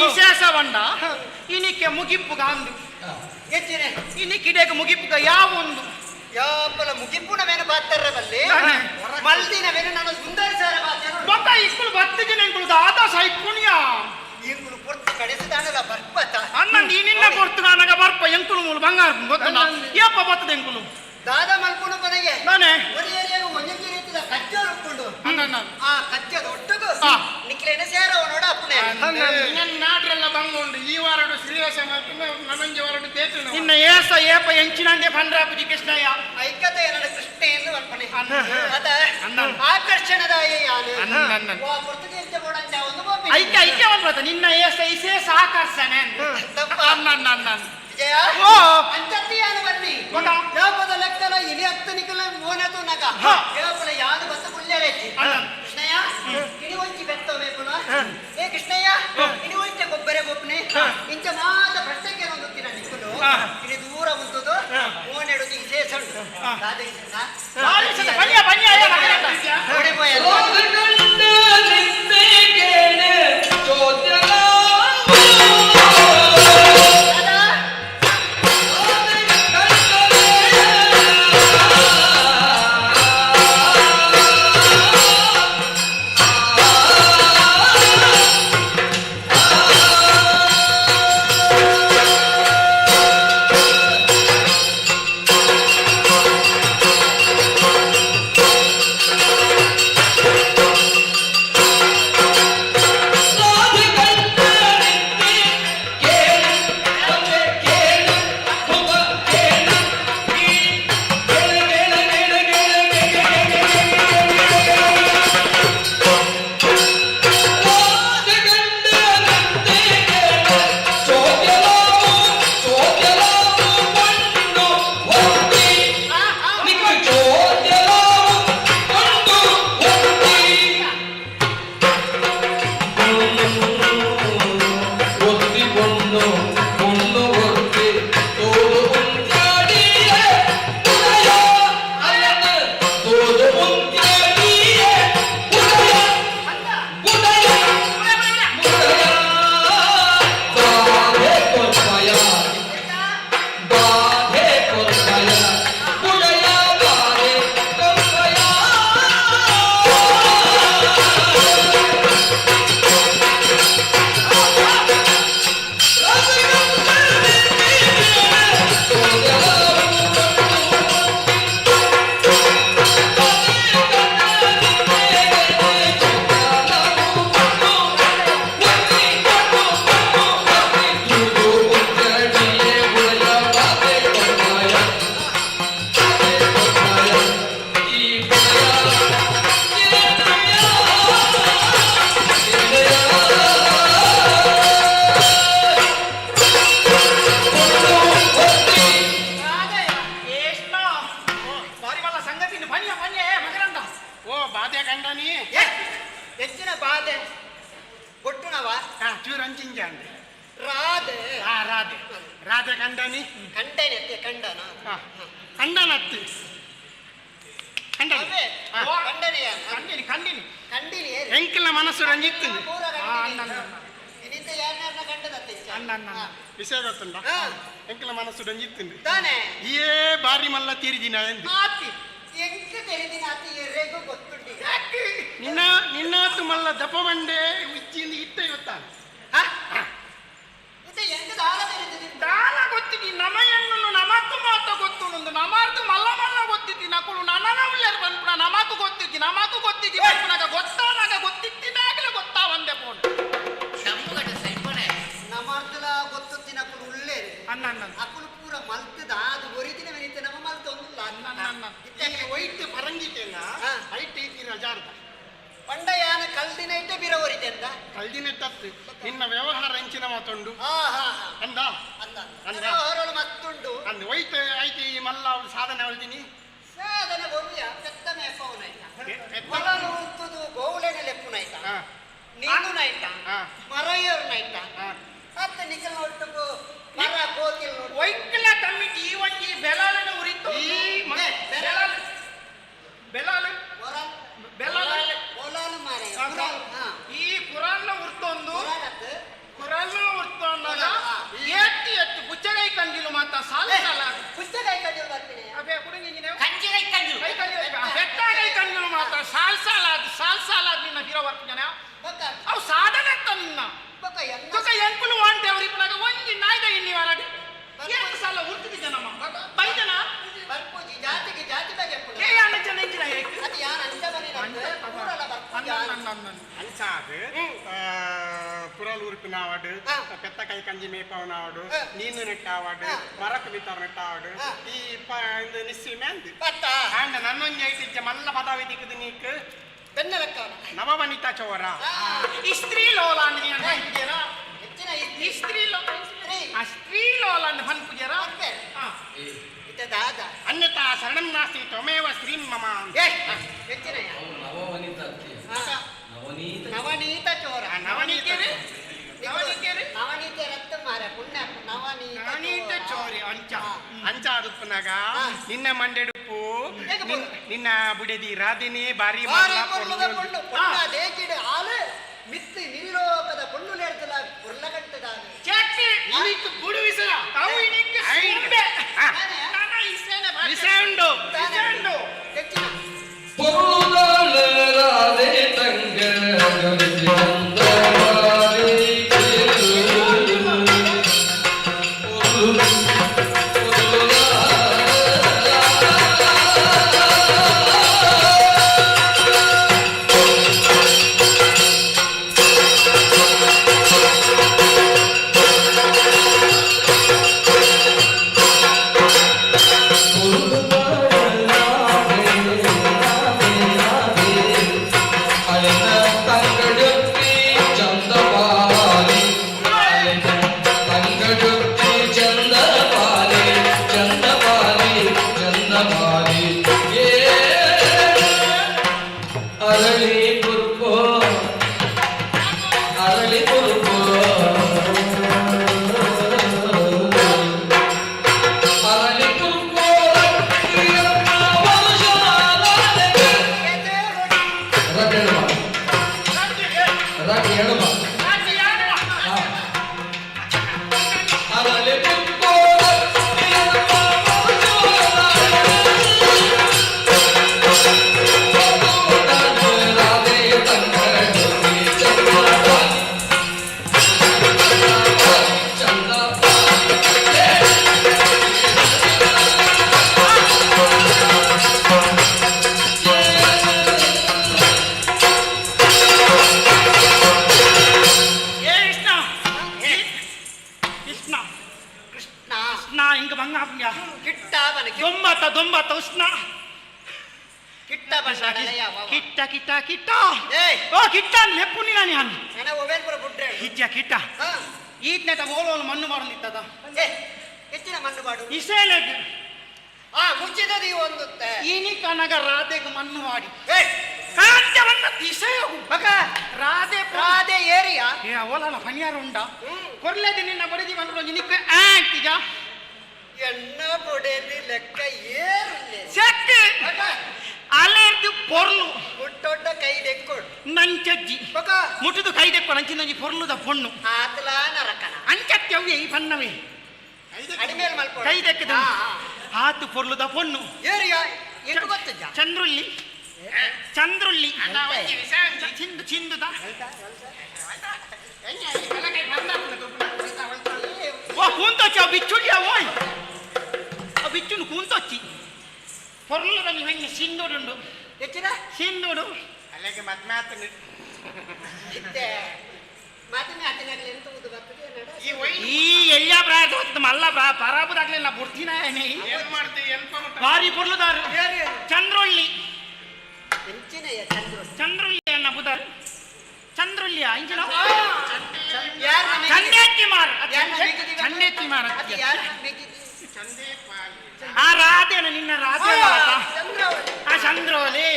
ವಿಶೇಷವಂಡ ಇನಿಕ್ಕೆ ಮುಗಿಪ್ಪುಗ ಅಂದು ಹೆಚ್ಚಿನ ಇನಿಕ್ಕಿಡೆಗೆ ಮುಗಿಪ್ಪುಗ ಯಾವೊಂದು ಯಾಪಲ ಮುಗಿಪ್ಪುನವೇನು ಬಾತ್ತರ ಬಲ್ಲಿ ಮಲ್ದಿನವೇನು ನಾನು ಸುಂದರಿಸಾರ ಬತ್ತ ಇಕ್ಕುಲು ಬತ್ತು ಜನ ಇಂಕುಲು ದಾದ ಸೈಕುಣಿಯ ಇಂಕುಲು ಪೊರ್ತು ಕಡಿಸಿದಾನಲ್ಲ ಬರ್ಪತ ಅಣ್ಣ ನೀನಿನ್ನ ಪೊರ್ತು ನಾನಗ ಬರ್ಪ ಎಂಕುಲು ಮೂಲು ಬಂಗಾರ ಗೊತ್ತಲ್ಲ ಯಪ್ಪ ಬತ್ತದ ಎಂಕುಲು ದಾದ ಮಲ್ಪುನು ಕೊನೆಗೆ ನಾನೇ ಒರಿಯರಿಯಾಗ ಒಂಜಿ ರೀತಿಯ ಕಚ್ಚ ಉಟ್ಕೊಂಡು ಆ ಕಚ್ಚದ ಒಟ್ಟುಗು ನಿಕ್ಲೇನ ಸೇರವ ನೋಡ ಅಪ್ಪನೇ ನನ್ನ ನಾಡ್ರೆಲ್ಲ ಬಂಗೊಂಡು ಈ ವಾರಡು ಶ್ರೀವಾಸ ನಮಂಜಿ ವಾರಡು ತೇತು ಇನ್ನ ಏಸ ಏಪ ಎಂಚಿನಂದೆ ಪಂಡ್ರಾಪುಜಿ ಕೃಷ್ಣಯ್ಯ ಐಕ್ಯತೆ ನನ್ನ ಕೃಷ್ಣ ಎಂದು ಅನ್ಪಣೆ ಅದ ಆಕರ್ಷಣದಾಯ ಯಾನು ವಾ ಪೊರ್ತುಗೀಸ್ ಬೋಡಂತ ಒಂದು ಬೋಪಿ ಐಕ್ಯ ಅನ್ಬತ ನಿನ್ನ ಏಸ ವಿಶೇಷ ಆಕರ್ಷಣೆ ಅನ್ನ ವಿಜಯ ಓ ಅಂಚತ್ತಿಯಾನ ಬನ್ನಿ ಯಾಪದ ಲೆಕ್ಕಲ ಇಲಿ ಹತ್ತನಿಕಲ ಮೋನತು ನಗ ಯಾಪಲ ಯಾದು ಬತ್ತ ಕುಲ್ಲೆರೆಚ್ಚಿ ಕೃಷ್ಣಯ್ಯ ಇನಿ ಒಂಚಿ ಬೆತ್ತವೆ ಪುನಃ ಏ ಕೃಷ್ಣಯ್ಯ ಇನಿ ಒಂಚ ಗೊಬ್ಬರೆ ಗೋಪನೆ ಇಂಚ ಮಾದ ಪ್ರಶ್ನೆಗೆ ಒಂದು ತಿನ ನಿಕ್ಕಲು ಇನಿ ಹೆಚ್ಚಿನ ಬಾಧೆ ಗೊಟ್ಟುನವ ಚೂರಂಚಿಂಜಾಂಡೆ ರಾಧೆ ರಾಧೆ ರಾಧೆ ಕಂಡನಿ ಕಂಡೇನೆ ಕಂಡನ ಕಂಡನತ್ತಿ ಕಂಡನಿ ಕಂಡಿನಿ ಕಂಡಿನಿ ಕಂಡಿನಿ ಎಂಕಿಲ ಮನಸ್ಸು ರಂಜಿತ್ತು ವಿಷಯ ಗೊತ್ತುಂಡ ಎಂಕಿಲ ಮನಸ್ಸು ರಂಜಿತ್ತು ಏ ಬಾರಿ ಮಲ್ಲ ತೀರಿದಿನ ಎಂದು ನಿನ್ನಾತು ಮಲ್ಲ ದಪ್ಪ ಬಂಡೆ ಉಚ್ಚಿಂದ ಇಟ್ಟ ಇವತ್ತಾನೆ ದಾನ ಗೊತ್ತಿದ್ದಿ ನಮಯನ್ನು ನಮತ್ತು ಮಾತ ಗೊತ್ತು ನಮಾರ್ದು ಮಲ್ಲ ಮಲ್ಲ ಗೊತ್ತಿದ್ದಿ ನಕುಳು ನನ್ನ ಉಳ್ಳರು ಬಂದ್ಬಿಡ ನಮಕು ಗೊತ್ತಿದ್ದಿ ಬಂದ್ಬಿಡಾಗ ಗೊತ್ತಾನಾಗ ಗೊತ್ತಿತ್ತಿನಾಗಲೇ ಗೊತ್ತಾ ಒಂದೇ ಫೋನ್ ನಮಾರ್ದಲ ಗೊತ್ತುತ್ತಿ ನಕುಳು ಉಳ್ಳೇ ಅನ್ನ ಅಕುಳು ಪೂರ ಮಲ್ತದ ಅದು ಒರಿದಿನ ವೆನಿತೆ ನಮ್ಮ ಮಲ್ತ ಒಂದು ಅನ್ನ ಒಯ್ತು ಪರಂಗಿತೇನ ಐಟ್ ಐತಿ ರಜಾರ್ದ ಪಂಡಯಾನ ಕಲ್ದಿನೈತೆ ಬಿರ ಒರಿತೆಂದ ಕಲ್ದಿನೈತತ್ತು ನಿನ್ನ ವ್ಯವಹಾರ ಹೆಂಚಿನ ಮಾತುಂಡು ಅಂದ ಅಂದ ವ್ಯವಹಾರಗಳು ಮತ್ತುಂಡು ಅಂದ ಒಯ್ತು ಐತಿ ಮಲ್ಲ ಸಾಧನೆ ಹೊಲ್ತೀನಿ ಸಾಧನೆ ಬೋವಿಯ ಪೆತ್ತ ಮೇಫವನಾಯ್ತ ಹೊಲನು ಉತ್ತುದು ಗೋವುಲೆನೆ ಲೆಪ್ಪುನಾಯ್ತ ನೀನುನಾಯ್ತ ಮರಯ್ಯವ್ರನಾಯ್ತ ಅತ್ತ ನಿಖಲ್ ನೋಡ್ತು ಮರ ಕೋತಿಲ್ ನೋಡು ಒಯ್ಕಲ ಕಮ್ಮಿಟಿ ಈ ಒಂಜಿ ಬೆಲಾಲನ ಉರಿತು ಈ ಬೆಲಾಲ ಬೆಲಾಲ ಬೆಲಾಲ ಬೋಲಾಲು ಮಾರೆ ಈ ಕುರಾನ್ನ ಉರ್ತೊಂದು ಕುರಾನ್ನ ಉರ್ತೊಂದಾಗ ಎತ್ತಿ ಪುಚ್ಚಗೈ ಕಂಜಿಲು ಮಾತ ಸಾಲ ಸಾಲ ಪುಚ್ಚಗೈ ಕಂಜಿಲು ಬರ್ತೀನಿ ಅಬೇ ಕುಡುಂಗಿನ ಕಂಜಿಗೈ ಕಂಜಿಲು ಕೈ ಕಂಜಿಲು ಬೆಟ್ಟಗೈ ಕಂಜಿಲು ಮಾತ ಸಾಲ ಸಾಲ ನಿನ್ನ ಬಿರ ಬರ್ತೀನಿ ಅವು ಸಾಧನೆ ತನ್ನ ಬಕ ಎಂಕುಲು ವಾಂಟೆ ಅವರಿಗೆ ಪುನಗ ಒಂಜಿ ನಾಯ್ದ ಇನ್ನಿ ವಾರಡಿ ಏನು ಸಾಲ ಉರ್ತಿದ್ದ ನಮ್ಮ ಬೈದನ ಬರ್ಪೋಜಿ ಜಾತಿಗೆ ಜಾತಿ ಬಗ್ಗೆ ಏ ಅನ್ನ ಚೆನ್ನಂಜಿನ ಅದು ಯಾನ ಅಂಚ ಬನಿ ಅಂಚಾದು ಪುರಲ್ ಉರುಪಿನವಾಡು ಪೆತ್ತ ಕೈ ಕಂಜಿ ಮೇಪವನವಾಡು ನೀನು ನೆಟ್ಟಾವಾಡು ಮರಕ ಬಿತ್ತವ್ರ ನೆಟ್ಟಾವಾಡು ಈ ನಿಸ್ಸಿ ಮ್ಯಾಂದು ಅಂಡ ನನ್ನೊಂಜಿ ಐತಿಜ್ಜ ಮಲ್ಲ ಪದಾವಿ ದಿಕ್ಕದು ನೀಕ್ ಬೆನ್ನಲೆಕ್ಕ ನವವನಿತಾ ಚೋರ ಇಸ್ತ್ರೀ ಲೋಲ ಅಂದಿದ್ದೀರಾ ಇಸ್ತ್ರೀ ಲೋಲ ಅಂದ ಹನ್ಪುಜರ ಅನ್ಯತಾ ಶರಣಂ ನಾಸ್ತಿ ತ್ವಮೇವ ಶ್ರೀಂ ಮಮ ನವನೀತ ಚೋರ ನವನೀತೇರಿ ನವನೀತೆ ರಕ್ತ ಮಾರ ಪುಣ್ಯ ನವನೀತ ಚೋರಿ ಅಂಚ ಅದುಪ್ಪನಾಗ ನಿನ್ನ ಮಂಡೆಡುಪ್ಪು ನಿನ್ನ ಬುಡೆದಿ ರಾಧಿನಿ ಬಾರಿ ದೇಕಿಡ ಹಾಲು ಮಿತ್ತಿ ನಿವಿಲೋಕದ ಪೊಣ್ಣು ನೇರ್ತಲ ಉರ್ಲಗಟ್ಟದ ಚಟ್ಟಿ ಇನಿಕ್ಕು ಗುಡುವಿಸ ಅವು ಇನಿಕ್ಕು ಸುಂಬೆ ನಾನ ಇಸೇನೆ ವಿಸಂಡು ಹೆಚ್ಚಿನ பொருளாள ராதே தங்க ಕಿಟ್ಟ ಕಿಟ್ಟ ಕಿಟ್ಟ ಓ ಕಿಟ್ಟ ಲೆಪ್ಪುನಿ ನಾನು ಹಾನಿ ಹಿಜ್ಜ ಕಿಟ್ಟ ಈತ್ನೆಟ ಗೋಲೋಲು ಮಣ್ಣು ಮಾಡಲಿತ್ತದ ಹೆಚ್ಚಿನ ಮಣ್ಣು ಮಾಡು ಇಸೇಲೆಗ್ ಮುಚ್ಚಿದದಿ ಒಂದು ಈನಿ ಕನಗ ರಾಧೆಗೆ ಮಣ್ಣು ಮಾಡಿ ಕಾಂತ್ಯವನ್ನ ದಿಸೆಯು ರಾಧೆ ರಾಧೆ ಏರಿಯಾ ಏ ಅವಲನ ಫನಿಯಾರು ಉಂಡ ಕೊರ್ಲೆದಿ ನಿನ್ನ ಬಡಿದಿ ಬಂದ್ರು ನಿನಕ್ಕೆ ಆಗ್ತಿಜ ಎಣ್ಣ ಬೊಡೆದಿ ಲೆಕ್ಕ ಏರು ಸೆಕ್ ಅಲೆರ್ದು ಪೊರ್ಲು ಮುಟ್ಟೊಡ್ಡ ಕೈ ದೆಕ್ಕೊಡು ನಂಚಜ್ಜಿ ಮುಟ್ಟುದು ಕೈ ದೆಕ್ಕೊಡು ಅಂಚಿನೊಂಜಿ ಪೊರ್ಲುದ ಪೊಣ್ಣು ಆತಲ ನರಕನ ಅಂಚತ್ಯವ್ಯ ಈ ಪನ್ನವೇ ಅಡಿಮೇಲ್ ಮಲ್ಪೊಡು ಕೈ ದೆಕ್ಕದ ಆತು ಪೊರ್ಲುದ ಪೊಣ್ಣು ಏರಿಯಾ ಎಷ್ಟು ಗೊತ್ತಜ್ಜ ಚಂದ್ರುಳ್ಳಿ ಚಂದ್ರುಳ್ಳಿ ಚಿಂದು ಚಿಂದುದ ಓ ಕೂಂತೊಚ್ಚಿ ಆ ಬಿಚ್ಚುಳ್ಳಿ ಓಯ್ ಆ ಬಿಚ್ಚುನು ಕೂಂತೊಚ್ಚಿ ಪೊರ್ಲುದ ನೀವು ಹೆಂಗೆ ಸಿಂದುಡುಂಡು ಹೆಚ್ಚಿನ ಸಿಂದುಡು ಅಲ್ಲಿಗೆ ಮದ್ಮಾತನು ಇತ್ತೆ ಮಾತಿನ ಆತನಾಗಲಿ ಎಂತ ಉದ್ದು ಬರ್ತದೆ ಈ ಎಲ್ಲ ಪ್ರಾಯ ಮಲ್ಲ ಪರಾಬುದಾಗ್ಲಿಲ್ಲ ಬುರ್ತಿನ ಭಾರಿ ಪೊರ್ಲುದಾರು ಚಂದ್ರುಳ್ಳಿ ಚಂದ್ರುಳ್ಳಿ ಅನ್ನ ಬುದಾರು ಚಂದ್ರುಳ್ಳಿಯ ಇಂಚಿನ ಚಂದೇತಿ ಮಾರ ಚಂದೇತಿ ಮಾರ ಆ ರಾಧೆನ ನಿನ್ನ ರಾಧೆ ಆ ಚಂದ್ರೋಲಿ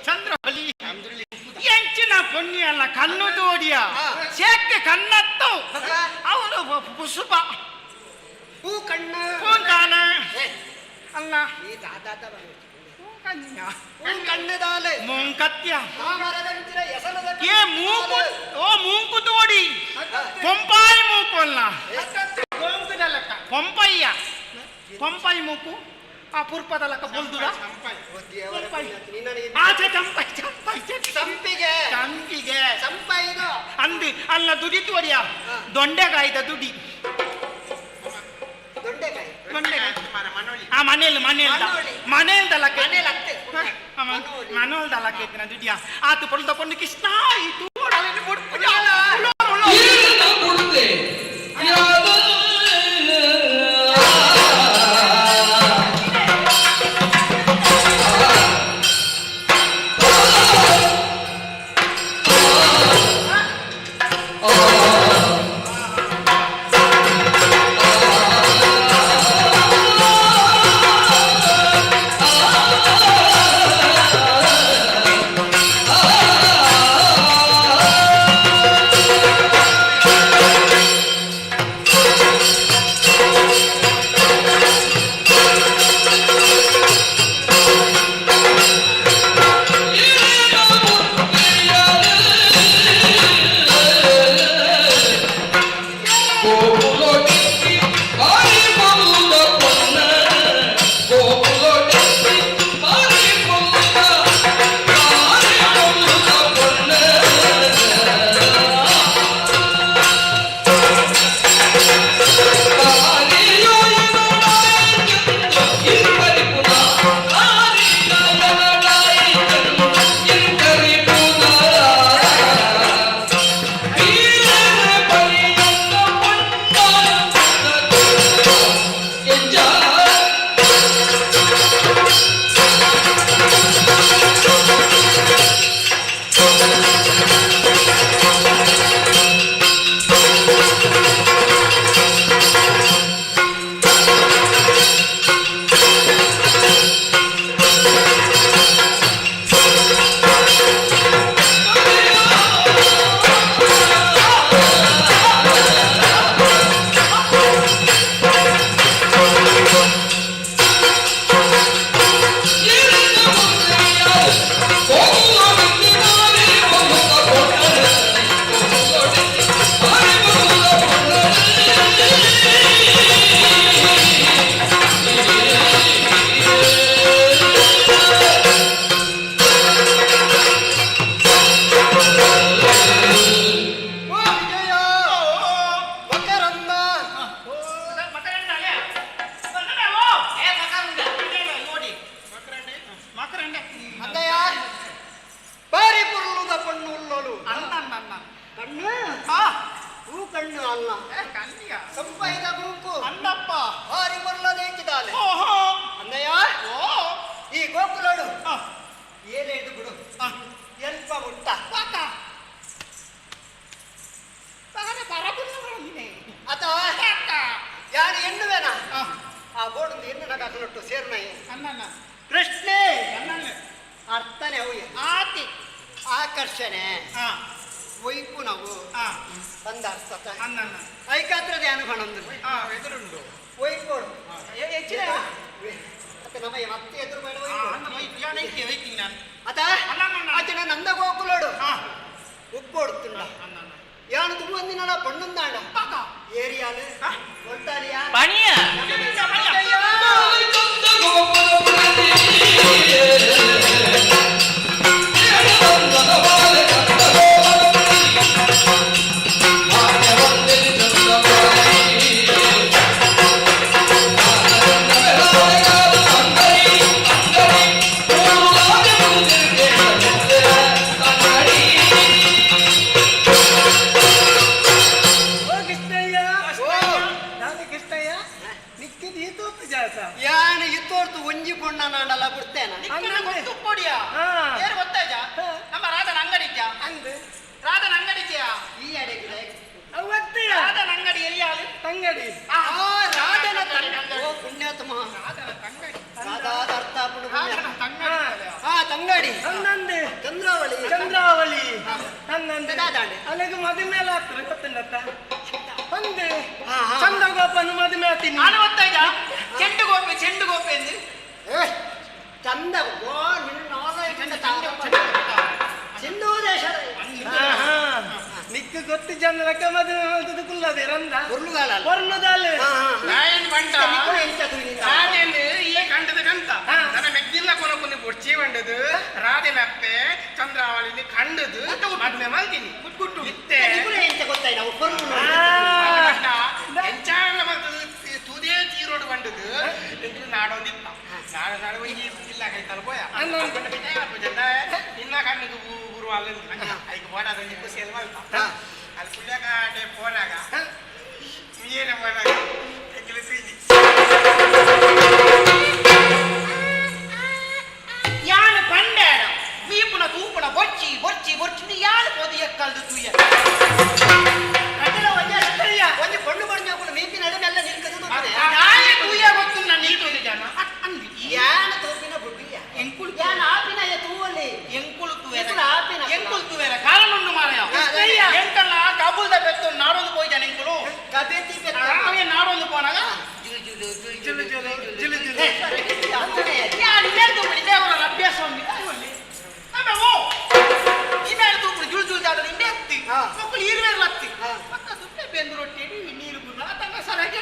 ಚಂದ್ರೋಲಿ ಎಂಚಿನ ಪೊನ್ನಿ ಅಲ್ಲ ಕಣ್ಣು ತೋಡಿಯ ಸೇಕ್ಕೆ ಕಣ್ಣತ್ತು ಅವನು ಪುಷ್ಪ ಹೂ ಕಣ್ಣು ಪೂಂತಾನ ಅಲ್ಲ ಕಣ್ಣದಾಲೆ ಮೂಂಕತ್ಯ ಮರದಂತಿರ ಎಸಲದ ಏ ಮೂಕು ಓ ಮೂಕು ತೋಡಿ ಪೊಂಪಾಯಿ ಮೂಕು ಅಲ್ಲ ಪೊಂಪಯ್ಯ ಪೊಂಪಾಯಿ ಮೂಕು ಆ ಪುರ್ಪದ ಲಕ್ಕ ಬೊಲ್ದುದ ಆಚೆ ಚಂಪೈ ಚಂಪೈ ಸಂಪಿಗೆ ಚಂಪಿಗೆ ಸಂಪೈದು ಅಂದು ಅಲ್ಲ ದುಡಿ ತೋಡಿಯ ದೊಂಡೆಗಾಯ್ದ ದುಡಿ ದೊಂಡೆಕಾಯಿ ಆ ಮನೇಲಿ ಮನೇಲ್ದಲ್ಲ ಮನೋಲ್ದಲ್ಲ ಕೇತಿನ ದುಡಿಯ ಆತು ಪೊಲ್ದ ಪೊಂದು ಕೃಷ್ಣ ಆಯ್ತು ಬುಡದೆ ಯಾದ ಆತಿ ಆಕರ್ಷಣೆ ಒಯ್ಪು ನಾವು ಬಂದ ಅರ್ಥ ಐಕಾತ್ರ ಧ್ಯಾನ ಬಣಂದು ಎದುರುಂಡು ಒಯ್ಕೋಡು ಹೆಚ್ಚಿನ ಮತ್ತೆ ನಮ್ಮ ಮತ್ತೆ ಎದುರು ಬೇಡ ಅದ ಅಜ್ಜನ ನಂದ ಗೋಕುಲೋಡು ಉಪ್ಪೋಡುತ್ತುಂಡ ಯಾನು ತುಂಬಂದಿನ ಬಣ್ಣುಂದಾಂಡ ಏರಿಯಾಲು ಹೊಂಟಾಲಿಯಾ ಯಾನು ಇತ್ತೋರ್ತು ಒಂಜಿ ಪೊಣ್ಣ ನಾಂಡಲ್ಲ ಬಿಡ್ತೇನೆ ಕೊಡಿಯಾ ಏರು ಗೊತ್ತಾಜ ನಮ್ಮ ರಾಧನ ಅಂಗಡಿದ್ಯ ರಾಧನ ಅಂಗಡಿದ್ಯ ಈ ಅಡೆಗಿದೆ ರಾಧನ ಅಂಗಡಿ ಎಲ್ಲಿಯಾಲು ತಂಗಡಿ ರಾಧನ ಪುಣ್ಯಾತ್ಮ ರಾಧಾದ ಅರ್ಥ ತಂಗಡಿ ಚಂದ್ರಾವಳಿ ಚಂದ್ರಾವಳಿ ಅಲ್ಲಿಗೆ ಮದುವೆ ಆಗ್ತದೆ ಗೊತ್ತಿಲ್ಲತ್ತ ಒಂದೇ ಚಂದಗೋಪನ್ನು ಮದುವೆ ಆಗ್ತೀನಿ ನಾನು ಗೊತ್ತಾಯ್ತಾ ಚೆಂಡು ಗೋಪೆ ಎಂದು ಚಂದ ನಿಕ್ಕು ಗೊತ್ತು ಚಂದ್ರಕ್ಕ ಮದುವೆ ಕುಲ್ಲದೆ ರಂದ ಹೊರ್ಲುದಾಲೆ ಈ ಕಂಡದ ಕಂತ ನನ್ನ ಮೆಗ್ಗಿಲ್ಲ ಕೊನಕುನಿ ಬೊಡ್ಚಿ ಬಂಡದು ರಾಧೆ ನಪ್ಪೆ ಚಂದ್ರಾವಳಿ ಕಂಡದು ಮದುವೆ ಮಾಡ್ತೀನಿ ಗುಟ್ಟು ಇತ್ತೆ ಗೊತ್ತಾಯ್ತು ತುದೇ ತೀರೋಡು ಬಂಡದು ನಾಡೊಂದಿತ್ತ ನಾಡು ಒಂಜಿ ಇಲ್ಲ ಕೈ ತಲುಪೋಯ ನಿನ್ನ ಕಣ್ಣಿಗೆ ಊರು ಅಲ್ಲಿ ಐದು ಬೋಡಾದೊಂದು ಖುಷಿ ಅಲ್ಲಿ ಮಾಡ್ತಾ ಅಲ್ಲಿ ಕುಳ್ಯಾಗ ಫೋನಾಗ ಏನ ಮಾಡಾಗ ಯಾನು ಪಂಡಾಡ ವೀಪುನ ತೂಪುನ ಬೊಚ್ಚಿ ಬೊಚ್ಚಿ ಬೊಚ್ಚಿ ಯಾರು ಪೋದು ಎಕ್ಕಲ್ದು ತೂಯ ಒಂದು ಕೊಂಡು ಬಣ್ಣ ಮೀಪಿನ ಅಡನೆಲ್ಲ ನಿಲ್ಕದು ನಾಯಿ ತೂಯ ಗೊತ್ತು ನಾನು ನೀಟು ಜನ ಯಾನ ತೋಪಿನ ಬುಡ್ಡಿಯ ಎಂಕುಳು ಯಾನ ಆಪಿನ ತೂವಲ್ಲಿ ಎಂಕುಳು ತೂವೆರ ಆಪಿನ ಎಂಕುಳು ತೂವೆರ ಕಾರಣುಂಡು ಮಾರಯ ಎಂಕಲ್ಲ ಕಬುಲ್ದ ಬೆತ್ತು ನಾಡೊಂದು ಹೋಯ್ ಜನ ಎಂಕುಳು ಕಬೆತಿ ಬೆತ್ತ ಅವೇ ನಾಡೊಂದು ಪೋನಾಗ ಜಿಲು ಜಿಲು ಜಿಲು ಜಿಲು ಜಿಲು ಯಾನು ಮೇಲ್ದು ಬಿಡಿದೆ ಅವರ ಅಭ್ಯಾಸ ಅಲ್ಲಿ ಆಮೇಲೆ ಓ ಈ ಮೇಲೆ ತೂಪು ಜುಳು ಜುಳು ಜಾದ ಇಂಡೆ ಹತ್ತಿ ಮಕ್ಕಳು ಈರುವೇರು ಹತ್ತಿ ಪಕ್ಕ ಸುಮ್ಮನೆ ಬೆಂದು ರೊಟ್ಟಿ ನೀರು ಗುಣ ತಂಗ ಸರಗೆ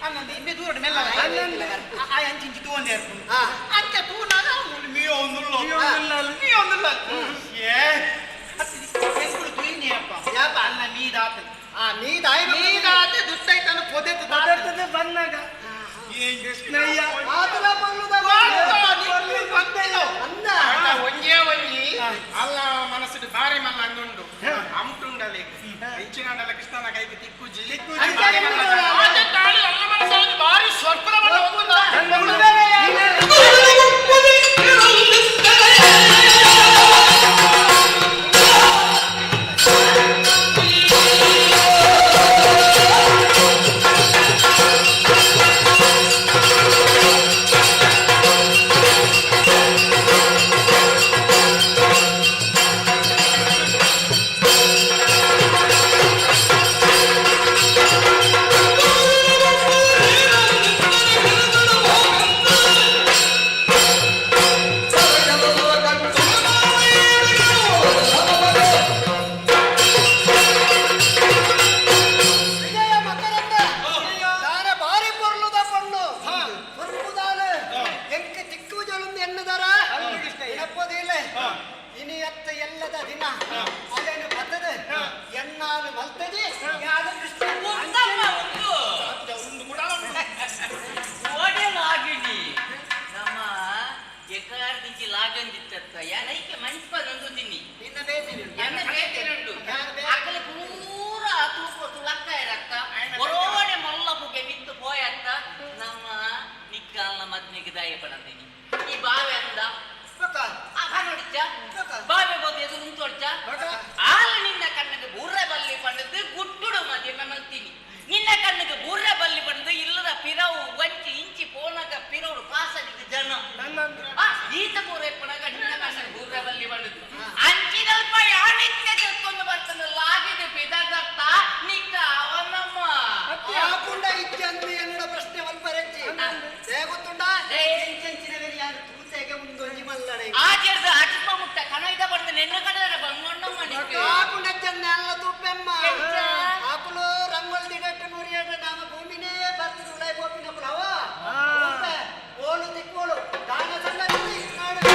ಅನ್ನೊಂದು ಇನ್ನೇ ದೂರ ಮೆಲ್ಲ ಆ ಅಂಚಿಂಚಿ ತೂಂದೆ ಅಂಚೆ ತೂನಾಗ ಮೀಯೋ ಒಂದುಲ್ಲ ಏ ಎಂಕುಳು ತುಯಿನಿಯಪ್ಪ ಯಾಪ ಅಲ್ಲ ನೀದಾತ ನೀದಾತ ದುಡ್ಡೈತನ ಪೊದೆತ್ತು ಬಂದಾಗ ಒಂಜೇ ಒಂಜಿ ಅಲ್ಲ ಮನಸ್ಸು ಬಾರಿ ಮಲ್ಲ ಅಂದುಂಡು ಅಮ್ಟುಂಡಲಿ ಹೆಚ್ಚಿನ ಕೃಷ್ಣನ ಕೈಗೆ ತಿಕ್ಕುಜಿ ಬಾರಿ ಸ್ವರ್ಪದ ನಿನ್ನ ಕಣ್ಣಿಗೆ ಬುರ್ರ ಬಲ್ಲಿ ಬಂದು ಇಲ್ಲದ ಪಿರವು ವಂಚಿ ಇಂಚಿ ಪೋನಗ ಪಿರವು ಪಾಸಡಿಗೆ ಜನ ಈತ ಪೂರ ಪುನಗ ನಿನ್ನ ಕಣ್ಣಿಗೆ ಬುರ್ರ ಬಲ್ಲಿ ಬಂದದ್ದು ಅಂಚಿನಲ್ಪ ಯಾಣಿತ್ಯ ತಿಳ್ಕೊಂಡು ಬರ್ತನಲ್ಲ ಆಗಿದೆ ಪಿದಗತ್ತ ನಿಕ್ಕ ಅವನಮ್ಮ ಆಪುಂಡ ಇಚ್ಚಂದು ಎನ್ನಡ ಪ್ರಶ್ನೆ ಒಲ್ಪರೆಚ್ಚಿ ಗೊತ್ತುಂಡ ಯಾರು ತೂತೆಗೆ ಮುಂದೊಂಜಿ ಮಲ್ಲಡೆ ಆಚರಿಸ ಅಟಿಪ ಮುಟ್ಟ ಕಣೈದ ಬಡ್ದು ನೆನ್ನ ಕಣದ ಬಂಗೊಂಡಮ್ಮ ಆಪುಂಡ ಚೆನ್ನ ಎಲ್ಲ ತುಪ್ಪೆಮ್ಮ ಆಪುಲು ರಂಗೋಲ್ ದಿಗಟ್ಟು ನುರಿಯಡ ನಾಮ ಭೂಮಿನೇ ಬರ್ತು ಉಡೈ ಬೋಪಿನ ಪುಲವ ಓಳು ತಿಕ್ಕೋಳು ದಾನ ಸಂಗತಿ ನಾಡು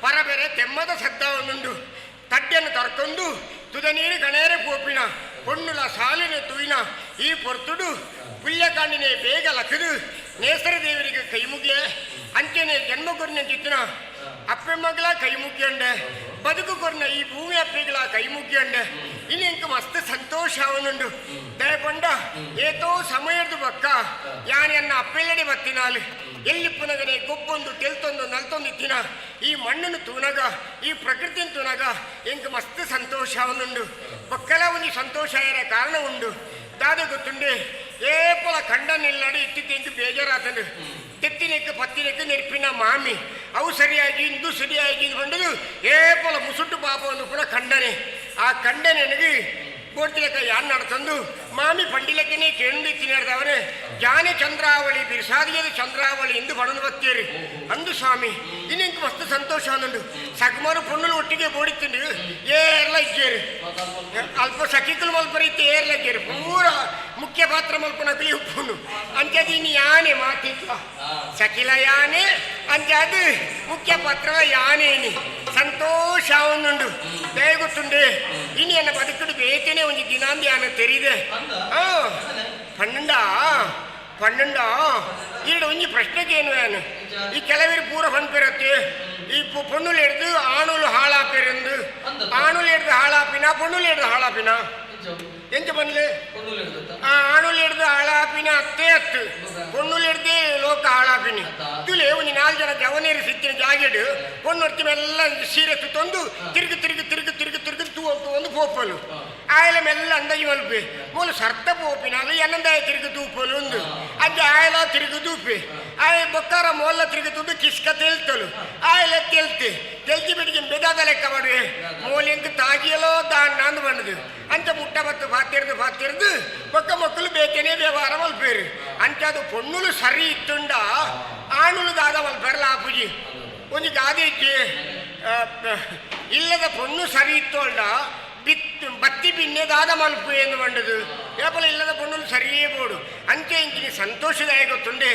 ಪರಬೆರೆ ತೆಮ್ಮದ ಸದ್ದವನ್ನುಂಡು ತಡ್ಡೆಯನ್ನು ತರ್ಕೊಂಡು ತುದ ನೀರು ಗಣೇರೆ ಪೋಪಿನ பொண்ணுல சாலினை தூயினா ಈ ಪೊರ್ತುಡು ಪುಲ್ಯಕಾಂಡಿನೇ ಬೇಗ ಲಖದು ನೇಸರ ದೇವರಿಗೆ ಕೈ ಮುಗಿಯ ಅಂಚೆನೆ ಜನ್ಮ ಕೊರ್ನ ಚಿತ್ತನ ಅಪ್ಪೆ ಮಗಳ ಕೈ ಮುಗಿಯಂಡೆ ಬದುಕು ಕೊರ್ನ ಈ ಭೂಮಿ ಅಪ್ಪೆಗಳ ಕೈ ಮುಗಿಯಂಡೆ ಇನ್ನು ಇಂಕ ಮಸ್ತ್ ಸಂತೋಷ ಅವನುಂಡು ದಯಪಂಡ ಏತೋ ಸಮಯದ ಬಕ್ಕ ಯಾನ್ ಎನ್ನ ಅಪ್ಪೆಲ್ಲಡೆ ಬತ್ತಿನಾಲು ಎಲ್ಲಿ ಪುನಗನೆ ಗೊಬ್ಬೊಂದು ತೆಲ್ತೊಂದು ನಲ್ತೊಂದು ಇತ್ತಿನ ಈ ಮಣ್ಣನ್ನು ತೂನಗ ಈ ಪ್ರಕೃತಿನ ತೂನಗ ಇಂಕ ಮಸ್ತ್ ಸಂತೋಷ ಅವನುಂಡು ಬಕ್ಕಲ ಒಂದು ಸಂತೋಷ ಇರೋ ಕಾರಣ ಉಂಡು ದಾದ ಗೊತ್ತುಂಡೆ ಏಪಲ ಕಂಡ ನಿಲ್ಲಡಿ ಇತ್ತಿದ್ದ ಬೇಜಾರಾತಂಡು ತೆತ್ತಿನಕ್ಕೆ ಪತ್ತಿನಕ್ಕೆ ನೆರಪಿನ ಮಾಮಿ ಅವು ಸರಿಯಾಗಿ ಇಂದು ಸರಿಯಾಗಿ ಬಂಡದು ಏಪಲ ಮುಸುಟ್ಟು ಪಾಪವನ್ನು ಕೂಡ ಕಂಡನೆ ಆ ಕಂಡನೆನಗೆ ಬೋಡ್ತಿಲಕ್ಕ ಯಾರು ನಡ್ತಂದು ಮಾಮಿ ಪಂಡಿಲಕ್ಕನೇ ಕೇಂದ್ರ ತಿನ್ನರ್ದವನೇ ಜಾನೆ ಚಂದ್ರಾವಳಿ ಬಿರ್ಸಾದಿಗೆ ಚಂದ್ರಾವಳಿ ಎಂದು ಬಡದು ಬತ್ತೇರಿ ಅಂದು ಸ್ವಾಮಿ ಇನ್ನಿಂಕ್ ಮಸ್ತ್ ಸಂತೋಷ ಅನ್ನಂಡು ಸಗಮಾರು ಪೊಣ್ಣುಲು ಒಟ್ಟಿಗೆ ಬೋಡಿತ್ತಿಂಡು ಏರ್ಲ ಇದ್ದೇರಿ ಅಲ್ಪ ಸಖಿಕಲು ಮಲ್ಪರಿತ್ತು ಏರ್ಲ ಇದ್ದೇರಿ ಪೂರ ಮುಖ್ಯ ಪಾತ್ರ ಮಲ್ಪನಕಲಿ ಉಪ್ಪುಂಡು ಅಂಚದು ಇನ್ನು ಯಾನೆ ಮಾತಿಲ್ಲ ಸಖಿಲ ಯಾನೆ ಅಂಚದು ಮುಖ್ಯ ಪಾತ್ರ ಯಾನೇನಿ ಸಂತೋಷ ಅವನುಂಡು ದಯಗೊತ್ತುಂಡೆ ಇನ್ನು ಎನ್ನ ಬದುಕಡು ಬೇಕೇನೆ ಒಂದು ದಿನಾಂದ್ಯಾನ ತೆರೀದೆ ಪನ್ನೊಂಡ ಈಡು ಒಂಜಿ ಪ್ರಶ್ನೆಗೆ ಏನು ಏನು ಈ ಕೆಲವರು ಪೂರ ಪಂಪಿರತ್ತೆ ಈ ಪೊಣ್ಣುಲು ಹಿಡ್ದು ಆಣುಲು ಹಾಳಾಪಿರಂದು ಆಣುಲು ಹಿಡ್ದು ಹಾಳಾಪಿನ ಪೊಣ್ಣುಲು ಹಿಡ್ದು ಹಾಳಾಪಿನ ಎಂತ ಬಂದ್ಲೆ ಆಣುಲು ಹಿಡ್ದು ಹಾಳಾಪಿನ ಅತ್ತೆ ಪೊಣ್ಣುಲು ಹಿಡ್ದೆ ಲೋಕ ಹಾಳಾಪಿನಿ ತುಲೆ ಒಂದು 4 ಜನ ಜವನೇರಿ ಸಿಕ್ಕಿನ ಜಾಗೆಡು ಪೊಣ್ಣೊರ್ತಿ ಮೆಲ್ಲ ಸೀರೆ ತಂದು ತಿರುಗಿ ಒಂದು ಪೋಪಲು ಆಯಲ ಮೆಲ್ಲ ಅಂದಾಜಿ ಮಲ್ಪೆ ಮೂಲ ಸರ್ತ ಪೋಪಿನಾಲು ಎನ್ನಂದಾಯ ತಿರುಗಿ ತೂಪಲು ಒಂದು ಅಂಜ ಆಯಲ ತಿರುಗಿ ತೂಪೆ ಆಯ ಬೊಕ್ಕಾರ ಮೊಲ್ಲ ತಿರುಗಿ ತೂದು ಕಿಸ್ಕ ತೆಲ್ತಲು ಆಯಲ ತೆಲ್ತಿ ಬಿಡಿಗೆ ಬೆದಾದ ಲೆಕ್ಕ ಮಾಡುವೆ ಮೂಲೆಂಕ್ ತಾಗಿಯಲೋ ದಾಣ್ಣ ಅಂದು ಬಂದದು ಅಂಚ ಮುಟ್ಟ ಬತ್ತು ಪಾತಿರ್ದು ಬೊಕ್ಕ ಮಕ್ಕಳು ಬೇಕೇನೆ ವ್ಯವಹಾರ ಮಲ್ಪೇರು ಅಂಚದು ಪೊಣ್ಣುಲು ಸರಿ ಇತ್ತುಂಡ ಆಣುಲು ದಾದ ಮಲ್ಪೇರಲ್ಲ ಆಪುಜಿ ಒಂದು ಗಾದೆ ಇಜ್ಜಿ ಇಲ್ಲದ ಪೊಣ್ಣು ಸರಿ ಇತ್ತೋಳ್ಡ ಬತ್ತಿ ಬಿನ್ನೆದಾದ ಮಲ್ಪು ಎಂದು ಬಂಡದು ಏಪಲ ಇಲ್ಲದ ಪೊಣ್ಣುಲು ಸರಿಯೇ ಬೋಡು ಅಂಚೆ ಇಂಚಿನ ಸಂತೋಷದಾಯ ಗೊತ್ತುಂಡೆ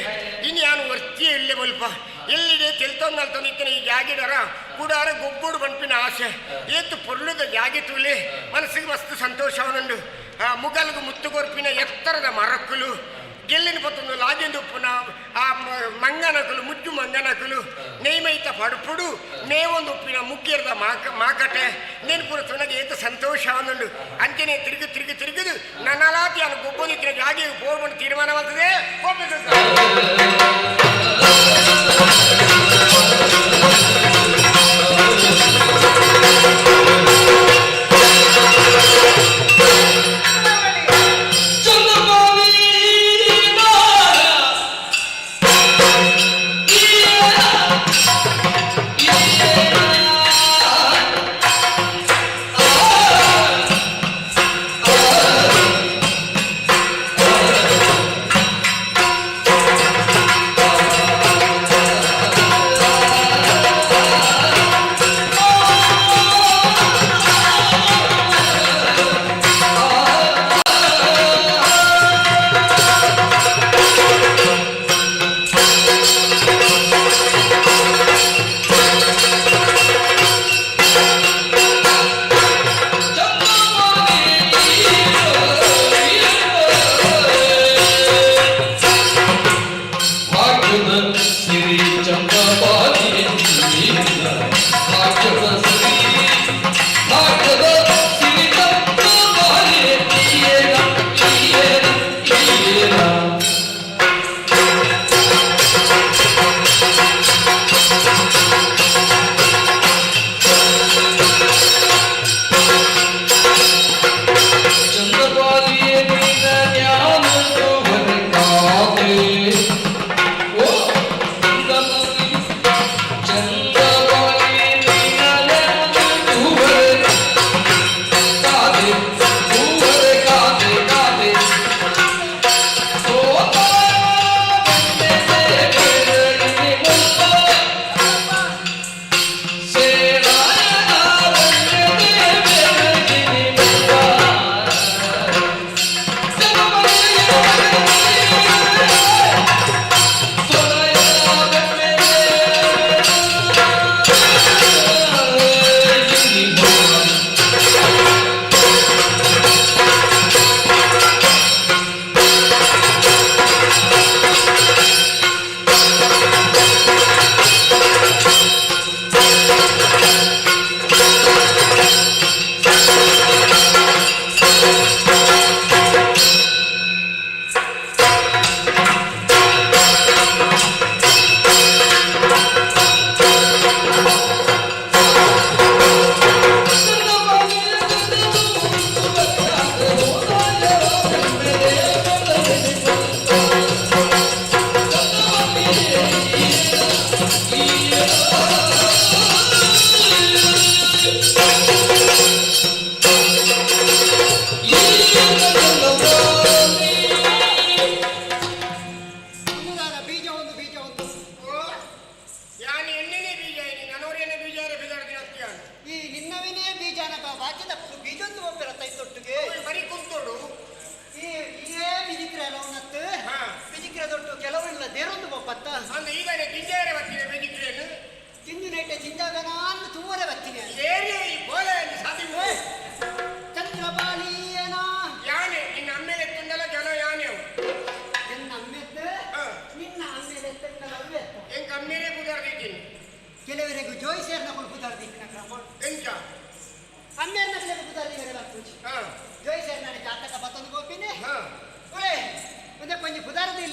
ಇನ್ನು ಯಾನು ವರ್ತಿಯೇ ಇಲ್ಲೇ ಮಲ್ಪ ಎಲ್ಲಿದೆ ತೆಲ್ತೊಂದು ಇತ್ತನ ಈ ಜಾಗಿಡರ ಕೂಡಾರ ಗೊಬ್ಬುಡು ಬಂಪಿನ ಆಸೆ ಏತು ಪೊರ್ಲುದ ಜಾಗೆ ತೂಲೆ ಮನಸ್ಸಿಗೆ ಮಸ್ತ್ ಸಂತೋಷವನುಂಡು ಮುಗಲ್ಗು ಮುತ್ತುಗೊರ್ಪಿನ ಎತ್ತರದ ಮರಕ್ಕುಲು ಗೆಲ್ಲಿನ ಪತ್ತೊಂದು ಲಾಜೆಂದು ಉಪ್ಪುನ ಆ ಮಂಗನಕಲು ಮುಜ್ಜು ಮಂಗನಕಲು ನೇಮೈತ ಪಡುಪುಡು ನೇವೊಂದು ಉಪ್ಪಿನ ಮುಗ್ಗಿರದ ಮಾಕಟೆ ನೆನಪುರ ತುಣಗೆ ಏತ ಸಂತೋಷ ಅವನುಂಡು ಅಂಚನೆ ತಿರುಗಿದು ನನ್ನಲಾತಿ ಅವನು ಗೊಬ್ಬೊಂದಿತ್ತಿನ ಜಾಗೆ ಹೋಗ್ಕೊಂಡು ತೀರ್ಮಾನವಾಗ್ತದೆ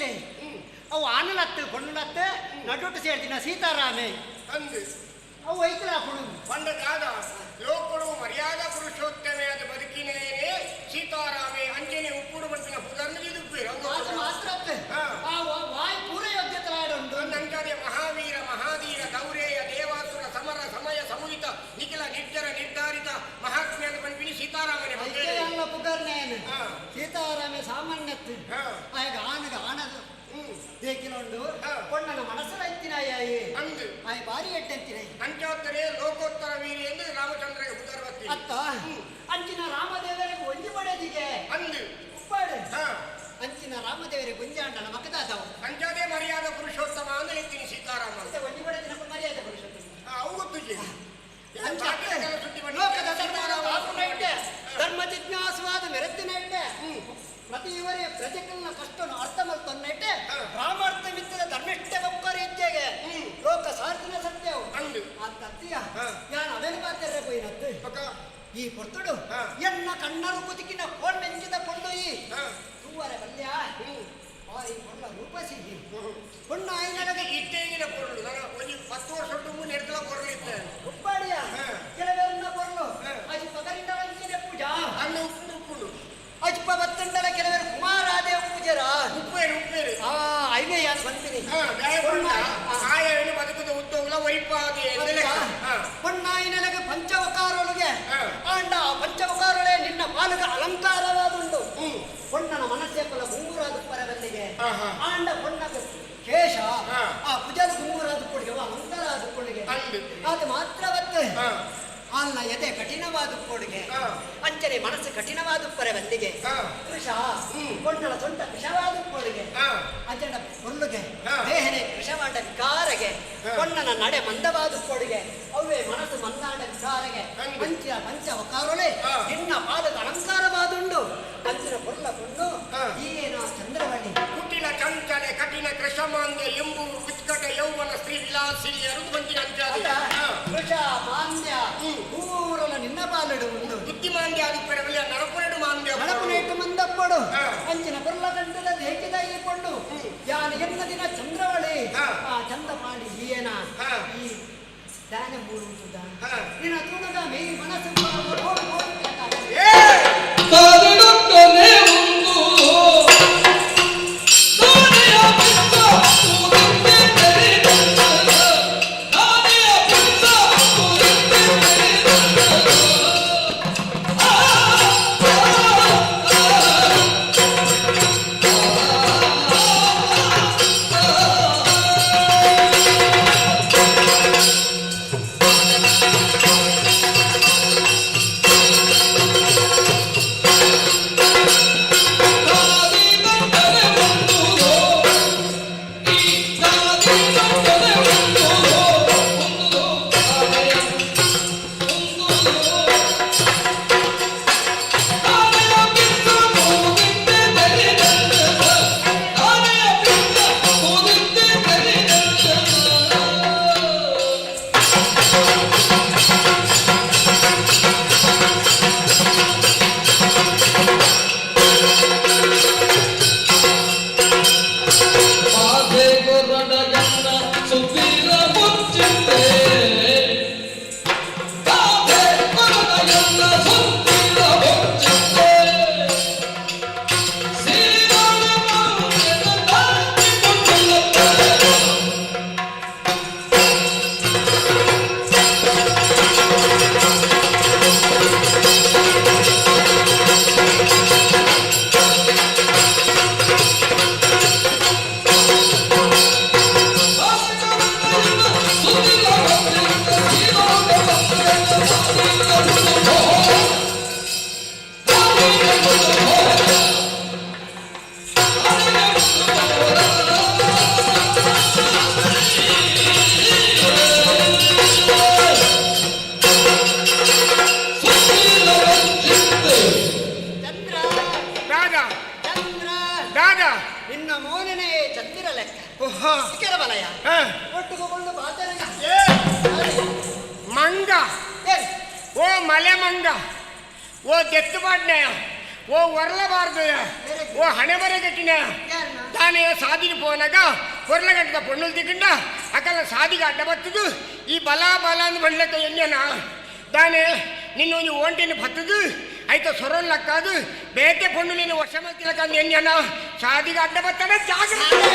ಇಲ್ಲೇ ಅವು ಆನಲತ್ತು ಕೊಂಡಲತ್ತು ನಡುಟ್ಟು ಸೇರ್ತಿನ ಸೀತಾರಾಮೆ ಅಂದು ಅವು ಐತಲ ಅಪ್ಪಳು ಪಂಡದಾದ ಲೋಕರು ಮರ್ಯಾದಾ ಪುರುಷೋತ್ತಮೆ ಅದು ಬದುಕಿನೇನೆ ಸೀತಾರಾಮೆ ಅಂಜನೆ ಉಪ್ಪುಡು ಬಂತಿನ ಪುದರ್ನಿದು ಮಾತ್ರ ವಾಯ್ ಪೂರ ಯೋಗ್ಯತಲಾಡುಂಟು ನಂಜಾದೆ ಮಹಾವೀರ ಮಹಾಧೀರ ಗೌರೇಯ ದೇವಾಸುರ ಸಮರ ಸಮಯ ಸಮುಹಿತ ನಿಖಿಲ ನಿರ್ಜರ ನಿರ್ಧಾರಿತ ಮಹಾತ್ಮ್ಯದ ಪಂಪಿನಿ ಸೀತಾರಾಮನೆ ಅಲ್ಲ ಪುಗರ್ನೇನು ಸೀತಾರಾಮೆ ಸಾಮಾನ್ಯತ್ತು ಆಗ ಆನಗ ಆನದು ದೇಕಿಲೊಂಡು ಕೊಂಡನ ಮನಸ್ಸರ ಎತ್ತಿನಾಯಿ ಅಂದು ಆಯ್ ಬಾರಿ ಎಟ್ಟೆತ್ತಿನಾಯಿ ಅಂಚೋತ್ತರೆ ಲೋಕೋತ್ತರ ವೀರಿ ಎಂದು ರಾಮಚಂದ್ರಗೆ ಬುಧರ್ವತ್ತಿ ಅತ್ತ ಅಂಚಿನ ರಾಮದೇವರಿಗೆ ಒಂಜಿ ಪಡೆದಿಗೆ ಅಂದು ಉಪ್ಪಾಡು ಅಂಚಿನ ರಾಮದೇವರಿಗೆ ಗುಂಜಾಂಡನ ಮಕ್ಕದಾದವು ಅಂಜಾದೆ ಮರ್ಯಾದ ಪುರುಷೋತ್ತಮ ಅಂದ್ರೆ ಎತ್ತೀನಿ ಸೀತಾರಾಮ ಒಂಜಿ ಪಡೆದಿನ ಮರ್ಯಾದೆ ಪುರುಷೋತ್ತಮ ಅವು ಗೊತ್ತಿಗೆ ಧರ್ಮ ಜಿಜ್ಞಾಸವಾದ ಮೆರೆತಿನ ಇಟ್ಟೆ ಪ್ರತಿ ಇವರೇ ಪ್ರಜೆಗಳನ್ನ ಕಷ್ಟವನ್ನು ಅರ್ಥ ಮಾಡ್ತಾನೆ ಇಟ್ಟೆ ರಾಮಾರ್ಥ ಮಿತ್ರ ಧರ್ಮಿಷ್ಠ ಒಬ್ಬರ ಇದ್ದೇಗೆ ಲೋಕ ಸಾರ್ತಿನ ಸತ್ಯವು ಅಂತ ಅತ್ತೀಯ ನಾನು ಅವೇನು ಮಾತಾಡ್ರೆ ಪೋಯಿನತ್ತು ಈ ಪೊರ್ತುಡು ಎನ್ನ ಕಣ್ಣರು ಕುದಿಕಿನ ಕೋಣ್ ಮೆಂಚಿದ ಕೊಂಡು ಈ ತೂವರೆ ಬಲ್ಯ ಈ ಕೊಂಡ ರೂಪಸಿ ಕೊಂಡ ಆಯ್ನಗೆ ಇಟ್ಟೇಗಿನ ಕೊರಳು ನಾನು ಒಂದು 10 ವರ್ಷ ತುಂಬ ನೆಡ್ತಲ ಕೊರಳು ಇತ್ತೆ ಉಪ್ಪಾಡಿಯ ಕೆಲವೆಲ್ಲ ಕೊರಳು ಅದು ಪದರಿಂದ ಅಂಚಿನ ಪೂಜಾ ಅನ್ನ ಉಪ್ಪುಂಡು ಅಜ್ಪ ಬತ್ತಂಡಲ ಕೆಲವರು ಕುಮಾರಾದೇವ ಪೂಜರ ಉಪ್ಪೇರು ಐನೇ ಯಾರು ಬಂದಿನಿ ಆಯವನ್ನು ಬದುಕದ ಉದ್ದೋಗಲ ವೈಪಾದಿ பொன்னாயினலகு ಪಂಚವಕಾರೊಳಗೆ ಆಂಡ ಪಂಚವಕಾರೊಳೆ ನಿನ್ನ ಪಾಲಕ ಅಲಂಕಾರವಾದುಂಡು பொನ್ನನ ಮನಸ್ಸೆ ಕುಲ ಗುಂಗುರಾದ ಪರವಲ್ಲಿಗೆ ಆಂಡ பொನ್ನಗ ಕೇಶ ಆ ಪುಜದ ಗುಂಗುರಾದ ಕೊಡುಗೆ ಅಲಂಕಾರದ ಕೊಡುಗೆ ಅದು ಮಾತ್ರವತ್ತು ಅಲ್ಲ ಎದೆ ಕಠಿಣವಾದ ಕೊಡುಗೆ ಅಂಚನೆ ಮನಸ್ಸು ಕಠಿಣವಾದ ಪರವಲ್ಲಿಗೆ ಕೃಷ ಕೊಂಡಲ ಸೊಂಟ ಕೃಷವಾದ ಕೊಡುಗೆ ಅಂಚನ ಕೊಲ್ಲುಗೆ ದೇಹನೆ ಕೃಷವಾಂಡ ವಿಕಾರಗೆ ಕೊಂಡನ ನಡೆ ಮಂದವಾದ ಕೊಡುಗೆ ಅವೇ ಮನಸ್ಸು ಮನ್ನಾಡ ವಿಕಾರಗೆ ಪಂಚವಕಾರೊಳೆ ನಿನ್ನ ಪಾದದ ಅಲಂಕಾರವಾದುಂಡು ಅಂಚಿನ ಕೊಲ್ಲ ಕೊಂಡು ಈನ ಚಂದ್ರವಳ್ಳಿ ಹುಟ್ಟಿನ ಚಂಚಲೆ ಕಠಿಣ ಕೃಷಮಾಂದ್ಯ ಎಂಬು ಉತ್ಕಟ ಯೌವನ ಸ್ತ್ರೀ ವಿಲಾಸಿ ಅರುಗುವಂತಿನ ಕೃಷ ಮಾಂದ್ಯ ಊರಲ ನಿನ್ನ ಪಾಲಡು ಉಂಡು ಬುದ್ಧಿಮಾಂದ್ಯ ಅದು ಪರವಲ್ಲ ನರಪುರಡು ಮಾಂದ್ಯ ನಡಪುನೇಟು ಮಂದಪ್ಪಡು ಅಂಚಿನ ಕೊಲ್ಲ ಗಂಟದ ದೇಕಿದ ಈ ಕೊಂಡು ಯಾನ ಎನ್ನ ದಿನ ಚಂದ್ರವಳಿ ಆ ಚಂದ ಮಾಡಿ ಏನ ಈ ದಾನ ಮೂಡುವುದ ನಿನ್ನ ತುಣಗ ಮೇ ಮನಸ್ಸು ನಿನ್ನ ಮೋನನೆ ಚಂದಿರ ಲೆಕ್ಕ ಕೆಲವಲಯ ಒಟ್ಟುಕೊಂಡು ಬಾತರಗ ಮಂಗ ಓ ಮಲೆ ಮಂಗ ಓ ದೆತ್ತುಬಾಡ್ನೆ ಓ ಒರ್ಲಬಾರ್ದು ಓ ಹಣೆ ಬರೆ ಕಟ್ಟಿನ ದಾನೆ ಸಾದಿಗೆ ಪೋನಾಗ ಹೊರಲಗಟ್ಟದ ಪೊಣ್ಣುಲ್ ದಿಗಂಡ ಅಕಲ ಸಾದಿಗೆ ಅಡ್ಡ ಬತ್ತದು ಈ ಬಲ ಬಲ ಅಂದ್ ಬಣ್ಲಕ್ಕ ಎಣ್ಣೆನ ದಾನೆ ನಿನ್ನ ಓಂಟಿನ ಬತ್ತದು ಆಯ್ತು ಸೊರನ್ ಲಕ್ಕಾದು ಬೇತೆ ಪೊಣ್ಣು ನೀನು ವರ್ಷ ಮಲ್ತಿಲಕ್ಕ ಎಣ್ಣೆನ ಸಾದಿಗೆ ಅಡ್ಡ ಬತ್ತದ ಜಾಗ್ರತೆ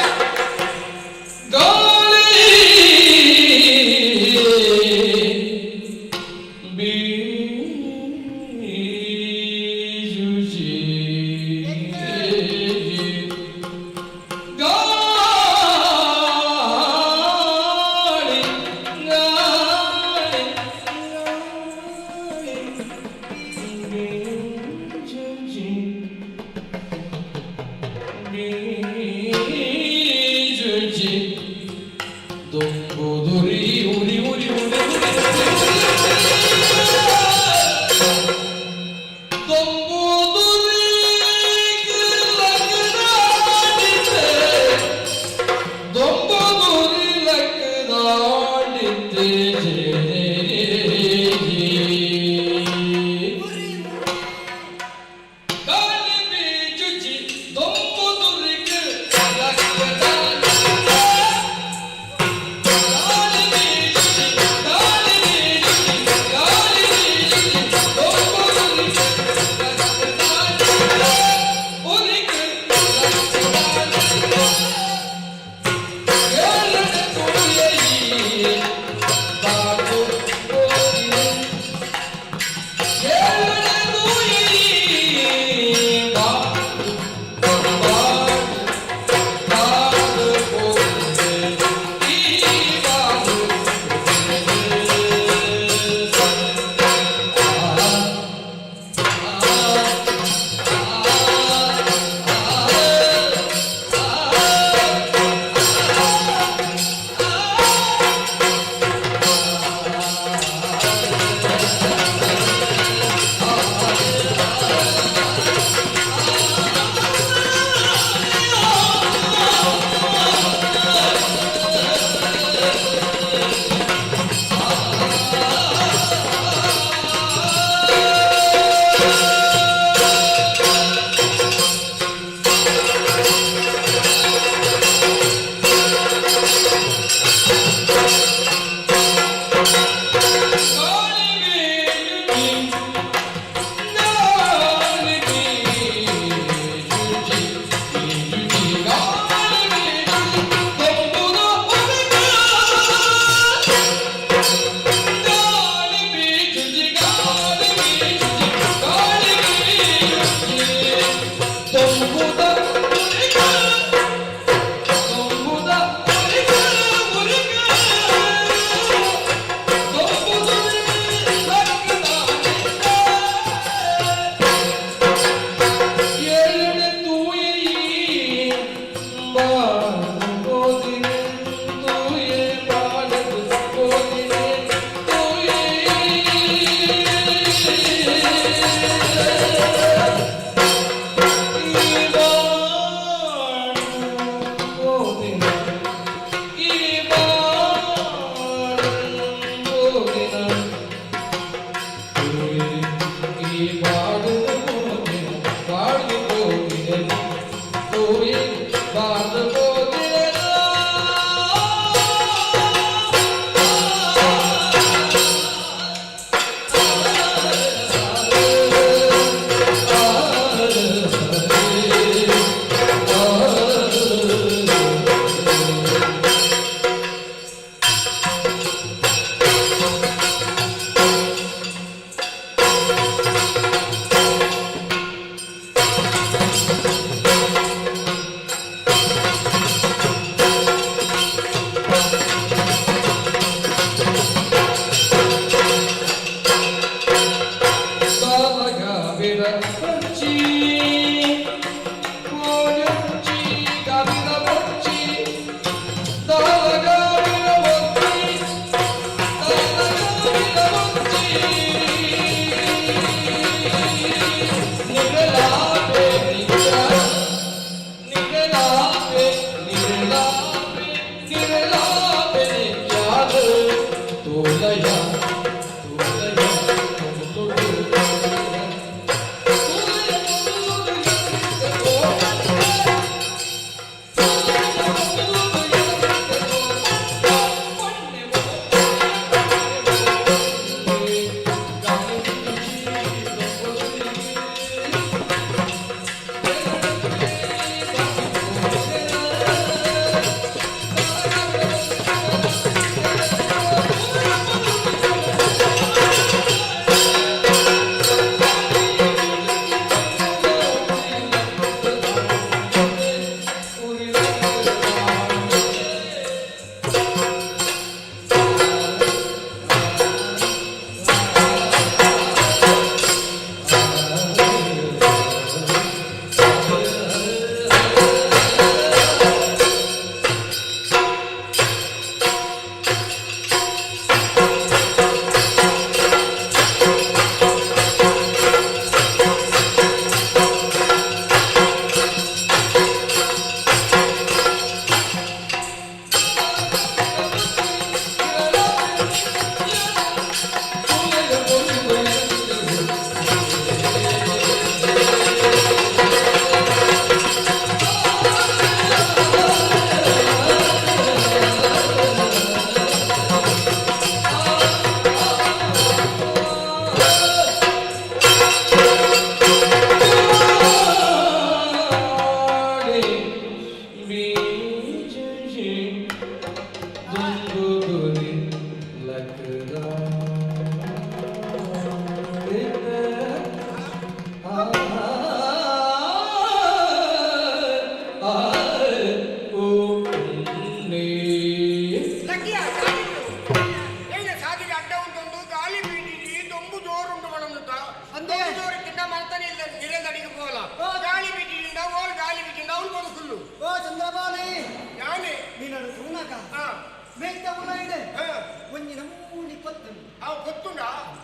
ಗೊತ್ತು ಅವು ಗೊತ್ತುಂಡ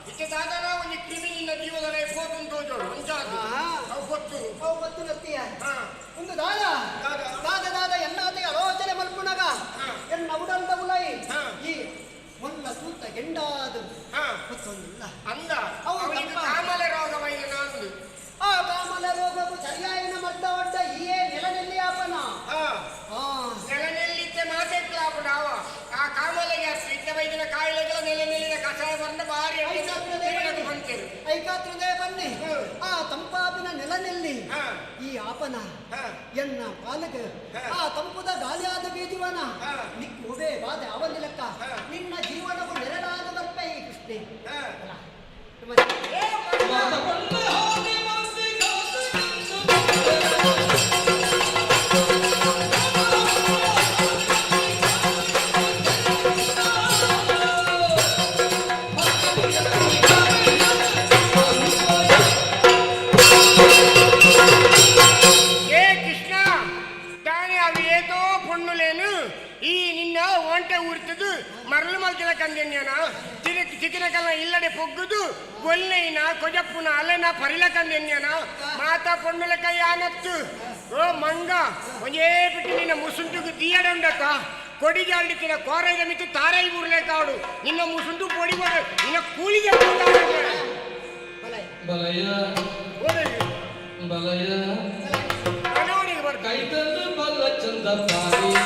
ಇತ್ತೆ ದಾದನ ಒಂದು ಕ್ರಿಮಿನಿಂದ ಜೀವದ ಫೋಟೋ ತೋಜೋಡು ಅಂಚಾದು ಅವು ಗೊತ್ತು ಅವು ಗೊತ್ತು ನತ್ತಿಯ ಒಂದು ದಾದ ದಾದ ದಾದ ಎನ್ನಾದ ಆಲೋಚನೆ ಮಲ್ಪುಣಗ ಎನ್ನ ಉಡಂದ ಉಲೈ ಈ ಮೊಲ್ಲ ತೂತ ಗೆಂಡಾದು ಗೊತ್ತೊಂದಿಲ್ಲ ಅಂದ ಅವನಿಗೆ ಕಾಮಲೆ ರೋಗವೈನ ನಾನು ಆ ಕಾಮಲೆ ರೋಗವು ಸರಿಯಾಯಿನ ಮದ್ದ ಒಡ್ಡ ಈ ನೆಲನೆಲ್ಲಿ ಆಪನ ನೆಲನೆಲ್ಲಿತ್ತೆ ಮಾತೆಕ್ಲಾಪುಡ ಅವ ಆ ಕಾಮಲೆಗೆ ಇದ್ದ ವೈದ್ಯನ ಕಾಯಿಲೆಗಳ ನೆಲೆನೆಲ್ಲಿನ ಕಷಾಯ ಬಂದ ಭಾರಿ ಬಂತೇವೆ ಐಕಾತ್ರದೇ ಬನ್ನಿ ಆ ತಂಪಾಪಿನ ನೆಲನೆಲ್ಲಿ ಈ ಆಪನ ಎನ್ನ ಪಾಲಕ ಆ ತಂಪುದ ಗಾಳಿಯಾದ ಬೀಜುವನ ನಿಕ್ಕುವೆ ಬಾಧೆ ಅವನ ಲೆಕ್ಕ ನಿನ್ನ ಜೀವನವು ನೆರಳಾದ ಬರ್ಪೆ ಈ ಕೃಷ್ಣೆ మరలు మలచిన కందెన్యానా చికిన కల్లా ఇల్లడి పొగ్గుదు గొల్లైనా కొజప్పున అలైనా పరిల కందెన్యానా మాత పొన్నులక యానత్తు ఓ మంగ కొంజే పెట్టి నిన్న ముసుంటుకు తీయడండక కొడి జాడికిన కోరైద మిత్తు తారై ఊర్లే కాడు నిన్న ముసుంటు పొడి పొడి నిన్న కూలి చెప్పుకుంటాడు బలయ బలయ మనోడికి పడుతుంది కైతలు బల్ల చందపారి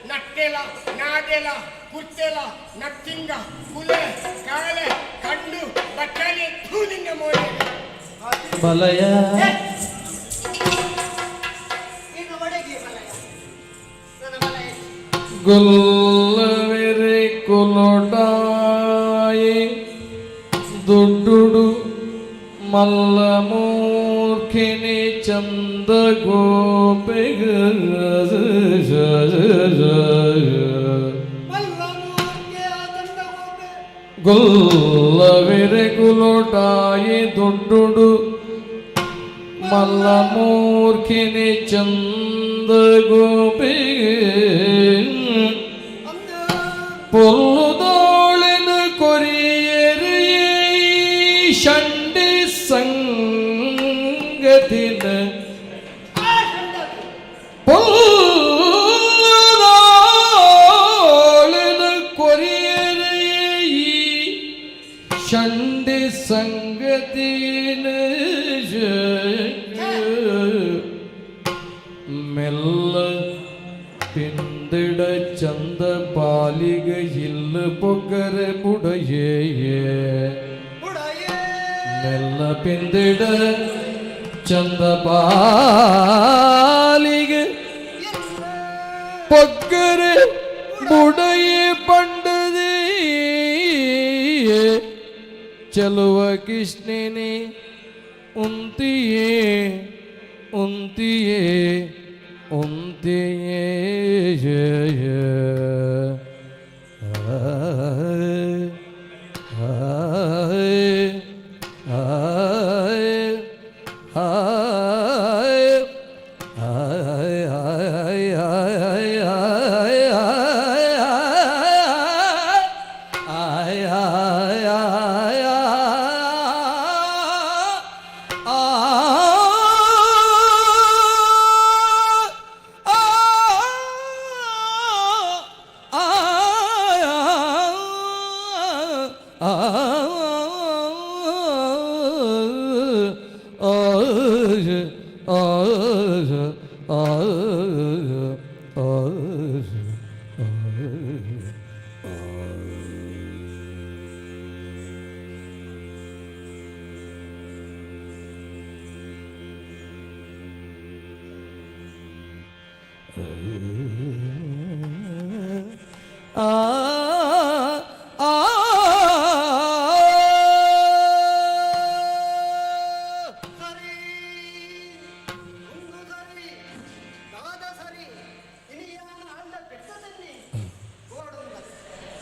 ನಟ್ಟೆಲ ನಾದೆಲ ಕುರ್ತೆಲ ನತ್ತಿಂಗ ಕುಲೆ ಕಾಲೆ ಕಂಡು ಬಟ್ಟಲೆ ತೂನಿಂಗ ಮೋಳೆ ಬಲಯ ಗುಲ್ಲವೆರೆ ಕುಲೋಟಾಯಿ ದುಡ್ಡುಡು ಮಲ್ಲಮೂರ್ಖಿನಿ ಚಂದ ಗೋಪೆಗ ಗುಲ್ಲವೆರೆ ಕುಲೋಟಾಯಿ ದುಡ್ಡುಡು ಮಲ್ಲಮೂರ್ಖಿನಿ ಚಂದ ಗೋಪೆಗೆ പൊല്ലുതോളിന കൊരിയരേ ഷണ്ടി സംഗതിന് പൊല്ലുതോളിന കൊരിയരേ ഷണ്ടി സംഗതിന് മെല്ല ಪಿಂದಿಡ ಚಂದ ಪಾಲಿಗ ಇಲ್ಲ ಪೊಗರೆ ಬುಡಯೇ ಮೆಲ್ಲ ಪಿಂದಿಡ ಚಂದ ಪಾಲಿಗ ಪೊಗರೆ ಬುಡಯೇ ಪಂಡದೇ ಚಲುವ ಕೃಷ್ಣನೇ ಉಂತಿಯೇ ಉಂತಿಯೇ ಉಂತಿಯೇ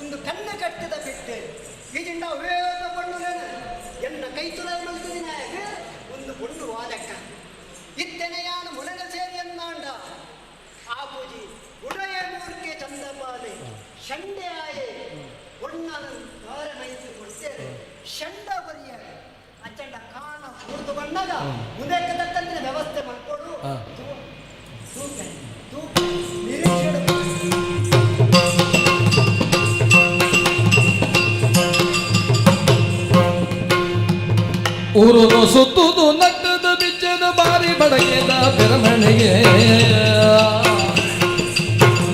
ಒಂದು ಕಣ್ಣ ಕಟ್ಟಿದ ಬಿಟ್ಟೆ ಈಜಿಂಡ ವೇದ ಬಣ್ಣುಲೇನು ಎನ್ನ ಕೈ ತುಳ ಮಲ್ತಿದಿನಾಗ ಒಂದು ಬೊಂಡು ವಾದಕ್ಕ ಇತ್ತೆನೆಯಾನು ಮುನಗ ಸೇರಿ ಎನ್ನಾಂಡ ಆ ಪೂಜಿ ಉಡಯ ಮೂರ್ಕೆ ಚಂದಪಾಲೆ ಶಂಡೆ ಆಯೆ ಒಣ್ಣನ ದಾರ ನೈತು ಕೊಡ್ತೇನೆ ಶಂಡ ಬರಿಯ ಅಚ್ಚಂಡ ಕಾಣ ಮೂರ್ತು ಬಣ್ಣಗ ಮುಂದಕ್ಕೆ ತಕ್ಕಂತಿನ ವ್ಯವಸ್ಥೆ ಮಾಡ್ಕೊಡು ನಿರೀಕ್ಷೆ ಊರು ಸುತ್ತುದು ನಟ್ಟದ ಬಿಚ್ಚದ ಬಾರಿ ಬಡಗೆದ ಬೆರಮಣೆಗೆ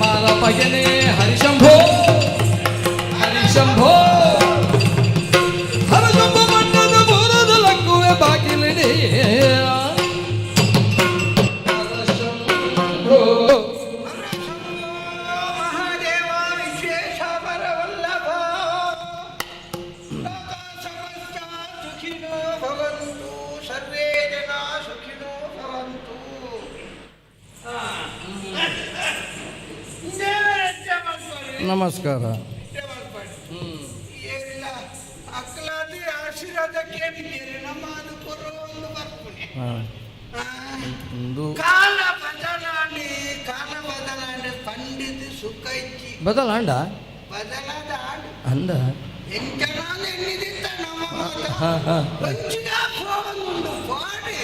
ಮಾಲಪಗೆನೆ ಹರಿಶಂಭೋ ಹರಿಶಂಭೋ ಹರಶಂಭ ಮಣ್ಣದ ಬೋರದ ಲಕ್ಕುವೆ ಬಾಗಿಲಿದೆ ಮಹಾದೇವ ವಿಶೇಷ ವರವಲ್ಲಭ ಸುಖಿನೋ ಭವಂತು ಸರ್ವೇ ಜನ ಸುಖಿನೋ ಭವಂತು. ನಮಸ್ಕಾರ. ಏನಿಲ್ಲ ಅಕ್ಕಲಾದಿ ಆಶೀರ್ವಾದಕ್ಕೆ ಬಿದ್ದೀರಿ ನಮ್ಮ ಅನುಕೂಲ ಒಂದು ಬರ್ಪುಣೆ ಕಾಲ ಬದಲಾಂಡೆ ಪಂಡಿತ ಸುಖ ಇಚ್ಚಿ ಬದಲಾಂಡ ಬದಲಾದ ಆಡು ಅಂದ ಎಂಚನಾದ ಎಣ್ಣಿದಿತ್ತ ನಮ್ಮ ವಂಚಿಗ ಹೋಗಂದು ಪಾಡಿ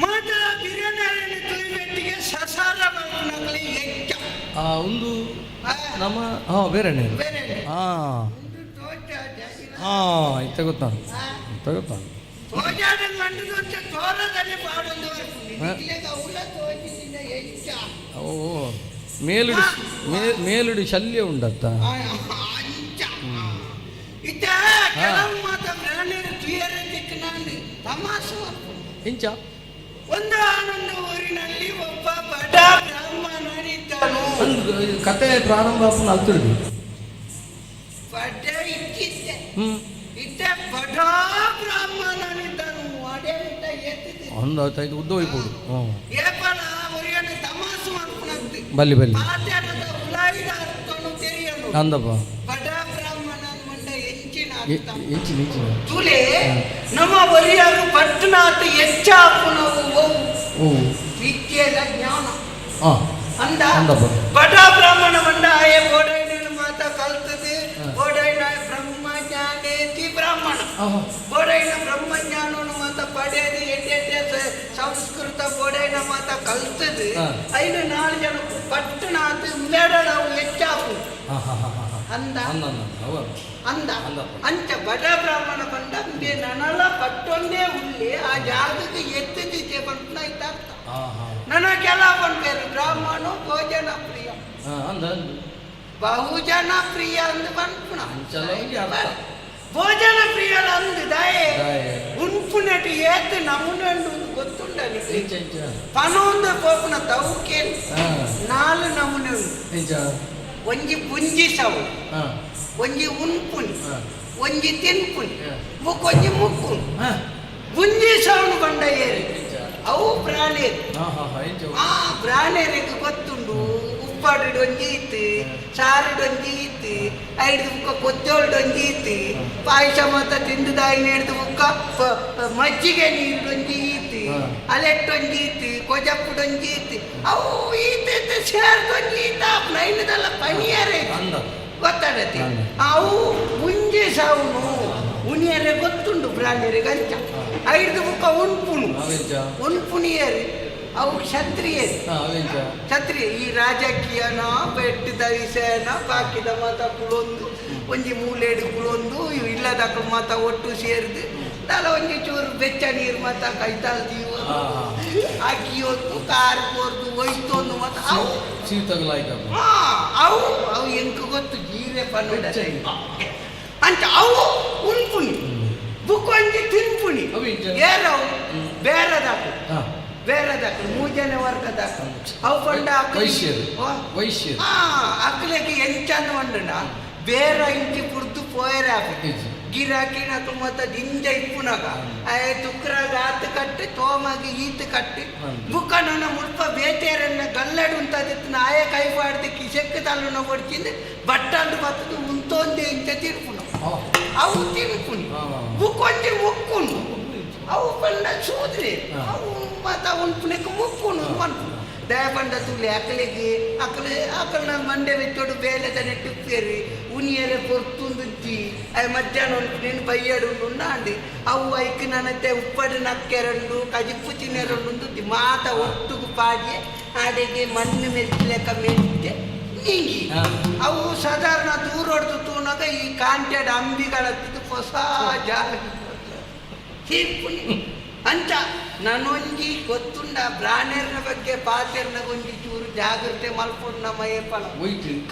ಮಾತ ಬಿರಿಯಾನಿ ತುಳಿಬೆಟ್ಟಿಗೆ ಸಸಾರ ಮಕ್ಕಳಲ್ಲಿ ಹೆಚ್ಚ ಒಂದು ನಮ್ಮ ಬೇರೆ ಇದು ತಗೋತಾನೆ ತಗೋತಾನೆ ತೋಜಾಡ ಮಂಡದ ತೋರದಲ್ಲಿ ಪಾಡೊಂದು ಇಲ್ಲಿಗೆ ಅವಳ ತೋಜಿನ ಹೆಚ್ಚ ಓ ಮೇಲುಡಿ ಮೇಲುಡಿ ಶಲ್ಯ ಉಂಡತ್ತ ಅಂಚ ಇತ್ತ ಕೆಲವು ಮಾತ ಪ್ರಾಣಿಯರು ತುಯರೆ ದಿಕ್ಕಿನಲ್ಲಿ ತಮಾಸು ಇಂಚ ಒಂದು ಆನಂದ ಊರಿನಲ್ಲಿ ಒಬ್ಬ ಬಡ ಬ್ರಾಹ್ಮಣನಿದ್ದನು ಕತೆ ಪ್ರಾರಂಭ ಆಗ್ತಿರ್ದು ಬಡ ಇಕ್ಕಿದ್ದೆ ಇತ್ತ ಬಡ ಬ್ರಾಹ್ಮಣನಿದ್ದನು ಅಡೆ ಇಟ್ಟ ಎತ್ತಿದ್ದೆ ಒಂದು ಆಯ್ತು ಉದ್ದ ಹೋಯ್ಬೋದು ಏಪಲ ಊರಿಯನ್ನು ತಮಾಸು ಮಾಡ್ಕೊಂಡಂತೆ ಬಲ್ಲಿ ಬಲ್ಲಿ ಆಚಾರದ ಉಲಾಯಿದ ಅರ್ಥನು ತೆರೆಯಲು ಅಂದಪ್ಪ ಬಡ ಬ್ರಾಹ್ಮಣ ಮಂಡ ಎಂಚಿನ ಹೆಚ್ಚಿನ ಹೆಚ್ಚಿನ ತುಲೆ ನಮ್ಮ ಒರಿಯಾರು ಪಟ್ಟಣಾತ ಹೆಚ್ಚಾಪುನವು ವಿದ್ಯೆದ ಜ್ಞಾನ ಅಂದ ಬಡ ಬ್ರಾಹ್ಮಣ ಮಂಡ ಆಯ ಬೋಡೈನ ಮಾತ ಕಲ್ತದೆ ಬೋಡೈನ ಬ್ರಹ್ಮಜ್ಞಾನೇತಿ ಬ್ರಾಹ್ಮಣ ಬೋಡೈನ ಬ್ರಹ್ಮಜ್ಞಾನವನ್ನು ಮಾತ ಪಡೆಯದು ಎಡ್ಡೆ ಸಂಸ್ಕೃತ ಬೋಡೈನ ಮಾತ ಕಲ್ತದೆ ಐದು 4 ಜನ ಪಟ್ಟಣಾತ ಮೇಡಳವು ಹೆಚ್ಚಾಪು ಅಂದ ಅಂದ ಅಂಚ ಬಡ ಬ್ರಾಹ್ಮಣ ಬಂದ ನನಲ ಪಟ್ಟೊಂದೇ ಉಳ್ಳಿ ಆ ಜಾಗಕ್ಕೆ ಎತ್ತಿದ್ದೆ ಬಂತ ಇದ್ದಾರ್ಥ ನನಗೆಲ್ಲ ಬಂದ್ಬೇರು ಬ್ರಾಹ್ಮಣ ಭೋಜನ ಪ್ರಿಯ ಬಹುಜನ ಪ್ರಿಯ ಅಂದ್ ಬಂದ್ಪುಣ ಭೋಜನ ಪ್ರಿಯಲ ಅಂದ್ ದಯೆ ಉನ್ಪುನಟಿ ಏತ್ ನಮುನಂಡು ಗೊತ್ತುಂಡ ಪನೊಂದು ಪೋಪುನ ತೌಕೇನು 4 ನಮುನೆ ಉಂಟು ಒಂಜಿ ಪುಂಜಿ ಸವು ಒಂಜಿ ಉನ್ಪುನಿ ಒಂಜಿ ತಿನ್ಪುನಿ ಒಂಜಿ ಮುಕ್ಕುನಿ ಪುಂಜಿ ಸವನು ಬಂಡ ಏರಿ ಅವು ಪ್ರಾಣಿಯರು ಆ ಪ್ರಾಣಿಯರಿಗೆ ಗೊತ್ತುಂಡು ಉಪ್ಪಾಡಿಡೊಂಜಿ ಇತ್ತು ಸಾರಿಡೊಂಜಿ ಇತ್ತು ಐದು ಬುಕ್ಕ ಕೊಚ್ಚೋಲ್ಡೊಂಜಿ ಇತ್ತು ಪಾಯಸ ಮಾತ ತಿಂದುದಾಗಿ ಹಿಡಿದು ಬುಕ್ಕ ಮಜ್ಜಿಗೆ ನೀರುಡೊಂಜಿ ಇತ್ತು ಅಲೆಟ್ಟೊಂಜಿ ಇತ್ತು ಕೊಜಪ್ಪುಡೊಂಜಿ ಇತ್ತು ಅವು ಈತ ಸೇರ್ದೊಂಜಿ ಇತ್ತ ನೈನದಲ್ಲ ಪನಿಯರೇ ಗೊತ್ತಾಡತಿ ಅವು ಮುಂಜಿ ಸಾವುನು ಉಣಿಯರೆ ಗೊತ್ತುಂಡು ಪ್ರಾಣಿಯರಿಗೆ ಅಂಚ ಐದು ಬುಕ್ಕ ಉಣ್ಪುಣಿಯರು ಅವು ಕ್ಷತ್ರಿಯರು ಕ್ಷತ್ರಿಯ ಈ ರಾಜಕೀಯನ ಬೆಟ್ಟದ ವಿಷಯನ ಬಾಕಿದ ಮಾತ ಕುಳೊಂದು ಒಂಜಿ ಮೂಲೆಡು ಕುಳೊಂದು ಇಲ್ಲದ ಮಾತ ಒಟ್ಟು ಸೇರಿದು ತಲ ಒಂಜಿ ಚೂರು ಬೆಚ್ಚ ನೀರು ಮತ್ತ ಕೈತಾಲ್ತೀವು ಅಕ್ಕಿ ಹೊತ್ತು ಕಾರು ಕೊರ್ದು ಒಯ್ತೊಂದು ಮತ್ತು ಅವು ಅವು ಅವು ಎಂಕ ಗೊತ್ತು ಜೀರೆ ಪನ್ನಡ ಅಂತ ಅವು ಉಣ್ಪುಣಿ ಬುಕ್ ಒಂಜಿ ತಿನ್ಪುಣಿ ಏರವು ಬೇರೆದಾಕು ಬೇರೆದಾಕು ಮೂಜನೆ ವರ್ಗದಾಕು ಅವು ಪಂಡ ಅಕ್ಕಲಿಗೆ ಎಂಚಂದ ಮಂಡನ ಬೇರೆ ಇಂಚಿ ಪುರ್ದು ಪೋಯರೆ ಗಿರಾಕಿ నాకు మొత్తం ದಿಂಜ ಇಪ್ಪುನಾಗ ತುಕ್ರಾಗ ಆತು ಕಟ್ಟಿ ತೋಮಾಗಿ ಈತು ಕಟ್ಟಿ ಬುಕ್ಕ ನನ್ನ ಮುಲ್ಪ ಬೇಟೇರನ್ನ ಗಲ್ಲಡು ಉಂಟಾದಿತ್ತು ಆಯೆ ಕೈ ಪಾಡ್ದು ಕಿಸೆಕ್ಕೆ ತಲ್ಲುನ ಹೊಡ್ಚಿಂದು ಬಟ್ಟಂದು ಬತ್ತದು ಮುಂತೊಂದು ಇಂಚ ತಿರ್ಪುನು ಅವು ತಿನ್ಪುನಿ ಬುಕ್ ಒಂಜಿ ಮುಕ್ಕುನು ಅವು ಪಂಡ ಸೂದ್ರಿ ಅವು ಮತ್ತ ಉಣ್ಪುನಕ್ಕೆ ಮುಕ್ಕುನು ಅನ್ಪುನು ದಯಪಂಡ ತುಳಿ ಅಕ್ಕಲಿಗೆ ಅಕ್ಕಲನ ಮಂಡೆ ಬೆಚ್ಚೋಡು ಬೇಲೆದ ನೆಟ್ಟಿಪ್ಪೇರಿ ಉನಿಯರೆ ಪೊರ್ತುಂದುಜ್ಜಿ ಮಧ್ಯಾಹ್ನ ನೀನು ಬೈಯಡು ಉಣ್ಣಾಂಡಿ ಅವು ಐಕ್ ನನತ್ತೆ ಉಪ್ಪಡು ನಕ್ಕೆರಂಡು ಕಜಿಪ್ಪು ತಿನ್ನೆರಂಡು ಮಾತ ಒಟ್ಟುಗು ಪಾಡಿ ಅಡಿಗೆ ಮಣ್ಣು ಮೆಚ್ಚಲೆಕ್ಕ ಮೆಂತೆ ನೀಗಿ ಅವು ಸಾಧಾರಣ ದೂರ ಹೊಡೆದು ತೂನಾಗ ಈ ಕಾಂಟ್ಯಾಡ್ ಅಂಬಿಗಳದ್ದು ಹೊಸ ಜಾಗ ಹೀರ್ಪುನಿ ಅಂಚ ನಾನೊಂಜಿ ಗೊತ್ತುಂಡ ಪ್ರಾಣಿರ್ನ ಬಗ್ಗೆ ಪಾತೆರ್ನ ಒಂಜಿ ಚೂರು ಜಾಗ್ರತೆ ಮಲ್ಪುಂಡ ಮಯಪಲ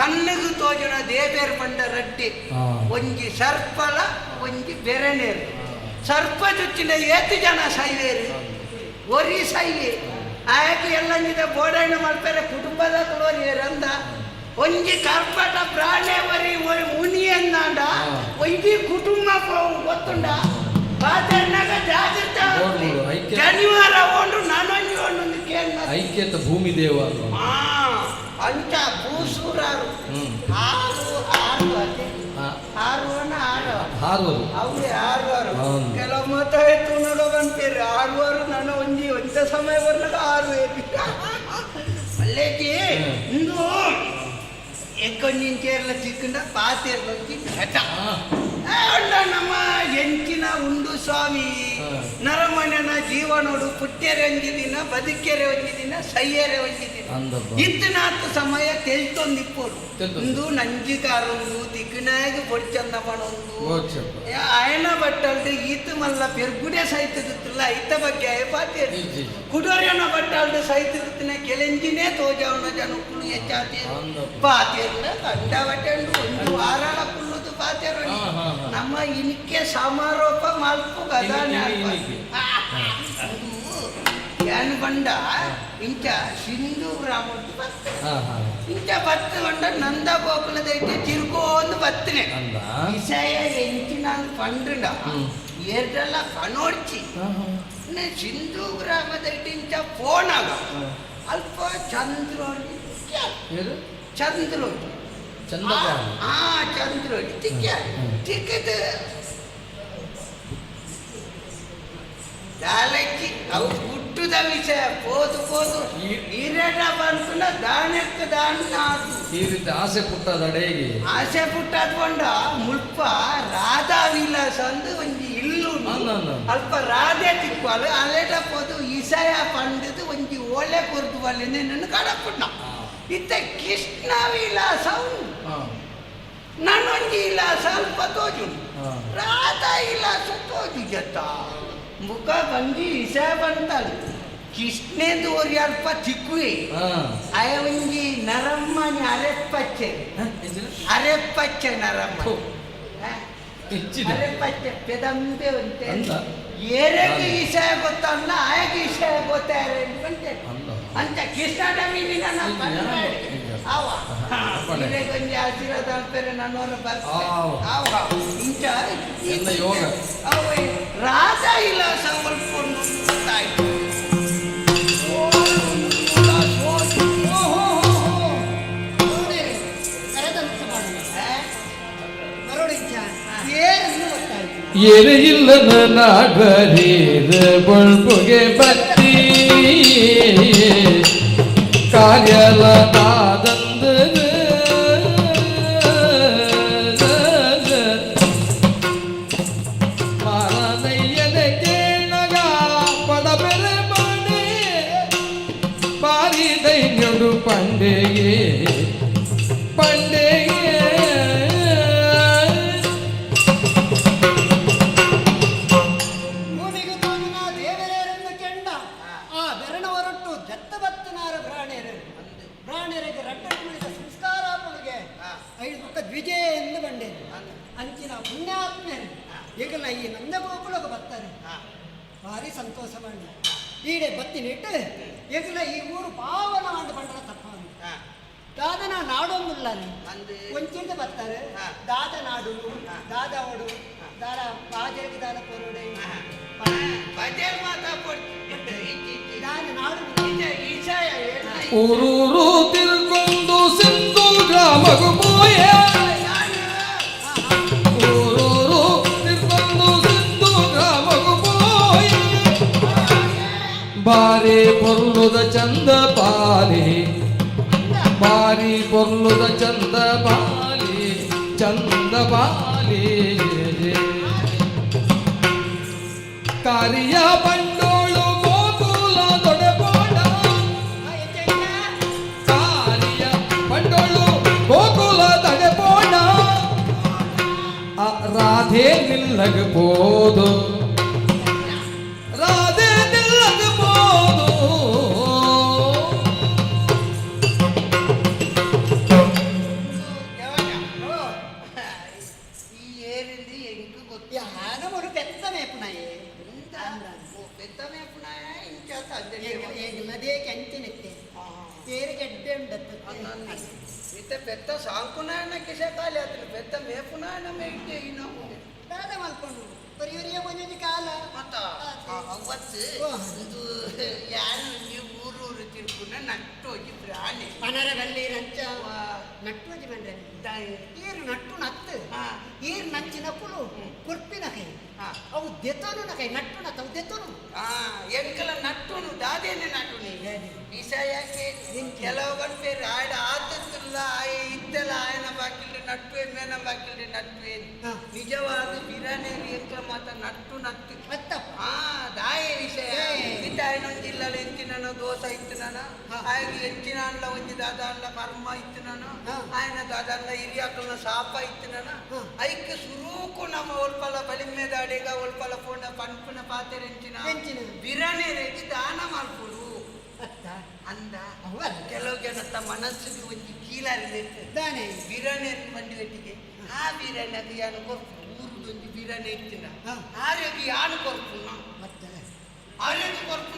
ಕಣ್ಣಿಗೆ ತೋಜನ ದೇಬೇರ್ ಬಂಡ ರಡ್ಡಿ ಒಂಜಿ ಸರ್ಪಲ ಒಂಜಿ ಬೆರೆನೇರು ಸರ್ಪ ಚುಚ್ಚಿನ ಏತು ಜನ ಸೈವೇರು ಒರಿ ಸೈವೆ ಆಯಕ್ಕೆ ಎಲ್ಲಂಜಿದ ಬೋಡಣ್ಣ ಮಲ್ಪರೆ ಕುಟುಂಬದ ತೋರಿಯರಂದ ಒಂಜಿ ಕರ್ಪಟ ಪ್ರಾಣಿ ಒರಿ ಮುನಿ ಅಂದಾಂಡ ಒಂಜಿ ಕುಟುಂಬ ಗೊತ್ತುಂಡ ಪಾತೆರ್ನಾಗ ಜಾಗ್ರತೆ ಶನಿವಾರ ಓಂಡು ನಾನೊಂಜಿ ಒಂದು ಐಕ್ಯತ ಭೂಮಿ ದೇವ ಅಂಚ ಭೂಸೂರಾರು ಕೆಲವು ಮತ ಆಯ್ತು ನೋಡೋಗಂತೀರಿ ಆರುವಾರು ನಾನು ಒಂದ ಸಮಯ ಬರ್ಲಾಗ 6 ಅಲ್ಲೇಜಿ ಇಂದು ಎಕ್ಕೊಂಜಿಂಚೇರ್ಲ ಚಿಕ್ಕಂಡ ಪಾತೆರ್ಲ ನಮ್ಮ ಎಂಚಿನ ಉಂಡು ಸ್ವಾಮಿ ನರಮಣ್ಯನ ಜೀವನೋಡು ಪುಟ್ಟ್ಯರೆ ಒಂಜಿ ದಿನ ಬದುಕೆರೆ ಒಂಜಿ ದಿನ ಸೈಯರೆ ಒಂಜಿ ದಿನ ಇಂತಿನಾತ್ತು ಸಮಯ ತೆಲ್ತೊಂದಿಪ್ಪೋಡು ಇಂದು ನಂಜಿಕಾರೊಂದು ದಿಗ್ನಾಗ ಬೊಡ್ಚಂದ ಮಾಡೊಂದು ಆಯನ ಬಟ್ಟಲ್ದು ಈತ ಮಲ್ಲ ಪೆರ್ಗುಡೆ ಸಹಿತದಿತ್ತಲ್ಲ ಈತ ಬಗ್ಗೆ ಪಾತೇರು ಕುಡೋರ್ಯನ ಬಟ್ಟಲ್ದು ಸಹಿತದಿತ್ತಿನ ಕೆಲೆಂಜಿನೇ ತೋಜವನ ಜನಕ್ಕೂ ಹೆಚ್ಚಾತಿ ಪಾತೇರ್ಲ ಕಂಡ ಬಟ್ಟೆಂಡು ಒಂದು ವಾರಾಳ ಕುಲ್ಲುದು ಪಾತೇರು ನಮ್ಮ ಇನಿಕೆ ಸಮಾರೋಪ ಮಲ್ಪು ಗದಾನೆ ಏನು ಬಂಡ ಇಂಚ ಸಿಂಧು ರಾಮದ್ದು ಬತ್ತೆ ಇಂಚ ಬತ್ತು ಬಂಡ ನಂದ ಗೋಕುಲದ ಇಟ್ಟು ತಿರ್ಗೋಂದು ಬತ್ತನೆ ವಿಷಯ ಎಂಚಿನ ಪಂಡುಂಡ ಏರ್ದೆಲ್ಲ ಕನೋಡ್ಚಿ ಸಿಂಧು ಗ್ರಾಮದ ಇಟ್ಟು ಇಂಚ ಫೋನಾಗ ಅಲ್ಪ ಚಂದ್ರೋಳಿ ಚಂದ್ರೋಳಿ ಚಂದ್ರೋಳಿ ತಿಕ್ಕದ ದಾಲಕ್ಕಿ ಅವು ಹುಟ್ಟುದ ವಿಷಯ ಪೋದು ಪೋದು ಹಿರೇಟ ಬಂದ್ಕೊಂಡ ದಾನಕ್ಕೆ ದಾನ ಆಸೆ ಪುಟ್ಟದ ಅಡೆಗೆ ಆಸೆ ಪುಟ್ಟದ ಬಂಡ ಮುಲ್ಪ ರಾಧಾ ವಿಲಾಸ ಅಂದು ಒಂಜಿ ಇಲ್ಲು ಅಲ್ಪ ರಾಧೆ ತಿಕ್ವಾಲು ಅಲ್ಲೆಟ ಪೋದು ಇಸಯ ಪಂಡದು ಒಂಜಿ ಓಲೆ ಕೊರ್ದು ಬಲ್ಲಿಂದ ನನ್ನ ಕಡಪುಣ್ಣ ಇತ್ತ ಕೃಷ್ಣ ವಿಲಾಸ ನನ್ನೊಂಜಿ ವಿಲಾಸ ಅಲ್ಪ ತೋಜು ರಾಧಾ ವಿಲಾಸ ತೋಜು ಜತ್ತ ಮುಖ ಬಂದಿ ವಿಷಯ ಬಂತಲ್ಲ ಕೃಷ್ಣೇಂದು ಒಂದು ಅಲ್ಪ ಚಿಕ್ಕುವೆ ಅಯ ಒಂಜಿ ನರಮ್ಮನಿ ಅರೆಪ್ಪಚ್ಚೆ ನರಮ್ಮ ಅರೆಪ್ಪಚ್ಚೆ ಪೆದಂಬೆ ಉಂಟೆ ಏರೆಗೆ ವಿಷಯ ಗೊತ್ತಲ್ಲ ಆಯಗೆ ವಿಷಯ ಗೊತ್ತಾರೆ ಅಂತ ಕೃಷ್ಣನ ಮೀನಿನ ಕೊಂಚ ಆಶೀರ್ವಾದ ಅಂತಾರೆ ನನ್ನವರ ಇಂಚ ಯೋಗ ರಾಜ ಇಲ್ಲ ಸಂಬಳ್ಕೊಂಡು ಎರೆಯಿಲ್ಲದ ನಾಗರೀರ ಬಳ್ಬುಗೆ ಬತ್ತಿ ಕಾರ್ಯಲ ನಾದಂದನ ಮಾರನಯ್ಯನ ಕೇಳಗ ಪಡಬೆರೆ ಮಾಡೆ ಬಾರಿ ದೈನ್ಯಡು ಪಂಡೆಗೆ ವಿಜಯ ಎಂದು ಬಂಡೆ ಅಂಚಿನ ಪುಣ್ಯಾತ್ಮರು ಈಗಲ ಈ ನಂದಗೋಕುಲಕ್ಕೆ ಬರ್ತಾರೆ ಭಾರಿ ಸಂತೋಷ ಮಾಡಿ ಈಡೆ ಬತ್ತಿನಿಟ್ಟು ಈಗಲ ಈ ಊರು ಪಾವನ ಮಾಡಿ ಬಂಡ್ರ ತಪ್ಪ ದಾದನ ನಾಡೊಂದಿಲ್ಲ ಒಂಚಿಂದ ಬರ್ತಾರೆ ದಾದ ನಾಡು ದಾದ ಓಡು ದಾರ ಬಾಜೆಗೆ ದಾದ ಪೊರುಡೆ ದಾದ ನಾಡು ಊರೂರು ತಿರ್ಕೊಂಡು ಸಿಂಧು ಗ್ರಾಮಗೂ ಪೋಯ ಊರೂರು ತಿರ್ಕೊಂಡು ಸಿಂಧು ಗ್ರಾಮಗೂ ಪೋಯ ಬಾರಿ ಪೊರ್ಲುದ ಚಂದ ಪಾಲಿ ಬಾರಿ ಪೊರ್ಲುದ ಚಂದ ಬಾಲಿ ಕಾರಿಯ ಬಂಡೋಳು ಗೋಕುಲ ದೊಡ್ಡಬೋಡ ಕಾರಿಯ ಬಂಡೋಳು ಗೋಕುಲ ದೊಡ್ಡಬೋಡ ರಾಧೆ ನಿಲ್ಲಗಬಹುದು ರಾಧೆ ನಿಲ್ಲಗಬಹುದು ಈ ಏರಿಲ್ಲಿ ಎಂಕು ಗೊತ್ತು ಯಾನ ಒಂದು ಪೆತ್ತ ಮೇಪುನಾಯೇ ಪೆತ್ತ ಮೇಪುನಾಯ ಇಂಚ ಏಗಿಲ್ಲದೇ ಕೆಂಚಿನಿತ್ತೆ ಏರಿ ಗೆಡ್ಡೆ ಉಂಡತ್ತು ಇತ್ತ ಪೆತ್ತ ಸಾಂಕುನಾಯನ ಕಿಸೆ ಕಾಲಿ ಆತನ ಪೆತ್ತ ಮೇಪುನಾಯನ ಮೇಯ್ತೆ ಇನ್ನು ದಾದ ಮಲ್ಕೊಂಡು ಪರಿವರಿಯ ಬಂದಿದ್ದ ಕಾಲ ಮತ್ತ ಅವತ್ತು ಇದು ಯಾರು ನೀವು ಊರೂರು ತಿರ್ಗುನ ನಟ್ಟೋಗಿ ಪ್ರಾಣಿ ಪನರ ಬಲ್ಲಿ ರಂಚ ನಟ್ಟೋಜಿ ಬಂದ್ರೆ ಈರು ನಟ್ಟು ನತ್ತು ಈರು ನಂಚಿನ ಪುಳು ಕುರ್ಪಿನ ಕೈ ಅವು ದೆತ್ತೋನು ನ ಕೈ ನಟ್ಟು ನತ್ತ ಅವು ದೆತ್ತೋನು ಎಂಕಲ ನಟ್ಟುನು ದಾದೇನೆ ನಟ್ಟುನಿ ವಿಷಯಕ್ಕೆ ಕೆಲವು ಗಂಟೆ ಆಡ ಆದತ್ತಿಲ್ಲ ಇದ್ದಲ್ಲ ಆಯನ ಬಾಕಿಲ್ರಿ ನಟ್ಟುವೆ ಮೇನ ಬಾಕಿಲ್ರಿ ನಟ್ಟುವೆ ನಿಜವಾದ ಬಿರಾನೆ ಎಂಕಲ ಮಾತ ನಟ್ಟು ನತ್ತು ದಾಯ ವಿಷಯ ಇತ್ತ ಆಯ್ನೊಂದು ಜಿಲ್ಲೆಲ್ಲ ಎಂಚಿನ ದೋಸ ಇತ್ತು ನಾನು ಆಯ್ನ ಎಂಚಿನ ಅಲ್ಲ ಒಂಜಿ ದಾದ ಅಲ್ಲ ಕರ್ಮ ಇತ್ತು ನಾನು ಆಯ್ನ ದಾದ ಅಲ್ಲ ಹಿರಿಯಾಕಲ್ನ ಸಾಪ ಇತ್ತು ನಾನು ಐಕ್ಕೆ ಸುರೂಕು ನಮ್ಮ ಒಲ್ಪಲ ಬಲಿಮೆ ದಾಡಿಗ ಒಲ್ಪಲ ಪೋಂಡ ಪಂಪನ ಪಾತೆರೆ ಎಂಚಿನ ಬಿರಾನೆ ರೇಗಿ ದಾನ ಮಾಡ್ಕೊಡು ಅಂದ ಕೆಲವು ಜನತ್ತ ಮನಸ್ಸಿಗೆ ಒಂದು ಕೀಲಾರಿ ದಾನೆ ಬಿರಾನೆ ಬಂದು ಒಟ್ಟಿಗೆ ಆ ಬಿರಾನೆ ಅದು ಯಾನು ಕೊರ್ಪು ಊರುದೊಂದು ಬಿರಾನೆ ಇತ್ತಿನ ಆರೋಗ್ಯ ಯಾನು ಕೊರ್ಪು ಮತ್ತೆ ಆರೋಗ್ಯ ಕೊರ್ಪು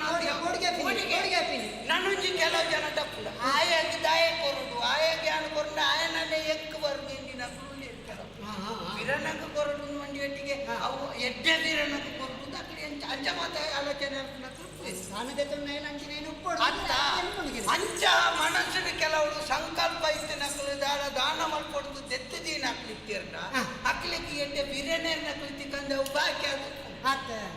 ನನ್ನೊಂಜಿ ಕೆಲವು ಜನ ತಪ್ಪುಡ ಆಯಾಗಿ ದಾಯ ಕೊರುಡು ಆಯಾಗಿ ಯಾನು ಕೊರುಡು ಆಯನನ್ನೇ ಎಕ್ಕು ಬರುದು ಎಂದಿನ ಬಿರಾನಕ್ಕೆ ಕೊರಡು ಮಂಡಿ ಒಟ್ಟಿಗೆ ಅವು ಎಡ್ಡೆ ಬಿರಾನಕ್ಕೆ ಕೊರುದು ಅಕ್ಕಡಿ ಅಂಚ ಮಾತ ಆಲೋಚನೆ ಅಂಚ ಮನಸ್ಸಿನ ಕೆಲವರು ಸಂಕಲ್ಪ ಇತ್ತು ನಕಲು ದಾನ ಮಾಡ್ಕೊಡುದು ದೆತ್ತದಿ ನಕಲು ಇಟ್ಟಿರ್ನ ಅಕ್ಲಿಕ್ಕೆ ಎಡ್ಡೆ ಬಿರಿಯಾನಿ ನಕಲು ತಿಕ್ಕಂದ ಬಾಕಿ ಅದು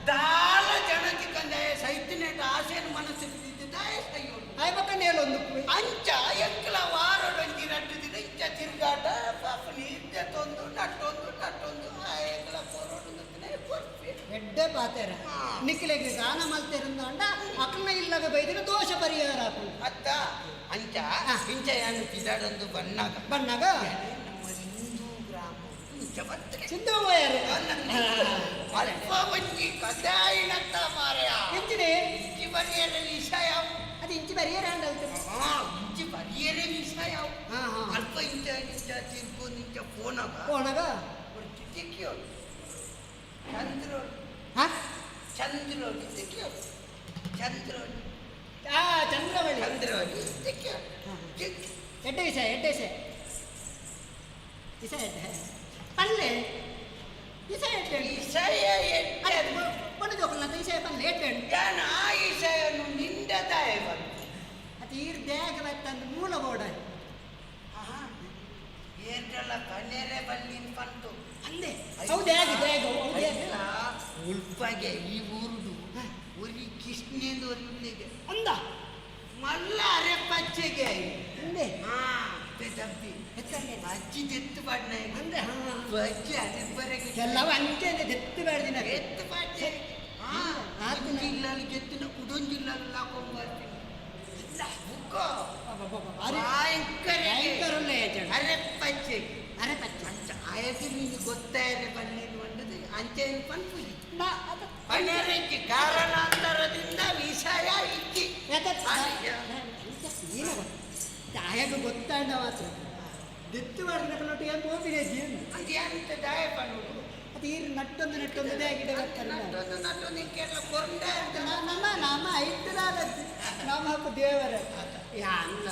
ದಾಳ ಜನ ತಿಕ್ಕಂದ ಸೈತಿನೇಟ ಆಸೆಯನ್ನು ಮನಸ್ಸಿನ ದಾಯ ಸೈಯೋಡು ಅಂಚ ಎಂಕಲ ವಾರಡೊಂಜಿ ನಟ್ಟುದಿನ ಇಂಚ ತಿರುಗಾಟ ಪಾಪನಿ ತೊಂದು ನಟ್ಟೊಂದು ಎಂಕಲ ಕೊರೋಡು ಎಡ್ಡೆ ಪಾತೆರ ನಿಖಿಲೆಗೆ ದಾನ ಮಲ್ತಿರಂದ ಅಕ್ನ ಇಲ್ಲಗ ಬೈದಿನ ದೋಷ ಪರಿಹಾರ ಅತ್ತ ಅಂಚ ಇಂಚ ಯಾನು ಪಿದಾಡೊಂದು ಬಣ್ಣಾಗ ನಮ್ಮ ಹಿಂದೂ ಗ್ರಾಮ ಸಿದ್ದರಾಮಯ್ಯರು ಅಲ್ಪ ಒಂಜಿ ಕದಾಯಿನತ್ತ ಮಾರಯ ಎಂಚಿದೆ ಇಂಚಿ ಬರಿಯರ ವಿಷಯ ಅದು ಇಂಚಿ ಬರಿಯರ ಇಂಚಿ ಬರಿಯರ ವಿಷಯ ಅಲ್ಪ ಇಂಚ ತಿರ್ಕೊಂಡು ಇಂಚ ಫೋನಾಗ ತಿಕ್ಕಿಯೋ ಚಂದ್ರೋಡಿ ತಿಕ್ಕಿಯೋ ಚಂದ್ರೋಡಿ ಚಂದ್ರವಳಿ ತಿಕ್ಕಿಯೋ ಎಡ್ಡೆ ವಿಷಯ ಪಲ್ಲೆ ವಿಷಯ ಪಣದೋಕಲ್ಲ ವಿಷಯ ಪಲ್ಲೆ ನಾನು ಆ ವಿಷಯವನ್ನು ನಿಂದದಾಯ ಬಂತು ಅದು ಈರ್ ದೇಹ ಬರ್ತಂದು ಮೂಲ ಬೋಡ ಏನೆಲ್ಲ ಕಣ್ಣೇರೆ ಬಲ್ಲಿ ಬಂತು ಅಂದೆ ದೇಗ ಉಲ್ಪಗೆ ಈ ಊರುದು ಒಲಿ ಕೃಷ್ಣೇಂದು ಒಲಿಗೆ ಅಂದ ಮಲ್ಲ ಅರೆ ಪಚ್ಚೆಗೆ ಅಂದೆ ದಬ್ಬಿ ಅಜ್ಜಿ ದೆತ್ತು ಬಣ್ಣ ಅಂದ್ರೆ ಅಜ್ಜಿ ಅದಿಬ್ಬರಿಗೆ ಎಲ್ಲವ ಅಂಚೆ ದೆತ್ತು ಬೇಡದಿನ ಎತ್ತು ಪಚ್ಚೆ ಜಿಲ್ಲಾಲಿ ಗೆತ್ತಿನ ಕುಡೊಂದು ಜಿಲ್ಲಾಲಿ ಹಾಕೊಂಡು ಬರ್ತೀನಿ ಬುಕ್ಕ ಅರೆ ಪಚ್ಚೆ ಅಂಚ ಆಯಕ್ಕೆ ನೀನು ಗೊತ್ತಾಯರೆ ಬನ್ನೇನು ಬಂದದ್ದು ಅಂಚೆ ಪನ್ಪು ಪಣರೆಂಚಿ ಕಾರಣಾಂತರದಿಂದ ವಿಷಯ ಇಕ್ಕಿ ಆಯಗ ಗೊತ್ತಾಂಡ ಮಾತ್ರ ದೆತ್ತು ಮಾಡಿನೊಟ್ಟು ಏನು ಹೋಗಿರೇಜಿ ಅಂತ ದಾಯ ಪಣ್ಣು ಅದು ಈ ನಟ್ಟೊಂದು ಗಿಡ ನಟ್ಟೊಂದು ಇಂಕೆಲ್ಲ ಕೊಂಡೆ ಅಂತ ನಮ್ಮ ಐತರಾದದ್ದು ನಮ್ಮ ಹಬ್ಬ ದೇವರ ಅಲ್ಲ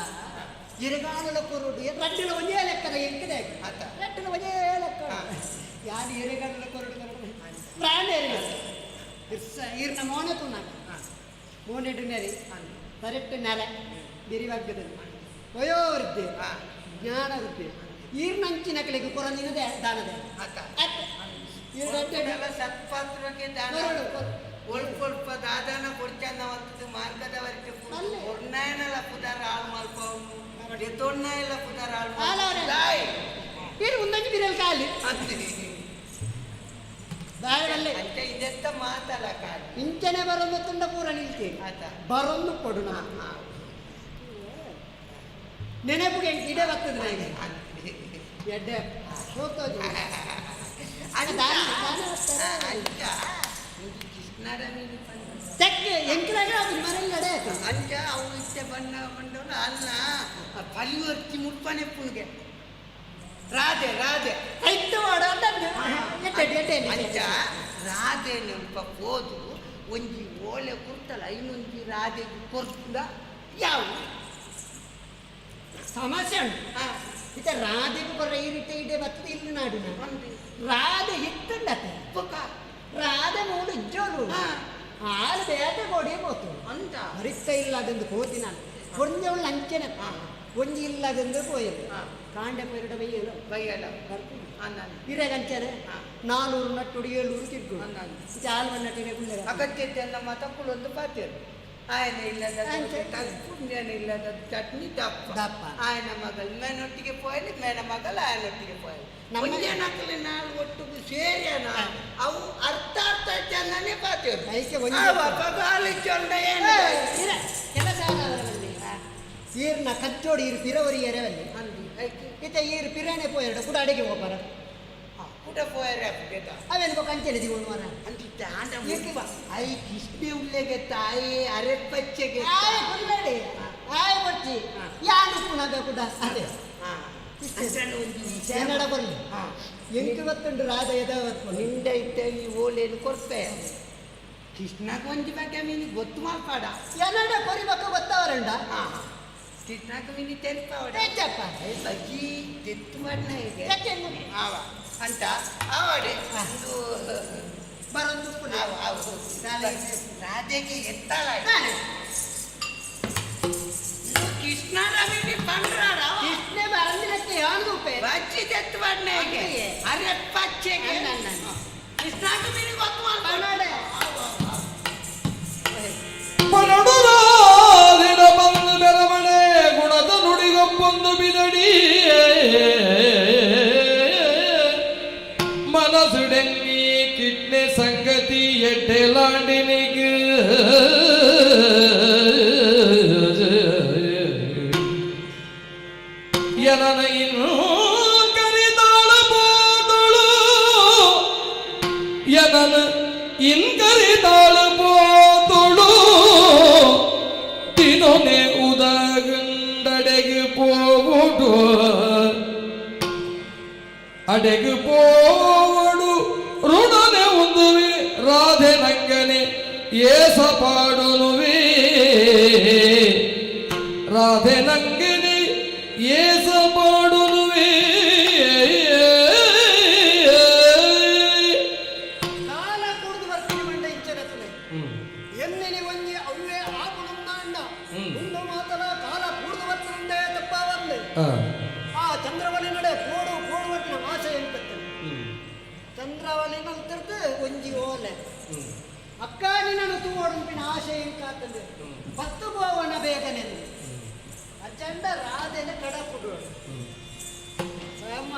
ಇರಗಾಲ ಕೊರುಡು ರಟ್ಟಿನ ಒಂದೇ ಲೆಕ್ಕದ ಎಂಕಡೆ ರಟ್ಟಿನ ಒಂದೇ ಲೆಕ್ಕ ಯಾರು ಇರಗಾಲ ಕೊರುಡು ಪ್ರಾಣ ಈರ್ನ ಮೋನ ತುನ್ನಾಗ ಮೋನೆಡು ನೆರೆ ಕರೆಕ್ಟ್ ನೆಲೆ ಬಿರಿವಾಗ್ಯದಲ್ಲಿ ವಯೋವೃದ್ಧಿ ಜ್ಞಾನ ವೃದ್ಧಿ ಈರ್ನಂಚಿನ ಕಡೆಗೆ ಕೊರಂದಿನದೆ ದಾನದೆ ಸತ್ಪಾತ್ರಕ್ಕೆ ದಾನ ಒಲ್ಪ ದಾದಾನ ಕೊಡ್ಚಾನವಂತದ್ದು ಮಾರ್ಗದವರಿಗೆ ಒಣ್ಣೆಲ್ಲ ಪುದಾರ ಹಾಳು ಮಾಡ್ಕೊಂಡು ತೊಣ್ಣೆಲ್ಲ ಪುದಾರ ಹಾಳು ಏನು ಮುಂದಂಗೆ ಬಿರಲ್ ಕಾಲಿ ಬಾಯಲ್ಲೇ ಅಂತೆ ಇದೆಂತ ಮಾತಲ್ಲ ಕಾಲಿ ಇಂಚನೆ ಬರೋದು ತುಂಡ ಪೂರ ನಿಲ್ತೀನಿ ಬರೋದು ಕೊಡು ನೆನಪಿಗೆ ಗಿಡ ಬರ್ತದೆ ನನಗೆ ಎಡ್ಡೆ ಹೋಗ್ತದೆ ತೆಕ್ಕೆ ಎಂಕಲಾಗ ಮನೆಯಲ್ಲಿ ನಡೆ ಅಂಚ ಅವನು ಇಷ್ಟೇ ಬಂದವನು ಅಲ್ಲ ಪರಿವರ್ತಿ ಮುಟ್ಪನೆ ಪುಣ್ಗೆ ರಾಧೆ ಐದು ಅಂಚ ರಾಧೆ ನೆನಪ ಹೋದು ಒಂಜಿ ಓಲೆ ಕೊಡ್ತಲ್ಲ ಇನ್ನೊಂಜಿ ರಾಧೆಗೆ ಕೊಡ್ತದ ಯಾವ ಸಮಸ್ಯೆ ಉಂಟು ಇತ ರಾಧೆಗೂ ಬರ ಈ ರೀತಿ ಇಡೆ ಬರ್ತದೆ ಇಲ್ಲಿ ನಾಡು ರಾಧೆ ಹಿಟ್ಟುಂಡತ್ತೆ ರಾಧೆ ಮೂಡು ಇಜ್ಜೋಲು ಆಳು ಬೇಟೆ ಕೊಡಿ ಹೋತು ಅಂತ ಹರಿತ ಇಲ್ಲದೆಂದು ಹೋತಿ ನಾನು ಕೊಂಜವಳು ಅಂಚೆನೆ ಒಂಜಿ ಇಲ್ಲದೆಂದು ಹೋಯಲು ಕಾಂಡೆ ಪೈರಡ ಬೈಯಲ್ಲ ಇರಗಂಚನೆ 400 ನಟ್ಟುಡು 700 ತಿರ್ಗು ಜಾಲ್ವ ನಟಿಗೆ ಅಗತ್ಯತೆ ನಮ್ಮ ತಪ್ಪುಳೊಂದು ಪಾತೇರು ಆಯನ ಇಲ್ಲದ ಪುಣ್ಯನ ಇಲ್ಲದ ಚಟ್ನಿ ದಪ್ಪ ಆಯನ ಮಗಳು ಮೇನೊಟ್ಟಿಗೆ ಪೋಯಲಿ ಮೇನ ಮಗಳು ಆಯನೊಟ್ಟಿಗೆ ಪೋಯಲಿ ನಕ್ಕಲಿ ನಾವು ಒಟ್ಟಿಗೆ ಸೇರಿಯನ ಅವು ಅರ್ಥ ಚೆನ್ನಾನೇ ಪಾತೇರು ಈರ್ನ ಕಚ್ಚೋಡಿ ಇರು ಪಿರವರಿ ಎರೆವಲ್ಲಿ ಇತ ಈರು ಪಿರಾಣೆ ಪೋಯರಡ ಕೂಡ ಅಡಿಗೆ ಹೋಗ್ಬಾರ ಕೂಡ ಪೋಯರೆ ಅವೇನು ಕಂಚೆಲೆ ದಿಗೋಣ ಮರ ಅಂತಿದ್ದ ಐ ಕಿಸ್ಬಿ ಉಳ್ಳೆಗೆ ತಾಯಿ ಅರೆಪ್ಪಚ್ಚೆಗೆ ಕೊಲ್ಲಡಿ ಆಯ್ ಬಚ್ಚಿ ಯಾರು ಪುನಃ ಕೂಡ ಅದೇ ಕನ್ನಡ ಬರಲಿ ಎಂಟು ಗೊತ್ತುಂಟು ರಾಧ ಎದವತ್ತು ನಿಂದ ಇತ್ತ ಈ ಓಲೇನು ಕೊಡ್ಪೆ ಕೃಷ್ಣಗೆ ಒಂಜಿ ಬಗ್ಗೆ ಮೀನು ಗೊತ್ತು ಮಾಡ್ಪಾಡ ಏನಡ ಕೊರಿಬೇಕು ಗೊತ್ತವರಂಡ ಕೃಷ್ಣಗೆ ಮೀನು ತೆಲ್ಪವಡ ಬಜ್ಜಿ ತೆತ್ತು ಮಾಡ್ನ ಹೀಗೆ ಆವ ಅಂತ ಆವಡೆ ಒಂದು ಬರೋದು ರಾಧೆಗೆ ಎತ್ತಾಳ ಕೃಷ್ಣನ ಮೀನು ಪಂಡ್ರಾಡ ಕೃಷ್ಣ ಬರಂದಿರತ್ತೆ ಯಾರು ಬಜ್ಜಿ ತೆತ್ತು ಮಾಡ್ನ ಹೀಗೆ ಅರೆಪ್ಪಚ್ಚೆಗೆ ಕೃಷ್ಣಗೆ ಮೀನು ಗೊತ್ತು ಮಾಡ್ಪಾಡ ಪರಡುರಾದಿನ ಬಂದು ಬೆರಮಣೆ ಗುಣದ ನುಡಿಗೊಪ್ಪೊಂದು ಬಿದಡಿ ಮನಸುಡೆಂಗಿ ಕಿಡ್ನೆ ಸಂಗತಿ ಎಡ್ಡೆಲಾಂಡಿನಿಗೆ ಎನನ ಇನ್ನು ಕರಿದಾಳಬೋದಳು ಎನನ ಇನ್ಕರಿದಾಳಬೋದಳು ದಿನೊನೆ ಉದಗಂಡಡೆಗೆ போடு ಅಡೆಗೆ போடு ಋಣನೆ ಒಂದುವೆ ರಾಧೆ ನಂಗನೆ ಏಸ ಪಾಡುನುವೆ ರಾಧೆ ನಂಗನೆ ಏಸ ಪಾಡುನುವೆ ಕಾಲ ಕುಡಿದು ಬರ್ತೀನಿ ಮಂಡ ಇಚ್ಚರತಲೆ ಎನ್ನೆನೆ ಒಂಜಿ ಅವ್ವೇ ಆಗುಣಂದಾಂಡ ಒಂದು ಮಾತಲ ಕಾಲ ಕುಡಿದು ಬರ್ತಿರುಂಡೆ ತಪ್ಪ ಬಂದೆ ಆ ಚಂದ್ರವಲಿ ನಡೆ ಪೋಡು ಪೋಡುವಟ್ಟಿನ ಆಸೆ ಎಂತತ್ತೆ ಚಂದ್ರವಲಿನ ಉತ್ತರದ್ದು ಒಂಜಿ ಓಲೆ ಅಕ್ಕ ನಿನ್ನನ್ನು ತೂವಡುಂಪಿನ ಆಸೆ ಎಂಕಾತಂದೆ ಪತ್ತು ಬೋವನ ಬೇಗನೆ ಅಚಂಡ ರಾಧೆನ ಕಡಪುಡು ಅಮ್ಮ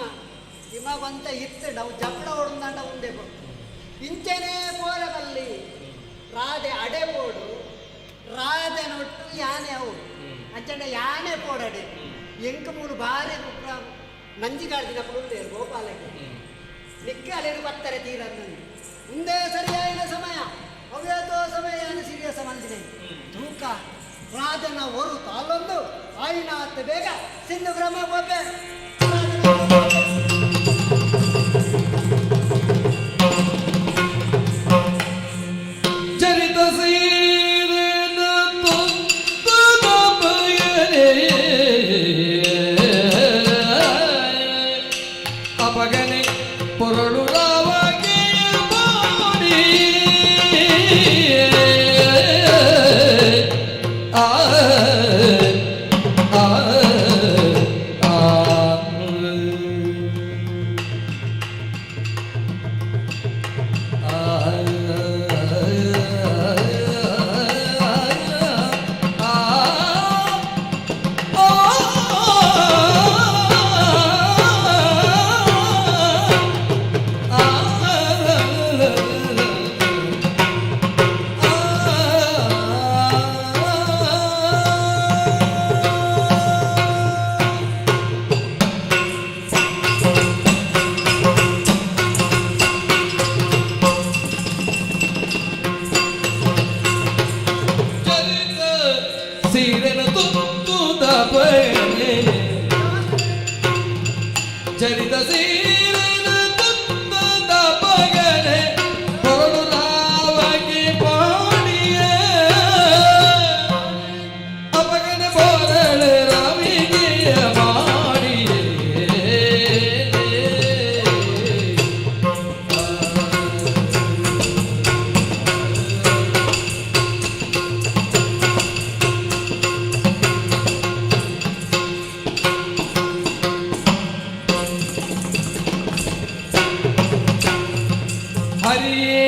ಇಮವಂತ ಇತ್ತು ನಾವು ಜಪಡ ಹೊಡೆದಾಂಡ ಉಂಡೆ ಬಂತು ಇಂಚೆನೇ ಪೋಲದಲ್ಲಿ ರಾಧೆ ಅಡೆ ಪೋಡು ರಾಧೆ ನೊಟ್ಟು ಯಾನೆ ಅವು ಅಂಚಂಡ ಯಾನೆ ಪೋಡಡೆ ಎಂಕ ಮೂರು ಬಾರಿ ನಂಜಿಗಾಡ್ದಿನ ಪುರುಂಡೆ ಗೋಪಾಲಕ್ಕೆ ನಿಕ್ಕಲೇನು ಬರ್ತಾರೆ ತೀರನ್ನು ಮುಂದೆ ಸರಿಯಾದ ಸಮಯ ಅವ್ಯಾತೋ ಸಮಯ ಸಿರಿಯ ಸಂಬಂಧಿನೆ ತೂಕ ರಾಧನ ಹೊರು ತಾಲೊಂದು ಆಯಿನಾಥ ಬೇಗ ಸಿಂಧು ಬ್ರಹ್ಮ ಗೋಪೆ ಚರಿತ ಸೀರೆನ ತೊತ್ತದ ಬಯನೆ ಅಪಗನೆ ಪೊರಳು ರಾವಗೆ ಮಾಡಿ ಆ ಆ ಸೀರೆನ ತುತ್ತುದ ಬಯನೆ ಚರಿತ ಸೀರೆನ ತುತ್ತುದ ಬಯನೆ ಹೊರಡು ರಾವಗೆ ಪಾಡಿಯೇ ಅಪಗನೆ ಹೊರಳೆ ರಾವಿಗೆ ಮಾಡಿಯೇ ಹರಿಯೇ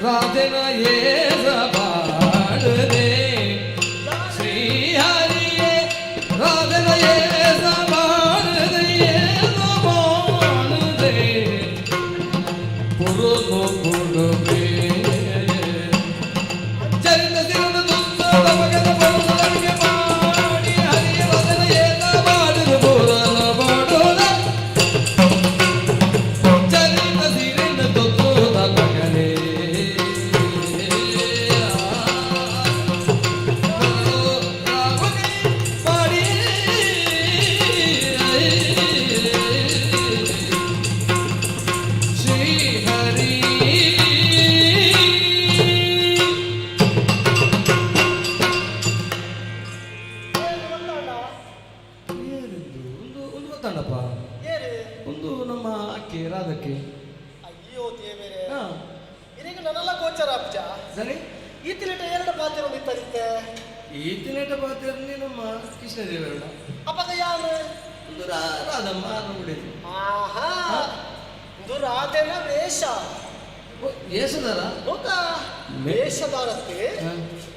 ರಾಧನ ಏಸಬಾಡದೆ ಶ್ರೀ ಹರಿಯೇ ರಾಧನ ಏಸಬಾಡದೆ ಏಸಬಾಡದೆ ಪುರುದು ಪುರುಬೇ ಚರಿತ ಸಿರದ ತುತ್ತದ ಮಗನ ಪುರುಗೆ ಮಾಡಿ ಹರಿಯ ರಾಧನ ಏಸಬಾಡದು ಪುರಲ ಬಾಡೋದ ಚರಿತ ಸಿರಿನ ತುತ್ತದ ಮಗನೇ ಮಾಡಿ ಶ್ರೀ ಹರಿ ಒಂದು ಗೊತ್ತಣ್ಣಪ್ಪ ಒಂದು ನಮ್ಮ ಅಕ್ಕಿ ರಾಧಕ್ಕೆ ಅಯ್ಯೋ ದೇವರೇ ಹಾ ಇದೀಗ ನನ್ನೆಲ್ಲ ಗೋಚರ ಅಬ್ಜ ಸರಿ ಈತಿಲಿಟ ಎರಡು ಪಾತ್ರ ಇತ್ತಲಿತ್ತೆ ಈ ತಿನೇಟ ಪಾತ್ರೆ ನಮ್ಮ ಕೃಷ್ಣದೇವರಣ್ಣ ಅಪ್ಪಗ ಯಾರು ಒಂದು ರಾಧಮ್ಮ ನೋಡಿದ್ವಿ ಆಹಾ ಇದು ರಾಧೆನ ವೇಷ ಏಸದಾರ ಹೌದಾ ವೇಷದಾರಕ್ಕೆ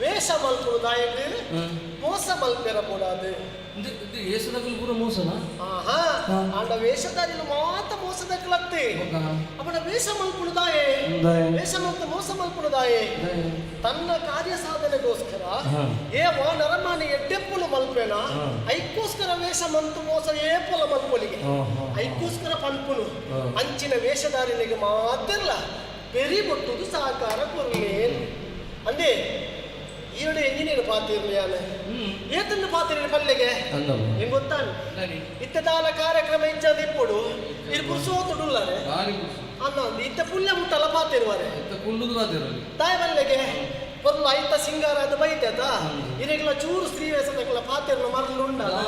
ವೇಷ ಮಲ್ಪುಡು ದಾಯಕ್ಕೆ ಮೋಸ ಮಲ್ಪೆರ ಕೂಡದು ಇದು ಏಸದಾಗಲು ಪೂರ ಮೋಸನಾ ಆಹಾ ಅಂಡ ವೇಷದಾರಿಲು ಮಾತ ಮೋಸದಕ್ಲತ್ತೆ ಅಪ್ಪನ ವೇಷ ಮಲ್ಪುಡು ದಾಯೆ ವೇಷ ಮಲ್ತ ಮೋಸ ಮಲ್ಪುಡು ದಾಯೆ ತನ್ನ ಕಾರ್ಯ ಸಾಧನೆಗೋಸ್ಕರ ಏವ ನರಮಾನಿ ಎಡ್ಡೆಪ್ಪುಲು ಮಲ್ಪೇನ ಐಕ್ಕೋಸ್ಕರ ವೇಷ ಮಂತು ಮೋಸ ಏಪುಲ ಮಲ್ಪೊಲಿಗೆ ಐಕ್ಕೋಸ್ಕರ ಪನ್ಪುನು ಅಂಚಿನ ವೇಷಧಾರಿನಿಗೆ ಮಾತಿರ್ಲ ಬೆರಿ ಬೊಟ್ಟುದು ಸಾಕಾರ ಕೊರ್ಲೇನು ಅಂದೆ ಈರಡೆ ಎಂಜಿನಿಯರ್ ಪಾತಿರ್ಲಿಯಾನೆ ಏತನ್ನು ಪಾತಿರ್ಲಿ ಪಲ್ಲೆಗೆ ಹೆಂಗ್ ಗೊತ್ತಾನು ಇತ್ತದಾಲ ಕಾರ್ಯಕ್ರಮ ಇಜ್ಜದ ಇಪ್ಪುಡು ಇದು ಪುರುಸೋತುಡುಲ್ಲರೆ ಅನ್ನ ಇತ್ತ ಪುಲ್ಯ ಮುಟ್ಟಲ್ಲ ಪಾತಿರುವಾರೆ ತಾಯಿ ಬಲ್ಲೆಗೆ ಒಂದು ಐತ ಸಿಂಗಾರ ಅದು ಬೈತದ ಇದಕ್ಕೆಲ್ಲ ಚೂರು ಸ್ತ್ರೀ ವೇಷದಕ್ಕೆಲ್ಲ ಪಾತಿರ್ನ ಮರಲು ಉಂಡಲ್ಲ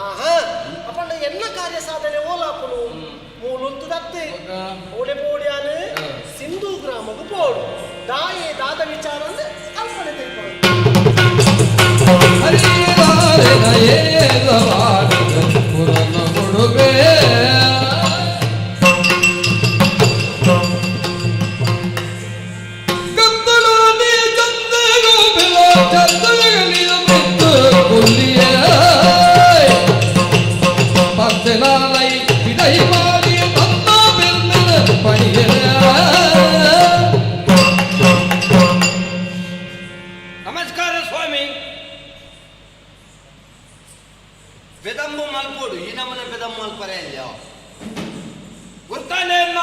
ಆಹಾ ಅಪ್ಪಣ್ಣ ಎಲ್ಲ ಕಾರ್ಯ ಸಾಧನೆ ಓಲಾಪುನು ಮೂಲುಂತು ದತ್ತೆ ಓಡೆ ಪೋಡಿಯಾನು ಸಿಂಧು ಗ್ರಾಮಕ್ಕೆ ಪೋಡು ದಾಯೆ ದಾದ ವಿಚಾರ ಅಂದ್ರೆ ಅಲ್ಪನೆ ತಿಳ್ಕೊಂಡು ನಮಸ್ಕಾರ ಸ್ವಾಮಿ. ಬೆದಂಬು ಮಲ್ಪೋಡು ಈ ನಮ್ಮನೆ ಬೆದಂ ಮಲ್ಪರೆ ಅಲ್ಲ ಗೊತ್ತಾನೆ ಅಲ್ಲ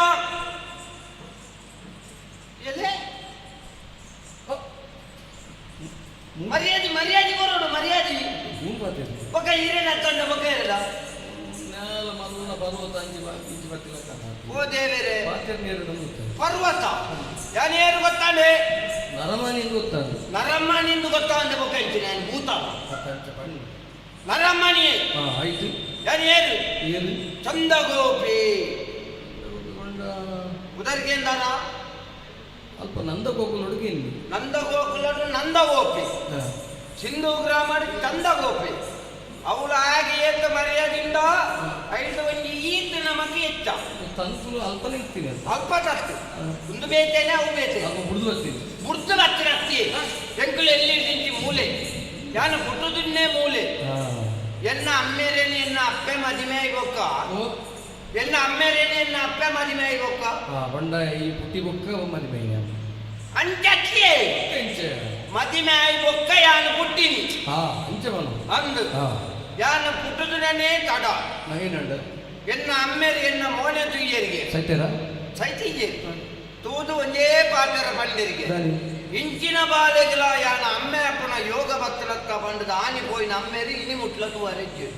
ಎಲ್ಲೇ ಮರ್ಯಾದೆ ಬರೋಡು ಮರ್ಯಾದೆ ಬೊಕ್ಕ ಹಿರೇನ ತಂಡ ಬೊಕ್ಕ ಇರಲ್ಲ ಪರ್ವತ ಅಂಚಿ ಇಂಚಿ ಬರ್ತಿಲ್ಲ ಓ ದೇವರೇ ಪಾತ್ರೆ ನೀರು ಗೊತ್ತಾನೆ ಪರ್ವತ ಯಾನೇರು ಗೊತ್ತಾನೆ ನರಮನಿಂದ ಗೊತ್ತಾನೆ ನರಮ್ಮನಿಂದ ಗೊತ್ತಾಂದೆ ಬೊಕ್ಕಂಚಿ ನಾನು ಭೂತ ನರಮ್ಮನಿ ಆಯ್ತು ಯಾನೇರು ಏರು ಚಂದಗೋಪಿ ಉದರ್ಗೇಂದಾನ ಅಲ್ಪ ನಂದಗೋಕುಲ ಹುಡುಗಿ ನಂದಗೋಕುಲಡು ನಂದಗೋಪಿ ಸಿಂಧು ಗ್ರಾಮ ಚಂದಗೋಪಿ ಅವಳು ಹಾಗೆ ಏತ ಮರ್ಯಾದಿಂದ ಐದು ಒಂದು ಈತ ನಮಗೆ ಹೆಚ್ಚ ತಂತುಲು ಅಲ್ಪನೇ ಇರ್ತೀನಿ ಅಲ್ಪ ತತ್ತು ಒಂದು ಬೇತೇನೆ ಅವು ಬೇತೆ ಬುಡ್ದು ಬರ್ತೀನಿ ಬುಡ್ದು ಬರ್ತೀನಿ ಅತ್ತಿ ಎಂಕುಲು ಎಲ್ಲಿ ನಿಂತಿ ಮೂಲೆ ಯಾನು ಬುಟ್ಟುದನ್ನೇ ಮೂಲೆ ಎನ್ನ ಅಮ್ಮೇರೇನೆ ಎನ್ನ ಅಪ್ಪೆ ಮದಿಮೆ ಆಯ್ಬೊಕ್ಕ ಎನ್ನ ಅಮ್ಮೇರೇನೆ ಎನ್ನ ಅಪ್ಪೆ ಮದಿಮೆ ಆಯ್ಬೊಕ್ಕ ಬಂಡ ಈ ಪುಟ್ಟಿ ಬೊಕ್ಕ ಮದಿಮೆ ಅಂಚೆ ಮದಿಮೆ ಆಯ್ಬೊಕ್ಕ ಯಾನು ಪುಟ್ಟಿನಿ ಅಂಚೆ ಬನು ಅಂದು ಯಾನು ಪುಟ್ಟುದನೇ ತಡ ಏನಂಡ ಎನ್ನ ಅಮ್ಮೇರಿ ಎನ್ನ ಮೋನೆ ತುಯ್ಯರಿಗೆ ಸೈತೇರ ಸೈತಿಗೆ ತೂದು ಒಂದೇ ಪಾತ್ರ ಬಂಡರಿಗೆ ಇಂಚಿನ ಬಾಲೆಗಳ ಯಾನ ಅಮ್ಮೆ ಅಪ್ಪನ ಯೋಗ ಭಕ್ತನಕ್ಕ ಬಂಡದ ಆನಿ ಪೋಯಿನ ಅಮ್ಮೇರಿ ಇನಿ ಮುಟ್ಲತ್ತು ವರೆಜ್ಜು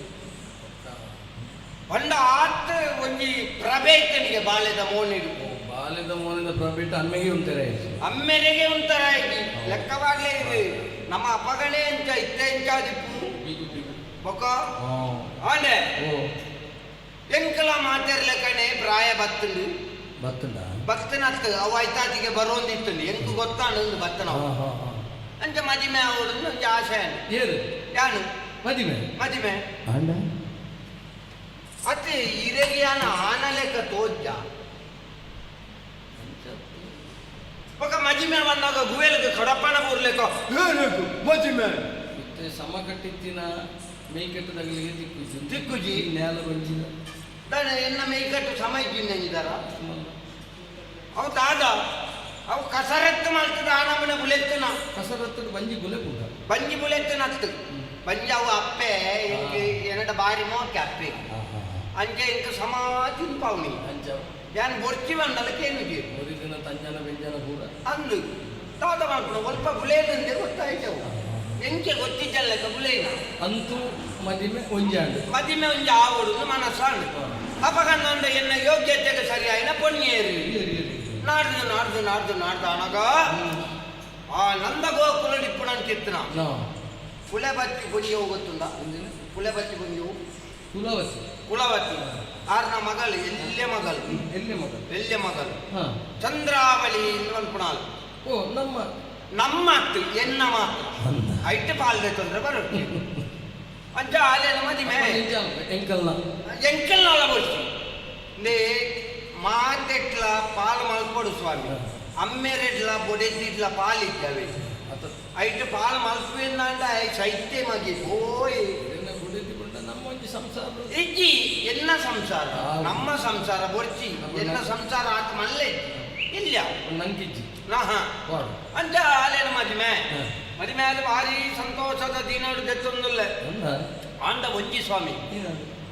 ಬಂಡ ಆತ ಒಂಜಿ ಪ್ರಭೇತನಿಗೆ ಬಾಲ್ಯದ ಮೋನಿಡು ಬಾಲ್ಯದ ಮೋನಿದ ಪ್ರಭೇತ ಅಮ್ಮೆಗೆ ಉಂಟರೆ ಅಮ್ಮೆರೆಗೆ ಒಂಥರ ಲೆಕ್ಕವಾಗ್ಲೇ ಇದೆ ನಮ್ಮ ಅಪ್ಪಗಣೆ ಇಂಚ ಇತ್ತೆ ಇಂಚಾದಿಪ್ಪು ಬೊಕ್ಕ ಆನೆ ಎಂಕಲ ಮಾತಾಡ್ಲಕ್ಕನೆ ಪ್ರಾಯ ಬತ್ತಂಡು ಭಕ್ತನತ್ತ ಅವ ಐತಾತಿಗೆ ಬರೋಂದಿತ್ತು ಎಂಕು ಗೊತ್ತಾಂಡು ಭಕ್ತನ ಅಂಚ ಮದಿಮೆ ಅವಡು ಒಂಜಿ ಆಶೆ ಯಾನು ಮದಿಮೆ ಅತ್ತೆ ಇರೆಗಿಯಾನ ಆನ ಲೆಕ್ಕ ತೋಜ್ಜ ఒక మజిమే వన్నాక గువేలకు కడపన ఊర్లేక మజిమే సమ కట్టించిన మేకెట్టు తగిలిಗೆ తిక్కుజి నేల బంజిన దాని ఎన్న మేకెట్టు సమయిజింది ఇదార ಅವು ದಾದ ಅವು ಕಸರತ್ತು ಮಾಡ್ತದ ಆನಮನೆ ಬುಲೆತ್ತನ ಕಸರತ್ತು ಬಂಜಿ ಬುಲೆಪುಂಟ ಬಂಜಿ ಬುಲೆತ್ತನ ಅತ್ತು ಬಂಜಿ ಅವು ಅಪ್ಪೆ ಎನ್ನಡ ಬಾರಿ ಮೋಕೆ ಅಪ್ಪೆ ಅಂಜೆ ಇಂಕ ಸಮಾಜಿನ ಪಾವನಿ ಯಾನ್ ಬೊರ್ಚಿ ಬಂಡಲಕ್ಕೇನು ದಿನ ತಂಜನ ಬೆಂಜನ ಪೂರ ಅಂದು ತಾತ ಮಾಡ್ಕೊಂಡು ಸ್ವಲ್ಪ ಬುಲೇದಂತೆ ಗೊತ್ತಾಯ್ತವು ಎಂಕೆ ಗೊತ್ತಿದ್ದಲ್ಲಕ ಬುಲೇನ ಅಂತೂ ಮದಿಮೆ ಒಂಜಾಂಡು ಮದಿಮೆ ಒಂಜಿ ಆವಡುದು ಮನಸ್ಸಾಂಡು ಅಪಗಂಡ ಎನ್ನ ಯೋಗ್ಯತೆಗೆ ಸರಿಯಾಯಿನ ಪೊನ್ನೇರಿ ನಾಡ್ದು ಅನಗ ಆ ನಂದಗೋಕುಲ ಇಪ್ಪುಣಂತಿತ್ತನ ಕುಲೆಬತ್ತಿ ಪುಂಜವು ಗೊತ್ತುಂಡ ಕುಲೆಬತ್ತಿ ಪುಂಜವು ಕುಲವತಿ ಆರ್ನ ಮಗಳು ಎಲ್ಲೆ ಮಗಳು ಚಂದ್ರಾವಳಿ ಅನ್ಪುಣಾಲು ನಮ್ಮ ಅತ್ತು ಎನ್ನ ಮಾತ್ರ ಐಟ್ ಪಾಲ್ದೆ ತೊಂದ್ರೆ ಬರುತ್ತೆ ಅಂಚ ಆಲೇನ ಮದಿಮೆ ಎಂಕಲ್ನಾಳ ಬರ್ಸಿ ಮಾತೆಟ್ಲ ಪಾಲು ಮಲ್ಕೊಡು ಸ್ವಾಮಿ ಅಮ್ಮೆರೆಡ್ಲ ಬೊಡೆದಿಡ್ಲ ಪಾಲಿದ್ದಾವೆ ಐಟ್ ಪಾಲು ಮಲ್ಪುವೆಂದಾಂಡ ಶೈತ್ಯ ಮಗಿ ಓಯ್ ಇಜ್ಜಿ ಎನ್ನ ಸಂಸಾರ ನಮ್ಮ ಸಂಸಾರ ಬೊರ್ಚಿ ಎನ್ನ ಸಂಸಾರ ಆತ ಮಲ್ಲೆ ಇಲ್ಲ ನಂಗಿಜ್ಜಿ ಅಂಚ ಆಲೇನ ಮದಿಮೆ ಅಲ್ಲಿ ಭಾರಿ ಸಂತೋಷದ ದಿನಡು ದೆತ್ತೊಂದುಲ್ಲೆ ಆಂಡ ಒಂಜಿ ಸ್ವಾಮಿ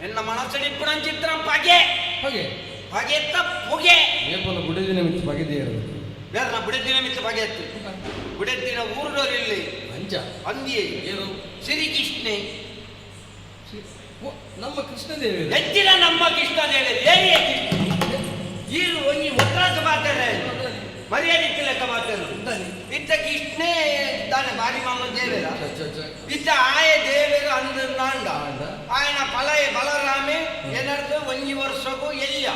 ಎನ್ನ ಮನಸ್ಸಡಿಪ್ಪುಣ ಚಿತ್ರ ಪಗೆತ್ತ ಪೊಗೆ ಬುಡದಿನ ಮಿತ್ತು ಬಗೆದೇರು ಬೇರೆ ಬುಡದಿನ ಮಿತ್ತು ಬಗೆತ್ತು ಬುಡದಿನ ಊರಡೋರಿಲ್ಲಿ ಅಂಚ ಅಂದಿಯೇ ಶ್ರೀಕೃಷ್ಣೆ ನಮ್ಮ ಕೃಷ್ಣದೇವಿ ಹೆಚ್ಚಿನ ನಮ್ಮ ಕೃಷ್ಣದೇವಿ ಈರು ಒಂಜಿ ಒತ್ತರಾಜ ಮಾತಾಡ ಮರ್ಯಾದೆ ಲೆಕ್ಕ ಮಾತಾಡು ಇತ್ತ ಕೃಷ್ಣೇ ತಾನೆ ಬಾರಿ ಮಾಮ ದೇವೇರ ಇತ್ತ ಆಯ ದೇವೇರ ಅಂದ ఆయన ಪಲಯ ಬಲರಾಮೆ ಏನರ್ದು ಒಂಜಿ ವರ್ಷಗೂ ಎಲ್ಲಿಯ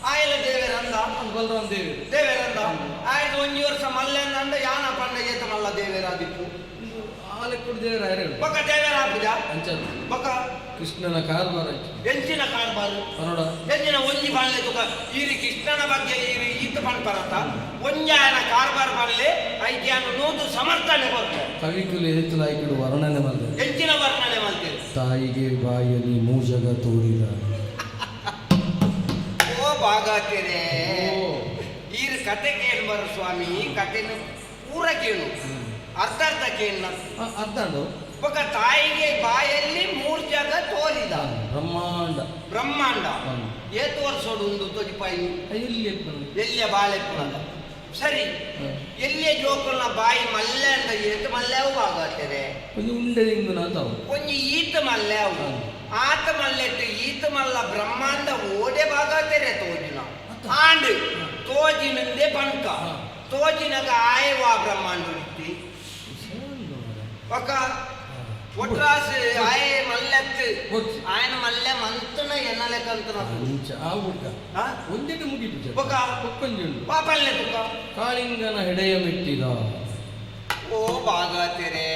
ಆಯಲ ದೇವೇರ ಅಂದ ಬಲರಾಮ ದೇವೇರ ಅಂದ ಆಯ್ತು ಒಂಜಿ ವರ್ಷ ಮಲ್ಲೆಂದ ಅಂದ ಯಾನ ಪಂಡ ಏತ ಮಲ್ಲ ದೇವೇರ ಆದಿತ್ತು ಬೊಕ್ಕ ದೇವೇರ ಆಪುಜ ಬೊಕ್ಕ ಕೃಷ್ಣನ ಕಾರ್ಬಾರ ಎಂಚಿನ ಕಾರ್ಬಾರು ಎಂಚಿನ ಒಂಜಿ ಬಾಳ್ಲೆ ತುಕ ಈರಿ ಕೃಷ್ಣನ ಬಗ್ಗೆ ಈರಿ ಈತ ಪಂಪರತ ಒಂಜಾಯನ ಕಾರ್ಬಾರ್ ಬಾಳ್ಲೆ ಐಕ್ಯಾನು ನೂದು ಸಮರ್ಥನೆ ಬರ್ತಾರೆ ಕವಿಕುಲು ಎತ್ತಲ ಐಕಿಡು ವರ್ಣನೆ ಮಾಡ್ತಾರೆ ಎಂಚಿನ ವರ್ಣನೆ ಮಾಡ್ತಾರೆ ತಾಯಿಗೆ ಬಾಯಲ್ಲಿ ಮೂಜಗ ತೋರಿದ ಓ ಬಾಗಾತಿರೆ ಈರು ಕತೆ ಕೇಳ್ಬಾರ ಸ್ವಾಮಿ ಕತೆನು ಪೂರ ಕೇಳು ಅರ್ಧ ಕೇಳ ಅರ್ಧಂಡು ఒక ತಾಯಿಗೆ ಬಾಯಲ್ಲಿ ಮೂರು ಜಾಗ ತೋರಿದ ಬ್ರಹ್ಮಾಂಡ ಏತು ವರ್ಷೋಡು ಒಂದು ತೊಜಿಪಾಯಿ ಎಲ್ಲಿಯ ಬಾಳೆ ಸರಿ ಎಲ್ಲಿಯ ಜೋಕಲ್ನ ಬಾಯಿ ಮಲ್ಲೆ ಅಂತ ಏತು ಮಲ್ಲೆ ಅವು ಆಗಾಗ್ತದೆ ಉಂಡೆ ಒಂಜಿ ಈತ ಮಲ್ಲೆ ಅವು ಆತ ಮಲ್ಲೆಟ್ಟು ಈತ ಮಲ್ಲ ಬ್ರಹ್ಮಾಂಡ ಓಡೆ ಭಾಗ ತೆರೆ ತೋಜಿನ ಆಂಡ್ ತೋಜಿನಂದೇ ಪಂಕ ತೋಜಿನಗ ಆಯವಾ ಬ್ರಹ್ಮಾಂಡ ಉಳಿತಿ ఒక ಒಟ್ರಾಸ್ ಆಯ ಮಲ್ಲೆತ್ತು ఆయన మల్లె మంతున ఎన్నలకంతున్నారు ಒಂದಿಟ್ಟು ಮುಗಿತು ఒక పాపల్లె తుక ಕಾಳಿಂಗನ ಹೆಡೆಯ ಮೆಟ್ಟಿದ ಓ ಬಾగా ತೆರೆ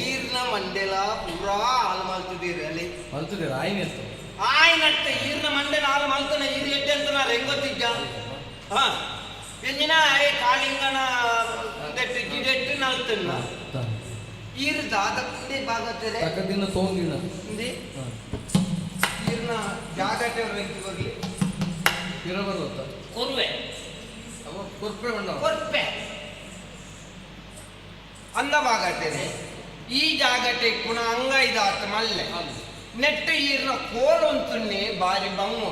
ಈರ್ನ ಮಂಡೆಲ ಪೂರಾ ಹಾಲು ಮಲ್ತಿದ್ದೀರಿ ಅಲ್ಲಿ ಮಲ್ತದೆ ಆಯ್ನೆತ್ತು ఆయనట్టు ఈర్న మండెల ಹಾಲು మల్తున ఈరు ఎట్టి అంటున్నారు ಹೆಂಗೊತ್ತಿದ್ದ ಎಂಜಿನ ಕಾಳಿಂಗನ ದೆಟ್ಟು ಗಿಡೆಟ್ಟು ನಲ್ತನ್ನ ಈರು ದಾದಕ್ಕೆ ಬಾಗತ್ತದೆ ತಕದಿನ ತೋಂದಿನ ಇಂದಿ ಈರ್ನ ಜಾಗಟೆ ವ್ಯಕ್ತಿ ಬರಲಿ ಇರಬರುತ್ತ ಕೊರ್ವೆ ಅವ ಕೊರ್ಪೆ ಬಣ್ಣ ಕೊರ್ಪೆ ಅಂದ ಬಾಗಟ್ಟೆನೆ ಈ ಜಾಗಟೆ ಪುನಃ ಅಂಗ ಇದಾತ ಮಲ್ಲೆ ನೆಟ್ಟು ಈರ್ನ ಕೋಲೊಂತುನ್ನೆ ಬಾರಿ ಬಂಗು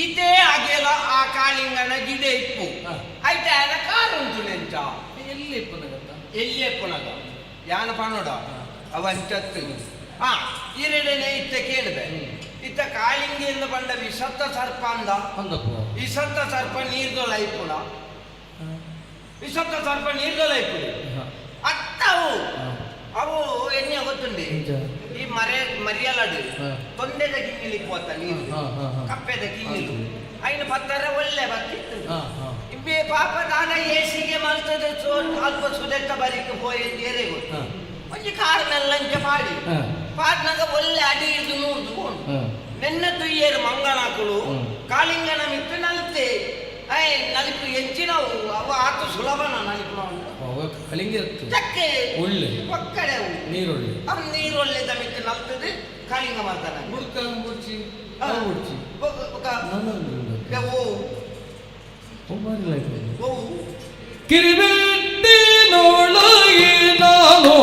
ಇದೇ ಆಗೇಲ ಆ ಕಾಳಿಂಗನ ಗಿಡ ಇಪ್ಪು ಆಯ್ತಾ ಆಯನ ಕಾಲು ಉಂಟು ನೆಂಚ ಎಲ್ಲಿ ಇಪ್ಪನಗತ್ತ ಎಲ್ಲಿ ಇಪ್ಪನಗ ಯಾನ ಪಣೋಡ ಅವಂಚತ್ತು ಈರೆಡೆನೆ ಇತ್ತ ಕೇಳಿದೆ ಇತ್ತ ಕಾಳಿಂಗಿಯಿಂದ ಬಂದ ವಿಸತ್ತ ಸರ್ಪ ಅಂದ ವಿಸತ್ತ ಸರ್ಪ ನೀರ್ಗೊಲ ಇಪ್ಪುಡ ವಿಸತ್ತ ಸರ್ಪ ನೀರ್ಗೊಲ ಇಪ್ಪುಡು ಅತ್ತವು ಅವು ಎಣ್ಣೆ ಗೊತ್ತುಂಡಿ ಈ ಮರಿಯಲಾಡು ತೊಂದೆದ ಗಿನ್ನಿಲಿಕ್ಕೆ ಹೋತ ನೀರು ಕಪ್ಪೆದ ಗಿನ್ನಿಲು ಐನು ಪತ್ತರ ಒಳ್ಳೆ ಬರ್ತಿತ್ತು ಇಬ್ಬೇ ಪಾಪ ನಾನ ಏಸಿಗೆ ಮಲ್ತದೆ ಅಲ್ಪ ಸುದೆತ್ತ ಬರಿಕೆ ಹೋಗಿ ಏರೆ ಗೊತ್ತು ಒಂಜಿ ಕಾರಣಲ್ಲಂಚ ಪಾಡಿ ಪಾಡ್ನಾಗ ಒಳ್ಳೆ ಅಡಿ ಹಿಡಿದು ನೋಡ್ದು ನೆನ್ನ ತುಯ್ಯರು ಮಂಗನಾಕುಳು ಕಾಳಿಂಗನ ಮಿತ್ತು ನಲ್ತೆ ನಲಿಪು ಎಂಚಿನವು ಅವ ಆತ ಸುಲಭನ ನಲಿಪು ಕಲಿಂಗೆ ಚಕ್ಕೆ ಒಳ್ಳೆ ಒಕ್ಕಡೆ ನೀರೊಳ್ಳೆ ಅವ್ ನೀರೊಳ್ಳೆದ ಮಿತ್ತು ನಲ್ತದೆ ಕಾಳಿಂಗ ಮಾಡ್ತಾನೆ ಬುಡ್ಕ ಬುಡ್ಚಿ ಬುಡ್ಚಿ ಕಿರಿಬೆಟ್ಟಿ ನೋಳಾಗಿ ನಾನು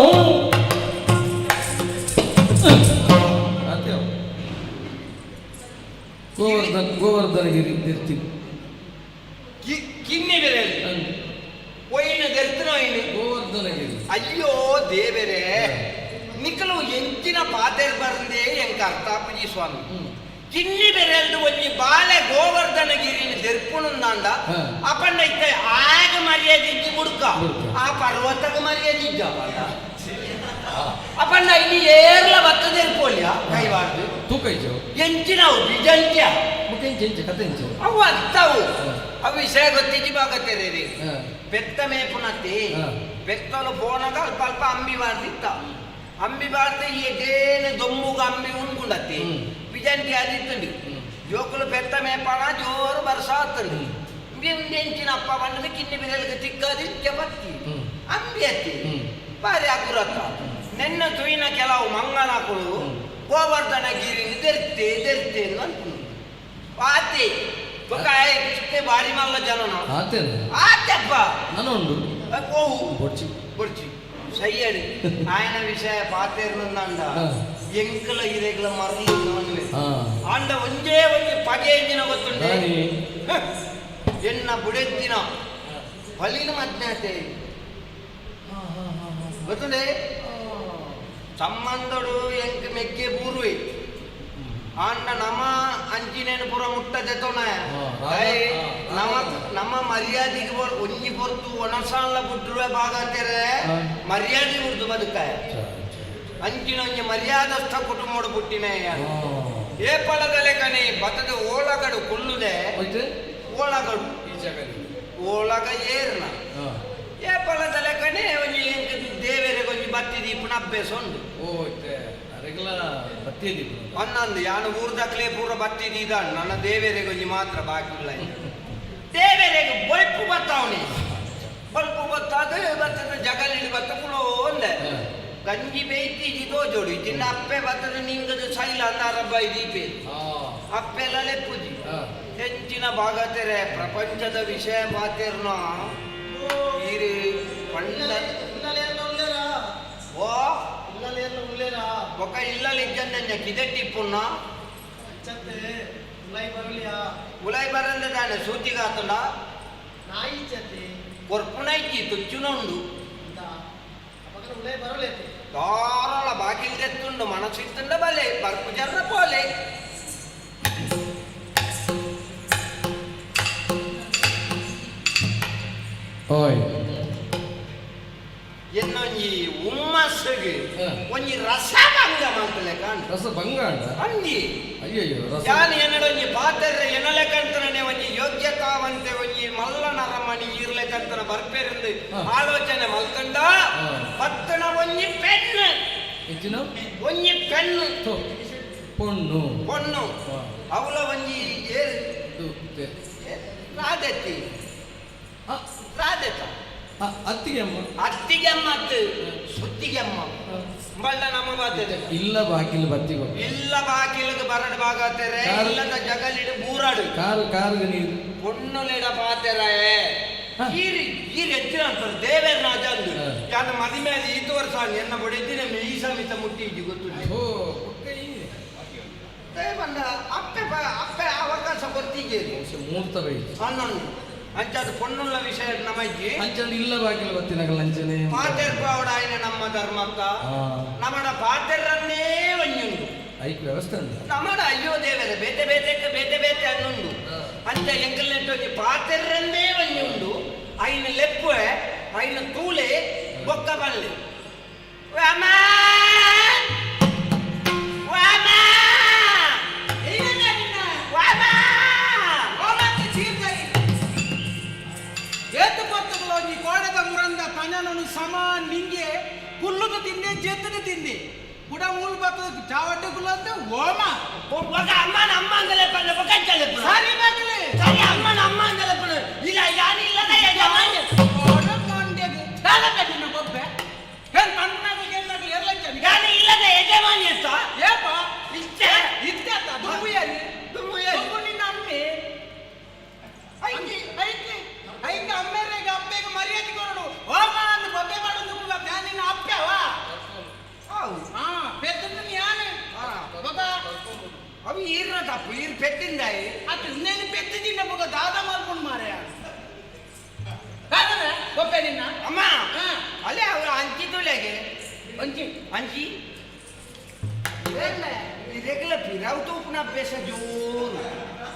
ಗೋವರ್ಧನಗಿರಿ ಇರ್ತೀನಿ ಕಿನ್ನಿ ಬೇರೆ ಒಯ್ನ ದೆರ್ತನೋ ಇನ್ನು ಗೋವರ್ಧನಗಿರಿ ಅಯ್ಯೋ ದೇವರೇ ನಿಖಲು ಎಂಚಿನ ಪಾತೆರ್ ಬರಂದೇ ಎಂಕ ಅರ್ಥಾಪಜಿ ಸ್ವಾಮಿ ಕಿನ್ನಿ ಬೆರೆಲ್ದು ಒಂಜಿ ಬಾಲೆ ಗೋವರ್ಧನಗಿರಿನ ದೆರ್ಪುಣಂದಾಂಡ ಅಪಂಡ ಇತ್ತ ಆಗ ಮರ್ಯಾದೆ ಇಜ್ಜಿ ಬುಡ್ಕ ಆ ಪರ್ವತಗ ಮರ್ಯಾದೆ ಇಜ್ಜ ಅಪಂಡ ಇಲ್ಲಿ ಏರ್ಲ ಬತ್ತ ದೆರ್ಪೋಲ್ಯ ಕೈವಾರ್ದು ತೂಕೈಜು ಎಂಚಿನವು ಬಿಜಂತ್ಯ ಕತೆ ಅವು ಅತ್ತವು ಅವು ವಿಷಯ ಗೊತ್ತಿಜ್ಜಿ ಬಾಗತ್ತೇರಿ ಬೆತ್ತ ಮೇಪುನತ್ತಿ ಬೆತ್ತಲು ಬೋನಗ ಅಲ್ಪ ಅಲ್ಪ ಅಂಬಿ ಬಾರ್ದಿತ್ತ ಅಂಬಿ ಬಾರ್ದೆ ಏನೇನು ದೊಮ್ಮುಗ ಅಂಬಿ ಉಣ್ಕೊಂಡತ್ತಿ ಬಿಜಂತಿ ಅದಿತ್ತಂಡಿ ಜೋಕುಲು ಬೆತ್ತ ಮೇಪಣ ಜೋರು ಬರ್ಸಾತ್ತಂಡಿ ಎಂಚಿನ ಅಪ್ಪ ಬಂದ್ರೆ ಕಿನ್ನಿ ಬಿರಲ್ಗೆ ತಿಕ್ಕದಿಂಚ ಬತ್ತಿ ಅಂಬಿ ಅತ್ತಿ ಬಾರಿ ಅಕುರತ್ತ ನೆನ್ನ ತುಯಿನ ಕೆಲವು ಮಂಗನಾಕುಳು ಗೋವರ್ಧನಗಿರಿ ದೆರ್ತೆ ಅನ್ಕೊಂಡು ಆತೆ ಬಾರಿ ಮಲ್ಲ ಜನನ ಆತೆಪ್ಪ ನಾನುಂಡು ಓಹು ಬೊಡ್ಚಿ ಸೈಯಡಿ ఆయన ವಿಷಯ ಪಾತೇರ್ನಂದ ಎಂಕಲ ಇರೆಗ್ಲ ಮರಲು ನೋನ್ಲೆ ಆಂಡ ಒಂಜೇ ಒಂಜಿ ಪಗೆಂಜಿನ ಗೊತ್ತುಂಡೆ ಎನ್ನ ಬುಡೆತ್ತಿನ ಬಲಿನ ಮಜ್ಞಾತೆ ಗೊತ್ತುಂಡೆ ಸಂಬಂಧಡು ಎಂಕ್ ಮೆಕ್ಕೆ ಬೂರುವೆ ಆಂಡ ನಮ ಅಂಚಿನೇನು ಪುರ ಮುಟ್ಟದೆ ತೋನ ನಮ್ಮ ಮರ್ಯಾದೆಗೆ ಒಂಜಿ ಹೊರತು ಒಣಸಾಲ ಬಿಟ್ಟರೆ ಬಾಗಂತಾರೆ ಮರ್ಯಾದೆ ಉರ್ದು ಬದುಕಾಯ ಅಂಚಿನ ಒಂಜಿ ಮರ್ಯಾದಸ್ಥ ಕುಟುಂಬಡು ಪುಟ್ಟಿನ ಏ ಪಳದಲೆ ಕಣಿ ಬತದ ಓಳಗಡು ಕುಳ್ಳುದೆ ಓಳಗಡು ಓಳಗ ಏರ್ನ ಏ ಪಳದಲೆ ಕಣಿ ಒಂಜಿ ದೇವರಿಗೆ ಒಂಜಿ ಬತ್ತಿದಿ ಪುನಃ ಅಭ್ಯಾಸ ಉಂಟು ಅನ್ನಂದು ಯಾನು ಊರ್ದಕ್ಲೇ ಪೂರ ಬತ್ತಿದ ನನ್ನ ದೇವರಿಗೆ ಒಂಜಿ ಮಾತ್ರ ಬಾಕಿ ಇಲ್ಲ ದೇವರಿಗೆ ಬೊಲ್ಪು ಬತ್ತಾವಣಿ ಬೊಲ್ಪು ಬತ್ತಾದ ಬರ್ತದ ಜಗಲಿ ಬತ್ತ ಪುನೋ ಒಂದೆ ಗಂಜಿ ಬೇಯ್ತಿ ಇದೋ ಜೋಡಿ ತಿನ್ನ ಅಪ್ಪೆ ಬರ್ತದ ನಿಂಗದು ಸೈಲ ಅಂದಾರಬ್ಬ ದೀಪೆ ಅಪ್ಪೆಲ್ಲ ಲೆಪ್ಪುಜಿ ಹೆಚ್ಚಿನ ಭಾಗತೆರೆ ಪ್ರಪಂಚದ ವಿಷಯ ಮಾತೇರ್ನ ಈರಿ ಪಂಡ ಓ ఒక ఇళ్ళలు ఇచ్చండి కిదట్టి పున్న ఉలై బరంద దాని సూచి కాకుండా కొర్పునైకి తుచ్చునుండు ధారాళ బాకీలు తెత్తుండు మనసు ఇస్తుండ బలే బర్పు జర్ర పో ರಸ ಬಂಗಾಂಡ ಅಂಜಿ ಅಯ್ಯಯ್ಯೋ ರಸ ಯಾನ್ ಎನ್ನಡೊಂಜಿ ಪಾತೆರ್ರೆ ಎನ್ನಲೆಕಂತನೇ ಒಂಜಿ ಯೋಗ್ಯತಾವಂತೆ ಒಂಜಿ ಮಲ್ಲನರ ಮಣಿ ಇರ್ಲೆಕಂತನ ಬರ್ಪೇರೆಂದು ಆಲೋಚನೆ ಮಲ್ಕಂಡ ಪತ್ತನ ಒಂಜಿ ಪೆನ್ನು ಹೆಚ್ಚಿನ ಒಂಜಿ ಪೆನ್ನು ಪೊಣ್ಣು ಪೊಣ್ಣು ಅವಳ ಒಂಜಿ ಏರು ರಾಧೆತ್ತಿ ರಾಧೆತ ಅತ್ತಿಗೆಮ್ಮ ಅತ್ತಿಗೆಮ್ಮ ಅತ್ತು ಸುತ್ತಿಗೆಮ್ಮ ಬಳ್ಳ ನಮ್ಮ ಬಾಧ್ಯತೆ ಇಲ್ಲ ಬಾಕಿಲು ಬತ್ತಿಗೊ ಇಲ್ಲ ಬಾಕಿಲಿಗೆ ಬರಡು ಬಾಗಾತೆರೆ ಇಲ್ಲದ ಜಗಲಿಡು ಬೂರಾಡು ಕಾರು ನೀರು பொண்ணுலிட பாத்தராயே ஈரி எத்திர ಅಂತಾರೆ ದೇವೇರ್ ರಾಜ ಅಂದು ಯಾನ ಮದಿಮೇಲೆ ಈತ ವರ್ಷ ಎನ್ನ ಬಡಿದಿನ ಮೀಸ ಮಿತ ಮುಟ್ಟಿ ಇಜ್ಜಿ ಗೊತ್ತುಂಟು ಓ ದೇವಂಡ ಅಪ್ಪೆ ಅವಕಾಶ ಬರ್ತಿಗೆ ಮೂರ್ತ ಬೈ ಅನ್ನೊಂದು ಅಂಚದು ಪೊಣ್ಣುಳ್ಳ ವಿಷಯ ನಮಜ್ಜಿ ಅಂಚಂದು ಇಲ್ಲ ಬಾಕಿಲು ಬತ್ತಿನ ಲಂಚನೆ ಪಾತೆರ್ ಪಾವಡ ಆಯ್ನ ನಮ್ಮ ಧರ್ಮಕ್ಕ ನಮ್ಮಡ ಪಾತೆರ್ರನ್ನೇ ಒಂಜುಂಡು ಐಕ್ ವ್ಯವಸ್ಥೆ ಉಂಟು ನಮ್ಮಡ ಅಯ್ಯೋ ದೇವರೇ ಬೇತೆ ಬೇತೆ ಅನ್ನುಂಡು ಅಂಚ ಎಂಕಲ್ನೆಟ್ಟೊಂಜಿ ಪಾತೆರ್ರಂದೇ ಒಂಜುಂಡು ಐನ ಲೆಪ್ಪೆ ಐನ ತೂಲೆ ಬೊಕ್ಕ ಬಲ್ಲೆ ಕೋಡದ ಮುರಂದ ಪಂಜನನು ಸಮ ನಿಂಗೆ ಕುಲ್ಲುದು ತಿಂದೆ ಜೆತ್ತದು ತಿಂದೆ ಕೂಡ ಮೂಲ ಬರ್ತದ ಚಾವಟ್ಟೆ ಕುಲ್ಲ ಅಂತ ಓಮ ಅಮ್ಮನ ಅಮ್ಮ ಅಂದಲೆ ಪಂಡ ಬೊಕ್ಕಂಚಲೆ ಸರಿ ಮಗಲೇ ಸರಿ ಅಮ್ಮನ ಅಮ್ಮ ಅಂದಲೆ ಪಂಡ ಇಲ್ಲ ಯಾನಿ ಇಲ್ಲದ ಯಜಮಾನ ಓಡ ಮಂಡೆಗೆ ದಾಲ ಕಟ್ಟಿನ ಬೊಬ್ಬೆ ಏನ್ ಪಂಡನಾಗ ಕೇಳಾಗ ಎರಲಂಚನಿ ಯಾನಿ ಇಲ್ಲದ ಯಜಮಾನಿ ಅಂತ ಏಪ ಇಷ್ಟೇ ಇದ್ದತ ದುಮ್ಮುಯಲಿ ದುಮ್ಮು ನಿನ್ನ ಅಮ್ಮೆ ಐಂಗ ಅಮ್ಮೆರೆಗೆ ಅಪ್ಪೆಗೆ ಮರ್ಯಾದೆ ಕೊರಡು ಓಮ ಅಂದು ಬೊಬ್ಬೆ ಮಾಡೋದು ನಿನ್ನ ಅಪ್ಪವ పెద్ద అవి ఈర్న తప్పు ఈరు పెట్టిందా అటు నేను పెద్ద తిన్న ఒక దాదా మార్పుని మారా కాదనా గొప్ప నిన్న అమ్మా అలే అవి అంకితులేగే అంకి అంకి రెగ్యులర్ పిరావుతో ఉప్పు అభ్యాస జోరు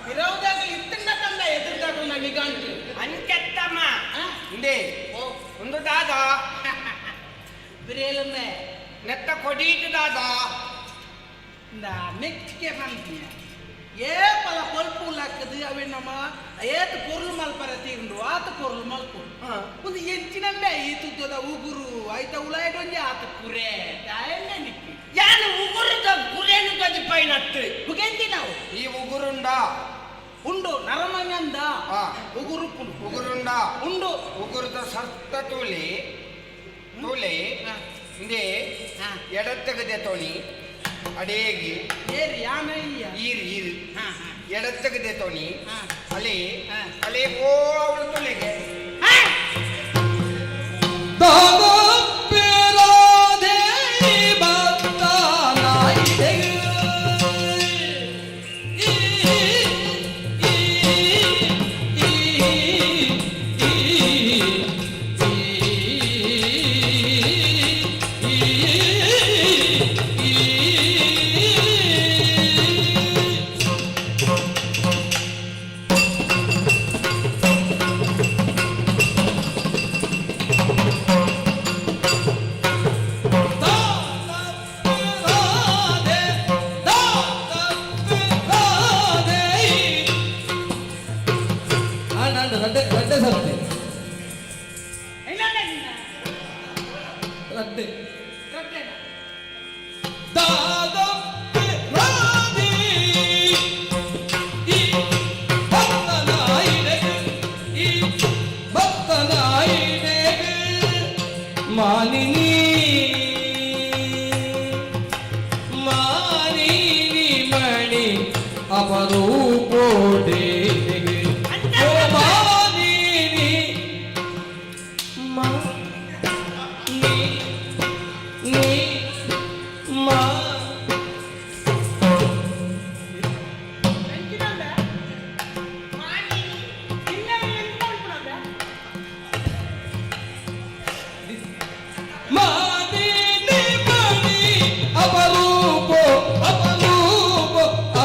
పిరావుదాక ఇస్తున్న కన్నా ఎదురుదాకా నా నిఘంటు అంకెత్తమ్మా ఇండే ఉండు దాదా బిరేలున్నాయి ನೆತ್ತ ಕೊಡೀತು ದಾದಾ ನೆಕ್ಸ್ಟ್ಗೆ ಬಂತೀಯ ಏ ಪಲ ಕೊಲ್ಪು ಲಾಕದು ಅವೆ ನಮ್ಮ ಏತ್ ಕೊರ್ಲು ಮಲ್ಪರ ತೀರ್ಂಡು ಆತ ಕೊರ್ಲು ಮಲ್ಪು ಒಂದು ಎಂಚಿನಂಬೆ ಈತುದ ಉಗುರು ಆಯ್ತ ಉಲಾಯ್ಡೊಂಜಿ ಆತ ಕುರೆ ತಾಯಣ್ಣ ನಿಕ್ಕಿ ಯಾನು ಉಗುರುದ ಕುರೇನು ತಗಿ ಪೈನತ್ತು ಉಗೆಂದಿ ನಾವು ಈ ಉಗುರುಂಡ ಉಂಡು ನರಮಂಗಂದ ಉಗುರು ಉಗುರುಂಡ ಉಂಡು ಉಗುರುದ ಸತ್ತ ತೂಲಿ ಇಂದೇ ಎಡತ್ತಗದೆ ತೋಣಿ ಅಡೇಗಿ ಏರಿ ಯಾನಯ್ಯ ಈರು ಎಡತ್ತಗದೆ ತೋಣಿ ಅಲೆ ಓ ಅವಳು ತುಳಿಗೆ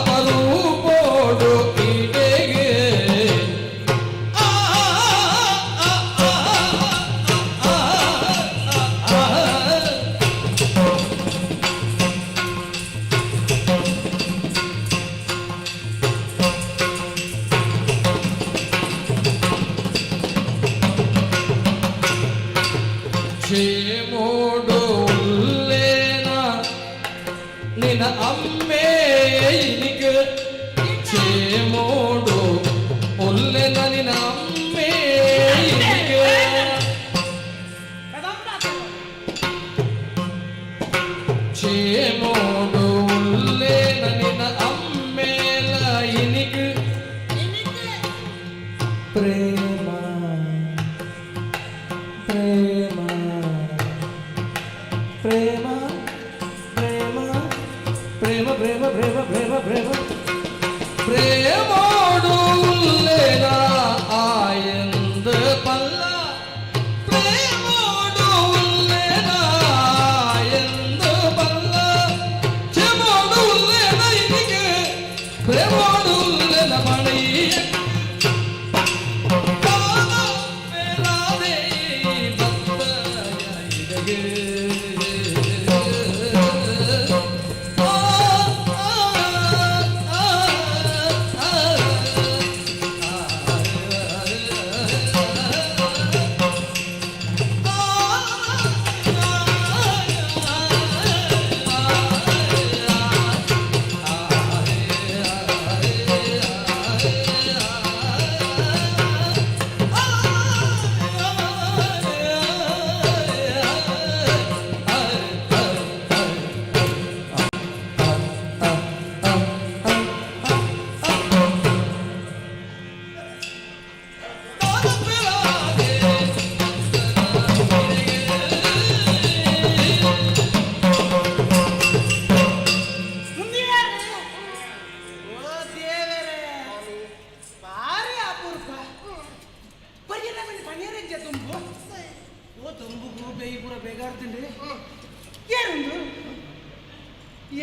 ಅಪರೂಪೋಡು ಈಟೆಗೆ അമ്മേ എനിക്ക് ചേമോടു ഒല്ലെ നനിന അമ്മേ എനിക്ക് ചേമോടു ഒല്ലെ നനിന അമ്മേല എനിക്ക് പ്രേമ പ്രേമ പ്രേമ പ്രേമ പ്രേമ പ്രേമ പ്രേമ പ്രേമ പ്രേമോടുല്ലേന ആയന്ത് പല്ല പ്രേമോടുല്ലേന ആയന്ത് പല്ല ചെമോടുല്ലേന എനിക്ക് പ്രേമോടുല്ലേന മണിയ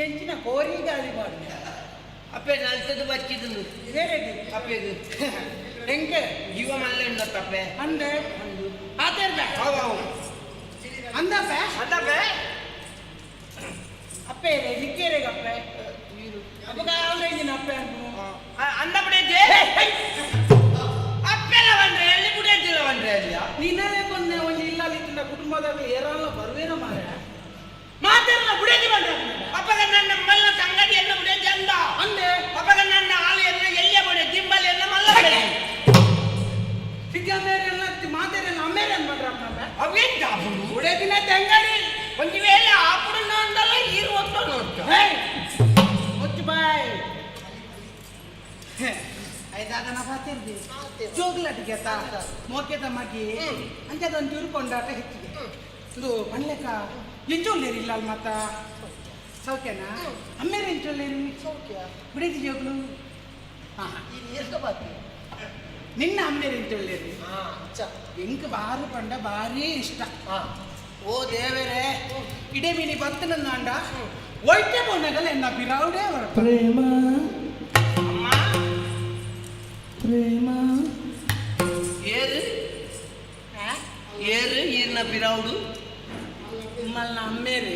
ಎಂಚಿನ ಕೋರಿ ಗಾಳಿ ಮಾಡಿ ಅಪ್ಪೆ ನಲ್ತದ್ದು ಬಚ್ಚಿದ್ದು ಬೇರೆದು ಅಪ್ಪೆದು ಹೆಂಗೆ ಜೀವ ಮಲ್ಲ ತಪ್ಪೆ ಅಂದೆ ಆತೇರ್ಬೆ ಅಂದಪ್ಪೆ ಅಂದಪ್ಪೆ ಅಪ್ಪೆ ನಿಕ್ಕೇರೆಗಪ್ಪೆ ಅಪ್ಪಗ ಅವರೇಂಜಿನ ಅಪ್ಪೆ ಅಂದ ಬಿಡೈತೆ ಅಪ್ಪೆಲ್ಲ ಬಂದ್ರೆ ಎಲ್ಲಿ ಬಿಡೈತಿಲ್ಲ ಬಂದ್ರೆ ಅಲ್ಲಿ ನಿನ್ನದೇ ಬಂದೆ ಒಂದು ಇಲ್ಲ ನಿನ್ನ ಕುಟುಂಬದಾಗ ಏರಲ್ಲ ಬರುವೇನೋ ಮಾರ ಮಾತೆಲ್ಲ ಬಿಡೈತಿ ಬಂದ್ರೆ ಅಪ್ಪಗ ನನ್ನ ಮಲ್ಲ ತಂಗಡಿ ಎಲ್ಲ ಬಿಡೈತಿ ಅಂದ ಅಂದೆ ಅಪ್ಪಗ ನನ್ನ ಹಾಲಿಯನ್ನ ಎಲ್ಲೇ ಬಿಡೆ ತಿಂಬಲ್ ಎಲ್ಲ ಮಲ್ಲ ಬಿಡೆ ಸಿದ್ದಮೇರೆಲ್ಲ ಮಾತೆರೆಲ್ಲ ಅಮ್ಮೇರೆ ಅನ್ಬಂದ್ರ ಅವೇಂತ ಬಿಡೈತಿನ ತಂಗಡಿ ಒಂದು ವೇಳೆ ಆಪುಡು ನೋಂದಲ್ಲ ಈರು ಒಟ್ಟು ನೋಡ್ತು ಒತ್ತು ಬಾಯ್ ಐದಾಗನ ಪಾತಿರ್ದಿ ಜೋಗ್ಲಟ್ಟಿಗೆ ಮೋಕೆದ ಮಗಿ ಅಂಚದೊಂದು ತಿರ್ಕೊಂಡಾಟ ಹೆಚ್ಚಿಗೆ ಇದು ಮಣ್ಲೆಕ್ಕ ಎಂಚೋಲ್ಲೇರಿಲ್ಲ ಅಲ್ಲಿ ಮತ್ತ ಸೌಖ್ಯನಾ ಅಮ್ಮೇರೆ ಎಂಚೋಲ್ಲೇರಿ ಸೌಖ್ಯ ಬಿಡಿದಿ ಜೋಗ್ಲು ಹಾಂ ಎಷ್ಟು ಬಾಕಿ ನಿನ್ನ ಅಮ್ಮೇರೆ ಎಂಚೋಲ್ಲೇರಿ ಎಂಕ ಬಾರು ಪಂಡ ಭಾರಿ ಇಷ್ಟ ಓ ದೇವರೇ ಇಡೇ ಮೀನಿ ಬತ್ತನಂದಾಂಡ ಒಯ್ಟೆ ಬೋನಗಲ್ ಎನ್ನ ಬಿರಾವುಡೇ ಪ್ರೇಮ ಪ್ರೇಮ ಏರು ಏರು ಈರ್ನ ಬಿರಾವುಡು ಮಲ್ನ ಅಮ್ಮೇರಿ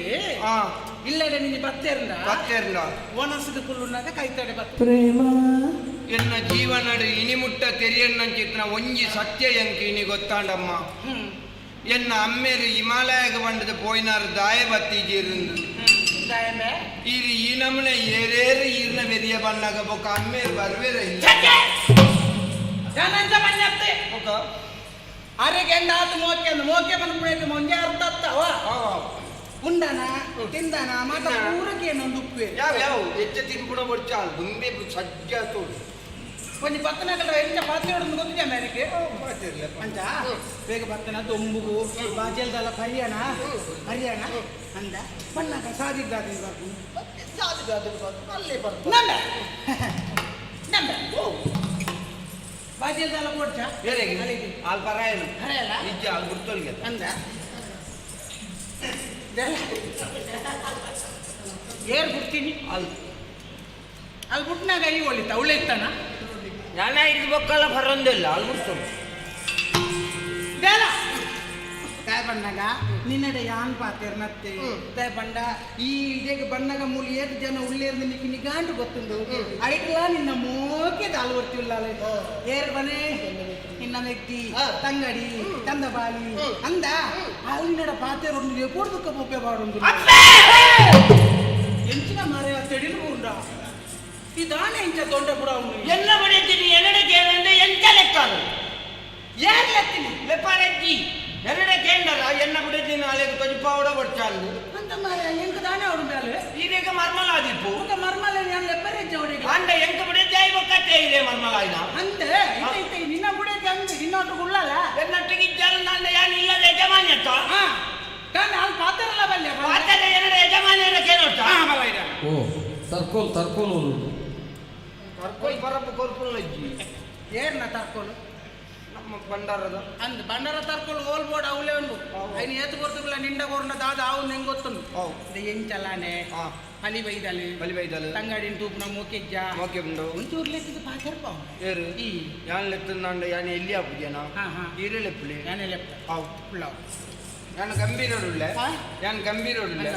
ಇಲ್ಲಡೆ ನಿನ್ನ ಬತ್ತೇರ್ನ ಓನಸ್ಗೆ ಕುಲ್ಲುನಾಗ ಕೈತಡೆ ಬತ್ತ ಪ್ರೇಮ ಎನ್ನ ಜೀವನಡು ಇನಿಮುಟ್ಟ ತೆರಿಯನ್ನಂಚಿತ್ನ ಒಂಜಿ ಸತ್ಯ ಎಂಕಿ ಇನಿ ಗೊತ್ತಾಂಡಮ್ಮ ಎನ್ನ ಅಮ್ಮೇರು ಹಿಮಾಲಯಕ್ಕೆ ಬಂಡದ ಪೋಯಿನಾರು ದಾಯ ಬತ್ತೀಜಿ ಇருந்து ಇದು ಈ ನಮೂನೆ ಏರೇರು ಈರ್ನ ಬೆರಿಯ ಬಣ್ಣಗ ಬೊಕ್ಕ ಅಮ್ಮೇರು ಬರ್ಬೇರೆ ಇಲ್ಲ ಅರೆಗೆ ಎಂದಾತು ಮೋಕೆ ಬಂದ್ಬಿಡೈತೆ ಮುಂಜೆ ಅರ್ಥ ಆಗ್ತಾವ ಉಂಡನ ತಿಂದನ ಮಾತ ಪೂರಕ್ಕೆ ಏನೊಂದು ಉಪ್ಪು ಯಾವ ಹೆಚ್ಚು ತಿನ್ಬಿಡ ಬರ್ಚ ಮುಂದೆ ಸಜ್ಜ ತೋಡು ಒಂದು ಪತ್ತನಗಲ ಎಂತ ಪಾತ್ರೆ ಹೊಡೆದು ಗೊತ್ತಿದೆ ಮೇರೆಗೆ ಅಂಚ ಬೇಗ ಬತ್ತನ ದೊಂಬುಗು ಬಾಜಲ್ದಲ್ಲ ಹರಿಯಾಣ ಅಂದ ಬಣ್ಣಗ ಸಾದಿದ್ದಾದ ಅಲ್ಲೇ ಬರ್ತು ಬಾಜಲ್ದಲ್ಲ ಕೊಡ್ಚ ಬೇರೆ ಆಲ್ ಪರಾಯನು ಹರೆಯಲ್ಲ ನಿಜ ಅಲ್ಲಿ ಗುರ್ತೋಳಿಗೆ ಅಂದ ಏರ್ ಬಿಡ್ತೀನಿ ಅಲ್ಲಿ ಬಿಟ್ನಾಗ ಈ ಒಳಿತ ಅವಳೆ ಇತ್ತಾನ ನಾನು ಐದು ಬೊಕ್ಕಲ್ಲ ಬರೋದಿಲ್ಲ ಅಲ್ಲಿ ಗುರ್ತೋಳು ಬೇಡ ತಾಯ ಬಣ್ಣಗ ನಿನ್ನಡೆ ಯಾನ್ ಪಾತೇರ್ ನತ್ತೆ ತಾಯ ಬಂಡ ಈ ಇದೇಗ ಬಣ್ಣಗ ಮೂಲಿ ಏಟ್ ಜನ ಉಳ್ಳೇರ್ದು ನಿಕ್ಕಿ ನಿಗಾಂಡು ಗೊತ್ತುಂಡು ಐಟ್ಲ ನಿನ್ನ ಮೋಕೆ ದಾಲ್ ಬರ್ತಿಲ್ಲ ಏರ್ ಬನೆ ನಿನ್ನ ವ್ಯಕ್ತಿ ತಂಗಡಿ ತಂದಬಾಲಿ ಅಂದ ಅಲ್ಲಿನಡ ಪಾತೇರ್ ಒಂದು ಕೂಡ್ದಕ್ಕ ಬೊಪ್ಪೆ ಬಾಡೊಂದು ಎಂಚಿನ ಮಾರೇ ತೆಡಿಲು ಉಂಡ ಇದಾನೆ ಇಂಚ ತೊಂಡ ಬುಡ ಎಲ್ಲ ಬಡಿತೀನಿ ಎರಡೇ ಕೇಂದ್ರ ಎಂತ ಲೆಕ್ಕ ಯಾರು ಲೆಕ್ಕಿನಿ ಲೆಪ್ಪಾರೆಜ್ಜಿ ಎರಡೇ ಕೇಂದ್ರ ಎನ್ನ ಬಿಡಿದ್ದೀನಿ ಅಲ್ಲಿಗೆ ತೊಜಿಪಾವಡ ಬರ್ಚಾಲು ಅಂತ ಮಾರ ಎಂಕ ದಾನೆ ಅವಡುಂಡಾಲೆ ಈಗ ಮರ್ಮಲ ಆದಿಪ್ಪು ఒక మర్మల నేను లెప్పరేజ్జ ఓడిగా ಅಂಡ ಎಂಕ ಬಿಡಿದ್ದೆ ಐವಕ್ಕತ್ತೆ ಇದೆ ಮರ್ಮಲ ಆಯ್ನ ಅಂತೆ ಇತ್ತೆ ನಿನ್ನ ಬುಡೇಜ ಅಂದು ಇನ್ನೊಟ್ಟು ಗುಳ್ಳಲ್ಲ ಎನ್ನಟ್ಟಿಗೆ ಇದ್ದಾರ ನನ್ನ ಯಾನು ಇಲ್ಲದ ಯಜಮಾನ್ಯತ್ತ కానీ వాళ్ళు పాత్రల బల్లే ಪಾತ್ರ ಎರಡೇ ಯಜಮಾನ್ಯರ ಕೇಳೋಟ ಓ ತರ್ಕೋಲ್ ಕರ್ಕೊಯ್ ಬರಪ್ಪ ಕೊರ್ಪುಲ್ಲ ಇಜ್ಜಿ ಏರ್ನ ತರ್ಕೋಲು ನಮ್ಮ ಬಂಡಾರದ ಅಂದ್ ಬಂಡಾರ ತರ್ಕೋಲು ಓಲ್ ಬೋರ್ಡ್ ಅವಲೇ ಉಂಡು ఆయన ఏతు కొరతకుల నిండా కొరన దాద ఆవు నేను గొత్తుంది ఇది ఏం చలానే బలి బైదలు ತಂಗಾಡಿನ ತೂಪನ ಮೋಕೆಜ್ಜ ಒಂಚೂರು ಲೆಕ್ಕದ ಪಾತ್ರ ಪಾವು ಏರು ಈ ಯಾನ್ ಲೆತ್ತಂದಾಂಡ ಯಾನ್ ಎಲ್ಲಿ ಆಪುಜನ ಈರೆ ಲೆಪ್ಪಲಿ ಯಾನೇ ಲೆಪ್ಪ ಅವು ಪುಳ್ಳಾವು ಯಾನ್ ಗಂಭೀರಡುಳ್ಳೆ ಯಾನ್ ಗಂಭೀರಡುಳ್ಳೆ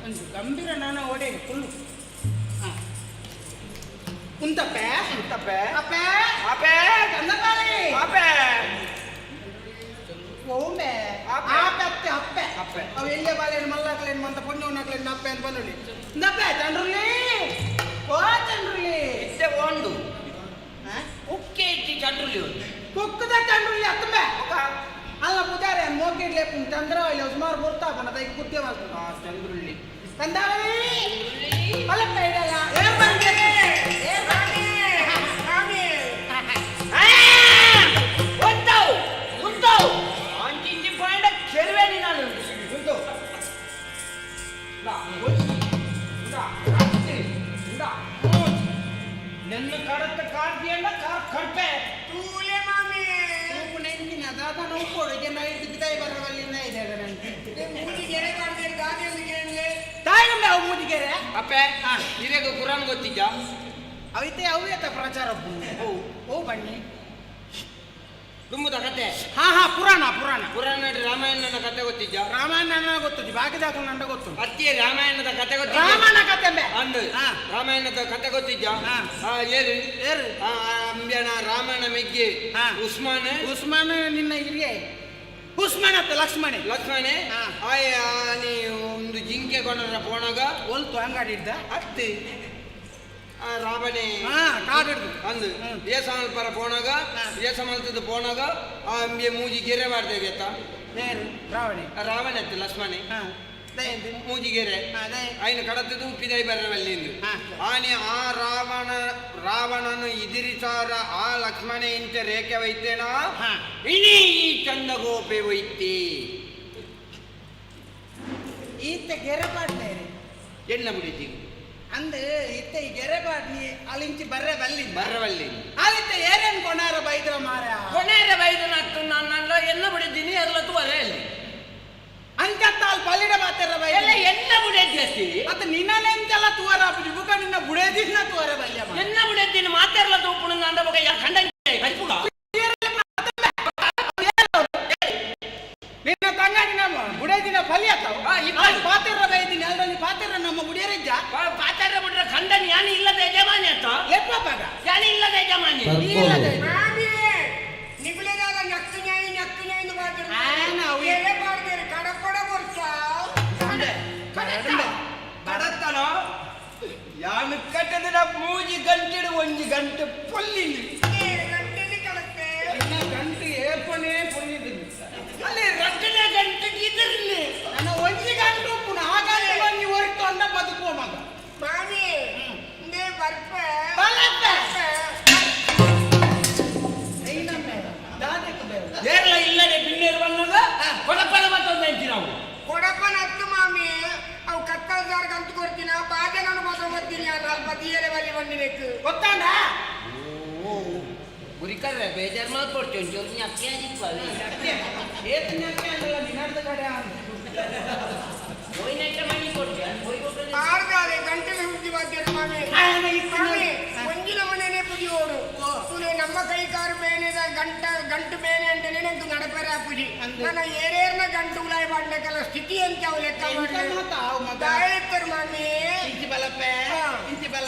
ಒಂದು ಗಂಭೀರ ನಾನು ಓಡೆ ಫುಲ್ಲು ಉಂತಪ್ಪೆ ಉಂತಪ್ಪೆ ಅಪ್ಪೆ ಅಪ್ಪೆ ಗಂಧಕಾಲಿ ಅಪ್ಪೆ ಓಮೆ ಅಪ್ಪೆ ಅಪ್ಪೆ ಅಪ್ಪೆ ಅವು ಎಲ್ಲೇ ಬಾಲೇನು ಮಲ್ಲಾಕ್ಲೇನು ಮಂತ ಪುಣ್ಯ ಉಣ್ಣಾಕ್ಲೇನು ಅಪ್ಪೆ ಅಂತ ಬಂದುಳ್ಳಿ ನಪ್ಪೆ ಚಂದ್ರುಲಿ ಓ ಚಂದ್ರುಲಿ ಇದ್ದೆ ಒಂದು ಉಕ್ಕೆ ಇಟ್ಟಿ ಚಂದ್ರುಲಿ ಒಂದು ಕುಕ್ಕದ ಚಂದ್ರುಲಿ ಅತ್ತಂಬೆ ಅಲ್ಲ ಪೂಜಾರಿ ಮೋಕೆ ಲೇಪು ಚಂದ್ರವಲ್ಲಿ ಸುಮಾರು ಬರ್ತಾ ಬನ್ನ ತೈ ಕುತ್ತೆ ಮಾಡ್ತು ಚಂದ್ರುಲಿ ಕಂದಾವಳಿ ಹೊಲಕ್ಕ ಇಡಲ್ಲ ಏನ್ ಮಾಡ್ತೀರಿ ಏನ್ ಮಾಡಿ ಸ್ವಾಮಿ ಉಂಟಾವು ಉಂಟಾವು ಅಂಚಿಂಚಿ ಪಾಯಿಂಟ್ ಚೆಲುವೇನಿ ನಾನು ಉಂಟು ನನ್ನ ಕಡತ್ತ ಕಾರ್ತಿಯಂಡ ಕಡ್ಪೆ ತೂಲೆ ಮಾಮಿ ತೂಪು ನೆಂಚಿನ ದಾದ ನೋಡ್ಕೊಡು ಜನ ಇದ್ದು ಬಿದಾಯಿ ಬರವಲ್ಲಿಂದ ಇದ್ದಾರೆ ನನಗೆ ಮೂಡಿಗೆರೆ ಕಾಡ್ತೀರಿ ಗಾದಿಯಲ್ಲಿ ಕೇಳಿದೆ ತಾಯಿಗಮ್ಮೆ ಅವು ಮೂದಿಗೆರೆ ಅಪ್ಪೆ ಇರೇಗ ಕುರಾನ್ ಗೊತ್ತಿದ್ದ ಅವೈತೆ ಅವ್ಯತ ಪ್ರಚಾರ ಓ ಬನ್ನಿ ದುಮ್ಮದ ಕತೆ ಪುರಾಣ ಪುರಾಣ ರಾಮಾಯಣನ ಕತೆ ಗೊತ್ತಿದ್ದ ರಾಮಾಯಣ ಗೊತ್ತು ಬಾಕಿದಾಕ ನಂಡ ಗೊತ್ತು ಅತ್ತಿಯ ರಾಮಾಯಣದ ಕತೆ ಗೊತ್ತಿದ್ದ ರಾಮಾಯಣ ಕತೆ ಅಂದು ರಾಮಾಯಣದ ಕತೆ ಗೊತ್ತಿದ್ದ ಏರು ಅಂಬ್ಯನ ರಾಮನ ಮೆಗ್ಗೆ ಉಸ್ಮಾನ್ ನಿನ್ನ ಹಿರಿಯ ಉಸ್ಮಾನ್ ಅತ್ತ ಲಕ್ಷ್ಮಣೆ ಆಯ ನೀ ಒಂದು ಜಿಂಕೆ ಕೊಂಡರ ಪೋಣಗ ಒಲ್ತು ಅಂಗಾಡಿದ್ದ ಅತ್ತಿ ರಾವಣೆ ಕಾಡಿಡ್ದು ಅಂದು ಏಸಮಲ್ ಪರ ಪೋಣಗ ಏಸಮಲ್ತದ ಪೋಣಗ ಆ ಅಂಬಿಯ ಮೂಜಿ ಗೆರೆ ಮಾಡ್ತೇವೆ ಅತ್ತ ರಾವಣೆ ಅತ್ತ ಲಕ್ಷ್ಮಣೆ ಮೂಜಿಗೆರೆ ఆయన ಕಡತದು ಉಪ್ಪಿದೈ ಬರವಲ್ಲಿಂದು ಆನೆ ಆ ರಾವಣನು ಎದುರಿಸಾರ ಆ ಲಕ್ಷ್ಮಣ ಇಂಚ ರೇಖೆ ವೈತೇನ ಇನಿ ಈ ಚಂದಗೋಪೆ ವೈತಿ ಈತ ಗೆರೆಪಾಡ್ನೇ ಎಣ್ಣ ಬಿಡಿತಿ ಅಂದು ಇತ್ತ ಈ ಗೆರೆಪಾಡ್ನಿ ಅಲ್ಲಿಂಚಿ ಬರ್ರವಲ್ಲಿ ಅಲ್ಲಿತ್ತ ಏನೇನು ಕೊನಾರ ಬೈದ್ರ ಮಾರ ಕೊನೆಯ ಬೈದನ ನಾನು ಎಣ್ಣ ಬಿಡಿದ್ದೀನಿ ಎಲ್ಲತ್ತು ಒಲೆಯಲ್ಲಿ ಅಂಕತ್ತಾಲ್ ಪಲ್ಲಿಡ ಮಾತಾರ ಬೈ ಎಲ್ಲ ಎಣ್ಣ ಬಿಡಿದ್ದಿ ಮತ್ತೆ ನಿನ್ನಲೆಂತೆಲ್ಲ ತೂರ ಆಪುಜಿ ಬುಕ ನಿನ್ನ ಬುಡೇದಿನ ತೂರ ಬಲ್ಯ ಎಣ್ಣ ಬಿಡಿದ್ದೀನಿ ಮಾತಾರ್ಲ ತೂಪುಣ ಅಂದ ಬುಕ ಯಾ ಖಂಡ ಕೈಪುಗ ನಿನ್ನ ತಂಗಾಡಿನ ಬುಡೇದಿನ ಫಲಿ ಆತಾವ ಪಾತಿರ ಬೈದಿನ ಎಲ್ಲರಲ್ಲಿ ಪಾತಿರ ನಮ್ಮ ಬುಡಿಯರಿಜ್ಜ ಪಾತಾರ ಬಿಟ್ರೆ ಖಂಡನ್ ಯಾನಿ ಇಲ್ಲದ ಯಜಮಾನಿ ಅಂತ ಲೆಪ್ಪಪಾಗ ಯಾನಿ ಇಲ್ಲದ ಯಜಮಾನಿ ನಿಗುಳೆಗಾಲ ನಕ್ಕು ನ್ಯಾಯ ಕಡತ್ತನ ಯಾನು ಕಟ್ಟದ ಮೂಜಿ ಗಂಟೆಡು ಒಂಜಿ ಗಂಟೆ ಪೊಲ್ಲಿಲಿ ಗಂಟೆ ಏರ್ಪಣೆ ಪೊಲ್ಲಿದ್ದೀನಿ ಅಲ್ಲಿ ರಟ್ಟನೆ ಗಂಟೆಗೆ ಇದರಲ್ಲಿ ನನ್ನ ಒಂಜಿ ಗಂಟು ಪುನಃ ಆ ಗಂಟೆ ಬಂದು ಹೊರಟು ಅಂದ ಬದುಕುವ ಮಗ ಮಾಮಿ ನೇ ಬರ್ಪೆ ಏರ್ಲ ಇಲ್ಲದೆ ಬಿನ್ನೇರು ಬಂದಾಗ ಕೊಡಪನ ಮತ್ತೊಂದು ಎಂಚಿ ನಾವು ಕೊಡಪನ ಹತ್ತು ಮಾಮಿ ಅವು ಕತ್ತಲ್ ಸಾರ್ ಕಂತು ಕೊಡ್ತೀನಿ ಬಾಜನನ್ನು ಮೊದಲು ಬರ್ತೀನಿ ಸ್ವಲ್ಪ ತೀಯಲೆ ಬಲ್ಲಿ ಬಂದಿಬೇಕು ಗೊತ್ತಾಂಡ ಗುರಿಕರ್ರೆ ಬೇಜಾರು ಮಾಡ್ಕೊಡ್ತೀವಿ ಒಂಚೂರು ಅಕ್ಕಿ ಆಗಿತ್ವಲ್ಲ ಏತು ಅಕ್ಕಿ ಅಂದಲ್ಲ ನಿನ್ನರ್ದ ಕಡೆ ಹೋಯ್ನೈತೆ ಮಣ್ಣಿ ಕೊಡ್ತೀಯ ಆರ್ಗಾಲೆ ಗಂಟೆಗೆ ಹುಡ್ಡಿ ಬಾಧ್ಯರು ಮಾಮಿ ಒಂಜಿನ ಮನೆಯೇ ಪುಡಿಯೋಡು ತುಲೆ ನಮ್ಮ ಕೈಕಾರು ಬೇನೆದ ಗಂಟು ಬೇನೆ ಅಂತಲೇ ನಂದು ನಡಪೆರೆ ಪುಡಿ ನನ್ನ ಏರೇರ್ನ ಗಂಟು ಉಲಾಯ ಮಾಡ್ಲಿಕ್ಕೆಲ್ಲ ಸ್ಥಿತಿ ಅಂತ ಅವು ಲೆಕ್ಕ ಮಾಡ್ತಾರೆ ಮಾಮಿ ಇಂಚಿ ಬಲಪ್ಪೆ ಇಂಚಿ ಬಲ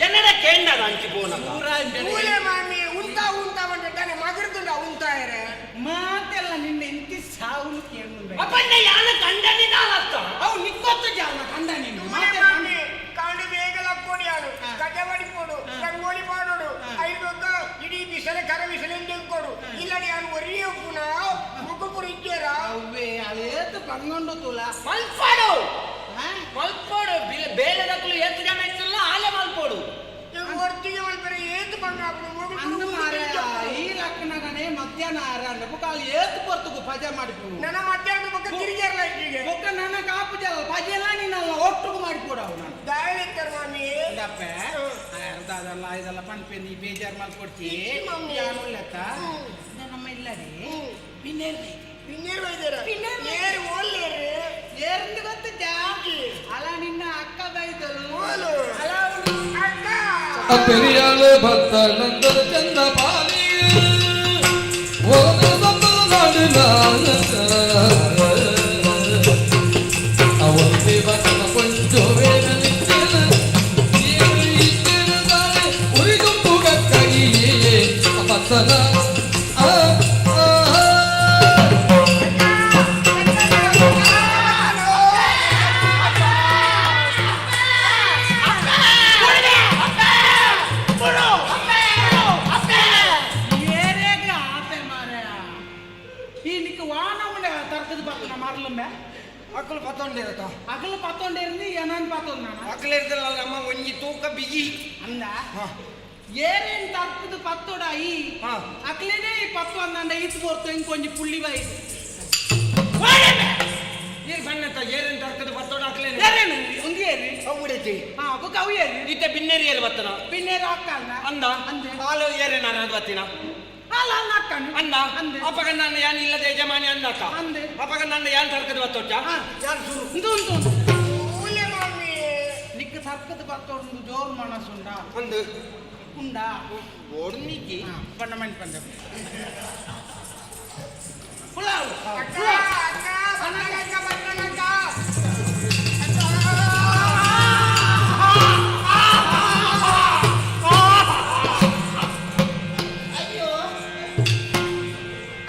என்னடா கேண்டா அஞ்சு போனங்க ಮೂಲೆ ಮಾಮಿ ಉಂಟಾ ಬಂದಿದ್ದಾನೆ ಮಗರ್ದುಂಡ ಉಂಟಾಯರೆ ಮಾತೆಲ್ಲ ನಿನ್ನ ಎಂತಿ ಸಾವು ಕೇಳು ಅಪ್ಪಣ್ಣ ಯಾನ ಕಂಡನಿನ ಅರ್ಥ ಅವು ನಿಕ್ಕೊತ್ತು ಜಾವ ಕಂಡ ನಿನ್ನ ಮಾತೆ ಮಲ್ತುಲ ಮಲ್ಪಾಡು ಮಲ್ಪಾಡು ಬೇಲೆದಕ್ಕಲು ಎಷ್ಟು ಜನ ಇತ್ತಲ್ಲ ಆಲೆ ಮಲ್ಪಾಡು ಒಟ್ಟಿಗೆ ಮಲ್ಪರೆ ಏತು ಬಂದ ಅಂದು ಮಾರ ಈ ಲಕ್ಕನಗನೆ ಮಧ್ಯಾಹ್ನ ಆರಾಂಡ ಬುಕಾಲ್ ಏತು ಪೊರ್ತುಗು ಪಜ ಮಾಡಿಪುಡು ನನ್ನ ಮಧ್ಯಾಹ್ನ ಬೊಕ್ಕ ತಿರುಗಿರಲ್ಲ ಇಟ್ಟಿಗೆ ಬೊಕ್ಕ ನನ್ನ ಕಾಪು ಜಲ ಪಜೆಲ್ಲ ನೀನು ಒಟ್ಟುಗು ಮಾಡಿಕೊಡು ಅವನು ದಾಳಿ ಕರ್ವಾಮಿ ದಪ್ಪ ಅದಲ್ಲ ಇದೆಲ್ಲ ಪಂಪೆ ನೀ ಬೇಜಾರು ಮಾಡ್ಕೊಡ್ತಿ ಯಾರು ಲೆಕ್ಕ ನಮ್ಮ ಇಲ್ಲದೆ ಪಿನ್ನೇರು ವೈದ್ಯರ ಏರು ಓಲ್ಲೇರು ಏರಿಂದ ಗೊತ್ತ ಜಾಕಿ ಅಲ್ಲ ನಿನ್ನ ಅಕ್ಕ ಬೈದಲು ಅಲ್ಲ ಅಕ್ಕ பெரியாளு பக்தனந்தர ಚಂದ பாலி ஒரு சம்பள நாடு அவன் தேவன கொஞ்சோ வேதனிச்சன நீரிச்சனதானே உரிகும் புகக்கையே பக்தன ಅಕ್ಕಲು ಪತ್ತೊಂಡಿರತ್ತ ಅಗಲು ಪತ್ತೊಂಡಿருந்து ಏನನ್ ಪತ್ತೊಂದಾನ ಅಕ್ಕಲ ಇರ್ದಲ್ಲ ಅಮ್ಮ ಒಂಜಿ ತೂಕ ಬಿಜಿ ಅಂದ ಏನೇನ್ ತಪ್ಪದು ಪತ್ತೋಡ ಈ ಅಕ್ಲೇನೆ ಈ ಪತ್ತು ಅಂದ ಇತ್ತು ಬರ್ತು ಇಂಕೊಂಜಿ ಪುಳ್ಳಿ ಬೈ ಏನ್ ಬಣ್ಣತ್ತ ಏರೇನ್ ತರ್ಕದ ಪತ್ತೋಡ ಅಕ್ಲೇನೆ ಏರೇನು ಒಂದಿ ಏರಿ ಅವುಡೈತಿ ಬುಕ್ ಅವು ಏರಿ ಇತ್ತೆ ಬಿನ್ನೇರಿ ಏರಿ ಬತ್ತನ ಪಿನ್ನೇರು ಹಾಕಲ್ಲ ಅಂದ ಹಾಲು ಏರೇನಾರ ಅದು ಬತ್ತಿನ ಅಲ್ಲ ಅಲ್ಲ ಹಾಕಣ್ಣ ಅಂದ ಅಪ್ಪಗ ನನ್ನ ಯಾನ್ ಇಲ್ಲದೆ ಯಜಮಾನಿ ಅಂದಕ್ಕ ಅಂದೆ ಅಪ್ಪಗ ನನ್ನ ಯಾನ್ ತರ್ಕದ ಬತ್ತೊಟ್ಟ ಯಾನ್ ಶುರು ಇದು ನಿಕ್ಕ ಸರ್ಕದ ಪತ್ತೋಡು ಜೋರು ಮನಸ್ಸುಂಡ ಒಂದು ಉಂಡ ಓಡ್ನಿಕ್ಕಿ ಬಣ್ಣ ಮಣ್ಣು ಬಂದ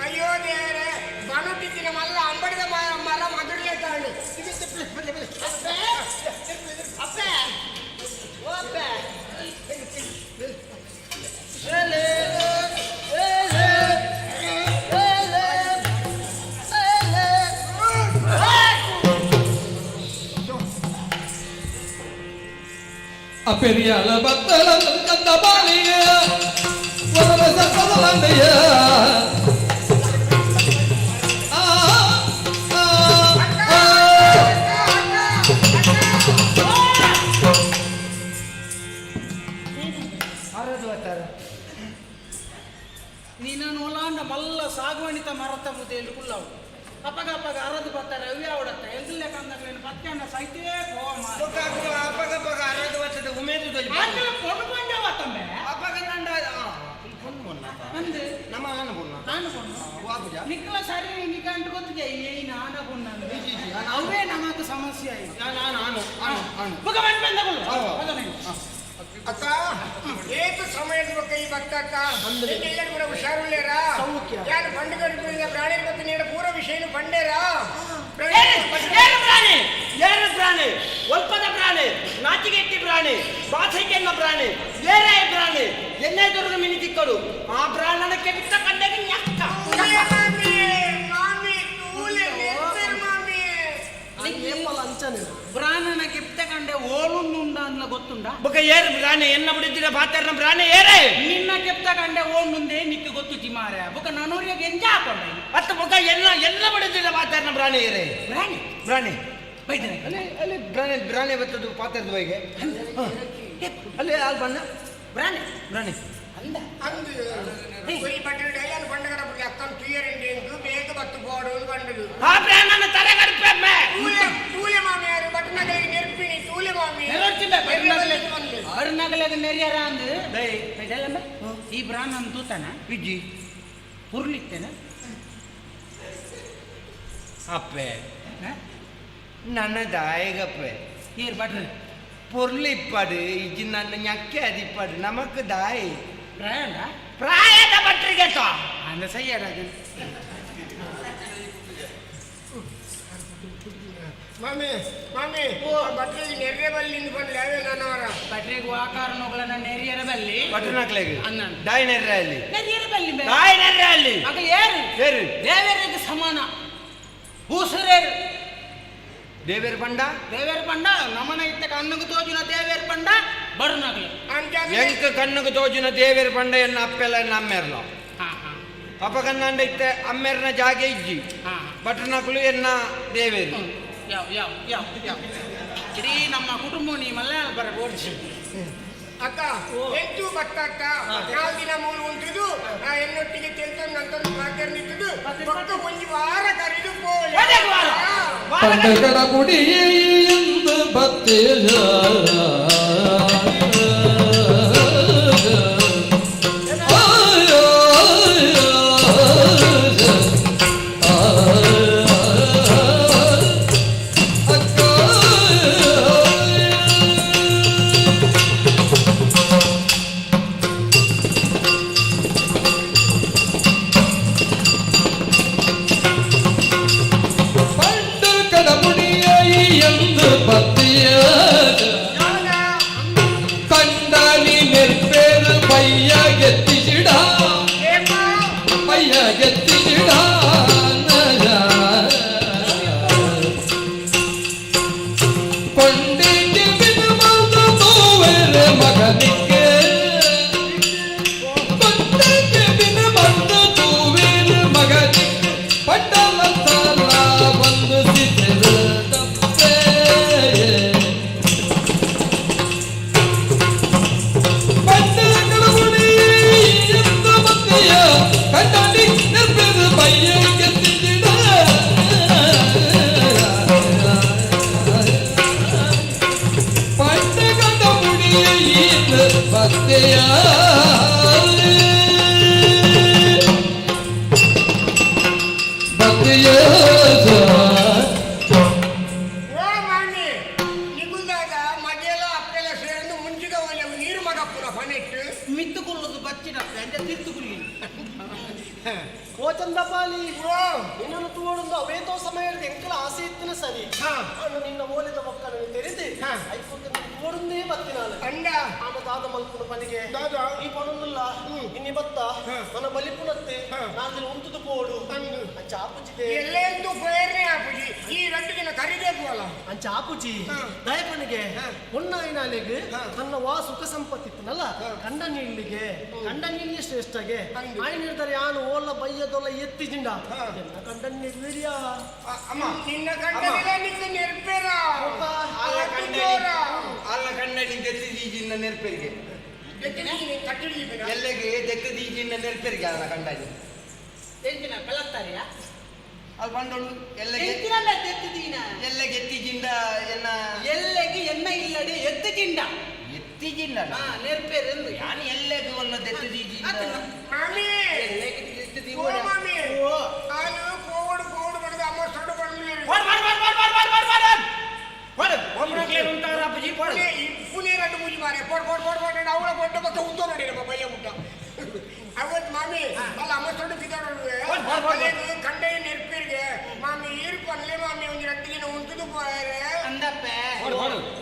ಅಯ್ಯೋ ದೇವರೇ ಬನುಟ್ಟಿನ ಮಲ್ಲ ಅಂಬಡಿದ ಮರ ಮದುವೆ ತಾಳು ಅಪ್ಪೆ ಓ ಅಪ್ಪೆ பெரியாள பக்தனந்தர ಚಂದ பாலிய ஒரு சம்பள ನೀನು ನೋಲಾಂಡ ಮಲ್ಲ ಸಾಗುವಣಿತ ಮರತ ಮುದ್ದೆ ಕುಲ್ಲವು ಅಪ್ಪಗ ಅಪ್ಪಗ ಅರದು ಬರ್ತಾರೆ ಅವಿ ಅವಡತ್ತ ಎಲ್ದಿಲ್ಲ ಕಂದಾಗ್ಲೇನು ಪತ್ಯನ್ನ ಸೈತೇ ಅಪ್ಪಗ ಅರದು ವರ್ಷದ ಉಮೇದು పొన్ను పంజావా తమ్మే అప్పగ నండ పొన్ను మొన్న అందే నమ ఆన పొన్న ఆన పొన్ను వాపుజ నిక్కల సరి నీకు అంటుకొద్దు ఏయి నాన పొన్నాను అవే నమకు సమస్య అయ్యి ఆను ఒక మంది పెద్దగులు ಅಕ್ಕ ಏತು ಸಮಯದ ಕೈ ಬತ್ತಕ್ಕ ಎಲ್ಲರೂ ಕೂಡ ಹುಷಾರುಳ್ಳೇರಾ ಯಾರು ಬಂಡು ಗಡಿಪಿನ ಪ್ರಾಣಿ ಮತ್ತು ನೀಡ ಪೂರ ವಿಷಯನು ಬಂಡೇರಾ ಏರು ಪ್ರಾಣಿ ಒಲ್ಪದ ಪ್ರಾಣಿ ನಾಚಿಗೆಟ್ಟಿ ಪ್ರಾಣಿ ಬಾಸೈಕೆನ್ನ ಪ್ರಾಣಿ ಬೇರೆ ಪ್ರಾಣಿ ಎನ್ನೇ ದುರ್ಗ ಮಿನಿ ತಿಕ್ಕಡು ಆ ಪ್ರಾಣನ ಕೆಟ್ಟ ಕಂಡೆಗೆ ñಕ್ಕ ಪ್ರಾಣನ ಗಿಫ್ಟ್ ಕಂಡೆ ಓಳುಂಡ ಅನ್ನ ಗೊತ್ತುಂಡ ಬೊಕ ಏರು ಪ್ರಾಣಿ ಎನ್ನ ಬಿಡಿದಿರ ಬಾತರ್ನ ಪ್ರಾಣಿ ಏರೆ ನಿನ್ನ ಗಿಫ್ಟ್ ಕಂಡೆ ಓಳುಂದೆ ನಿಕ್ಕೆ ಗೊತ್ತು ಚಿಮಾರ ಬೊಕ ನನೂರಿಗೆ ಎಂಜ ಹಾಕೊಂಡೆ ಅತ್ತ ಬೊಕ ಎಲ್ಲ ಬಿಡಿದಿರ ಬಾತರ್ನ ಪ್ರಾಣಿ ಏರೆ ಪ್ರಾಣಿ ಪ್ರಾಣಿ ಬೈದರೆ ಅಲ್ಲಿ ಪ್ರಾಣಿ ಪ್ರಾಣಿ ಬರ್ತದ್ದು ಪಾತ್ರದ ಬೈಗೆ ಅಲ್ಲಿ ಅಲ್ಲಿ ಬಣ್ಣ ಪ್ರಾಣಿ ಪ್ರಾಣಿ ಅಂದ ಅಂದು ಈ ಬಟ್ಟೆ ಡೈಲಾಗ್ ಬಂಡಗರ ಬಗ್ಗೆ ಅಕ್ಕನ ಕ್ಲಿಯರ್ ಇಂಡಿಯನ್ಗೂ ಬೇಗ ಬತ್ತು ಬೋಡು ಬಂಡದು ಆ ಪ್ರಾಣನ ತಲೆ ಕಡಿಪೆ ತೂಲೆ ಮಾಮಿಯಾರು ಬಟ್ಟನಗಳಿಗೆ ನೆರ್ಪಿನಿ ತೂಲೆ ಮಾಮಿ ಅರುನಗಲೆಗೆ ನೆರಿಯರ ಅಂದು ಈ ಬ್ರಾನ್ ಅಂತ ತೂತನ ವಿಜಿ ಪುರ್ಲಿತ್ತೇನ ಅಪ್ಪೆ ನನ್ನ ದಾಯಗಪ್ಪೆ ಏರ್ ಬಟ್ರಿ ಪೊರ್ಲಿಪ್ಪಡು ಇಜ್ಜಿ ನನ್ನ ñಕ್ಕೆ ಅದಿಪ್ಪಡು ನಮಕ್ ದಾಯಿ ಪ್ರಾಯಣ ಪ್ರಾಯದ ಬಟ್ರಿಗೆ ಅಂದ ಸಯ್ಯರಾಜ ಮಾಮಿ ಮಾಮಿ ಬಟ್ಟೆಗೆ ನೆರ್ರೆ ಬಲ್ಲಿಂದ ಬಂದ್ರೆ ಅವೇ ನನ್ನವರ ಬಟ್ರಿಗೆ ಆಕಾರನಗಳನ್ನ ನೆರಿಯರ ಬಲ್ಲಿ ಬಟ್ಟನಕ್ಲೆಗೆ ಅನ್ನ ದಾಯಿ ನೆರ್ರೆ ಅಲ್ಲಿ ನೆರಿಯರ ಬಲ್ಲಿ ದಾಯಿ ನೆರ್ರೆ ಅಲ್ಲಿ ಆಗ ಏರು ಏರು ದೇವರಿಗೆ ಸಮಾನ ಹೂಸರೇರು ದೇವೇರ್ ಪಂಡ ದೇವೇರ್ ಪಂಡ ನಮನ ಇತ್ತ ಕಣ್ಣುಗು ತೋಜಿನ ದೇವೇರ್ ಪಂಡ ಬಡನಗ್ಲು ಎಂಕ್ ಕಣ್ಣುಗು ತೋಜಿನ ದೇವೇರ್ ಪಂಡ ಎನ್ನ ಅಪ್ಪೆಲ್ಲ ಎನ್ನ ಅಮ್ಮೆರ್ಲ ಅಪ್ಪ ಕನ್ನಂಡ ಇತ್ತೆ ಅಮ್ಮೆರ್ನ ಜಾಗೆ ಇಜ್ಜಿ ಬಟ್ನಕ್ಲು ಎನ್ನ ದೇವೇರು ಇಡೀ ನಮ್ಮ ಕುಟುಂಬ ನೀ ಮಲಯಾಳ ಬರ ಓಡಿಸಿ ಅಕ್ಕ ಎಂಟು ಭತ್ತ ಅಕ್ಕ 4 ದಿನ ಮೂರು ಉಂಟುದು ಎನ್ನೊಟ್ಟಿಗೆ ತೆಲ್ತೊಂದು ಅಂತಂದು ಮಾತಾಡ್ತಿದ್ದು ಪಕ್ಕ ಒಂದು ವಾರ ಕರೆದು ಪಂಡಗಡ ಮುಡಿಯಿಂದ ಬತ್ತೇಜ ಕಂಡನಿ ನಿರ್ಪೇರು ಪಯ್ಯ ಗೆತ್ತಿಸಿಡ ಕೊಂಡಿಗೆ ಬಿನ ಮಾತ ತೋವೇರೆ ಮಗನಿಗೆ ಕೊಂಡಿಗೆ ಬಿನ ಮಾತ ತೋವೇರೆ ಮಗನಿಗೆ ಪಟ್ಟಲ ಸಾಲ ಒಂದು ಸಿದ್ಧರು ಕಂಡನಿ ನಿರ್ಪೇರು ಪಯ್ಯ ಗೆತ್ತಿಸಿಡ ಪಂಡಗಡ ಮುಡಿಯ ಈತ ಭಕ್ತೆಯ ಭಕ್ತೆಯ ಓ ಮಾಮಿ ನಿಗುಲ್ದಾಗ ಮಗೆಲ್ಲ ಅಪ್ಪೆಲ್ಲ ಸೇರಿದು ಮುಂಚಿದ ಒಲೆ ನೀರು ಮಗಪ್ಪುರ ಪನೆಟ್ಟು ಮಿತ್ತುಕೊಳ್ಳೋದು ಬಚ್ಚಿಡತ್ತೆ ಅಂದ್ರೆ ತಿರ್ತುಗುಲಿ ಓ ಚಂದಪಾಲಿ ನಿನ್ನನ್ನು ತೋಡುಂದು ಅವೇತೋ ಸಮಯದಲ್ಲಿ ಎಂಕಲ ಆಸೆ ಇತ್ತಿನ ಸರಿ ನಾನು ನಿನ್ನ ಓಲಿದ ಮಕ್ಕಳನ್ನು ತೆರೆದು ಐಕೊಂಡು ತೋಡುಂದೇ ಬತ್ತಿ ನಾನು ಅಂಡ ಆನ ದಾದ ಮಲ್ಪುನ ಪನಿಗೆ ಈ ಪಣುಲ್ಲ ಇನ್ನಿ ಬತ್ತ ನನ್ನ ಬಲಿಪುನತ್ತೆ ನಾನು ಉಂಟುದು ಪೋಡು ಅಂಚ ಆಪುಜಿದೆ ಎಲ್ಲೆಂದು ಪ್ರೇರಣೆ ಆಪುಜಿ ಈ 2 ದಿನ ಕರಿಬೇಕು ಅಲ್ಲ ಅಂಚ ಆಪುಜಿ ದಯಪನಿಗೆ ಹೊನ್ನಾಯಿನಾಲೆಗೆ ನನ್ನ ವಾ ಸುಖ ಸಂಪತ್ತಿತ್ತನಲ್ಲ ಕಂಡ ನೀಳಿಗೆ ಕಂಡ ನೀಲಿ ಶ್ರೇಷ್ಠಗೆ ಆಯ್ ನಿರ್ಧಾರ ಯಾನು ಓಲ ಬಯ್ಯದೊಲ್ಲ ಎತ್ತಿಜಿಂಡ ಎನ್ನ ಕಂಡ ನಿರ್ವೀರ್ಯ ಅಮ್ಮ ನಿನ್ನ ಕಂಡನಿಲ್ಲ ನಿನ್ನ ನೆರ್ಪೇರ ಅಲ್ಲ ಕನ್ನಡಿ ದೆತ್ತಿದೀಜಿನ ನೆರ್ಪೆರಿಗೆ ಎಲ್ಲೆಗೆ ದೆಕ್ಕದೀಜಿನ ನೆರ್ಪೆರಿಗೆ ಅಲ್ಲ ಕಂಡಾಗಿ ಎಂಚಿನ ಕಲತ್ತಾರಿಯ ಅಲ್ಲಿ ಬಂದಳು ಎಲ್ಲೆಗೆ ಎಲ್ಲೆಗೆ ಎತ್ತಿಜಿಂಡ ಎನ್ನ ಎಲ್ಲೆಗೆ ಎನ್ನ ಇಲ್ಲಡೆ ಎತ್ತಿಜಿಂಡ ಎತ್ತಿಜಿಂಡ ನೆರ್ಪೇರೆಂದು ಯಾನು ಎಲ್ಲೆಗೆ ಒಲ್ಲ ದೆತ್ತಿದೀಜಿಂಡ ಮಾಮಿ ಓ ಮಾಮಿ ನಾನು ಕೋವಡು ಬಡದ ಅಮ್ಮ ಸೊಡ್ಡು ಪುನೇ 2 ಮುಜಿ ಮಾರೆ ಪೋಡ್ ಅವಳ ಕೊಟ್ಟ ಮತ್ತೆ ಉಂಟು ನೋಡಿ ನಮ್ಮ ಬಯ್ಯ ಮುಟ್ಟ ಅವತ್ತು ಮಾಮಿ ಅಲ್ಲ ಅಮ್ಮ ಸೊಡ್ಡು ಬಿದ್ದಾಡು ಕಂಡೆ ನೆರ್ಪಿರ್ಗೆ ಮಾಮಿ ಈರ್ಪನ್ಲೆ ಮಾಮಿ ಒಂದು 2 ದಿನ ಉಂಟುದು ಪೋಯರೆ ಅಂದಪ್ಪೆ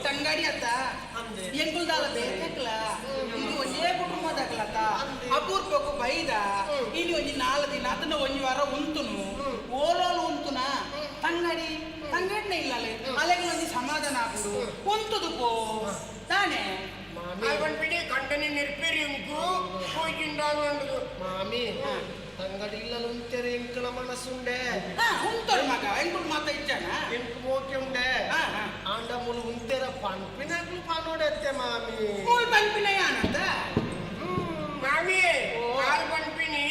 ತಂಗಡಿ ಅತ್ತ ಎಂಗುಲ್ದಾಲ ಬೇಕಲ್ಲ ಇದು ಒಂದೇ ಕುಟುಂಬದಾಗಲತ್ತ ಅಪೂರ್ವಕ್ಕೂ ಬೈದ ಇಲ್ಲಿ ಒಂಜಿ 4 ದಿನ ಅದನ್ನ ಒಂಜಿ ವಾರ ಉಂತುನು ಓಲೋಲು ಉಂತುನ ತಂಗಡಿನೇ ಇಲ್ಲಲೆ ಅಲೆಗೆ ಒಂಜಿ ಸಮಾಧಾನ ಆಗುದು ಉಂತುದು ಪೋ ತಾನೇ ಬಿಡಿ ಕಂಡನಿ ನೆರ್ಪೇರಿ ಉಂಟು ಹೋಗಿಂಡಾನು ಅಂಡುದು ಮಾಮಿ ತಂಗಡಿ ಇಲ್ಲಲು ಉಂತೆರೆ ಎಂಕಲ ಮನಸ್ಸುಂಡೆ ಉಂತರು ಮಗ ಎಂಕುಳು ಮಾತ ಇಜ್ಜನ ಎಂಕು ಮೋಕೆ ಉಂಡೆ ಆಂಡ ಮುಲು ಉಂತೆರ ಪಂಪಿನಾಗ್ಲು ಪಾನೋಡೆತ್ತೆ ಮಾಮಿ ಮೂಲ್ ಪಂಪಿನ ಯಾನಂದ ಮಾಮಿ ಹಾಲು ಪಂಪಿನಿ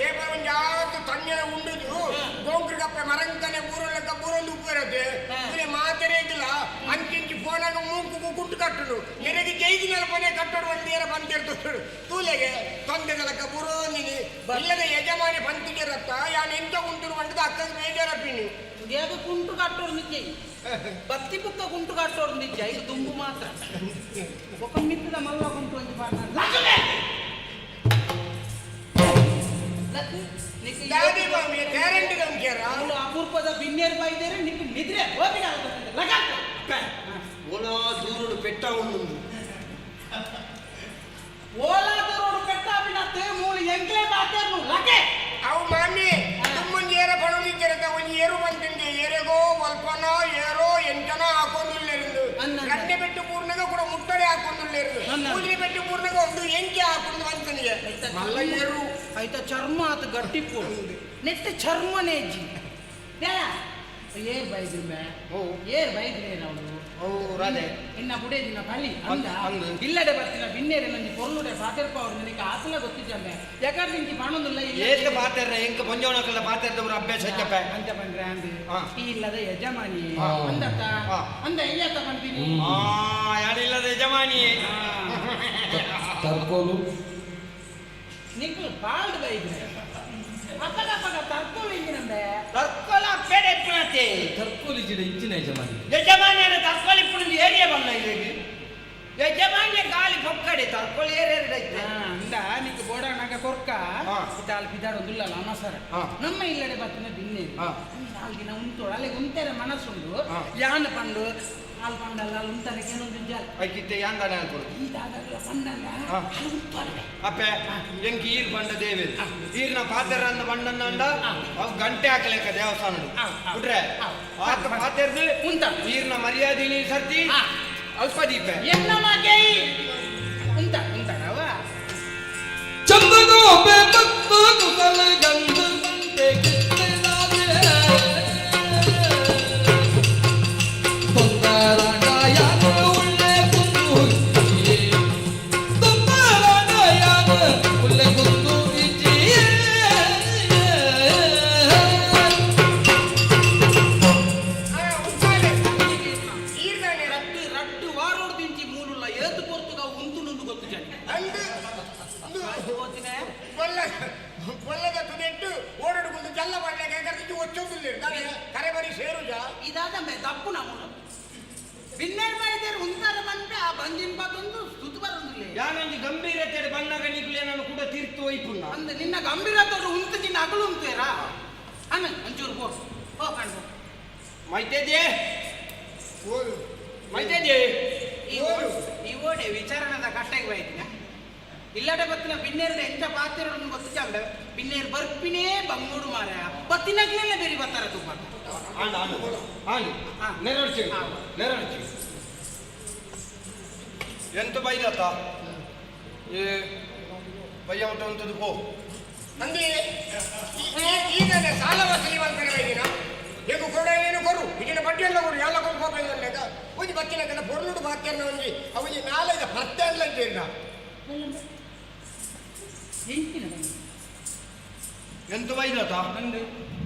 ಏಪ ಒಂದು ಯಾವತ್ತು ತಣ್ಣೆರ ಉಂಡುದು ಗೋಂಕ್ರಿಗಪ್ಪೆ ಮರಂಕನೆ ಬೂರೊಳಗ ಬೂರೊಂದು ಉಪ್ಪು ಇರುತ್ತೆ ಮಾತರೇ ಇದ್ದಿಲ್ಲ ಅಂಕಿಂಚಿ ಫೋನಾಗ ಮೂಕು ಗುಂಟು ಕಟ್ಟುಡು ನೆರೆಗೆ ಜೈದಿ ನೆಲಪನೆ ಕಟ್ಟೋಡು ಒಂದೇರ ಬಂದಿರ್ತು ತೂಲೆಗೆ ತೊಂದೆಗಳಕ್ಕ ಬುರೋನಿನಿ ಇಲ್ಲದ ಯಜಮಾನಿ ಬಂತಿಗಿರತ್ತ ಯಾನು ಎಂತ ಉಂಟು ಬಂಡದ ಅಕ್ಕದ ಬೇಜಾರಪ್ಪಿನಿ ದೇವ ಕುಂಟು ಕಟ್ಟೋರು ನಿಜ ಬತ್ತಿ ಬುಕ್ಕ ಕುಂಟು ಕಟ್ಟೋರು ನಿಜ ಇದು ದುಂಬು ಮಾತ್ರ ఒక ಮಿತ್ತದ ಮಲ್ಲ ಕುಂಟು ಒಂದು ಅಪೂರ್ವದ ಬಿನ್ನೇರು ಬೈದೇರೆ ನಿಕ್ಕೆ ನಿದ್ರೆ ಹೋಗಿ ಓಲೋ ದೂರುಡು ಪೆಟ್ಟ ಉಂಡು ಓಲಾ ದೂರುಡು ಪೆಟ್ಟ ಬಿನತ್ತೆ ಮೂಲ ಎಂಕ್ಲೆ ಬಾತೇನು ಲಕೆ ಅವು ಮಾಮಿ ತುಮ್ಮಂಜೇರ ಪಣುದಿದ್ದರತ ಒಂಜಿ ಏರು ಬಂತಿಂದೆ ಏರೆಗೋ ವಲ್ಪನ ಏರೋ ಎಂಟನ ಹಾಕೊಂಡುಳ್ಳೇರು ಗಡ್ಡೆ ಬೆಟ್ಟು ಪೂರ್ಣಗ ಕೂಡ ಮುಟ್ಟಡೆ ಹಾಕೊಂಡುಳ್ಳೇರು ಕೂದಲಿ ಬೆಟ್ಟು ಪೂರ್ಣಗ ಒಂದು ಎಂಕೆ ಹಾಕೊಂಡು ಬಂತನಿಗೆ ಮಲ್ಲ ಏರು ಆಯ್ತಾ ಚರ್ಮ ಆತ ಗಟ್ಟಿ ಪೋಡು ನೆಟ್ಟ ಚರ್ಮನೇಜಿ ಏರ್ ಬೈದ್ರು ಏರ್ ಬೈದ್ರೆ ನಾವು ಇನ್ನ ಬುಡೇ ದಿನ ಬಳಿ ಅಂದ ಇಲ್ಲಡೆ ಬರ್ತಿನ ಬಿನ್ನೇರೆ ನಂಜಿ ಪೊರ್ಲುಡೆ ಪಾತೆರ್ಪ ಅವ್ರು ನನಗೆ ಆತಲ ಗೊತ್ತಿದ್ದೆ ಯಾಕಂದ್ರೆ ನಿಂಗೆ ಬಾಣೊಂದಿಲ್ಲ ಏಕ ಪಾತೆರ್ರೆ ಎಂಕ ಪೊಂಜವಣಕಲ್ಲ ಪಾತೆರ್ದವರು ಅಭ್ಯಾಸ ಹೆಚ್ಚಪ್ಪ ಅಂತ ಬಂದ್ರೆ ಅಂದು ಈ ಇಲ್ಲದ ಯಜಮಾನಿ ಅಂದತ್ತ ಅಂದ ಎಯ್ಯತ್ತ ಬಂತೀನಿ ಯಾರಿಲ್ಲದ ಯಜಮಾನಿ ತರ್ಕೋಲು ನಿಕ್ಲು ಬಾಳ್ದು ಬೈದ್ರೆ ಅಪ್ಪಗ ತರ್ಕೋಲು ಹಿಂಗಿನಂದೆ ತರ್ಕೋಲ ಅಪ್ಪೇಡೆ ಎಪ್ಪುನತೆ ತರ್ಕೋಲಿ ಜಿಡ ಇಚ್ಚಿನ ಯಜಮಾನಿ ಯಜಮಾನಿಯರ ತರ್ಕೋಲಿ ಇಪ್ಪುನದು ಏರಿಯಾ ಬಂದ ಇಲ್ಲಿಗೆ ಯಜಮಾನಿಯ ಗಾಳಿ ಪೊಕ್ಕಡೆ ತರ್ಕೋಲಿ ಏರಿಯಾ ಅಂದ ನಿಂಗೆ ಬೋಡಾನಾಗ ಕೊರ್ಕ ಇದಾಲ್ ಬಿದಾಡೊಂದುಲ್ಲ ಅಮಸರ ನಮ್ಮ ಇಲ್ಲಡೆ ಬತ್ತಿನ ಬಿನ್ನೆ 4 ದಿನ ಉಂಟು ಅಲ್ಲಿಗೆ ಉಂಟೆರ ಮನಸ್ಸುಂಡು ಯಾನ್ ಪಂಡು ಹಾಲು ಪಂಡಲ್ಲ ಉಂಟನಕ್ಕೆ ಏನೊಂದು ಜಾಲ ಐಕಿತ್ತೆ ಯಾಂದಾನೆ ಅನ್ಕೊಡು ಇದಾಗಲ್ಲ ಪಂಡಲ್ಲ ಅಪ್ಪೆ ಎಂಕಿ ಈರ್ ಬಂಡ ದೇವಿ ಈರ್ನ ಪಾತೆರ ಅಂದ ಬಂಡನ್ನ ಅಂಡ ಅವು ಗಂಟೆ ಹಾಕಲೇಕ ದೇವಸ್ಥಾನ ಬಿಟ್ರೆ ಆತ ಪಾತೆರ್ದು ಉಂಟ ಈರ್ನ ಮರ್ಯಾದೆ ನೀ ಸರ್ತಿ ಅಲ್ಪ ದೀಪ ಎನ್ನ ಮಗೆ ಉಂಟ ಉಂಟವ ಚಂದಗೋಪೆ ಭಕ್ತ ಕುತಲ ಗಂಧ ಬಂದೆ ಒಳ್ಳೆದ ತುದಿಟ್ಟು ಓಡಾಡುಕೊಂಡು ಜಲ್ಲ ಮಾಡಲಿಕ್ಕೆ ಕರೆದು ಒಚ್ಚೋದಿಲ್ಲ ಕರೆ ಬರಿ ಸೇರುಜ ಇದಾದ ತಪ್ಪು ನಾವು ಬಿನ್ನೇರ್ ಮಾಡಿದರೆ ಉಂಟಾರ ಬಂದ್ರೆ ಆ ಬಂದಿನ ಬಾದೊಂದು ಸುತ್ತು ಬರೋದಿಲ್ಲ ಯಾನೊಂದು ಗಂಭೀರತೆ ಬಂದಾಗ ನಿಗ್ಲೆ ನಾನು ಕೂಡ ತೀರ್ತು ಹೋಯ್ಪುಣ್ಣ ಅಂದ್ರೆ ನಿನ್ನ ಗಂಭೀರತೆ ಉಂಟು ನಿನ್ನ ಅಗಲು ಉಂಟೇರಾ ಅನ್ನ ಒಂಚೂರು ಹೋ ಕಾಣ್ಬೋ ಮೈತೇಜೆ ಮೈತೇಜೆ ಈ ಓಡೆ ವಿಚಾರಣದ ಕಟ್ಟೆಗೆ ಬೈದಿನ ಇಲ್ಲಡೆ ಬತ್ತಿನ ಬಿನ್ನೇರಿನ ಎಂತ ಪಾತ್ರ ಗೊತ್ತಿಲ್ಲ ಬಿನ್ನೇರು ಬರ್ಪಿನೇ ಬಂಗೂಡು ಮಾರ ಬತ್ತಿನಾಗ್ಲೆಲ್ಲ ಬೇರೆ ಬರ್ತಾರ ತುಪ್ಪ ನೆರಡ್ಚಿ ಎಂತ ಬೈದತ್ತ ಏ ಬಯ್ಯ ಊಟ ಅಂತದ್ದು ಪೋ ನಂದಿ ಈಗ ಸಾಲ ವಸೂಲಿ ಮಾಡ್ತಾರೆ ಬೈದಿನ ಹೇಗೂ ಕೊಡ ಏನು ಕೊರು ಈಗಿನ ಬಡ್ಡಿ ಎಲ್ಲ ಕೊಡು ಎಲ್ಲ ಕೊಂಡು ಹೋಗ್ಬೇಕು ಒಂಜಿ ಬಚ್ಚಿನ ಪೊರ್ಲುಡು ಬಾಕ್ಯನ್ನ ಒಂಜಿ ಅವಜಿ ನಾಳೆದ ಭತ್ತೆ ಎಲ್ಲ ಇದ್ದೀರ ಎಂತ ಬೈದತ್ತ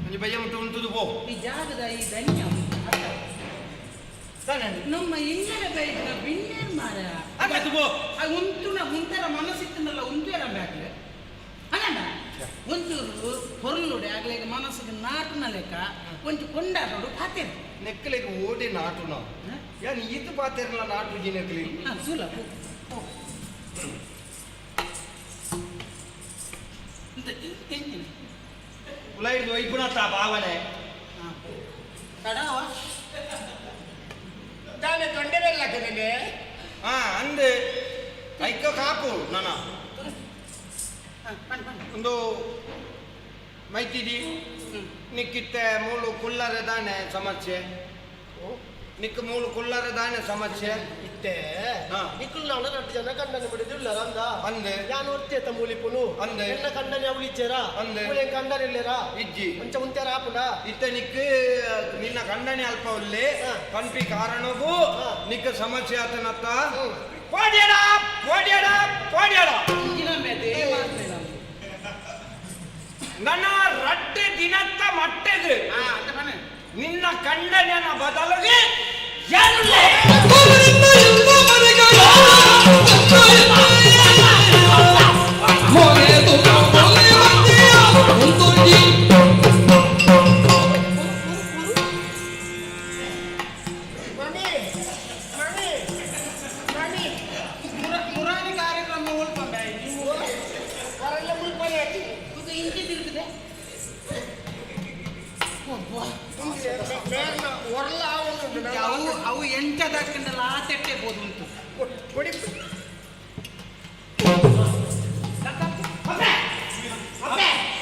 ಒಂಜಿ ಬಯ್ಯ ಊಟ ಅಂತದ್ದು ಪೋ ಈ ಜಾಗದ ಈ ಧನ್ಯ ನಮ್ಮ ಇಲ್ಲದ ಬೈದಿನ ಬಿನ್ನೇರ್ ಮಾರ ಉಂಟರ ಮನಸ್ಸಿತ್ತನಲ್ಲ ಉಂಟೇರ ಬ್ಯಾಗ್ಲೆ ಅಲ್ಲ ಒಂಚೂರು ಹೊರಲುಡೆ ಆಗ್ಲೇ ಮನಸ್ಸಿಗೆ ನಾಟನ ಲೆಕ್ಕ ಒಂಚು ಕೊಂಡಾಡೋಡು ಪಾತೆರ್ ನೆಕ್ಕಲಿಗೆ ಓಡಿ ನಾಟು ನಾವು ಯಾರು ಈತ ಪಾತೆರಲ್ಲ ನಾಟು ಜಿ ನೆಕ್ಕಲಿ ಸುಲಭ ಉಲೈದು ವೈಪುಣತ ಭಾವನೆ ಕಡಾವ ತಾನೆ ತೊಂಡೆಲ್ಲ ಕಡೆಗೆ ಅಂದೆ ಐಕ ಕಾಪು ನಾನ ಒಂದು ಮೈತಿದಿ ನಿಕ್ಕಿತ್ತೆ ಮೂಳು ಕುಲ್ಲರ ದಾನೆ ಸಮಸ್ಯೆ ನಿಕ್ಕ ಮೂಳು ಕುಲ್ಲರ ದಾನೆ ಸಮಸ್ಯೆ ಇತ್ತೆ ನಿಕ್ಕುಲ್ ನಾನು 2 ಜನ ಕಂಡನೆ ಬಿಡಿದಿಲ್ಲ ಅಂದ ಅಂದೆ ಯಾನು ಒರ್ತೆತ ಮೂಲಿಪುನು ಅಂದೆ ಎಲ್ಲ ಕಂಡನೆ ಅವಳಿಚ್ಚೇರ ಅಂದೆ ಮೂಲೆ ಕಂಡನಿಲ್ಲರ ಇಜ್ಜಿ ಒಂಚ ಮುಂತೆರ ಆಪುಂಡ ಇತ್ತೆ ನಿಕ್ಕ ನಿನ್ನ ಕಂಡನೆ ಅಲ್ಪ ಉಲ್ಲಿ ಪಂಪಿ ಕಾರಣಗೂ ನಿಕ್ಕ ಸಮಸ್ಯೆ ಆತನತ್ತ ಪೋಡ್ಯಡ ಪೋಡ್ಯಡ ಪೋಡ್ಯಡ ನನ್ನ ರಡ್ಡೆ ದಿನತ್ತ ಮಟ್ಟದು ನಿನ್ನ ಕಂಡನ ಬದಲಿಗೆ ಮುರಾನಿ ಕಾರ್ಯಕ್ರಮ ಉಳ್ಕೊಂಡೆ ಇಂಚಿ ತಿರುಗಿದೆ ಅವು ಎಂಟದಕ್ಕಂಡಲ್ಲ ಆ ತೆಟ್ಟೆ ಬೋದು ಉಂಟು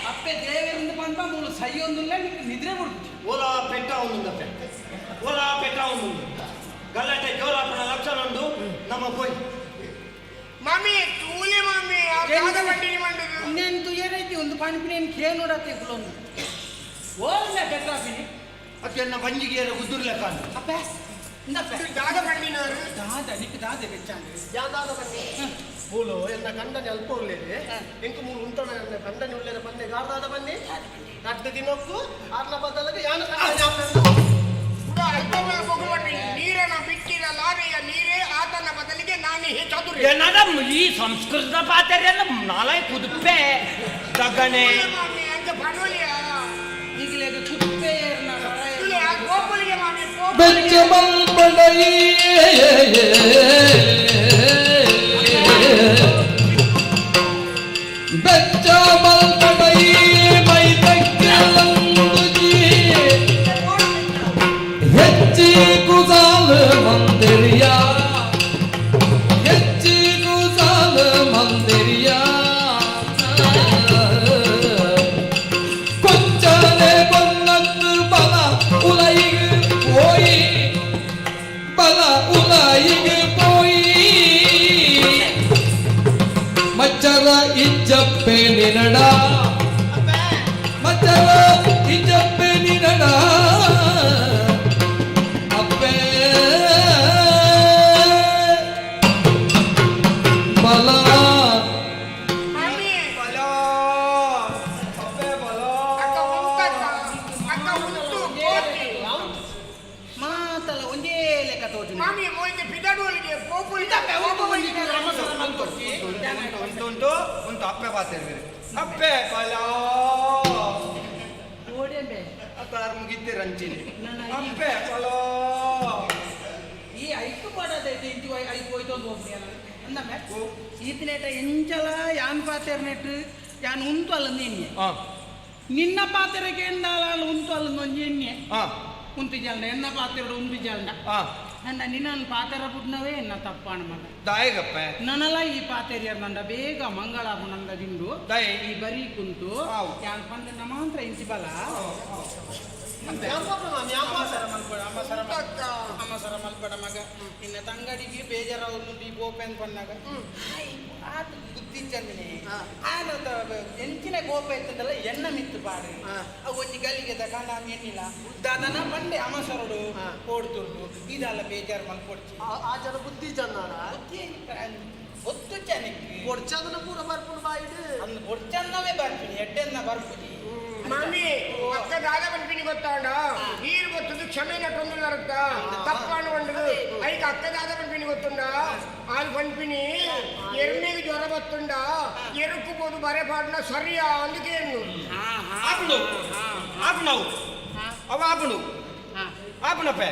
ಅಪ್ಪೆ ದೇವರಿಂದ ಬಂದ ಮೂಲು ಸೈ ಒಂದಿಲ್ಲ ನಿದ್ರೆ ಬಿಡ್ತು పోయి ಮಮ್ಮಿ ತೂಲೆ ಮಮ್ಮಿ ಆ ದಾದ ಬಂಡಿನಿ ಮಂಡುದು నేను తుయ్యరైతే ఉంది పని నేను కేనుడా తెగులోను ఓల్న బెట్రాపిని అతన్న వంజిగేర గుద్దుర్ల కాను అబ్బే ఇందప్పే ದಾದ ಬಂಡಿನವರು దాద నీకు దాద వెచ్చాండి ಯಾ ದಾದ ಬನ್ನಿ ಮೂಲು ಎನ್ನ ಗಂಡನ ಅಲ್ಪ ಉಳ್ಳೇದೆ ಎಂಕು ಮೂಲು ಉಂಟೋಣ ಎನ್ನ ಗಂಡನ ಉಳ್ಳೇದ ಬನ್ನಿ ಗಾರ್ದಾದ ಬನ್ನಿ ಕಡ್ಡು ದಿನಕ್ಕೂ ಆರ್ಲ ಬದಲಿಗೆ ಯಾನ ಕೂಡ ಅಲ್ಪಗಳ ಬೊಗುವಟ್ಟಿ ನೀರನ ಬಿಟ್ಟಿರ ಲಾರೆಯ ನೀರೇ ಆತನ ಬದಲಿಗೆ ನಾನೇ ಚದುರೆ ಏನದಮ್ ಈ ಸಂಸ್ಕೃತ ಪಾತೆರೆಲ್ಲ ನಾಳೆ ಕುದುಪೆ ತಗನೆ ಮಮ್ಮಿ ಅಂತ ಪಡೋಲಿಯ ಈಗಲೇ ಕುಪ್ಪೆ ತುಲೆ ಆ ಗೋಪುಲಿಗೆ ಮಮ್ಮಿ ಬೆಚ್ಚಮಲ್ ಬಡೈ ಬೆಚ್ಚಮಲ್ ಬಡೈ ಮೈ ತಗ್ಗೆಲ್ಲಂದುಜಿ ಹೆಚ್ಚಿ ಕುಸಾಲ ಮಂದಿರಿಯ ಹೆಚ್ಚಿ ಕುಸಾಲ ಮಂದಿರಿಯ ಕೊಚ್ಚನೆ ಬನ್ನತ್ತು ಬಲ ಉಲೈಗೆ പോയി പല ഉലയിക്ക് പോയി മച്ചറ ഇജ്ജപ്പേ നിനടാ മച്ചറ ഇജ്ജപ്പേ നിനടാ അപ്പേ ബല ಮಮ್ಮಿ ಬಲೋ ಅಪ್ಪೆ ಬಲೋ ಅಕ್ಕ ಉಂಟಕ್ಕ ಅಕ್ಕ ಉಂಟು ಕೋಟಿ ಮಾತಲ್ಲ ಒಂದೇ ಲೆಕ್ಕ ತೋಜು ಮಮ್ಮಿ ಮೋಯ್ತೆ ಪಿದಡೋಲಿಗೆ ಗೋಪುಲಿಗೆ ಉಂಟು ಉಂಟು ಅಪ್ಪೆ ಪಾತೆರೆ ಅಪ್ಪೆ ಬಲೋ ಓಡೆಂಬೆ ಅತ್ತಾರ ಮುಗಿದ್ದೆ ರಂಚಿನಿ ಅಪ್ಪೆ ಬಲೋ ಈ ಐಕು ಮಾಡದೈತೆ ಇಂಚು ಐಕು ಹೋಯ್ತು ಅಂತ ಹೋಗ್ಲಿ ಅಂದಮ್ಮೆ ಈತನೇಟ ಎಂಚಲ ಯಾನ್ ಪಾತೆರ್ನೆಟ್ ಯಾನ್ ಉಂಟು ಅಲ್ಲ ನಿನ್ನೆ ನಿನ್ನ ಪಾತೆರೆಗೆ ಎಂದಾಲ ಉಂಟು ಅಲ್ಲ ಒಂಜಿ ಎಣ್ಣೆ ಉಂಟು ಜಲ್ಡ ಎನ್ನ ಪಾತೆರಡು ಉಂಟು ಜಲ್ಡ ನನ್ನ ನಿನ್ನ ಪಾತೆರ ಬುಡ್ನವೇ ಎನ್ನ ತಪ್ಪಾಣ ಮಗ ದಾಯಗಪ್ಪ ನನಲ ಈ ಪಾತೆರಿಯರ್ ನಂದ ಬೇಗ ಮಂಗಳಾಪು ನಂದ ದಿಂಡು ಈ ಬರೀ ಕುಂತು ಯಾನ್ ಪಂದ ನಮಾಂತ್ರ ಇಂಚಿ ಬಲ ಅಮ್ಮಸರ ಮಲ್ಪಡ ಮಗ ಇನ್ನ ತಂಗಡಿಗೆ ಬೇಜಾರ ಈ ಗೋಪೆನ್ ಪನ್ನಾಗ ಆತ ಬುದ್ಧಿ ಚಂದಿನಿ ಆನದ ಎಂಚಿನ ಗೋಪ ಇತ್ತದಲ್ಲ ಎಣ್ಣ ಮಿತ್ತು ಪಾಡು ಅವು ಒಂಜಿ ಗಲ್ಲಿಗೆ ತಗೊಂಡ ಎಣ್ಣಿಲ್ಲ ದಾದನ ಬಂಡೆ ಅಮ್ಮಸರಡು ಕೊಡ್ತುಂಡು ಇದೆಲ್ಲ ಬೇಜಾರು ಮಲ್ಕೊಡ್ಚಿ ಆ ಜನ ಬುದ್ಧಿ ಚಂದಾನ ಬುದ್ಧಿ ಒತ್ತು ಚೆನ್ನಕ್ಕೆ ಕೊಡ್ಚಂದನ ಪೂರ ಬರ್ಪುಡು ಬಾಯಿಡು ಅಂದ್ ಕೊಡ್ಚನ್ನವೇ ಬರ್ತೀನಿ ಎಡ್ಡೆನ್ನ ಬರ್ತೀನಿ ಮಮ್ಮಿ ಅಕ್ಕ ದಾದ ಬಂದ್ಬಿನಿ ಗೊತ್ತಾಂಡ ನೀರು ಗೊತ್ತದು ಕ್ಷಮೆನ ತೊಂದರತ್ತ ತಪ್ಪಾನು ಬಂಡದು ಐಕ ಅಕ್ಕ ದಾದ ಬಂದ್ಬಿನಿ ಗೊತ್ತುಂಡ ಆಲ್ ಬಂದ್ಬಿನಿ ಎರ್ಮೆಗೆ ಜ್ವರ ಬತ್ತುಂಡ ಎರುಕು ಬೋದು ಬರೆ ಪಾಡ್ನ ಸರಿಯಾ ಅಂದಿಗೆ ಎನ್ನು ಆಪುಡು ಆಪುನವು ಅವ ಆಪುಡು ಆಪುನಪ್ಪೆ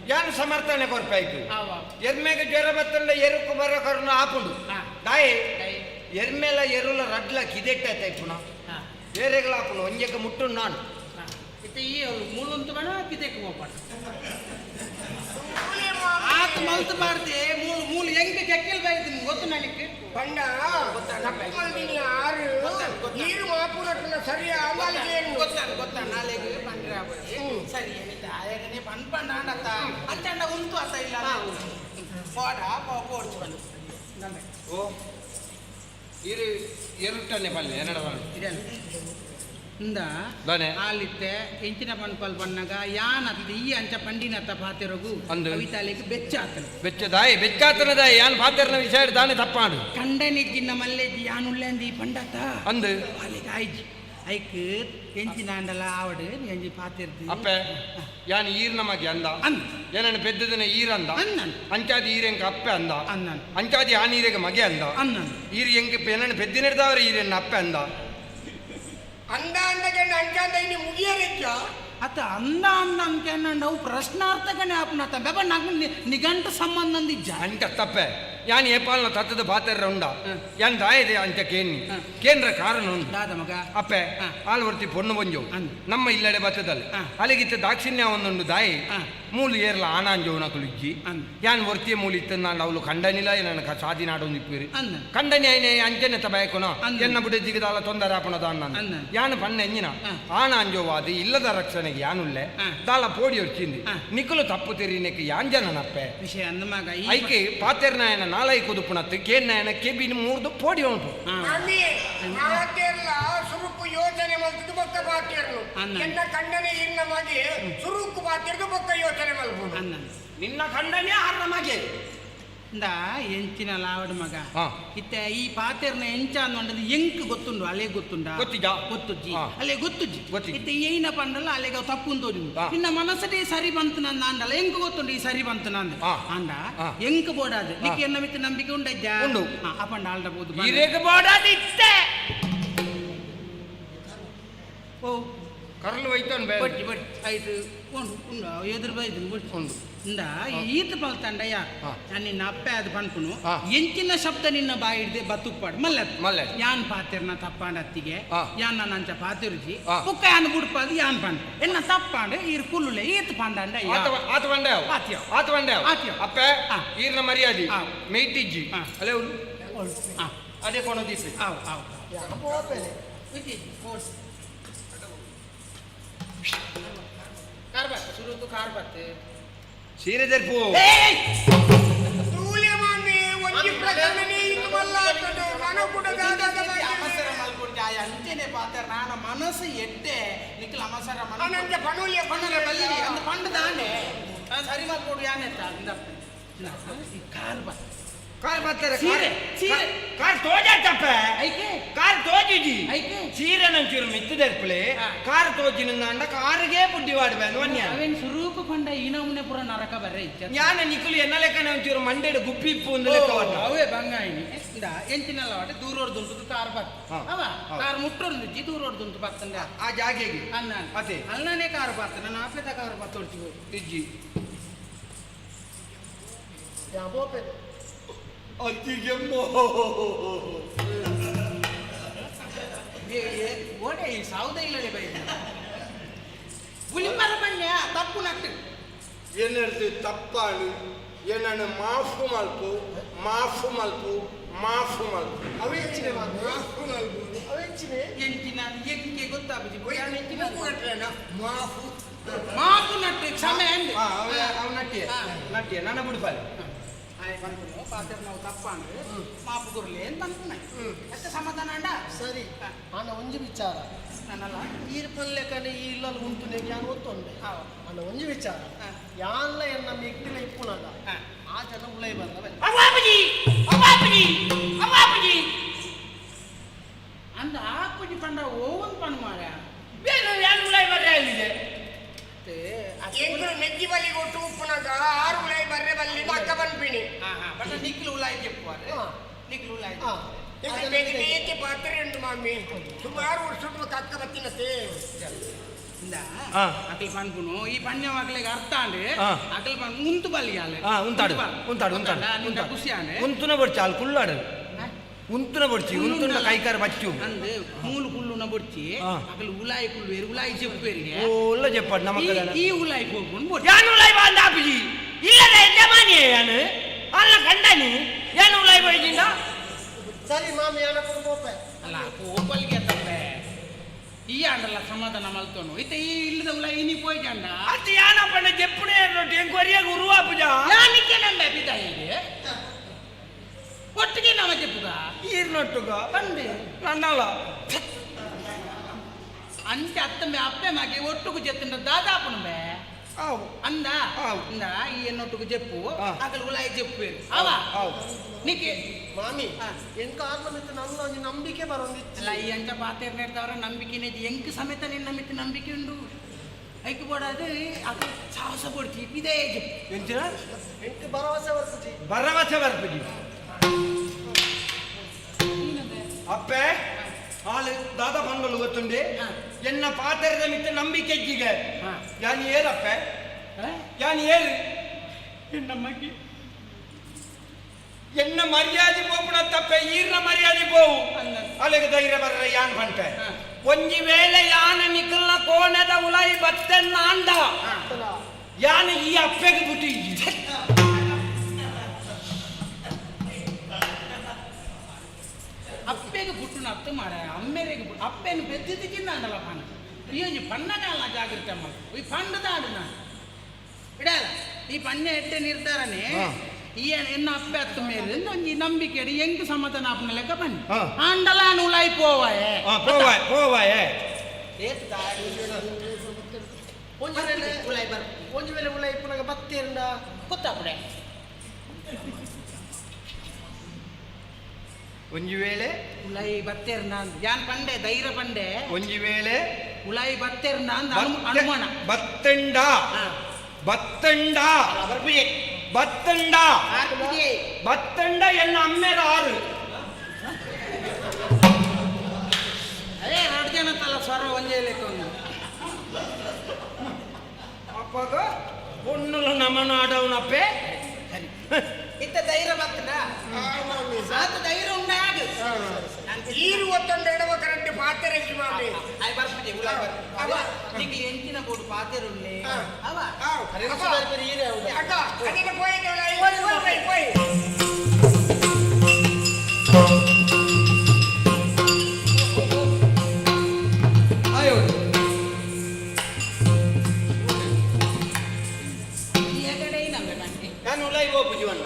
ಯಾನು ಸಮರ್ಥನೆ ಕೊರ್ಪಾಯ್ತು ಎರ್ಮೆಗೆ ಜ್ವರ ಬತ್ತಂಡ ಎರುಕು ಬರೋ ಕರ್ನ ಆಪುಂಡು ದಾಯಿ ಎರ್ಮೆಲ ಎರುಲ ರಡ್ಲ ಕಿದೆಟ್ಟ ತೈಪುಣ ಬೇರೆಗಳ ಆಪುಣ ಒಂಜಕ್ಕೆ ಮುಟ್ಟು ನಾನು ಇತ್ತೆ ಈ ಮೂಲಂತು ಬೇಡ ಕಿದೆಕ್ಕೆ ಹೋಗ್ಬಾರ್ದು ಆತ ಮಲ್ತು ಬಾರ್ದೆ ಮೂಲ ಮೂಲ ಹೆಂಗೆ ಕೆಕ್ಕಲ್ ಬಾಯ್ತೀನಿ ಗೊತ್ತು ನನಗೆ ಪಂಡ ತಪ್ಪಲ್ದಿನಿ ಆರು ನೀರು ಮಾಪುರಟ್ನ ಸರಿಯಾ ಅಂದಾಲಿಗೆ ಎನ್ನು ಗೊತ್ತಾನ ನಾಳೆಗೆ ಬಂದ್ರೆ ಸರಿ ಏನಿದೆ ಆಯಾಗನೆ ಪಂಡ ಅತ್ತ ಅಂಚಂಡ ಉಂಟು ಅತ್ತ ಇಲ್ಲ ಪೋಡ ಪೋಡ್ಚು ಬಂದು ಓ ಇರು ಎರುಟ್ಟನೆ ಪಲ್ಲೆ ಏನಡ ಇದೆಲ್ಲ ಇಂದ ಆಲಿತ್ತೆ ಎಂಚಿನ ಪನ್ಪಲ್ ಬಣ್ಣಗ ಯಾನತ್ತ ಈ ಅಂಚ ಪಂಡಿನತ್ತ ಪಾತೆರಗು ಕವಿತಾಲಿಗೆ ಬೆಚ್ಚ ಆತನ ಬೆಚ್ಚದಾಯಿ ಬೆಚ್ಚಾತನದ ಯಾನ್ ಪಾತೆರ್ನ ವಿಷಯ ತಾನೆ ತಪ್ಪಾಡು ಕಂಡನಿಜ್ಜಿನ ಮಲ್ಲೆಜ್ಜಿ ಯಾನುಳ್ಳೆಂದಿ ಪಂಡತ ಅಂದು ಅಲ್ಲಿಗೆ ಆಯ್ಜಿ ಐಕ್ ಎಂಚಿನ ಅಂಡಲ ಆವಡು ಎಂಜಿ ಪಾತೆರ್ದು ಅಪ್ಪ ಯಾನ್ ಈರ್ನ ಮಗೆ ಅಂದ ಏನನ್ನ ಪೆದ್ದದನ ಈರಂದ ಅಂಚಾದಿ ಈರೆಂಕ ಅಪ್ಪೆ ಅಂದ ಅಂಚಾದಿ ಆ ನೀರಿಗೆ ಮಗೆ ಅಂದ ಈರು ಎಂಕ ಏನನ್ನ ಪೆದ್ದಿನಿಡ್ದವರ ಈರೆನ್ನ ಅಪ್ಪೆ ಅಂದ ಅಂದ ಅಂದಗೆ ಅಂಚಾದ ಇನ್ನು ಮುಗಿಯರಿಚ್ಚ ಅತ್ತ ಅಂದ ಅಂದ ಅಂಕೆ ನಾವು ಪ್ರಶ್ನಾರ್ಥಕನೇ ಆಪುನತ್ತ ಬೆಬ నాకు నిఘంటు సంబంధం దిజ్జ అంట తప్పే ಯಾನ್ ಏಪಾಲ್ನ ತತ್ತದ ಪಾತೆರ ಉಂಡ ಯಾನ್ ದಾಯದೆ ಅಂತ ಕೇಂದ್ರ ಕಾರಣ ಉಂಟು ಮಗ ಅಪ್ಪೆ ಹಾಲು ವರ್ತಿ ಪೊಣ್ಣು ಬಂಜು ನಮ್ಮ ಇಲ್ಲಡೆ ಬತ್ತದಲ್ಲಿ ಅಲ್ಲಿಗಿತ್ತ ದಾಕ್ಷಿಣ್ಯ ಒಂದೊಂದು ದಾಯಿ ಮೂಲು ಏರ್ಲ ಆನಾಂಜೋನ ಕುಳಿಜ್ಜಿ ಯಾನ್ ವರ್ತಿಯ ಮೂಲ ಇತ್ತ ನಾನು ಅವಳು ಖಂಡನಿಲ್ಲ ನನ್ನ ಸಾದಿ ನಾಡೊಂದು ಇಪ್ಪಿರಿ ಖಂಡನಿ ಐನೆ ಅಂಚೆನೆ ತಬಾಯಕೊನ ಎನ್ನ ಬಿಡ ಜಿಗದಾಲ ತೊಂದರೆ ಆಪಣದ ಅನ್ನ ಯಾನು ಪಣ್ಣ ಎಂಜಿನ ಆನಾಂಜೋವಾದಿ ಇಲ್ಲದ ರಕ್ಷಣೆಗೆ ಯಾನುಲ್ಲೆ ದಾಲ ಪೋಡಿ ಹೊರ್ಚಿಂದಿ ನಿಖಲು ತಪ್ಪು ತೆರಿನೆಕ್ಕೆ ಯಾಂಜನನಪ್ಪೆ ವಿಷಯ ಅಂದಮಾಗ ಐಕೆ ಪಾತೆರ್ನಾಯನ ನಾಲೈ ಕುದುಪುಣತ್ತು ಕೇನ್ನಾಯನ ಕೆಬಿನ ಮೂರ್ದು ಪೋಡಿ ಉಂಟು ಸುರುಕು ಯೋಚನೆ ಮಲ್ತದ್ದು ಬೊಕ್ಕ ಪಾತ್ಯರ್ನು ಎನ್ನ ಖಂಡನೆ ಇನ್ನ ಮಗೆ ಸುರುಕು ಪಾತ್ಯರ್ದು ಬೊಕ್ಕ ಯೋಚನೆ ಮಲ್ಪುಡು ನಿನ್ನ ಖಂಡನೆ ಆರ್ನ ಮಗೆ ಎಂಚಿನ ಲಾವಡ್ ಮಗ ಇತ್ತ ಈ ಪಾತೆರ್ನ ಎಂಚ ಅನ್ನೋದು ಎಂಕ್ ಗೊತ್ತುಂಡು ಅಲೆ ಗೊತ್ತುಂಡ ಗೊತ್ತುಜ್ಜಿ ಅಲೆ ಗೊತ್ತುಜ್ಜಿ ಇತ್ತ ಏನ ಪಂಡಲ್ಲ ಅಲೆಗ ತಪ್ಪು ತೋಡಿ ನಿನ್ನ ಮನಸ್ಸೇ ಸರಿ ಬಂತು ನನ್ನ ಅಂಡಲ್ಲ ಎಂಕ್ ಗೊತ್ತುಂಡು ಈ ಸರಿ ಬಂತು ನಂದು ಅಂಡ ಎಂಕ್ ಬೋಡಾದು ನಿಕ್ಕೆ ಎನ್ನ ಮಿತ್ತ ನಂಬಿಕೆ ಉಂಡಜ್ಜ ಅಪಂಡ ಆಲ್ಡಬಹುದು ಓ ಕರಲು ಒಯ್ತಾನು ಬಟ್ಟಿ ಆಯ್ತು ಉಂಡು ಎದುರು ಬೈದು ಉಂಡು ಇಂದ ಈತ ಪಲ್ತಂಡ ಯಾರು ನಿನ್ನ ಅಪ್ಪೆ ಅದು ಪನ್ಪುನು ಎಂಚಿನ ಶಬ್ದ ನಿನ್ನ ಬಾಯಿ ಹಿಡ್ದೆ ಬತ್ತುಪ್ಪಾಡು ಮಲ್ಲ ಯಾನ್ ಪಾತಿರ್ನ ತಪ್ಪಾಂಡ ಅತ್ತಿಗೆ ಯಾನ್ ನಂಚ ಪಾತಿರುಜಿ ಪುಕ್ಕ ಯಾನ್ ಬುಡ್ಪಾದು ಯಾನ್ ಪಂಡ ಎನ್ನ ತಪ್ಪಾಂಡು ಈರ್ ಕುಲ್ಲುಲೆ ಈತ ಪಂಡ ಅಪ್ಪೆ ಈರ್ನ ಮರ್ಯಾದಿ ಮೇಯ್ತಿಜ್ಜಿ ಅಲ್ಲೇ ಅದೇ ಕೊಣ ದೀಪಿ ಕಾರ್ಬಾತ್ ಶುರು ಕಾರ್ಬಾತ್ ಸೀರೆ ಜರ್ಪು ತೂಲೆ ಮಾಮಿ ಒಂಜಿ ಪ್ರಕರಣನೇ ಇತ್ತು ಮಲ್ಲಾತದು ನಾನು ಕೂಡ ಅವಸರ ಮಲ್ಕೊಂಡೆ ಆ ಅಂಚೆನೆ ಪಾತ್ರ ನಾನು ಮನಸ್ಸು ಎಟ್ಟೆ ನಿಖಿಲ್ ಅವಸರ ಅನಂತ ಪಣುಲಿಯ ಪಣುಲೆ ಬಲ್ಲಿ ಅಂದ ಪಂಡು ದಾನೆ ಸರಿ ಮಲ್ಕೊಡು ಯಾನೆತ್ತ ಅಂದ ಕಾರ್ಬಾತ್ ಕಾರ್ ಬರ್ತಾರೆ ಸೀರೆ ಕಾರ್ ತೋಜಪ್ಪೆ ಐಕೆ ಕಾರ್ ತೋಜಿಜಿ ಐಕೆ ಸೀರೆ ನಂಚೂರು ಮಿತ್ತದರ್ಪಲೆ ಕಾರ್ ತೋಜಿನ ಅಂಡ ಕಾರಿಗೆ ಬುಡ್ಡಿ ವಾಡ್ಬೇಕು ಅನ್ಯ ಅವೇನ್ ಸ್ವರೂಪ ಕೊಂಡ ಈ ನಮೂನೆ ಪುರ ನರಕ ಬರ್ರೆ ಇಚ್ಚ ಯಾನ ನಿಕುಲು ಎನ್ನ ಲೆಕ್ಕನೆ ಒಂಚೂರು ಮಂಡೆಡು ಗುಪ್ಪಿ ಇಪ್ಪು ಒಂದು ಲೆಕ್ಕ ಅವೇ ಬಂಗಾಯಿನಿ ಎಂಚಿನಲ್ಲ ವಾಡೆ ದೂರೋಡ್ದುಂಟು ಕಾರ್ ಬತ್ ಅವ ಕಾರ್ ಮುಟ್ಟೊಂದಿಜ್ಜಿ ದೂರೋಡ್ದುಂಟು ಬತ್ತಂದ ಆ ಜಾಗೆಗೆ ಅನ್ನ ಅದೇ ಅಲ್ಲನೇ ಕಾರ್ ಬತ್ತ ನನ್ನ ಆಪೆದ ಕಾರ್ ಬತ್ತ ಹೊಡ್ತೀವಿ ಇಜ್ಜಿ ಅತ್ತಿಗೆ ಓಡೆ ಈ ಸೌದೆ ಇಲ್ಲದೆ ಬೈದ ಪುಲಿಮರ ಬನ್ಯ ತಪ್ಪು ನಟ್ಟು ಏನರ್ದು ತಪ್ಪಾಳು ಏನನ್ನು ಮಾಫು ಮಲ್ಪು ಅವೆಂಚಿನೆ ಮಾಫು ಮಲ್ಪು ಅವೆಂಚಿನೆ ಎಂಚಿನ ಎಂಕೆ ಗೊತ್ತಾಗುದಿ ಮಾಫು ನಟ್ಟು ಕ್ಷಮೆ ಅಂದೆ ಅವು ನಟ್ಟಿಯ ನನ್ನ ಬಿಡ್ಪಾಲೆ ಬಂತು ಪಾತ್ರ ನಾವು ತಪ್ಪಾಂದ್ರೆ ಮಾಪು ಗುರ್ಲೆ ಅಂತ ಅನ್ಕೊಂಡೆ ಅಷ್ಟೇ ಸಮಾಧಾನ ಅಂಡ ಸರಿ ಅಣ್ಣ ಒಂಜಿ ವಿಚಾರ ನನ್ನಲ್ಲ ಈರ್ ಪಲ್ಲೆ ಕಡೆ ಈ ಇಲ್ಲಲ್ಲಿ ಉಂಟು ನೆಗೆ ಯಾನು ಒತ್ತೊಂಡೆ ಅಣ್ಣ ಒಂಜಿ ವಿಚಾರ ಯಾನ್ಲ ಎನ್ನ ಮೆಗ್ದಿನ ಇಪ್ಪುನಲ್ಲ ಆ ಜನ ಉಳೈ ಬಂದವೆ ಅಂದ ಆಪುಜಿ ಪಂಡ ಓವನ್ ಪಣ್ ಮಾರ ಯಾರು ಉಳೈ ಬರ್ರೆ ಅಲ್ಲಿದೆ ಎಂಕರು ನೆಗ್ಗಿ ಬಲಿ ಕೊಟ್ಟು ಉಪ್ಪುನಾಗ ಆರು ಉಳೈ ಬರ್ರೆ ಬಲ್ಲಿ ದಕ್ಕ ಬಂದ್ಬಿನಿ ಬಟ್ ನಿಕ್ಲು ಉಲಾಯಿ ಚೆಪ್ಪುವಾರೆ ನಿಕ್ಲು ಉಲಾಯಿ ಬೇಕೆ ಪಾತ್ರೆ ಉಂಟು ಮಾಮಿ ಸುಮಾರು ವರ್ಷ ಕಕ್ಕ ಬತ್ತಿನತೆ ಅಕಲ್ ಪನ್ಪುನು ಈ ಪಣ್ಯ ಮಕ್ಳಿಗೆ ಅರ್ಥ ಅಂಡೆ ಅಕಲ್ ಪನ್ ಮುಂತು ಬಲ್ಲಿಯಾಲೆ ಉಂತಾಡು ಖುಷಿ ಆನೆ ಉಂತುನ ಬರ್ಚಿ ಅಲ್ಲಿ ಕುಳ್ಳಾಡು ಉಂತುನ ಬರ್ಚಿ ಉಂತುನ ಕೈಕಾರ ಬಚ್ಚು ಅಂದೆ ಮೂಲು ಕುಲ್ಲುನ ಬರ್ಚಿ ಅಕಲ್ ಉಲಾಯಿ ಕುಲ್ವೇರು ಉಲಾಯಿ ಚೆಪ್ಪೇರಿಗೆ ಒಳ್ಳ చెప్పాడు ನಮಕ ಈ ಉಲಾಯಿ ಹೋಗ್ಕೊಂಡು ಯಾನು ಉಲಾಯಿ ಬಾಂದ ಆಪಿಜಿ ಇಲ್ಲದೆ ಜಮಾನಿಯೇ ಯಾನು ಅಲ್ಲ ಕಂಡನಿ ಯಾನು ಉಲಾಯಿ ಬೈಜಿಂದ ಸರಿ ಮಾಮಿ ಯಾನ ಕೊಡ್ಬೋಪೆ ಅಲ್ಲ ಕೋಪಲ್ಗೆ ತಪ್ಪೆ ಈ ಅಂಡಲ್ಲ ಸಮಾಧಾನ ಮಲ್ತೋನು ಇತ್ತ ಈ ಇಲ್ಲದ ಉಲಾಯಿ ನೀ ಪೋಯ್ ಜಂಡ ಅತ್ತ ಯಾನ ಪಣ್ಣ ಜೆಪ್ಪುನೆ ರೊಟ್ಟಿ ಎಂಕ್ವರಿಯಾಗ ಉರುವಾಪುಜ ಯಾನಿಕ್ಕೆ ನಂಡ ಬಿದಾಯಿಗೆ ಒಟ್ಟಿಗೆ ನಾವ ಚೆಪ್ಪುಗ ಈರ್ನೊಟ್ಟುಗ ಬಂದೆ ನನ್ನಲ್ಲ ಅಂಚೆ ಅತ್ತಂಬೆ ಅಪ್ಪೆ ಮಾಗೆ ಒಟ್ಟುಗು ಚೆತ್ತಂಡ ದಾದಾಪುಣಬೆ ಅಂದ ಅಂದ ಈ ಎನ್ನೊಟ್ಟುಗು ಜೆಪ್ಪು ಅಕಲ್ ಉಲಾಯಿ ಜೆಪ್ಪು ಅವ ನಿಕ್ಕೆ ಮಾಮಿ ಎಂಕ ಆತ್ಮಮಿತ್ತು ನನ್ನ ಒಂದು ನಂಬಿಕೆ ಬರೋಂದಿತ್ತು ಅಲ್ಲ ಈ ಅಂಚ ಪಾತ್ರ ನೆಡ್ದವರ ನಂಬಿಕೆನೇ ಎಂಕ ಸಮೇತ ನಿನ್ನ ಮಿತ್ತು ನಂಬಿಕೆ ಉಂಡು ಐಕ್ ಬೋಡಾದು ಅದು ಸಾಹಸ ಕೊಡ್ತಿ ಇದೇ ಜೆಪ್ಪು ಎಂಚಿನ ಎಂಕ ಭರವಸೆ ಬರ್ಪುಜಿ ಅಪ್ಪೆ ಹಾಲು ದಾದಾ ಪಂಡಲು ಗೊತ್ತುಂಡೆ ಎನ್ನ ಪಾತ್ರದ ಮಿತ್ತ ನಂಬಿಕೆಜ್ಜಿಗೆ ಯಾನಿ ಏರಪ್ಪೆ ಯಾನಿ ಏರು ನಮಗೆ ಎನ್ನ ಮರ್ಯಾದೆ ಪೋಪುನ ತಪ್ಪೆ ಈರ್ನ ಮರ್ಯಾದೆ ಪೋವು ಅಲ್ಲಿಗೆ ಧೈರ್ಯ ಬರ್ರ ಯಾನ್ ಬಂಟೆ ಒಂಜಿ ವೇಳೆ ಯಾನ ನಿಖಲ್ನ ಕೋಣದ ಉಲಾಯಿ ಬತ್ತೆನ್ನ ಅಂಡ ಯಾನ ಈ ಅಪ್ಪೆಗೆ ಬಿಟ್ಟು ಅಪ್ಪೆಗೆ ಬುಟ್ಟು ನತ್ತು ಮಾರ ಅಮ್ಮೆರೆಗೆ ಅಪ್ಪೆನು ಬೆದ್ದಿದ್ದಕ್ಕಿಂತ ಅಂಡಲ್ಲ ಪಣ್ಣ ಈ ಪಣ್ಣಗಾಲ ಜಾಗ್ರತೆ ಮಾಡಿ ಈ ಪಂಡದಾಡು ನಾನು ಇಡಲ್ಲ ಈ ಪಣ್ಣ ಎಟ್ಟೆ ನಿರ್ಧಾರನೇ ಈ ಎನ್ನ ಅಪ್ಪೆ ಹತ್ತು ಮೇಲೆ ಒಂಜಿ ನಂಬಿಕೆ ಹೆಂಗ್ ಸಮಾಧಾನ ಆಪನ ಲೆಕ್ಕ ಬನ್ನಿ ಅಂಡಲ ಉಲಾಯಿ ಪೋವಾಯೆ ಒಂಜಿ ವೇಳೆ ಉಲಾಯಿ ಪುನಗ ಬತ್ತೇರ್ನ ಗೊತ್ತಾಪಡೆ ಒಂಜಿ ವೇಳೆ ಉಲಾಯಿ ಬತ್ತೇರ್ನ ಯಾನ್ ಪಂಡೆ ಧೈರ್ಯ ಪಂಡೆ ಒಂಜಿ ವೇಳೆ ಉಲಾಯಿ ಬತ್ತೇರ್ನ ಅನುಮಾನ ಬತ್ತಂಡ ಬತ್ತಂಡ ಬತ್ತಂಡ ಬತ್ತಂಡ ಎನ್ನ ಅಮ್ಮೆರ ಆರು ಅದೇ 2 ಜನ ತಲ್ಲ ಸ್ವರ ಒಂದೇ ಲೆಕ್ಕ ಅಪ್ಪಗ பொண்ணுல நம்ம நாடவுனப்பே ಇತ್ತ ಧೈರ್ಯ ಬರ್ತದ ಸಾತು ಧೈರ್ಯ ಉಂಡಾಗ ಈರು ಒತ್ತೊಂದು ಎಡವ ಕರೆಂಟ್ ಪಾತ್ರೆ ಮಾಮಿ ಐ ಬರ್ಬಿಡಿ ಉಲಾಯಿ ಬರ್ ಅವ ನಿಗೆ ಎಂಚಿನ ಬೋಡು ಪಾತ್ರೆ ಉಳ್ಳೆ ಅವ ಅರೆ ಸುಧಾರಿಪರಿ ಈರೆ ಹೌದಾ ಅಕ್ಕ ಅದನ್ನ ಹೋಯ್ ಆಯೋ ಎಗಡೆ ನಮ್ಮೆ ಬಂದೆ ನಾನು ಉಲಾಯಿ ಹೋಗ್ಬಿಜುವಣ್ಣ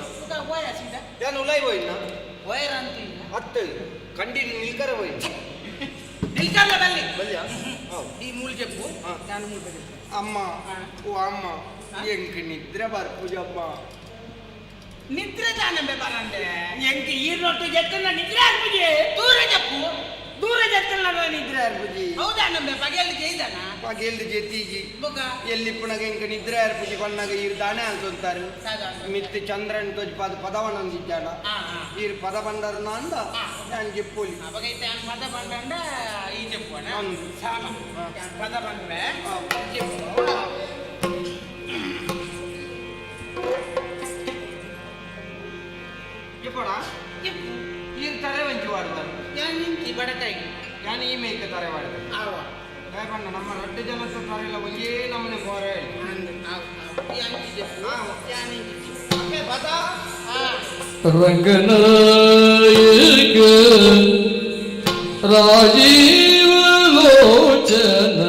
ಹೋಯ ಸೀದಾ ನಾನು ಉಲಾಯಿ ಹೋಯ್ನ ವೈರ್ ಅಂತೀನ ಅತ್ತು ಕಂಡಿನಿ ನಿಲ್ಕರ ಹೋಯ್ ನಿಲ್ಕಲ್ಲ ಬಲ್ಲಿ ಬಲ್ಯಾ ಈ ಮೂಲ್ ಜಪ್ಪು ನಾನು ಮೂಲ್ ಬಲ್ಲಿ ಅಮ್ಮ ಓ ಅಮ್ಮ ಎಂಕ್ ನಿದ್ರೆ ಬರ್ಪುಜಮ್ಮ ನಿದ್ರೆ ತಾನಂಬೆ ಬರಂದೆ ಎಂಕ್ ಈರ್ನೊಟ್ಟು ಜತ್ತನ್ನ ನಿದ್ರೆ ಆಗ್ಬುಜಿ ದೂರ ಜತ್ತಲ್ಲ ನಿದ್ರೆ ಆಗ್ಬುಜಿ ಹೌದಾ ನಮ್ಮೆ ಬಗೆಯಲ್ಲಿ ಜೈದನ ಪಗೆಲ್ದು ಜೆತ್ತೀಜಿ ಬೊಗ ಎಲ್ಲಿ ಪುನಗ ಎಂಕ್ ನಿದ್ರೆ ಆಗ್ಬುಜಿ ಬಣ್ಣಗ ಈರ್ ದಾಣೆ ಅಂತಾರೆ ಮಿತ್ ಚಂದ್ರನ್ ತೋಜ್ ಪದವನ ಅಂದಿದ್ದಾನ ಈರ್ ಪದ ಬಂಡರ್ನ ಅಂದ ನಾನು ಜೆಪ್ಪೋಲಿ ಅವಾಗೈತೆ ಪದ ಬಂಡ ಈ ಜಪ್ಪುವನ ಸಾಮ ಪದ ಬಂದ್ರೆ ಜಪ್ಪು ಎಪ್ಪಡ ಈರ್ ತಲೆ ವಂಚಿ ವಾಡ್ತಾರೆ ಯಾನ್ ನಿಂತಿ ಬಡಕಾಯಿ ಯಾನ್ ಈ ಮೇಯ್ಕ ತಲೆ ವಾಡ್ತಾರೆ ಆವ ದಯಪಣ್ಣ ನಮ್ಮ 2 ಜನದ ತಲೆಲ್ಲ ಒಂದೇ ನಮ್ಮನೆ ಕೋರೆ ಯಾನ್ ಜಪ್ಪು ಯಾನ್ ಅಪ್ಪೆ ಬದ ರಂಗನಾಯಕ ರಾಜೀವ ಲೋಚನ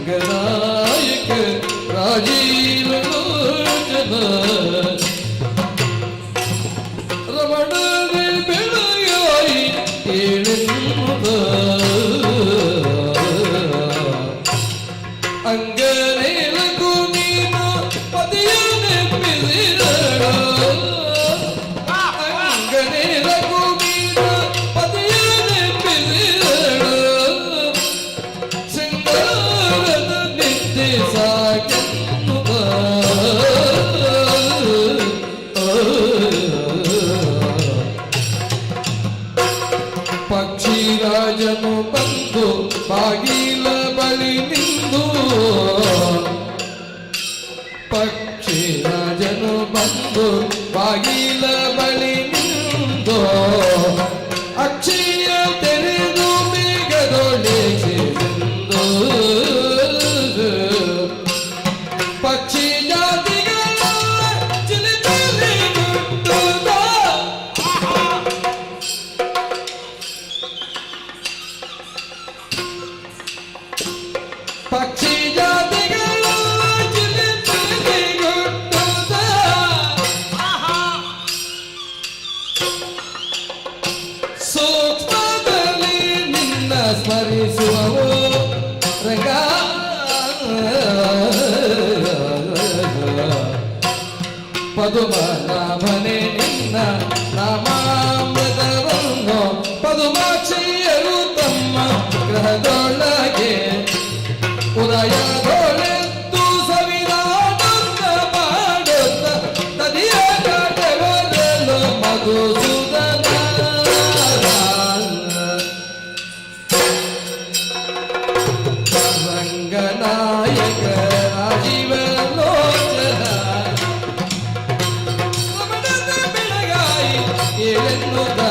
ರಂಗನಾಯಕ ರಾಜೀವ ಲೋಚನ ರಮಣನೆ ಬೆಳಗಾಯಿ ಏಳೆನ್ನುತ್ತ ಅಂಗನೇಲಕು ನೀನು ಪದಿಯನೆ ಪಿಸಿರಡ ಅಂಗನೇಲಕು ನೀನು ಪದಿಯನೆ ಪಿಸಿರಡ ಸಿಂಗಾರದ ನಿತ್ಯ ಸಾಕೆನ್ನುತ್ತ ಪಕ್ಷಿರಾಜನು ಬಂದು ಬಾಗಿಲ ಬಳಿ ನಿಂದು ಪಕ್ಷಿರಾಜನು ಬಂದು ಬಾಗಿಲ ಬಳಿ ನಿಂದು ಅಕ್ಷಿಯ ತೆರೆದು ಮೇಘದೊಳಿಸಿದೆಂದು ಪಕ್ಷಿ ಜಾತಿಗಳ ಚಿಲಿಪಿಲಿ ಗುಟ್ಟುದ ಪಕ್ಷಿ ಜಾತಿಗಳ ಚಿಲಿಪಿಲಿ ಗುಟ್ಟುದ ಸೂಕ್ಷ್ಮದಲ್ಲಿ ನಿನ್ನ ಸ್ಮರಿಸುವವು ರಂಗ ಪದುಮನಾಭನೆ ನಿನ್ನ ನಾಮಾಮೃತವನ್ನು ಪದುಮಾಕ್ಷಿಯರು ತಮ್ಮ ಗ್ರಹದೊಳಗೆ ಉದಯದೊಳೆದ್ದು ಸವಿದಾಡುತ್ತ ಮಾಡುತ್ತ ನದಿಯ ಕಡೆ ಬರಲು ಮಧುಸೂದನ ರಂಗ ನಾಯಕ ರಾಜೀವ ಲೋಚನ ರಮಣದ ಬೆಳಗಾಯಿ ಏಳೆನ್ನುತ್ತ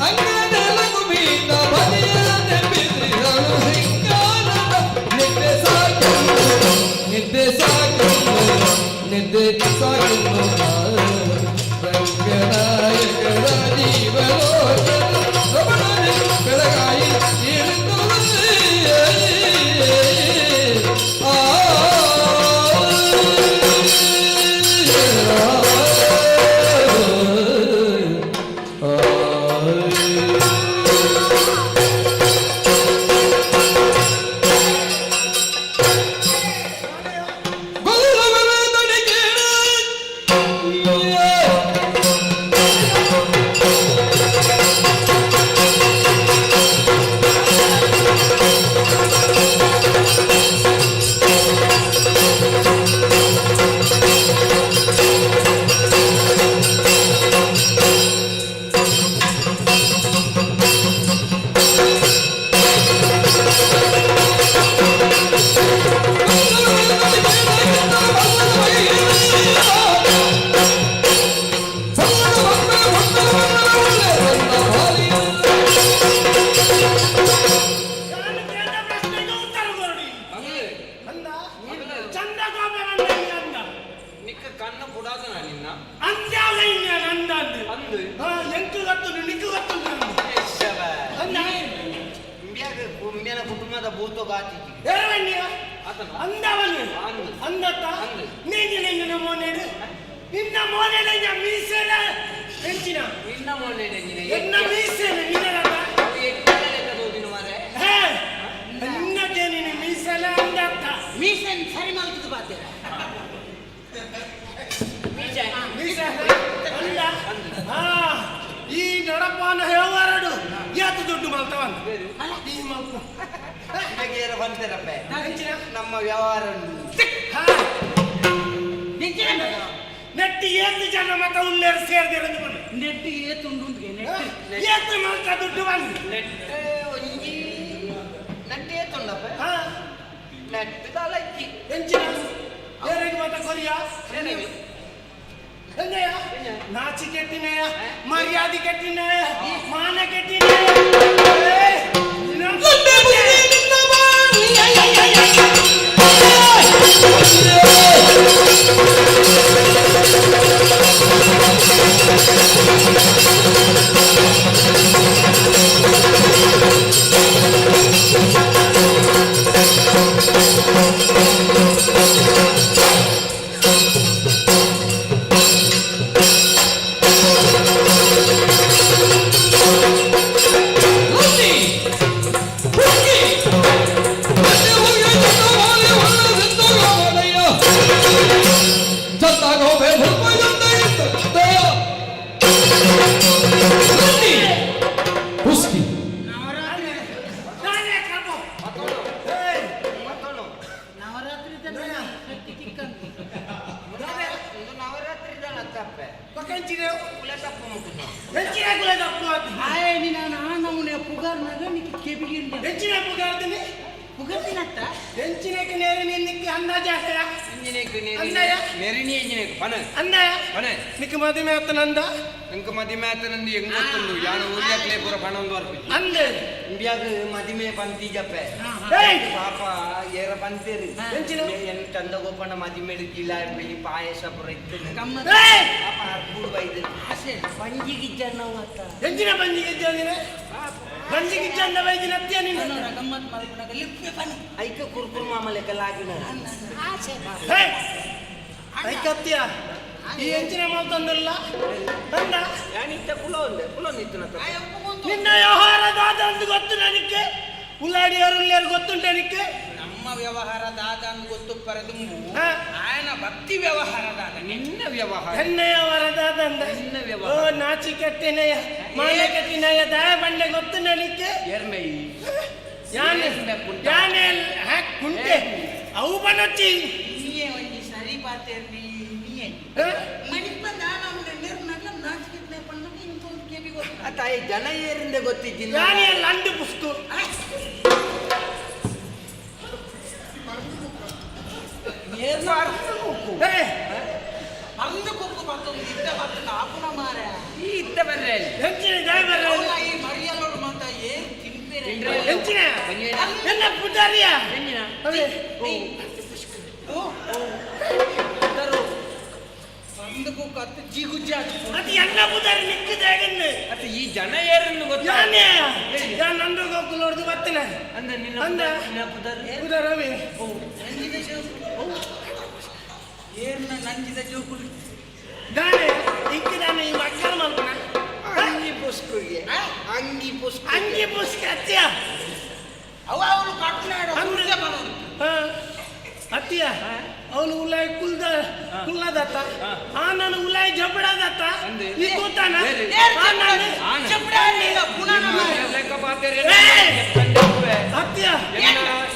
ಅಂಗನೆಲಗು ಬೀದ ಬದಿಯ ನೆಬ್ಬಿಸಿದಳು ಸಿಂಗಾರದ ನಿದ್ದೆ ಸಾಕೆಂದು ನಿದ್ದೆ ಸಾಕೆಂದು ನಿದ್ದೆ ಸಾಕೆಂದು ರಂಗನಾಯಕ ರಾಜೀವ ಲೋಚನ ರಮಣದ ಬೆಳಗಾಯಿ ಕುಟುಂಬದ ಭೂತ ಗಾತಿ ಅಂದವನು ಅಂದತ್ತ ನೀನು ಮೋನೇಡು ನಿನ್ನ ಮೋನೇಡ ಮೀಸೆಲ ಹೆಂಚಿನ ನಿನ್ನ ಮೋನೇಡ ಎನ್ನ ಮೀಸೆಲ ನಿನ್ನದ ನಿನ್ನಕ್ಕೆ ನೀನು ಮೀಸೆಲ ಅಂದತ್ತ ಮೀಸೆನ್ ಸರಿ ಮಾಡ್ತಿದ್ದು ಬಾತೇರ ಅಂದ ಈ ನಡಪಾನ ಹೇವಾರಡು ಯಾತು ದುಡ್ಡು ಮಾಡ್ತಾವಂತ ಬಂತರಪ್ಪ ನಮ್ಮ ವ್ಯವಹಾರ ನೆಟ್ಟಿ ಏತು ಜನ ಮತ ಉಲ್ಲೇರ ಸೇರ್ದಿರೋದು ನೆಟ್ಟಿ ಏತುಂಡು ಏತು ಮಾಡ್ತಾ ದುಡ್ಡು ಬಂದು ನೆಟ್ಟೆ ಒಂಜಿ ನೆಟ್ಟೆ ಏತುಂಡಪ್ಪ ನೆಟ್ಟು ತಲಕ್ಕಿ ಎಂಚಿನ ಏರಿಗೆ ಮತ ಕೊರಿಯಾ என்னையா நாச்சி கெட்டினையா மரியாதை கெட்டினையா மான கெட்டினையா ಮದಿಮೆ ಪಂತಿಜಪ್ಪೆ ಪಾಪ ಏರ ಪಂತೇರು ಚಂದ ಗೋಪಣ್ಣ ಮದಿಮೆಡು ಜಿಲಾಬಿ ಪಾಯಸ ಪುರ ಇತ್ತು ಬೈದು ಪಂಜಿ ಗಿಜ್ಜನ್ನ ಎಂಚಿನ ಪಂಜಿ ಗಿಜ್ಜಂದಿನ ಪಂಜಿ ಗಿಜ್ಜಂದ ಬೈದಿನ ಗಮ್ಮತ್ ಮಾಡ್ಕೊಂಡಾಗ ಲಿಪ್ಪೆ ಬನ್ನಿ ಐಕ ಕುರ್ಕುರ್ ಮಾಮಲೆಕ್ಕ ಲಾಗಿನ ಐಕತ್ಯ ಈ ಎಂಚಿನ ಮಾತಂದಲ್ಲ ಅಂದ ಯಾನಿತ್ತ ಕುಲ ನಿತ್ತು ನಿನ್ನ ವ್ಯವಹಾರದಾದ ಅಂತ ಗೊತ್ತು ನನಗೆ ಉಲ್ಲಾಡಿಯವರು ಗೊತ್ತುಂಟು ನನಗೆ ನಮ್ಮ ವ್ಯವಹಾರದಾದ ಅಂತ ಗೊತ್ತು ಪರದುಂಬು ಆಯನ ಭಕ್ತಿ ವ್ಯವಹಾರದಾದ ನಿನ್ನ ವ್ಯವಹಾರ ಎನ್ನ ವ್ಯವಹಾರದಾದ ಅಂದ ನಿನ್ನ ಓ ವ್ಯವಹಾರ ನಾಚಿ ಕಟ್ಟಿನಯ ಮಾಲೆ ಕಟ್ಟಿನಯ ದಯ ಬಂಡೆ ಗೊತ್ತು ನನಗೆ ಎರ್ಮೈ ಯಾನೆ ಕುಂಟೆ ಅವು ಬನೊಚ್ಚಿ ನೀಯೇ ಒಂಜಿ ಸರಿ ಪಾತೇರ್ನಿ ನೀಯೇ ಮಣಿಪಂದ ನಮ್ಗೆ ನಿರ್ನಲ್ಲ ನಾಚಿಕೆ ಪಣ್ಣಗೆ ಇಂತೊಂದು ಕೇಬಿ ಗೊತ್ತು ತಾಯಿ ಜನ ಏರಿಂದ ಗೊತ್ತಿದ್ದಿಲ್ಲ ಯಾನೆ ಲಂಡು ಪುಸ್ತು ಅಂದು ಕೊಕ್ಕು ಬರ್ತದೆ ಇದ್ದ ಬರ್ತದೆ ಆಪುನ ಮಾರ ಈ ಇದ್ದ ಬರ್ರೆ ಈ ಮರಿಯಲ್ಲೋಡು ಮಾತ ಏನ್ ತಿನ್ಪೇರೆ ಎಲ್ಲ ಪುಟಾರಿಯ ಅಂದು ಕೊಕ್ಕು ಅತ್ತ ಜಿಗುಜ್ಜ ಅದು ಎಲ್ಲ ಪುಟಾರಿ ನಿಕ್ಕಿದಾಗನ್ನು ಅತ್ತ ಈ ಜನ ಏರನ್ನು ಗೊತ್ತಾ ನಾನು ನಂದು ಕೊಕ್ಕು ನೋಡ್ದು ಬರ್ತೇನೆ ಅಂದ ನಿನ್ನ ಪುದಾರವೇ ಏರ್ನ ನಂಜಿದ ಜೋಕುಲು ದಾನೆ ಇಂಕಿದಾನೆ ಈ ಮಕ್ಕಳ ಮಲ್ಪನ ಅಂಗಿ ಪುಸ್ಕುಗೆ ಅಂಗಿ ಪುಸ್ಕ ಅತ್ಯ ಅವಳು ಕಟ್ನಾಡು ಅಂಗ್ರಿಗೆ ಬರೋದು ಅತ್ಯ ಅವನು ಉಲಾಯ್ ಕುಲ್ಲದತ್ತ ಆ ನಾನು ಉಲಾಯ್ ಜಬಡದತ್ತ ಈ ಕೂತಾನ ಅತ್ಯ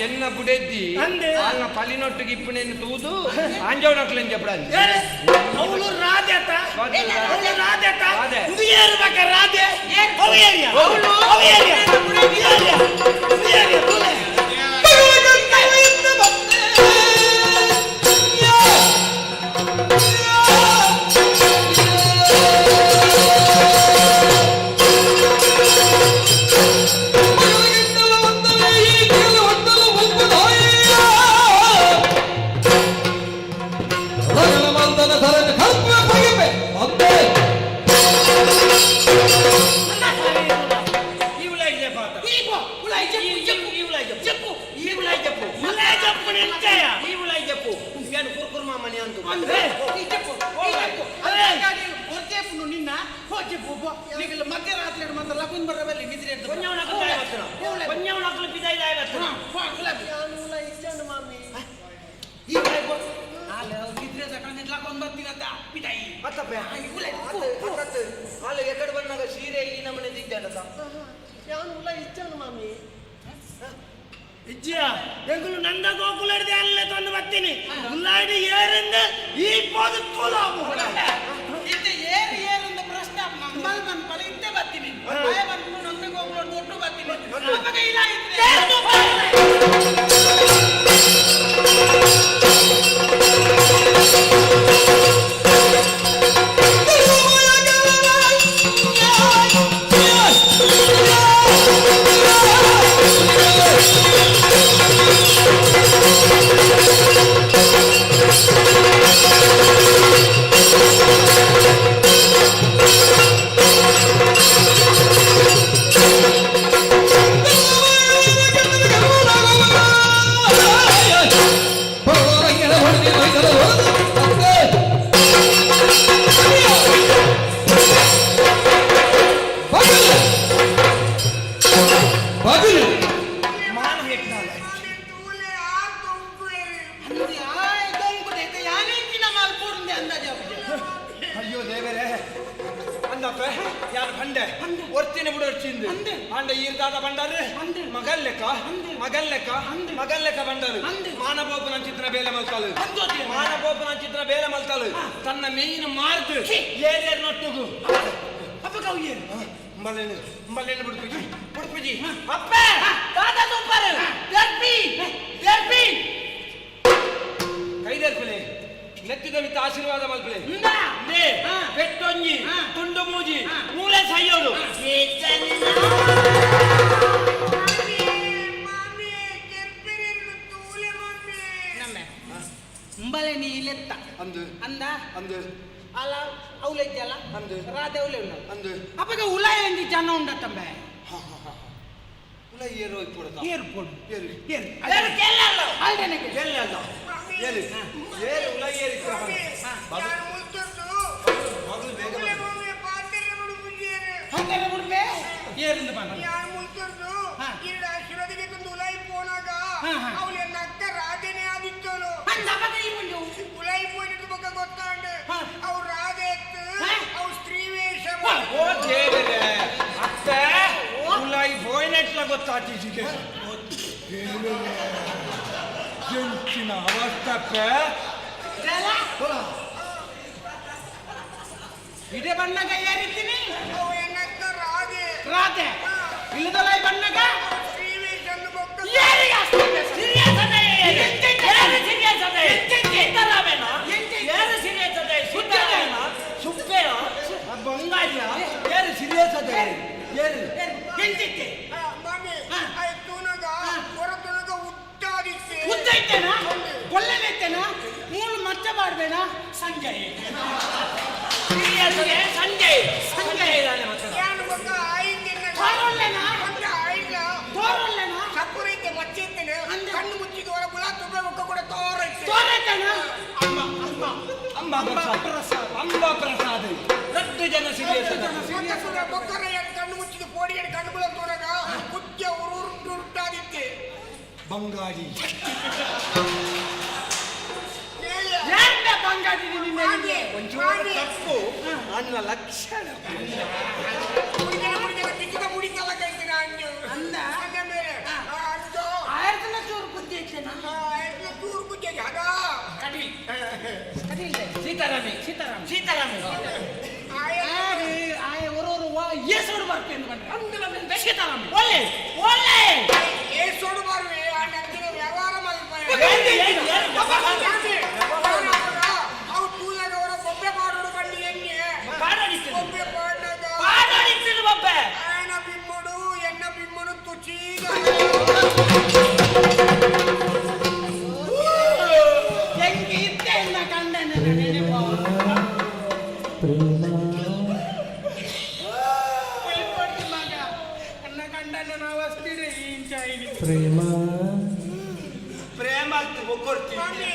ಎನ್ನ ಬುಡೆದ್ದಿ ಅಲ್ಲ ಪಲಿನೊಟ್ಟಿಗೆ ಇಪ್ಪಣೆಯನ್ನು ತೂದು ಆಂಜವನಕ್ಲೆನ್ ಜಬಡಂದಿ ಅವಳು ರಾಧೆತ ಅವಳು ರಾಧೆತ ಉದಿಯರು ಬೇಕ ರಾಧೆ ಅವೇರಿಯ ಅವೇರಿಯ ಮಧ್ಯರಾತ್ರಿ ಮತ್ತೆ ಲಗುನ್ ಬರಬಲ್ಲಿ ನಿದ್ರೆ ನಿದ್ರೆ ತಗೊಂಡು ಲಗೊಂಡ್ ಬರ್ತೀನಂತ ಪಿದಾಯಿ ಅಲ್ಲಿ ಎಕಡೆ ಬಂದಾಗ ಸೀರೆ ಈ ನಮ್ಮನೆ ಇದ್ದಾನಲ್ಲ ಯಾನು ಉಲ್ಲ ಇಚ್ಚಾನು ಮಾಮಿ ಇಜ್ಜಿಯ ಎಂಗುಲು ನಂದ ಗೋಕುಲರ್ದೆ ಅಲ್ಲೇ ತಂದು ಬರ್ತೀನಿ ಉಲ್ಲಾಡಿ ಏರಿಂದ ಈ ಪೋದು ತೋಲಾಗು ಇತ್ತೆ ಏರಿಂದ ಪ್ರಶ್ನೆ ಮಲ್ ಬಂದು ಪಳ ಇತ್ತೆ ಬರ್ತೀನಿ ಭಯ ಬಂದು ನಂದ ಗೋಕುಲರ್ದು ಒಟ್ಟು ಬರ್ತೀನಿ ಅವಾಗ ಇಲ್ಲ ಅಯ್ಯೋ ದೇವರೇ ಅಂದಪ್ಪ ಯಾರು ಬಂಡೆ ಒರ್ತಿನ ಬಿಡು ಒರ್ಚಿಂದು ಅಂಡ ಈರ್ದಾದ ಬಂಡಾರೆ ಮಗಲ್ ಲೆಕ್ಕ ಬಂಡರು ಮಾನಬೋಪನ ಚಿತ್ರ ಬೇಲೆ ಮಲ್ತಾಳು ಮಾನಬೋಪನ ಚಿತ್ರ ಬೇಲೆ ಮಲ್ತಾಳು ತನ್ನ ಮೇಯಿನ ಮಾರ್ದು ಏರಿಯರ್ ನೊಟ್ಟುಗು ಅಪ್ಪ ಕೌಯೇರು mbalen budupuji apa tada super derpi ಕೈದರ್ ಕುಲೆ ನೆತ್ತಿದ ಮಿತ್ತ ಆಶೀರ್ವಾದ ಮಲ್ಪಲೆ ನೇ ಪೆಟ್ಟೊಂಜಿ ತುಂಡು ಮೂಜಿ ಮೂಲೆ ಸೈಯೋಡು ಮುಂಬಲೆ ನೀ ಇಲೆತ್ತ ಅಂದ ಅಲ್ಲ ಅವಲೆಜ್ಜಲ್ಲ ರಾಧೆ ಅವಲೆ ಉಂಡ ಅಪ್ಪಗ ಉಲಾಯ ಎಂದಿ ಜನ ಉಂಡತ್ತಂಬೆ ಉಲಾಯ ಏರು ಇಪ್ಪುಡತ ಏರ್ಪೋಡು ಏರು ಕೇಳಲ್ಲ ಆಲ್ಡೆನೆಗೆ ಕೇಳಲ್ಲ ಏರು ಉಲಾಯ ಏರು ಇಪ್ಪುಡ ಮಗಳು ಬೇಗ ಹಂಗಾರೆ ಬಿಡ್ಬೆ ಏರಿಂದ ಬಂದ ಯಾರು ಮುಲ್ತರ್ದು ಈಡ ಶಿರದಿಗೆ ತಂದು ಉಲಾಯಿ ಪೋನಾಗ ಅವಳು ಎನ್ನ ಅಕ್ಕ ರಾಧೆನೇ ಆದಿತ್ತೋಳು ಉಲಾಯಿ ಪೋಯಿಟ್ಟು ಬಗ್ಗೆ ಗೊತ್ತಾಂಡು ಅವ್ರು ರಾಧೆ ಎತ್ತು ಅವ್ರು ಸ್ತ್ರೀ ವೇಷ ಓ ದೇವರೇ ಅತ್ತೆ ಉಲಾಯಿ ಪೋಯಿನೆಟ್ಲ ಗೊತ್ತಾಗ್ತಿದ್ದೆ ಎಂಚಿನ ಅವಸ್ಥೆ ಇದೇ ಬಣ್ಣಗ ಏರಿದ್ದೀನಿ ಅವು ಎನ್ನಕ್ಕ ರಾಧೆ ಇಲ್ಲದಲ್ಲ ಬಣ್ಣಗ ಸ್ತ್ರೀ ವೇಷ ಏರಿಗೆ ಎಂತಿತ್ತೆ ಮಾಮಿ ತುನಗ ಹೊರ ತುನಗ ಉದ್ದಾದಿತ್ತೆ ಉದ್ದೈತೇನಾ ಒಳ್ಳೆನೈತೇನಾ ಮೂರು ಮತ್ತೆ ಮಾಡ್ಬೇಡ ಸಂಜಯ್ ಸಂಜಯ್ ಸಂಜಯ್ ಏನು ಮಗ ಆಯ್ತಿಲ್ಲ ತೋರೊಳ್ಳೆನಾ ಮಗ ಆಯ್ಲ ತೋರೊಳ್ಳೆನಾ ಸಪುರೈತೆ ಮಚ್ಚೈತೇನೆ ಕಣ್ಣು ಮುಚ್ಚಿದ ಹೊರ ಬುಳ ತುಬ್ಬೆ ಮುಖ ಕೂಡ ತೋರೈತೆ ತೋರೈತೇನಾ ಅಂಬ ಪ್ರಸಾದ ದೊಡ್ಡ ಜನ ಸುರ ಬೊಕ್ಕರ ಕಣ್ಣು ಮುಚ್ಚಿದ ಪೋಡಿ ಕಣ್ಣು ಬುಳ ತೋರಗ ಕುಚ್ಚ ಉರುಟಾದಿತ್ತೆ ಬಂಗಾಳಿ ಬಂಗಾಳಿ ಒಂಚೂರು ತಪ್ಪು ಅನ್ನ ಲಕ್ಷಣ ಬಿಚ್ಚಿದ ಮುಡಿ ತಲ ಕೈತಿನ ಅಂಜು ಅಂದ ಅಂದ ಮೇಲೆ ಅಂದು ಆಯ್ತನ ಚೂರು ಬುದ್ಧಿ ಐತೆನಾ ಚೂರು ಬುದ್ಧಿ ಅದ ಕಡಿ ಸೀತಾರಾಮಿ ಸೀತಾರಾಮಿ ಸೀತಾರಾಮಿ ಆಯ ಒರೋರು ಏಸೋಡು ಬರ್ತೇನೆ ಬಂದ್ರೆ ಸೀತಾರಾಮಿ ಒಳ್ಳೆ ಒಳ್ಳೆ ಏಸೋಡು ಬರ್ವಿ ಆ ನಂದಿನ ವ್ಯವಹಾರ ಅವು ತೂಯಾಗ ಅವರ ಬೊಬ್ಬೆ ಮಾಡೋರು ಬನ್ನಿ ಎಣ್ಣೆ ಬೊಬ್ಬೆ ಪಾಡಾಡಿತ್ತು ಬೊಬ್ಬೆ ಆಯನ ಬಿಮ್ಮಡು ಎಣ್ಣ ಬಿಮ್ಮಡು ತುಚೀಗ ಹೆಂಗೆ ಇತ್ತೆ ಎನ್ನ ಕಂಡನೆ ನೆನಪು ಮಗ ಎನ್ನ ಕಂಡನೆ ನಾವು ಅಷ್ಟಿದೆ ಇಂಚ ಪ್ರೇಮ ಪ್ರೇಮ ಅಂತ ಒಕ್ಕೊಡ್ತೀವಿ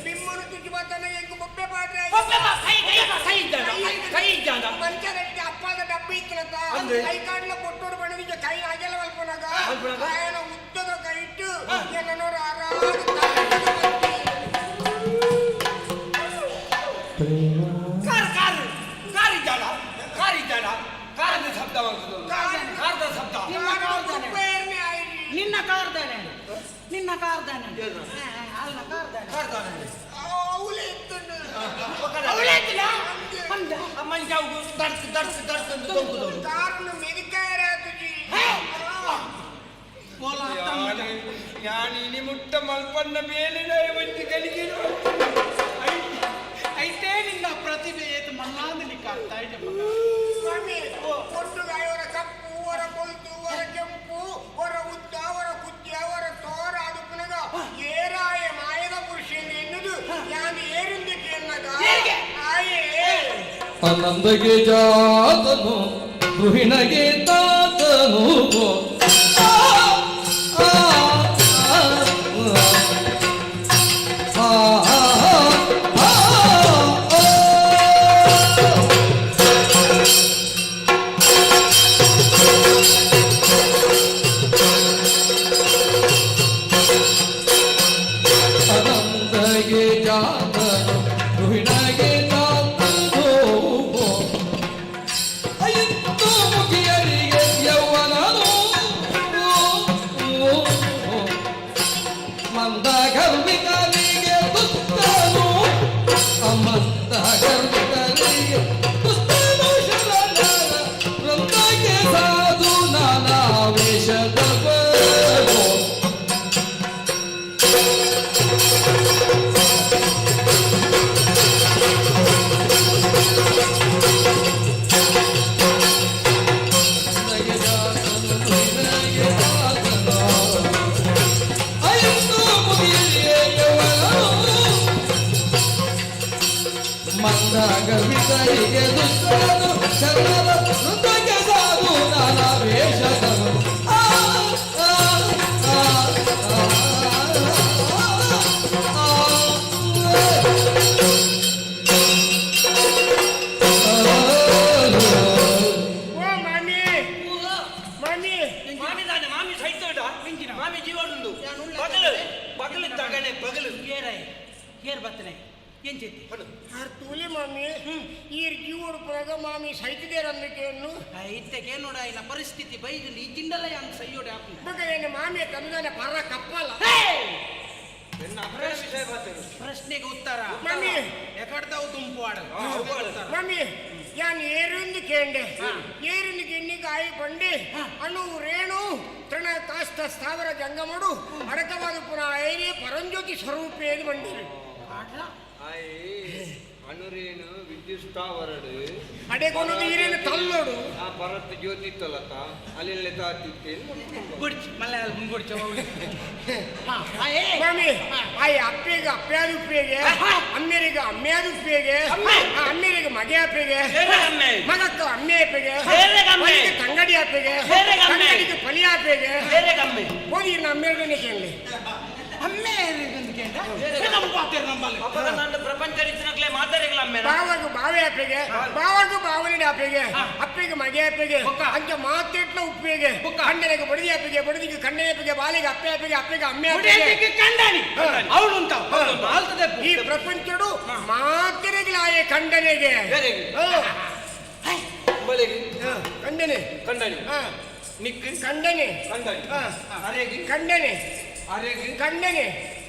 ಬಿಮ್ಮಡು ತುಚಿ ಬರ್ತಾನೆ ಹೆಂಗ ಬೊಬ್ಬೆ ಮಾಡ್ರೆ ಮಂಚನಕ್ಕೆ ಅಪ್ಪದ ಡಬ್ಬಿ ಇತ್ತಲತ್ತ ಕೈ ಕಾಡ್ಲ ಕೊಟ್ಟೋಡು ಬಣ್ಣದಿಗೆ ಕೈ ಆಗಲ್ಲ ಮಲ್ಪನಾಗ ಆಯನ ಉದ್ದದ ಕೈ ಇಟ್ಟು ಏನೋರು ಕಾರದ ಶಬ್ದ ನಿನ್ನ ಕಾರ್ದಾನೆ ನಿನ್ನ ಕಾರ್ದಾನೆ ಅಲ್ಲ ಕಾರ್ದಾನೆ ಕಾರನ್ನು ಮೆದಿಕಾಯರ ಯಾನಿ ಮುಟ್ಟ ಮಲ್ಪನ್ನ ಮೇಲಿನ ಒಂದು ಕಲಿಗೆ ಐತೆ ನಿನ್ನ ಪ್ರತಿಭೆ ಏತು ಮಣ್ಣಾಂದಲಿ ಕಾಡ್ತಾ ಇದೆ ಕೊಟ್ಟುಗಾಯವರ ಕಪ್ಪು ಹೊರ ಕೊಲ್ತು ಹೊರ ಕೆಂಪು ಹೊರ ಉದ್ದ ಹೊರ ಕುಜ್ಜ ಹೊರ ತೋರ ಅದು ಪುನಗ ಏರಾಯ ಮಾಯದ ಪುರುಷ ಎನ್ನುವುದು ಯಾನು ಏರಿಂದಕ್ಕೆ ಎನ್ನಗ ಆಯೇ ಆನಂದಗೆ ಜಾತನು ಗೃಹಿಣಗೆ ತಾತನು ಆನಂದಗೆ ಜಾತನು ಗೃಹಿಣಗೆ ಮಂದಗವಿತರಿಗೆ ದುಷ್ಟನು ಶರಣರ ನೃತ್ಯಕ್ಕೆ ಸಾಧು ನಾನಾ ವೇಷದನು ಮಾಮಿ ಜೀವನುಂಡು ಬಗಲು ತಗನೆ ಬಗಲು ಏರ್ ಬತ್ತನೆ ಏನ್ ಚೆತ್ತಿ ತೂಲಿ ಮಾಮಿ ಈ ಜೀವಡು ಪುನಗ ಮಾಮಿ ಸೈತಿದೇರನ್ನಕೇನು ಇತ್ತಕ್ಕೆ ನೋಡ ಇಲ್ಲ ಪರಿಸ್ಥಿತಿ ಬೈದಲ್ಲಿ ಜಿಂಡಲ ಅಂತ ಸೈಯೋಡೆ ಹಾಕಿ ಮಗ ಏನು ಮಾಮಿಯ ತಂದನೆ ಪರ ಕಪ್ಪಲ್ಲ ಪ್ರಶ್ನೆಗೆ ಉತ್ತರ ಮಮ್ಮಿ ಎಕಡ್ತಾವು ತುಂಬು ಆಡ ಮಮ್ಮಿ ಯಾನ್ ಏರುಂದು ಕೇಂಡೆ ಏರುಂದು ಗಿನ್ನಿಗೆ ಆಯಿ ಬಂಡಿ ಅಣು ರೇಣು ತೃಣ ಕಾಸ್ತ ಸ್ಥಾವರ ಜಂಗಮಡು ಅಡಕವಾದ ಪುನಃ ಐರಿ ಪರಂಜ್ಯೋತಿ ಸ್ವರೂಪೇದು ಬಂಡಿ ಅನುರೇನು ವಿದ್ಯುತ್ ಸ್ಥಾವರಡು ಅಡೆ ಕೊನೊಂದು ಈರೇನು ತಲ್ಲೋಡು ಆ ಪರತ್ ಜ್ಯೋತಿ ತಲತ ಅಲ್ಲೆಲ್ಲ ತಾತಿತ್ತೇನು ಗುಡ್ಚಿ ಮಲಯಾಳ ಮುಂಗುಡ್ಚ ಸ್ವಾಮಿ ಆಯ್ ಅಪ್ಪೆಗೆ ಅಪ್ಪೆಯಾದ ಉಪ್ಪೆಗೆ ಅಮ್ಮೆರಿಗೆ ಅಮ್ಮೆಯಾದ ಉಪ್ಪೆಗೆ ಅಮ್ಮೆರಿಗೆ ಮಗೆ ಅಪ್ಪೆಗೆ ಮಗಕ್ಕ ಅಮ್ಮೆ ಅಪ್ಪೆಗೆ ಮನೆಗೆ ತಂಗಡಿ ಅಪ್ಪೆಗೆ ತಂಗಡಿಗೆ ಪಲಿ ಅಪ್ಪೆಗೆ ಹೋಗಿ ಇನ್ನು ಅಮ್ಮೆರಿಗೆ ಕೇಳಲಿ ಅಮ್ಮೆ ಬಾವಾಗ ಬಾವೆ ಅಪ್ಪೆಗೆ ಬಾವಾಗ ಬಾವಲಿನ ಅಪ್ಪೆಗೆ ಅಪ್ಪೆಗೆ ಮಗೆ ಅಪ್ಪೆಗೆ ಅಂಚ ಮಾತೆಟ್ಲ ಉಪ್ಪಿಗೆ ಕಣ್ಣನೆಗೆ ಬಡದಿ ಅಪ್ಪೆಗೆ ಬಡದಿಗೆ ಕಣ್ಣೆ ಅಪ್ಪೆಗೆ ಬಾಲಿಗೆ ಅಪ್ಪೆ ಅಪ್ಪೆಗೆ ಅಪ್ಪೆಗೆ ಅಮ್ಮೆ ಅಪ್ಪೆಗೆ ಈ ಪ್ರಪಂಚಡು ಮಾತೆರೆಗಳಾಯೆ ಖಂಡನೆಗೆ ಖಂಡನೆ ಕಂಡಣಿ ನಿಕ್ ಖಂಡನೆ ಅರೆಗಿ ಖಂಡನೆ ಅರೆಗಿ ಖಂಡನೆ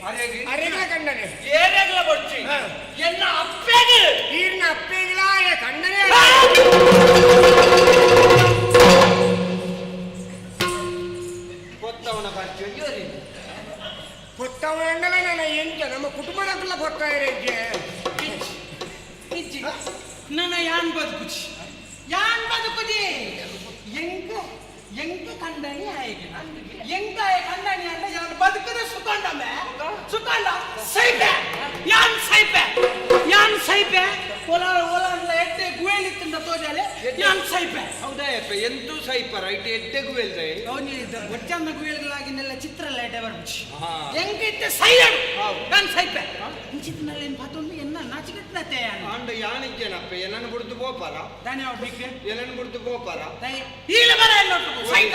ಅರೆಗಿ ಅರೆಗಳ ಖಂಡನೆ ಏರೆಗಳ ಬಡ್ಚಿ ಎನ್ನ ಅಪ್ಪೆಗೆ ಈರ್ನ ಅಪ್ಪೆಗಳಾಯ ಖಂಡನೆ ಕೊತ್ತವನ ಖರ್ಚು ಕೊತ್ತವನಲ್ಲ ನನ್ನ ಎಂಜ ನಮ್ಮ ಕುಟುಂಬದಕ್ಕಲ್ಲ ಕೊಡ್ತಾ ಇರಜ್ಜೆ ನನ್ನ ಯಾನ್ ಬದುಕುಚಿ ಎಂಕ ಕಂಡನಿ ಆಯ್ಕೆ ಎಂಕ ಕಂಡನಿ ಅಂದ್ರೆ ಯಾನ್ ಬದುಕದ ಸುಖಂಡ ಸೈಪೆ ಯಾನ್ ಸೈಪೆ ಓಲಾಂಡ್ಲ ಎಟ್ಟೆ ಗುವೇಲಿತ್ತಿಂದ ತೋಜಾಲೆ ಯಾನ್ ಸೈಪೆ ಹೌದಾ ಎಂತೂ ಸೈಪರ್ ಐಟ್ ಎಡ್ಡೆಗೂ ವೆಲ್ದೆ ಅವನಿ ಒಚ್ಚನ್ನ ಗುವೇಲ್ಗಳಾಗಿನೆಲ್ಲ ಚಿತ್ರ ಎಲ್ಲ ಎಡ್ಡೆ ಬರ್ಬಿಚ್ಚಿ ಎಂಕ ಇತ್ತೆ ಸೈಯಡು ಯಾನ್ ಸೈಪೆ ಇಂಚಿತ್ತಿನಲ್ಲಿ ಏನು ಪಾತೊಂದು ಎನ್ನ ನಾಚಿಕೆಟ್ಟನತೆ ಆಂಡ ಯಾನಿದ್ದೇನಪ್ಪ ಏನನ್ನು ಬಿಡ್ದು ಗೋಪಾರ ದಾನಿ ಅವ್ರು ನಿಕ್ಕೆ ಏನನ್ನು ಬಿಡ್ದು ಗೋಪಾರ ಈಲ ಬರ ಎಲ್ಲ ಸೈಕ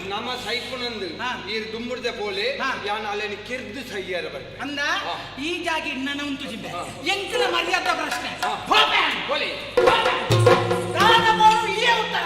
ನಮ್ಮ ಸೈಪುನಂದು ಈ ದುಂಬುಡ್ದೆ ಪೋಲೆ ಯಾನ್ ಅಲ್ಲೇನಿ ಕಿರ್ದು ಸೈಯರ ಬರ್ತೆ ಅಂದ ಈ ಜಾಗಿ ನನ್ನ ಉಂಟು ಜಿಬ್ಬೆ ಎಂಕಲ ಮರ್ಯಾದ ಪ್ರಶ್ನೆ ಬೋಲಿ ಇಲ್ಲೇ ಉತ್ತರ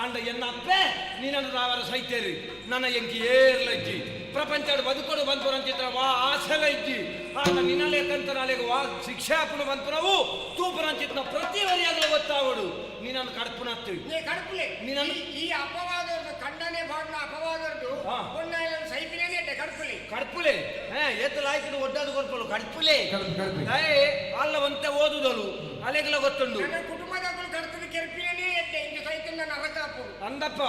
ಅಂಡ ಎನ್ನ ಅಪ್ಪೆ ನೀನನ್ನು ರಾವರ ಸೈತೇರಿ ನನ್ನ ಎಂಕಿ ಏರ್ಲ ಇಜ್ಜಿ ಪ್ರಪಂಚ ಬದುಕೋಡು ಬಂದ್ಪುರಂಚಿತ್ರ ವಾ ಆಸೆಲ ಇಜ್ಜಿ ಆಂಡ ನಿನ್ನಲೆ ಕಂತನಾಲೆಗೆ ವಾ ಶಿಕ್ಷೆ ಹಾಪುನು ಬಂದ್ಪುನವು ತೂಪುರಂಚಿತ್ನ ಪ್ರತಿ ವರಿಯಾಗಲು ಗೊತ್ತಾವಡು ನೀನನ್ನು ಕಡ್ಪುನತ್ತು ಕಡ್ಪುಲೆ ನೀನನ್ನು ಈ ಅಪವಾದದ್ದು ಖಂಡನೆ ಬಾಡ್ನ ಅಪವಾದದ್ದು ಸೈಪಿನೇ ಕಡ್ಪುಲೆ ಎತ್ತಲಾಯ್ತು ಒಡ್ಡಾದು ಕೊಡ್ಪಲು ಕಡ್ಪುಲೆ ಅಲ್ಲವಂತೆ ಓದುದಲು ಅಲೆಗಳ ಗೊತ್ತುಂಡು ಕುಟುಂಬದ ಕಡ್ಪುಲಿ ಕೆರ್ಪಿನೇ ಅಂದಪ್ಪ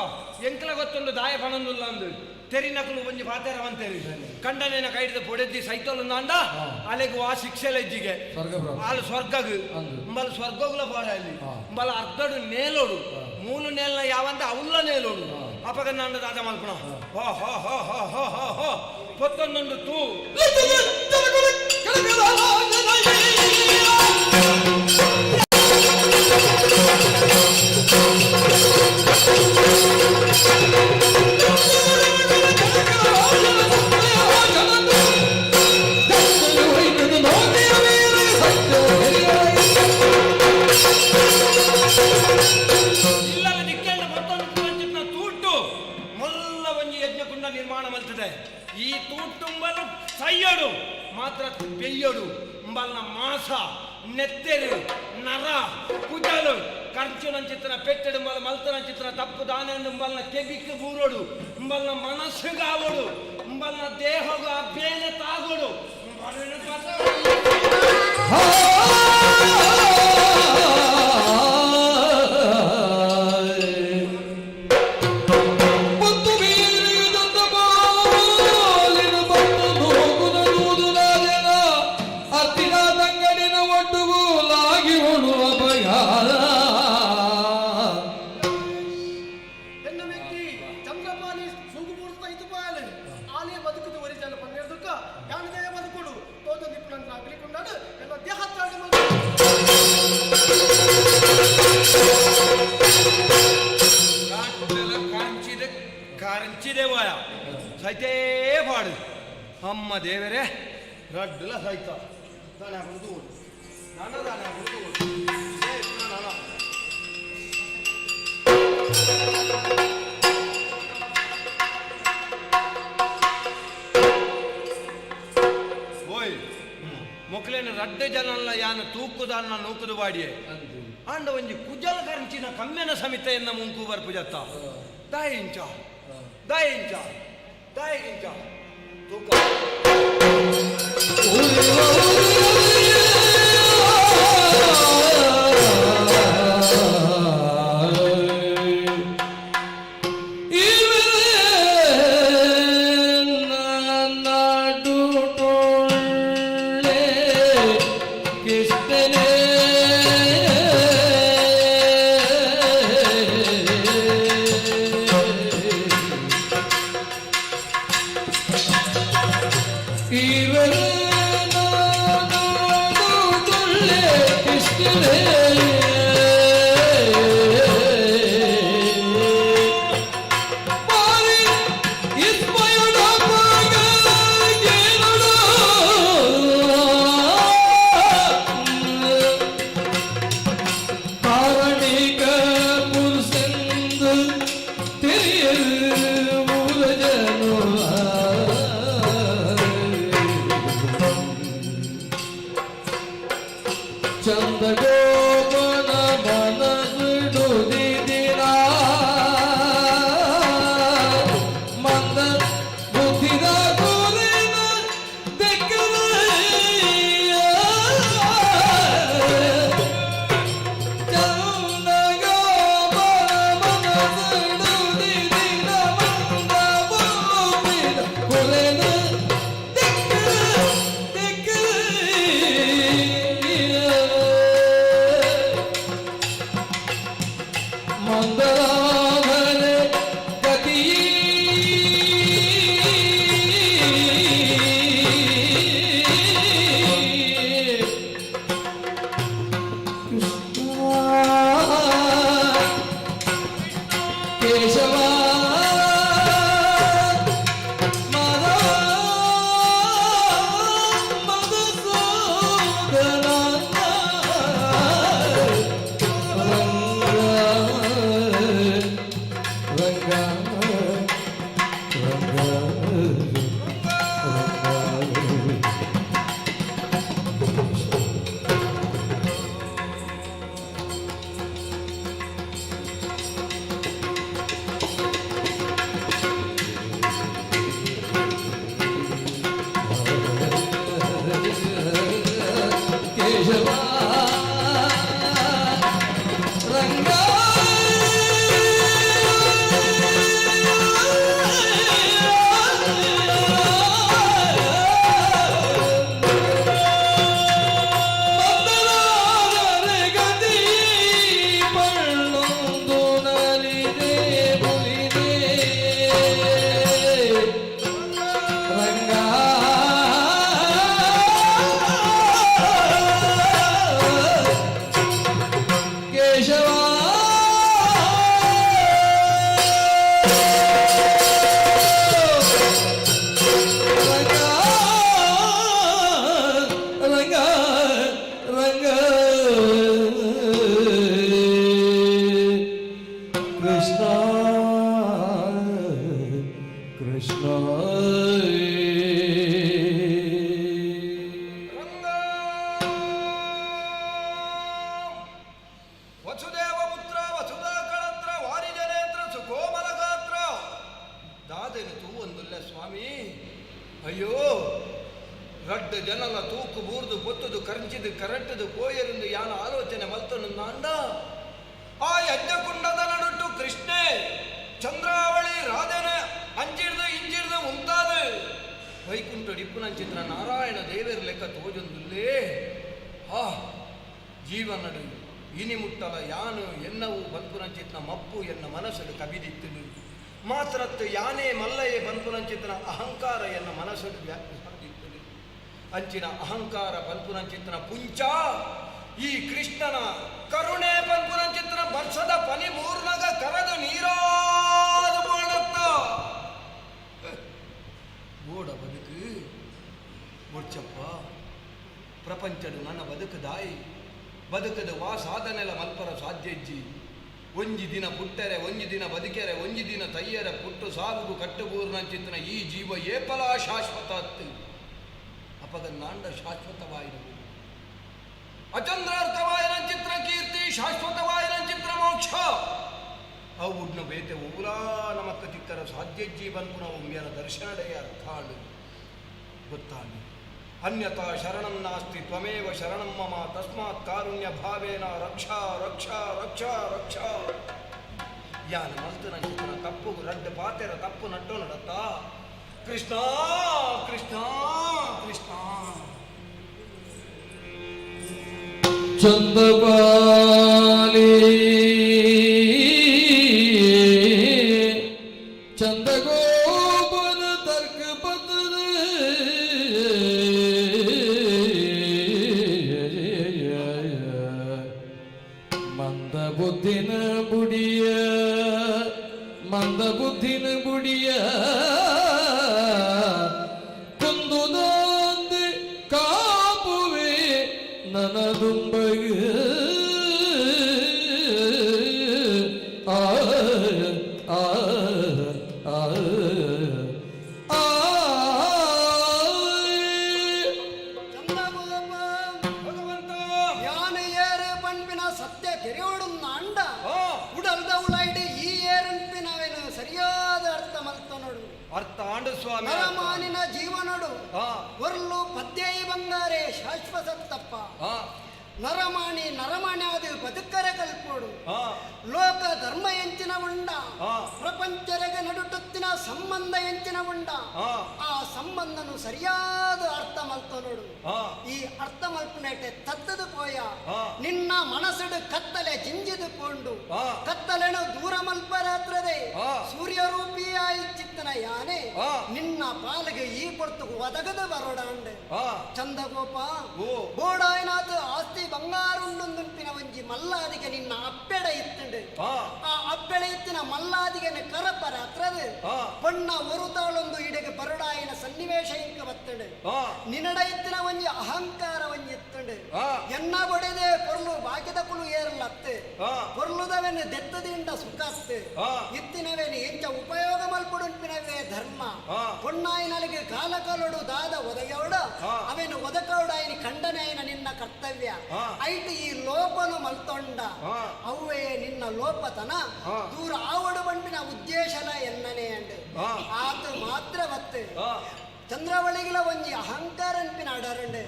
ಎಂಕಲ ಗೊತ್ತುಂಡು ದಾಯ ಪಣಂದುಲ್ಲ ಅಂದು ತೆರಿ ನಕಲು ಒಂಜಿ ಪಾತೆರವಂತೇರಿ ಕಂಡನೇನ ಕೈಡಿದ ಪೊಡೆದ್ದಿ ಸೈತೋಲು ಅಂದ ಅಲೆಗೂ ಆ ಶಿಕ್ಷೆಲ ಇಜ್ಜಿಗೆ ಅಲ್ಲಿ ಸ್ವರ್ಗಗ್ mbal ಸ್ವರ್ಗಗುಲ ಪಾಡ ಅಲ್ಲಿ mbal ಅರ್ಧಡು ನೇಲೋಡು ಮೂಲು ನೇಲ್ನ ಯಾವಂತ ಅವಲ್ಲ ನೇಲೋಡು ಅಪಗ ನಂದ ದಾದ ಮಲ್ಪಣ ಹೋ ಹೋ ಹೋ ಹೋ ಹೋ ಹೋ ಹೋ ಪೊತ್ತೊಂದೊಂದು ತೂ ನಿರ್ಮಾಣ ಮಲ್ತದೆ ಈ ತೂಟುಂಬಲು ಸೈಯಡು ಮಾತ್ರ ಬೆಯ್ಯಡು ಅಂಬಲ್ನ ಮಾಸ ನೆತ್ತೆರು ನರ ಕುಜಲು ಖರ್ಚುನ ಚಿತ್ರ ಪೆಟ್ಟಡು ಅಂಬಲ್ ಮಲ್ತನ ಚಿತ್ರ ತಪ್ಪು ದಾನ ಅಂಬಲ್ನ ಕೆಬಿಕ್ ಬೂರೋಡು ಅಂಬಲ್ನ ಮನಸ್ಸುಗಾವಡು ಅಂಬಲ್ನ ದೇಹಗ ಬೇನೆ ತಾಗೋಡು ಕಾರಂಚಿದೆ ಸೈತೇ ಪಾಡು ಅಮ್ಮ ದೇವರೇ ರಡ್ಡುಲ ಸಾಯ್ತ ದಾನೆ ಹಾಕೊಂಡು ದಾನೆ ಹಾಕೊಂಡು ಓಯ್ ಮೊಕ್ಲೇನು ರಡ್ಡೆ ಜನಲ್ಲ ಯಾನು ತೂಕುದಾನ್ನ ನೂಕುದು ಬಾಡಿಯೇ ಅಂಡ ಒಂಜಿ ಕುಜಲ ಕರಂಚಿನ ಕಮ್ಮೆನ ಸಮಿತ ಎನ್ನ ಮುಂಕು ಬರ್ಪು ಜತ್ತ ದಾಯಿಂಚ ತೂಕ ರಡ್ಡು ಜನಲ ತೂಕು ಬೂರ್ದು ಪೊತ್ತುದು ಕರಂಚಿದು ಕರೆಂಟದು ಕೋಯರಿಂದು ಯಾನ ಆಲೋಚನೆ ಮಲ್ತನು ನಾಂಡ ಆ ಯಜ್ಞಕುಂಡದ ನಡುಟ್ಟು ಕೃಷ್ಣೆ ಚಂದ್ರಾವಳಿ ರಾಧನ ಅಂಜಿಡ್ದು ಇಂಜಿಡ್ದು ಉಂಟಾದ ವೈಕುಂಠ ಡಿಪ್ಪುನಂಚಿತ್ರ ನಾರಾಯಣ ದೇವರ ಲೆಕ್ಕ ತೋಜೊಂದುಲ್ಲೇ ಆ ಜೀವನಡು ಇನಿ ಮುಟ್ಟಲ ಯಾನು ಎನ್ನವು ಬಂಪುನಂಚಿತ್ನ ಮಪ್ಪು ಎನ್ನ ಮನಸ್ಸು ಕವಿದಿತ್ತು ಮಾತ್ರತ್ತು ಯಾನೇ ಮಲ್ಲಯೇ ಬಂಪುನಂಚಿತ್ನ ಅಹಂಕಾರ ಎನ್ನ ಮನಸ್ಸು ವ್ಯಾಪಿಸಿತ್ತು ಅಂಚಿನ ಅಹಂಕಾರ ಬಂಪುನಂಚಿತ್ನ ಪುಂಚ ಈ ಕೃಷ್ಣನ ಕರುಣೆ ಬಂಪುನಂಚಿತ್ನ ವರ್ಷದ ಪನಿ ಮೂರ್ನಗ ಕರೆದು ನೀರಾದ ಮಾಡತ್ತ ಓಡ ಬದುಕು ಪ್ರಪಂಚಡು ನನ್ನ ಬದುಕದಾಯಿ ಬದುಕದ ವಾ ಸಾಧನೆಲ ಮಲ್ಪರ ಸಾಧ್ಯಜ್ಜಿ ಒಂಜಿ ದಿನ ಪುಟ್ಟರೆ ಒಂಜಿ ದಿನ ಬದುಕೆರೆ ಒಂಜಿ ದಿನ ತಯ್ಯರೆ ಪುಟ್ಟು ಸಾಗುದು ಕಟ್ಟುಬೂರ್ನಂಚಿತ್ತಿನ ಈ ಜೀವ ಏಪಲ ಶಾಶ್ವತ ಅತ್ತು ಅಪಗನ್ನಾಂಡ ಶಾಶ್ವತವಾಯಿರು ಅಚಂದ್ರಾರ್ಥವಾಯಿನ ಚಿತ್ರ ಕೀರ್ತಿ ಶಾಶ್ವತವಾಯಿನ ಚಿತ್ರ ಮೋಕ್ಷ ಅವುಡ್ನ ಬೇತೆ ಊರಾ ನಮಕ್ಕ ತಿಕ್ಕರ ಸಾಧ್ಯಜ್ಜಿ ಬಂದು ನಾವು ಮೇರ ದರ್ಶನಡೆಯ ಅರ್ಥಾಳು ಗೊತ್ತಾಳು ಅನ್ಯತಾ ಶರಣಂ ನಾಸ್ತಿ ತ್ವಮೇವ ಶರಣಂ ಮಮ ತಸ್ಮಾತ್ ಕಾರುಣ್ಯ ಭಾವೇನ ರಕ್ಷಾ ರಕ್ಷಾ ರಕ್ಷಾ ರಕ್ಷಾ ಯಾನ ಮಲ್ತು ನನ್ನ ತಪ್ಪು ರಡ್ಡ ಪಾತೆರ ತಪ್ಪು ನಡ್ಡು ನಡತ್ತ ಕೃಷ್ಣ ಕೃಷ್ಣ ಕೃಷ್ಣ ಚಂದಪಾಲಿ ಚಂದಗೋಪನ ತರ್ಕ ಪತ್ರ ಮಂದ ಬುದ್ಧಿನ ಬುಡಿಯ ಮಂದ ಬುದ್ಧಿನ ಬುಡಿಯ ಕುಂದುದಾಂದೆ ಕಾಪುವೆ ನನದುಂಬಗ ಆ ಆ ಆ யானை ஏறு பண்பின சத்திய ಕೆರೆಯೋಡುನ್ನ ಅಂಡ ಉಡಲ್ದ ಉಳೈಡಿ ಈ ಏರಂಪಿನವೇನು ಸರಿಯಾದ ಅರ್ಥ ಮಲ್ತನೋಡು ಅರ್ಥ ಆಂಡು ಸ್ವಾಮಿ ನರಮಾನಿನ ಜೀವನೋಡು ಒರ್ಲು ಪದ್ಯೈ ಬಂಗಾರೆ ಶಾಶ್ವತ ತಪ್ಪ ನರಮಾಣಿ ನರಮಾಣ್ಯಾದ ಬದುಕರೆ ಕಲ್ಪೋಡು ಲೋಕ ಧರ್ಮ ಎಂಚಿನ ಉಂಡ ಪ್ರಪಂಚರೆಗೆ ನಡುಟುತ್ತಿನ ಸಂಬಂಧ ಎಂಚಿನ ಉಂಡ ಆ ಸಂಬಂಧನು ಸರಿಯಾದ ಅರ್ಥ ಮಲ್ತನೋಡು ಈ ಅರ್ಥ ಮಲ್ಪನೇಟೆ ತತ್ತದು ಪೋಯ ನಿನ್ನ ಮನಸ್ಸಡು ಕತ್ತಲೆ ಜಿಂಜಿದು ಕೊಂಡು ಕತ್ತಲೆನು ದೂರ ಮಲ್ಪರಾತ್ರದೆ ಸೂರ್ಯರೂಪಿಯಾಯಿ ಚಿತ್ತನ ಯಾನೆ ನಿನ್ನ ಪಾಲಿಗೆ ಈ ಪೊರ್ತು ಒದಗದ ಬರೋಡಾಂಡೆ ಚಂದಗೋಪ ಬೋಡಾಯನಾಥ ಆಸ್ತಿ ಬಂಗಾರುಂಡುಂಪಿನ ಒಂಜಿ ಮಲ್ಲಾದಿಗೆ ನಿನ್ನ ಅಪ್ಪೆಡ ಇತ್ತಂಡು ಆ ಅಪ್ಪೆಡೆ ಇತ್ತಿನ ಮಲ್ಲಾದಿಗೆ ಕರಪರ ಅತ್ರದು ಪಣ್ಣ ಒರುತಾಳೊಂದು ಇಡೆಗೆ ಬರುಡಾಯಿನ ಸನ್ನಿವೇಶ ಇಂಕ ಬತ್ತಂಡು ನಿನಡ ಇತ್ತಿನ ಒಂಜಿ ಅಹಂಕಾರ ಒಂಜಿ ಇತ್ತಂಡು ಎನ್ನ ಬೊಡೆದೆ ಪೊರ್ಲು ಬಾಕಿದ ಕುಲು ಏರ್ಲತ್ತೆ ಪೊರ್ಲುದವೆನು ದೆತ್ತದಿಂದ ಸುಖಾಸ್ತೆ ಇತ್ತಿನವೇನು ಎಂಚ ಉಪಯೋಗ ಮಲ್ಪಡುಂಪಿನವೇ ಧರ್ಮ ಪೊಣ್ಣಾಯಿನಲಿಗೆ ಕಾಲ ಕಾಲೊಡು ದಾದ ಒದಗೌಡ ಅವೇನು ಒದಕೌಡಾಯಿನ ಖಂಡನೆಯನ ನಿನ್ನ ಕರ್ತವ್ಯ ಐಟ್ ಈ ಲೋಪನು ಮಲ್ತೊಂಡ ಅವೇ ನಿನ್ನ ಲೋಪತನ ದೂರ ಆವಡು ಬಂಡಿನ ಉದ್ದೇಶಲ ಎನ್ನನೆ ಅಂಡು ಆತ ಮಾತ್ರ ಬತ್ತೆ ಚಂದ್ರವಳಿಗಿಲ ಒಂಜಿ ಅಹಂಕಾರ ಅನ್ಪಿನ ಅಡರಂಡೆ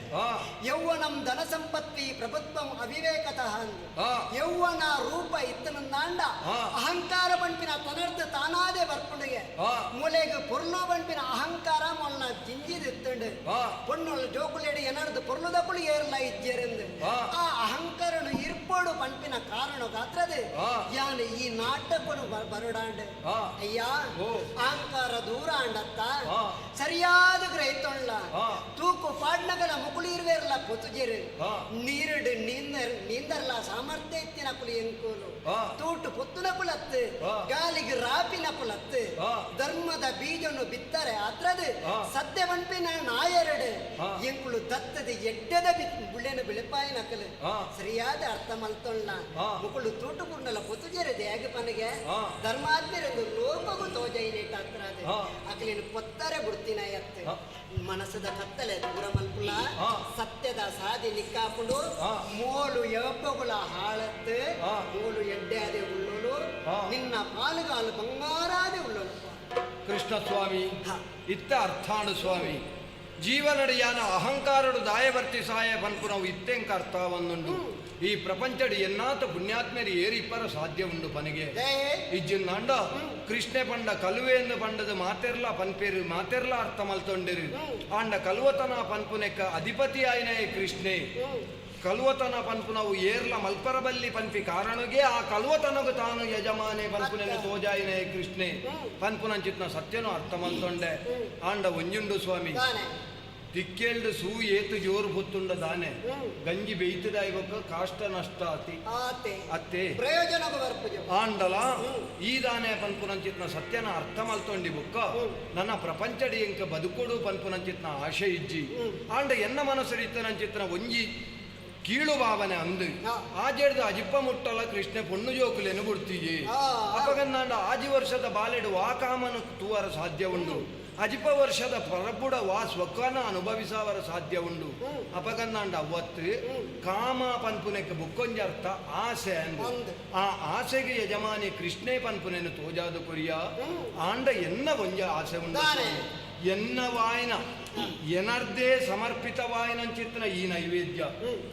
ಯೌವನಂ ಧನ ಸಂಪತ್ತಿ ಪ್ರಭುತ್ವಂ ಅವಿವೇಕತಃ ಅಂದು ಯೌವನ ರೂಪ ಇತ್ತನಂದಾಂಡ ಅಹಂಕಾರ ಬಂಪಿನ ತನರ್ಥ ತಾನಾದೇ ಬರ್ಪುಂಡಿಗೆ ಮೂಲೆಗೆ ಪೊರ್ಲು ಬಂಪಿನ ಅಹಂಕಾರ ಮೊನ್ನ ಜಿಂಜಿದಿತ್ತಂಡು ಪೊಣ್ಣು ಜೋಕುಲೇಡಿ ಏನರ್ದು ಪೊರ್ಲುದ ಕುಳಿ ಏರ್ಲ ಇಜ್ಜೇರೆಂದು ಆ ಅಹಂಕಾರನು ಇರ್ಪೋಡು ಬಂಪಿನ ಕಾರಣ ಗಾತ್ರದೆ ಯಾನು ಈ ನಾಟಕನು ಬರುಡಾಂಡೆ ಅಯ್ಯ ಅಹಂಕಾರ ದೂರ ಅಂಡತ್ತ ಸರಿಯಾದ ಗ್ರಹಿತೊಳ್ಳ ತೂಕು ಪಾಡ್ನಗಲ ಮುಕುಳಿರ್ವೇರ್ಲ ಪೊತುಜೆರು ನೀರುಡು ನೀಂದರ್ಲ ಸಾಮರ್ಥ್ಯ ಎತ್ತಿನ ಕುಲಿ ಎಂಕೂಲು ತೂಟು ಪೊತ್ತುನ ಕುಲತ್ತು ಗಾಲಿಗೆ ರಾಪಿನ ಕುಲತ್ತು ಧರ್ಮದ ಬೀಜನು ಬಿತ್ತರೆ ಅತ್ರದು ಸತ್ಯ ಬಂಪಿನ ನಾಯರಡು ಎಂಕುಳು ದತ್ತದ ಎಡ್ಡದ ಬುಳ್ಳೆನ ಬಿಳಿಪಾಯಿ ನಕಲು ಸರಿಯಾದ ಅರ್ಥ ಮಲ್ತೊಳ್ಳ ಮುಕುಳು ತೂಟು ಕುಂಡಲ ಪೊತುಜೆರು ದೇಗ ಪನಗೆ ಧರ್ಮಾತ್ಮರೆಂದು ಲೋಪಗು ತೋಜೈನೇಟ ಅತ್ರ ಅಕಲಿನ ಪೊತ್ತರೆ ಬುಡ್ತಿನ ಎತ್ತ ಮನಸ್ಸದ ಕತ್ತಲೆ ದೂರ ಮಲ್ಪುಲ ಸತ್ಯದ ಸಾದಿ ನಿಕ್ಕಾಪುಡು ಮೋಲು ಯಬ್ಬಗುಳ ಹಾಳತ್ತು ಮೋಲು ಎಡ್ಡೆ ಅದೇ ಉಳ್ಳೋಳು ನಿನ್ನ ಪಾಲುಗಾಲು ಬಂಗಾರಾದೆ ಉಳ್ಳೋಳು ಕೃಷ್ಣ ಸ್ವಾಮಿ ಇತ್ತ ಅರ್ಥಾಣು ಸ್ವಾಮಿ ಜೀವನಡಿಯಾನ ಅಹಂಕಾರಡು ದಾಯವರ್ತಿ ಸಹಾಯ ಪನ್ಪು ನಾವು ಇತ್ತೆಂಕ ಅರ್ಥವನ್ನುಂಡು ಈ ಪ್ರಪಂಚಡು ಎನ್ನಾತ ಪುಣ್ಯಾತ್ಮರಿ ಏರಿಪ್ಪರ ಸಾಧ್ಯ ಉಂಡು ಪನಿಗೆ ಇಜ್ಜಿಂದ ಕೃಷ್ಣೆ ಪಂಡ ಕಲುವೆಂದು ಪಂಡದು ಮಾತೆರ್ಲ ಪನ್ಪೇರು ಮಾತೆರ್ಲ ಅರ್ಥ ಮಲ್ತೊಂಡಿರು ಆಂಡ ಕಲ್ವತನ ಪನ್ಪುನೆಕ್ಕ ಅಧಿಪತಿ ಆಯ್ನೆ ಕೃಷ್ಣೆ ಕಲ್ವತನ ಪನ್ಪು ನಾವು ಏರ್ಲ ಮಲ್ಪರ ಬಲ್ಲಿ ಪನ್ಪಿ ಕಾರಣಗೆ ಆ ಕಲ್ವತನಗು ತಾನು ಯಜಮಾನೆ ಪನ್ಪುನೆನ್ನು ತೋಜಾಯಿನೆ ಕೃಷ್ಣೆ ಪನ್ಪುನಂಚಿತ್ನ ಸತ್ಯನು ಅರ್ಥ ಮಲ್ತೊಂಡೆ ಆಂಡ ಒಂಜುಂಡು ಸ್ವಾಮಿ ತಿಕ್ಕೇಳ್ದು ಸೂ ಏತು ಜೋರು ಹೊತ್ತುಂಡ ದಾನೆ ಗಂಜಿ ಬೇಯ್ತದ ಇವಕ್ಕ ಕಾಷ್ಟ ನಷ್ಟ ಅತ್ತೆ ಪ್ರಯೋಜನ ಬರ್ಪುಜ ಆಂಡಲ ಈ ದಾನೆ ಪನ್ಪುನಂಚಿತ್ನ ಸತ್ಯನ ಅರ್ಥ ಮಲ್ತೊಂಡಿ ಬುಕ್ಕ ನನ್ನ ಪ್ರಪಂಚಡಿ ಎಂಕ ಬದುಕೋಡು ಪನ್ಪುನಂಚಿತ್ನ ಆಶೆ ಇಜ್ಜಿ ಆಂಡ ಎನ್ನ ಮನಸ್ಸರಿತ್ತನಂಚಿತ್ನ ಒಂಜಿ ಕೀಳು ಭಾವನೆ ಅಂದು ಆಜೆಡ್ದು ಅಜಿಪ್ಪ ಮುಟ್ಟಲ ಕೃಷ್ಣ ಪೊಣ್ಣು ಜೋಕುಲೇನು ಬಿಡ್ತೀಜಿ ಅಪಗನ್ನಾಂಡ ಆಜಿ ವರ್ಷದ ಬಾಲೆಡು ವಾಕಾಮನು ತೂವರ ಸಾಧ್ಯ ಉಂಡು ಅಜಿಪ ವರ್ಷದ ಪರಬುಡ ವಾ ಸ್ವಕನ ಅನುಭವಿಸವರ ಸಾಧ್ಯ ಉಂಡು ಅಪಗನ್ನಾಂಡ ಅವತ್ತು ಕಾಮ ಪನ್ಪುನೆಕ್ಕೆ ಬುಕ್ಕೊಂಜರ್ಥ ಆಸೆ ಅಂದು ಆ ಆಸೆಗೆ ಯಜಮಾನಿ ಕೃಷ್ಣೇ ಪನ್ಪುನೆನು ತೋಜಾದು ಕೊರಿಯ ಆಂಡ ಎನ್ನ ಒಂಜ ಆಸೆ ಉಂಡು ಎನ್ನ ವಾಯನ ಎನರ್ದೇ ಸಮರ್ಪಿತವಾಯಿನಂಚಿತ್ನ ಈ ನೈವೇದ್ಯ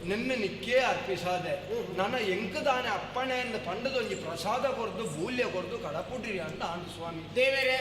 ನಿನ್ನ ನಿಕ್ಕೇ ಅರ್ಪಿಸಾದೆ ನನ್ನ ಎಂಕದಾನೆ ಅಪ್ಪಣೆಯನ್ನು ಪಂಡದೊಂಜಿ ಪ್ರಸಾದ ಕೊರ್ದು ಬೂಲ್ಯ ಕೊರ್ದು ಕಡಪುಡ್ರಿ ಅಂತ ಆಂಡು ಸ್ವಾಮಿ ದೇವರೇ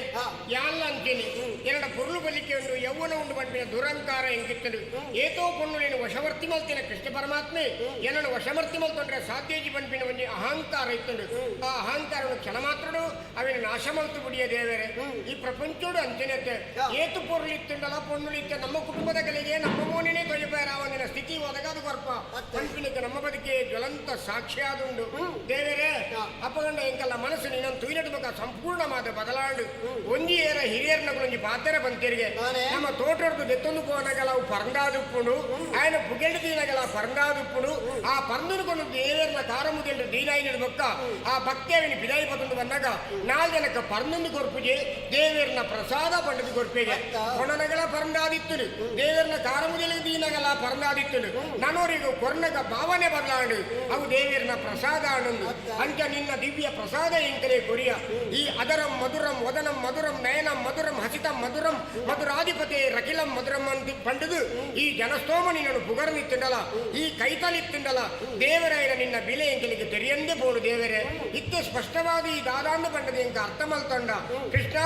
ಯಾಲ್ಲ ಅಂತೀನಿ ಎರಡು ಪೊರ್ಲು ಬಲಿಕೆ ಉಂಡು ಯೌವನ ಉಂಡು ಪಂಪಿನ ದುರಂಕಾರ ಎಂಕಿತ್ತಡು ಏತೋ ಪೊಣ್ಣು ನೀನು ವಶವರ್ತಿ ಮಲ್ತಿನ ಕೃಷ್ಣ ಪರಮಾತ್ಮೆ ಏನನ್ನು ವಶವರ್ತಿ ಮಲ್ತೊಂಡ್ರೆ ಸಾಧ್ಯಜಿ ಪಂಪಿನ ಒಂಜಿ ಅಹಂಕಾರ ಇತ್ತುಂಡು ಆ ಅಹಂಕಾರವನ್ನು ಕ್ಷಣ ಮಾತ್ರಡು ಅವಿನ ನಾಶ ಮಲ್ತು ಬಿಡಿಯ ದೇವರೇ ಈ ಪ್ರಪಂಚೋಡು ಅಂಚನೆತ್ತೆ ಏತು ಪೊರ್ಲಿತ್ತುಂಡಲ ಪೊಣ್ಣು ನಮ್ಮ ಕುಟುಂಬದ ಕಲೆಗೆ ನಮ್ಮ ಮೋನಿನೇ ಕೊಯ್ಯಬೇರಾವಂದಿನ ಸ್ಥಿತಿ ಒದಗಾದು ಕೊರ್ಪ ಪಂಪಿನಿಗೆ ನಮ್ಮ ಬದುಕಿಗೆ ಜ್ವಲಂತ ಸಾಕ್ಷಿಯಾದುಂಡು ದೇವರೇ ಅಪ್ಪಗಂಡ ಎಂಕಲ್ಲ ಮನಸ್ಸು ನೀನೊಂದು ತುಯ್ನದ ಬಕ ಸಂಪೂರ್ಣವಾದ ಬದಲಾಂಡು ಒಂಜಿ ಏರ ಹಿರಿಯರ್ನಗಳೊಂಜಿ ಪಾತ್ರ ಬಂತಿರಿಗೆ ನಮ್ಮ ತೋಟರ್ದು ದೆತ್ತೊಂದು ಕೋನಗಲ ಅವು ಪರಂದಾದುಪ್ಪುಂಡು ఆయన పుగెండు దీనగల పరందాదుప్పుడు ఆ పరందును కొను దేవేర్న కారముదెండు దీనాయినడు బొక్క ఆ భక్తేవిని పిదాయిపతుండు ಬಂದಾಗ ನಾಲ್ಜನಕ ಪರಂದು ಕೊರ್ಪುಜೆ ದೇವೇರ್ನ ಪ್ರಸಾದ ಪಂಡದು ಕೊರ್ಪೆಗೆ ಕೊಣನಗಲ ಪರಂದಾದಿತ್ತುಡು ದೇವೇರ್ನ ಕಾರಮುದೆಲೆ ದೀನಗಲ ಪರಂದಾದಿತ್ತುಡು ನನೋರಿಗೂ ಕೊರ್ನಗ ಭಾವನೆ ಬದಲಾಂಡು ಅವು ದೇವೇರ್ನ ಪ್ರಸಾದ ಅನ್ನೊಂದು ಅಂಚ ನಿನ್ನ ದಿವ್ಯ ಪ್ರಸಾದ ಎಂಕಲೇ ಕೊರಿಯ ಈ ಅದರಂ ಮಧುರಂ ವದನಂ ಮಧುರಂ ನಯನಂ ಮಧುರಂ ಹಸಿತಂ ಮಧುರಂ ಮಧುರಾಧಿಪತಿ ರಕಿಲಂ ಮಧುರಂ ಅಂತ ಪಂಡದು ಈ ಜನಸ್ತೋಮ ನಿನ್ನನ್ನು ಪುಗರ್ನಿತ್ತುಂಡಲ ಈ ಕೈತಲಿತ್ತುಂಡಲ ದೇವರಾಯನ ನಿನ್ನ ಬೆಲೆ ಎಂಕಲಿಗೆ ತೆರೆಯಂದೇ ಪೋಡು ದೇವರೇ ಇತ್ತು ಸ್ಪಷ್ಟವಾದ ಈ ದಾದಾಂದು ಪಂಡದ ಎಂಕ ಅರ್ಥ ಮಲ್ತೊಂಡ ಕೃಷ್ಣ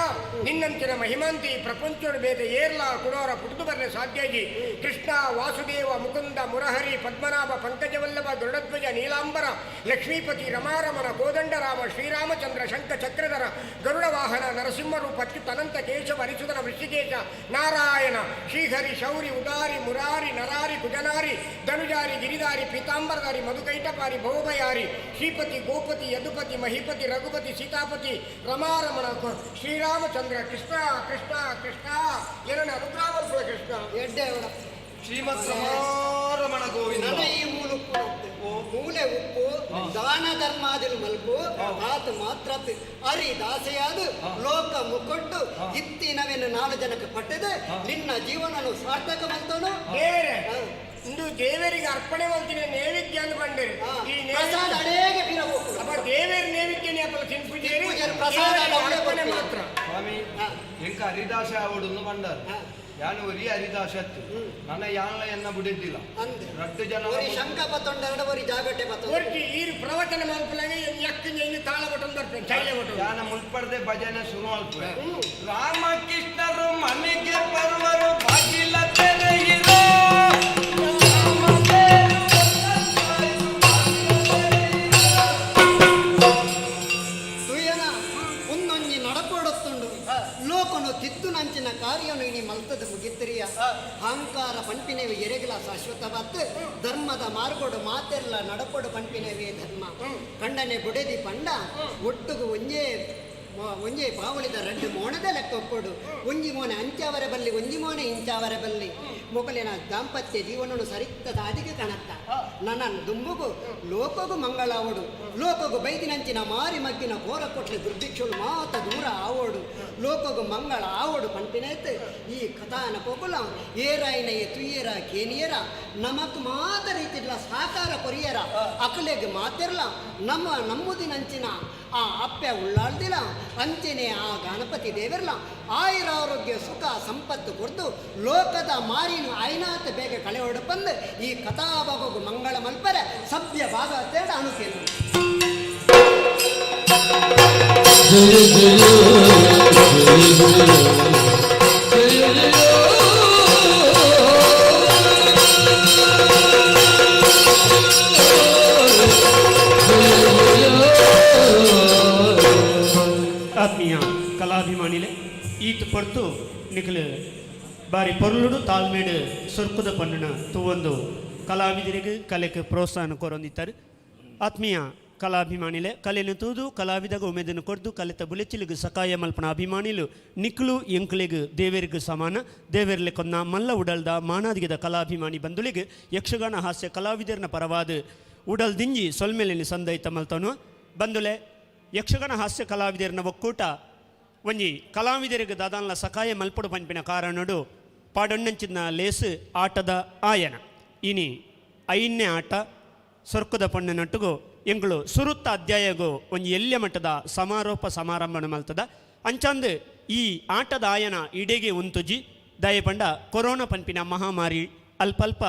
ನಿನ್ನಂಚಿನ ಮಹಿಮಾಂತಿ ಪ್ರಪಂಚೋಡು ಬೇದ ಏರ್ಲ ಕುಡೋರ ಪುಟ್ಟು ಬರಲೆ ಸಾಧ್ಯಜಿ ಕೃಷ್ಣ ವಾಸುದೇವ ಮುಕುಂದ ಮುರಹರಿ ಪದ್ಮನಾಭ ಪಂಕಜವಲ್ಲಭ ಗರುಡಧ್ವಜ ನೀಲಾಂಬರ ಲಕ್ಷ್ಮೀಪತಿ ರಮಾರಮಣ ಕೋದಂಡರಾಮ ಶ್ರೀರಾಮಚಂದ್ರ ಶಂಖ ಚಕ್ರಧರ ಗರುಡ ವಾಹನ ನರಸಿಂಹರೂಪ ಅಚ್ಯುತನಂತ ಕೇಶವ ಹರಿಸುಧನ ವೃಷಿಕೇಶ ನಾರಾಯಣ ಶ್ರೀಹರಿ ಶೌರಿ ಉದಾರಿ ಮುರಾರಿ ನರಾರಿ ಕುಜನಾರಿ ಧನುಜಾರಿ ಗಿರಿಧಾರಿ ಪೀತಾಂಬರಧಾರಿ ಮಧುಕೈಟಪಾರಿ ಭವಭಯಾರಿ ಶ್ರೀಪತಿ ಗೋಪತಿ ಯದುಪತಿ ಮಹಿಪತಿ ರಘುಪತಿ ಸೀತಾಪತಿ ರಮಾರಮಣ ಶ್ರೀರಾಮಚಂದ್ರ ಕೃಷ್ಣ ಕೃಷ್ಣ ಕೃಷ್ಣ ಏನನ್ನ ಅನುಗ್ರಹವರ್ಸುವ ಕೃಷ್ಣ ಎಡ್ಡೆ ಶ್ರೀಮತ್ ರಮಾರಮಣ ಗೋವಿಂದ ಈ ಮೂಲೆ ಉಪ್ಪು ದಾನ ಧರ್ಮಾದಿಲು ಮಲ್ಪು ಆತ ಮಾತ್ರ ಅರಿ ದಾಸೆಯಾದು ಲೋಕ ಮುಕ್ಕೊಟ್ಟು ಇತ್ತಿನವೆನ್ನು 4 ಜನಕ್ಕೆ ಪಟ್ಟದೆ ನಿನ್ನ ಜೀವನನು ಸಾರ್ಥಕ ಮಂತನು ದೇವರೇ ಇಂದು ದೇವರಿಗೆ ಅರ್ಪಣೆ ಮಾಡ್ತೀನಿ ನೈವೇದ್ಯ ಅಂತ ಬಂದಿರಿ ಈ ಪ್ರಸಾದ ಅಡೇಗೆ ಬಿರಬೇಕು ಅಪ್ಪ ದೇವರ ನೈವೇದ್ಯನೇ ಅಪ್ಪಲ ತಿನ್ಪುಜೇರಿ ಪ್ರಸಾದ ಅರ್ಪಣೆ ಮಾತ್ರ ಸ್ವಾಮಿ ಎಂಕ ಹರಿದಾಸ ಅವಡನ್ನು ಬಂಡಾರ ಯಾನು ಒರಿ ಹರಿದಾಸ ಅತ್ತು ನನ್ನ ಯಾನ ಎನ್ನ ಬಿಡಿದ್ದಿಲ್ಲ 2 ಜನ ಶಂಕ ಪತ್ತೊಂಡ 2 ಜಾಗಟೆ ಪತ್ತೊಂಡ ಈ ಪ್ರವಚನ ಮಲ್ಪಲಾಗೆ ಯಕ್ಕಂಜ ಇನ್ನು ತಾಳ ಬಟನ್ ಬರ್ತೇನೆ ಚೈಲೆ ಬಟನ್ ಯಾನ ಮುಲ್ಪಡದೆ ಭಜನೆ ಶುರು ಆಲ್ಪೆ ರಾಮಕೃಷ್ಣರು ಮನೆಗೆ ಬರುವರು ಬಾಗಿಲ ತೆರೆಯಿರೋ ಲೋಕನು ತಿದ್ದು ನಂಚಿನ ಕಾರ್ಯನು ಇನಿ ಮಲ್ತದ ಮುಗಿತ್ತರಿಯ ಅಹಂಕಾರ ಪಂಪಿನೇವಿ ಎರೆಗಲ ಶಾಶ್ವತವತ್ತು ಧರ್ಮದ ಮಾರ್ಗೋಡು ಮಾತೆಲ್ಲ ನಡಪಡು ಪಂಪಿನೇವಿ ಧರ್ಮ ಕಂಡನೆ ಬುಡೆದಿ ಪಂಡ ಒಟ್ಟುಗು ಒಂಜೇ ಪಾವಳಿದ 2 ಮೋಣದ ಲೆಕ್ಕ ಒಪ್ಪಡು ಒಂಜಿ ಮೋನೆ ಅಂಚಾವರ ಬಲ್ಲಿ ಒಂಜಿ ಮೋನೆ ಇಂಚಾವರ ಬಲ್ಲಿ ಮೊಕಲಿನ ದಾಂಪತ್ಯ ಜೀವನನು ಸರಿತ್ತದ ಅದಿಗೆ ಕಣತ್ತ ನನ್ನ ದುಂಬುಗು ಲೋಕಗು ಮಂಗಳಾವಡು ಲೋಕಗು ಬೈದಿನಂಚಿನ ಮಾರಿ ಮಗ್ಗಿನ ಘೋರ ಕೊಟ್ಲೆ ದುರ್ಭಿಕ್ಷುಳು ಮಾತ ದೂರ ಆವೋಡು ಲೋಕಗು ಮಂಗಳ ಆವೋಡು ಪಂಪಿನೇತ್ ಈ ಕಥಾನ ಪೊಗುಲ ಏರಾಯಿನಯ್ಯ ತುಯ್ಯರ ಕೇನಿಯರ ನಮಕ್ ಮಾತ ರೀತಿಲ್ಲ ಸಾಕಾರ ಕೊರಿಯರ ಅಕಲೆಗೆ ಮಾತಿರ್ಲ ನಮ್ಮುದಿನಂಚಿನ ಆ ಅಪ್ಪೆ ಉಳ್ಳಾಳ್ದಿಲ್ಲ ಅಂಚೆನೆ ಆ ಗಣಪತಿ ದೇವರ್ಲ ಆಯುರಾರೋಗ್ಯ ಸುಖ ಸಂಪತ್ತು ಕೊಡ್ದು ಲೋಕದ ಮಾರಿನ ಐನಾತ ಬೇಗ ಕಳೆ ಹೊಡಪಂದು ಈ ಕಥಾಭಾಗು ಮಂಗಳ ಮಲ್ಪರೆ ಸಭ್ಯ ಭಾಗ ತೇಡ ಅನುಕೇನು ಆತ್ಮೀಯ ಕಲಾಭಿಮಾನಿಲೆ ಈತ ಪಡ್ತು ನಿಖಲು ಬಾರಿ ಪೊರ್ಲುಡು ತಾಳ್ಮೇಡು ಸೊರ್ಕುದ ಪಂಡಿನ ತೂವೊಂದು ಕಲಾವಿದರಿಗೆ ಕಲೆಗೆ ಪ್ರೋತ್ಸಾಹ ಕೊರೊಂದಿತ್ತಾರೆ. ಆತ್ಮೀಯ ಕಲಾಭಿಮಾನಿಲೆ ಕಲೆಯನ್ನು ತೂದು ಕಲಾವಿದಾಗ ಉಮೇದನ್ನು ಕೊಡ್ದು ಕಲಿತ ಬುಲೆಚಿಲಿಗೆ ಸಕಾಯ ಮಲ್ಪನ ಅಭಿಮಾನಿಲು ನಿಕ್ಲು ಎಂಕ್ಲೆಗೆ ದೇವರಿಗೆ ಸಮಾನ ದೇವರಲ್ಲಿ ಕೊಂದ ಮಲ್ಲ ಉಡಲ್ದ ಮಾನಾದಿಗೆದ ಕಲಾಭಿಮಾನಿ ಬಂಧುಳಿಗೆ ಯಕ್ಷಗಾನ ಹಾಸ್ಯ ಕಲಾವಿದರನ ಪರವಾದ ಉಡಲ್ ದಿಂಜಿ ಸೊಲ್ಮೆಲೆನಿ ಸಂದೈತ ಮಲ್ತನು ಬಂಧುಲೆ ಯಕ್ಷಗಾನ ಹಾಸ್ಯ ಕಲಾವಿದರನ ಒಕ್ಕೂಟ ಒಂಜಿ ಕಲಾವಿದರಿಗೆ ದಾದಾನ್ಲ ಸಕಾಯ ಮಲ್ಪಡು ಪಂಪಿನ ಕಾರಣಡು ಪಾಡೊಣ್ಣಂಚಿನ ಲೇಸು ಆಟದ ಆಯನ ಇನಿ ಐನ್ನೇ ಆಟ ಸೊರ್ಕದ ಪಣ್ಣನಟ್ಟುಗು ಎಂಗಳು ಸುರುತ್ತ ಅಧ್ಯಾಯಗೂ ಒಂದು ಎಲ್ಯ ಮಟ್ಟದ ಸಮಾರೋಪ ಸಮಾರಂಭನ ಮಲ್ತದ ಅಂಚಂದು ಈ ಆಟದ ಆಯನ ಇಡೆಗೆ ಉಂತುಜಿ ದಯಪಂಡ ಕೊರೋನಾ ಪಂಪಿನ ಮಹಾಮಾರಿ ಅಲ್ಪಲ್ಪ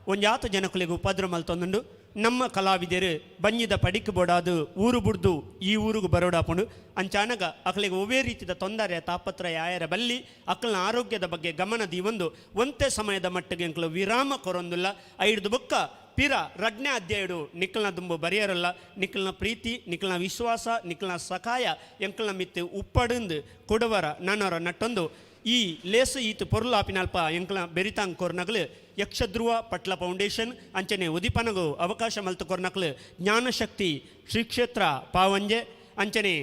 ಒಂಜಾತ ಜನಕುಲಿಗೆ ಉಪದ್ರ ಮಲ್ತೊಂದುಂಡು ನಮ್ಮ ಕಲಾವಿದರು ಬಂಜಿದ ಪಡಿಕ್ ಬೋಡಾದು ಊರು ಬುಡ್ದು ಈ ಊರಿಗೂ ಬರೋಡಾಪುಂಡು ಅಂಚಾನಗ ಅಕ್ಲಿಗೆ ಒವೇ ರೀತಿಯ ತೊಂದರೆ ತಾಪತ್ರಯ ಆಯರ ಬಲ್ಲಿ ಅಕ್ಕಲ್ನ ಆರೋಗ್ಯದ ಬಗ್ಗೆ ಗಮನ ದೀವೊಂದು ಒಂತೆ ಸಮಯದ ಮಟ್ಟಿಗೆ ಎಂಕ್ಲು ವಿರಾಮ ಕೊರೊಂದಿಲ್ಲ ಐಡ್ದು ಬುಕ್ಕ ಪಿರ ರಡ್ನೆ ಅಧ್ಯಾಯಡು ನಿಕ್ಕಲ್ನ ದುಂಬು ಬರೆಯರಲ್ಲ ನಿಕ್ಕಲ್ನ ಪ್ರೀತಿ ನಿಕ್ಕಲ್ನ ವಿಶ್ವಾಸ ನಿಕ್ಕಲ್ನ ಸಕಾಯ ಎಂಕಲ್ನ ಮಿತ್ತು ಉಪ್ಪಡಿಂದು ಕೊಡುವರ ನಾನವರ ನಟ್ಟೊಂದು ಈ ಲೇಸು ಈತು ಪೊರ್ಲು ಆಪಿನಲ್ಪ ಎಂಕಲ ಬೆರಿತಾಂಗ್ ಕೊರ್ನಗ್ಲು ಯಕ್ಷಧ್ರುವ ಪಟ್ಲ ಫೌಂಡೇಶನ್ ಅಂಚನೆ ಉದಿಪನಗು ಅವಕಾಶ ಮಲ್ತು ಕೊರ್ನಕ್ಲು ಜ್ಞಾನಶಕ್ತಿ ಶ್ರೀ ಕ್ಷೇತ್ರ ಪಾವಂಜೆ ಅಂಚನೆ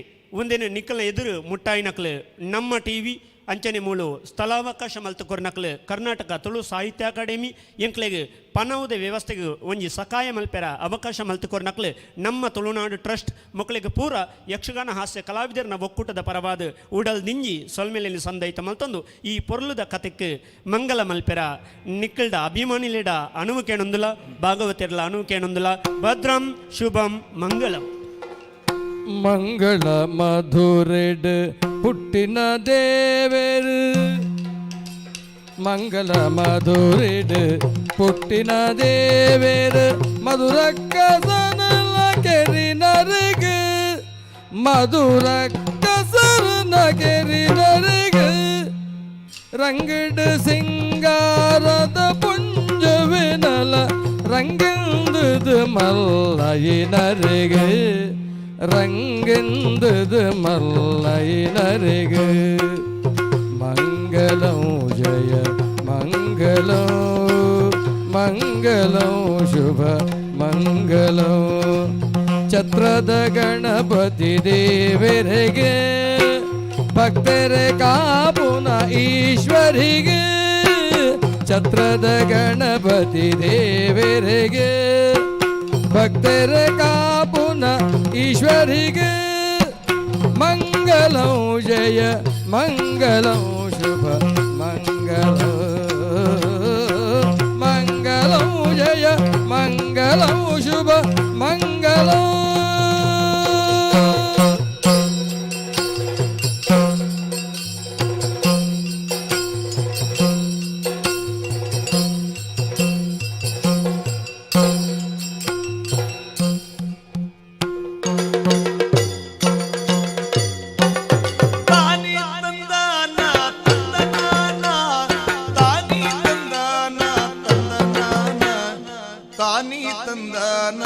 ಒಂದೇನು ನಿಕ್ಕಲ್ನ ಎದುರು ಮುಟ್ಟಾಯಿನಕ್ಲು ನಮ್ಮ ಟಿವಿ ಅಂಚನೆ ಮೂಳು ಸ್ಥಳಾವಕಾಶ ಮಲ್ತು ಕೊರ್ನಕ್ಲು ಕರ್ನಾಟಕ ತುಳು ಸಾಹಿತ್ಯ ಅಕಾಡೆಮಿ ಎಂಕ್ಲೆಗೆ ಪನವುದ ವ್ಯವಸ್ಥೆಗೆ ಒಂಜಿ ಸಕಾಯ ಮಲ್ಪೆರ ಅವಕಾಶ ಮಲ್ತು ಕೊರ್ನಕ್ಲು ನಮ್ಮ ತುಳುನಾಡು ಟ್ರಸ್ಟ್ ಮಕ್ಕಳಿಗೆ ಪೂರ ಯಕ್ಷಗಾನ ಹಾಸ್ಯ ಕಲಾವಿದರನ ಒಕ್ಕೂಟದ ಪರವಾದ ಉಡಲ್ ದಿಂಜಿ ಸೊಲ್ಮೆಲೆನಿ ಸಂದೈತ ಮಲ್ತೊಂದು ಈ ಪೊರ್ಲುದ ಕತೆಕ್ಕೆ ಮಂಗಲ ಮಲ್ಪೆರ ನಿಕ್ಕಲ್ಡ ಅಭಿಮಾನಿಲೆಡ ಅನುವು ಕೇಣೊಂದುಲ ಭಾಗವತಿರ್ಲ ಅನುವು ಕೇಣೊಂದುಲ ಭದ್ರಂ ಶುಭಂ ಮಂಗಳಂ. ಮಂಗಳ ಮಧುರೆಡ್ ಪುಟ್ಟಿನ ದೇವರು ಮಂಗಳ ಮಧುರೆಡ್ ಪುಟ್ಟಿನ ದೇವರು ಮಧುರಕ್ಕಸನಲ ಕೆರಿನರಿಗೆ ಮಧುರಕ್ಕಸರನ ಕೆರಿನರಿಗೆ ರಂಗಡ್ ಸಿಂಗಾರದ ಪುಂಜವಿನಲ ರಂಗೆಂದು ಮಲ್ಲಯಿನರಿಗೆ ರಂಗೆಂದು ಮಲ್ಲಯಿನರಿಗೆ ಮಂಗಲಂ ಜಯ ಮಂಗಲಂ ಮಂಗಲಂ ಶುಭ ಮಂಗಲಂ ಛತ್ರದ ಗಣಪತಿ ದೇವರಿಗೆ ಭಕ್ತರ ಕಾಪುನ ಈಶ್ವರಿಗೆ ಛತ್ರದ ಗಣಪತಿ ದೇವರಿಗೆ ಭಕ್ತರ ಕಾಪುನ ಈಶ್ವರಿಗೆ ಮಂಗಲಂ ಜಯ ಮಂಗಲಂ ಶುಭ ಮಂಗಲಂ ಮಂಗಲಂ ಜಯ ಮಂಗಲಂ ಶುಭ ಮಂಗಲಂ. ತಾನಿ ತಂದಾನ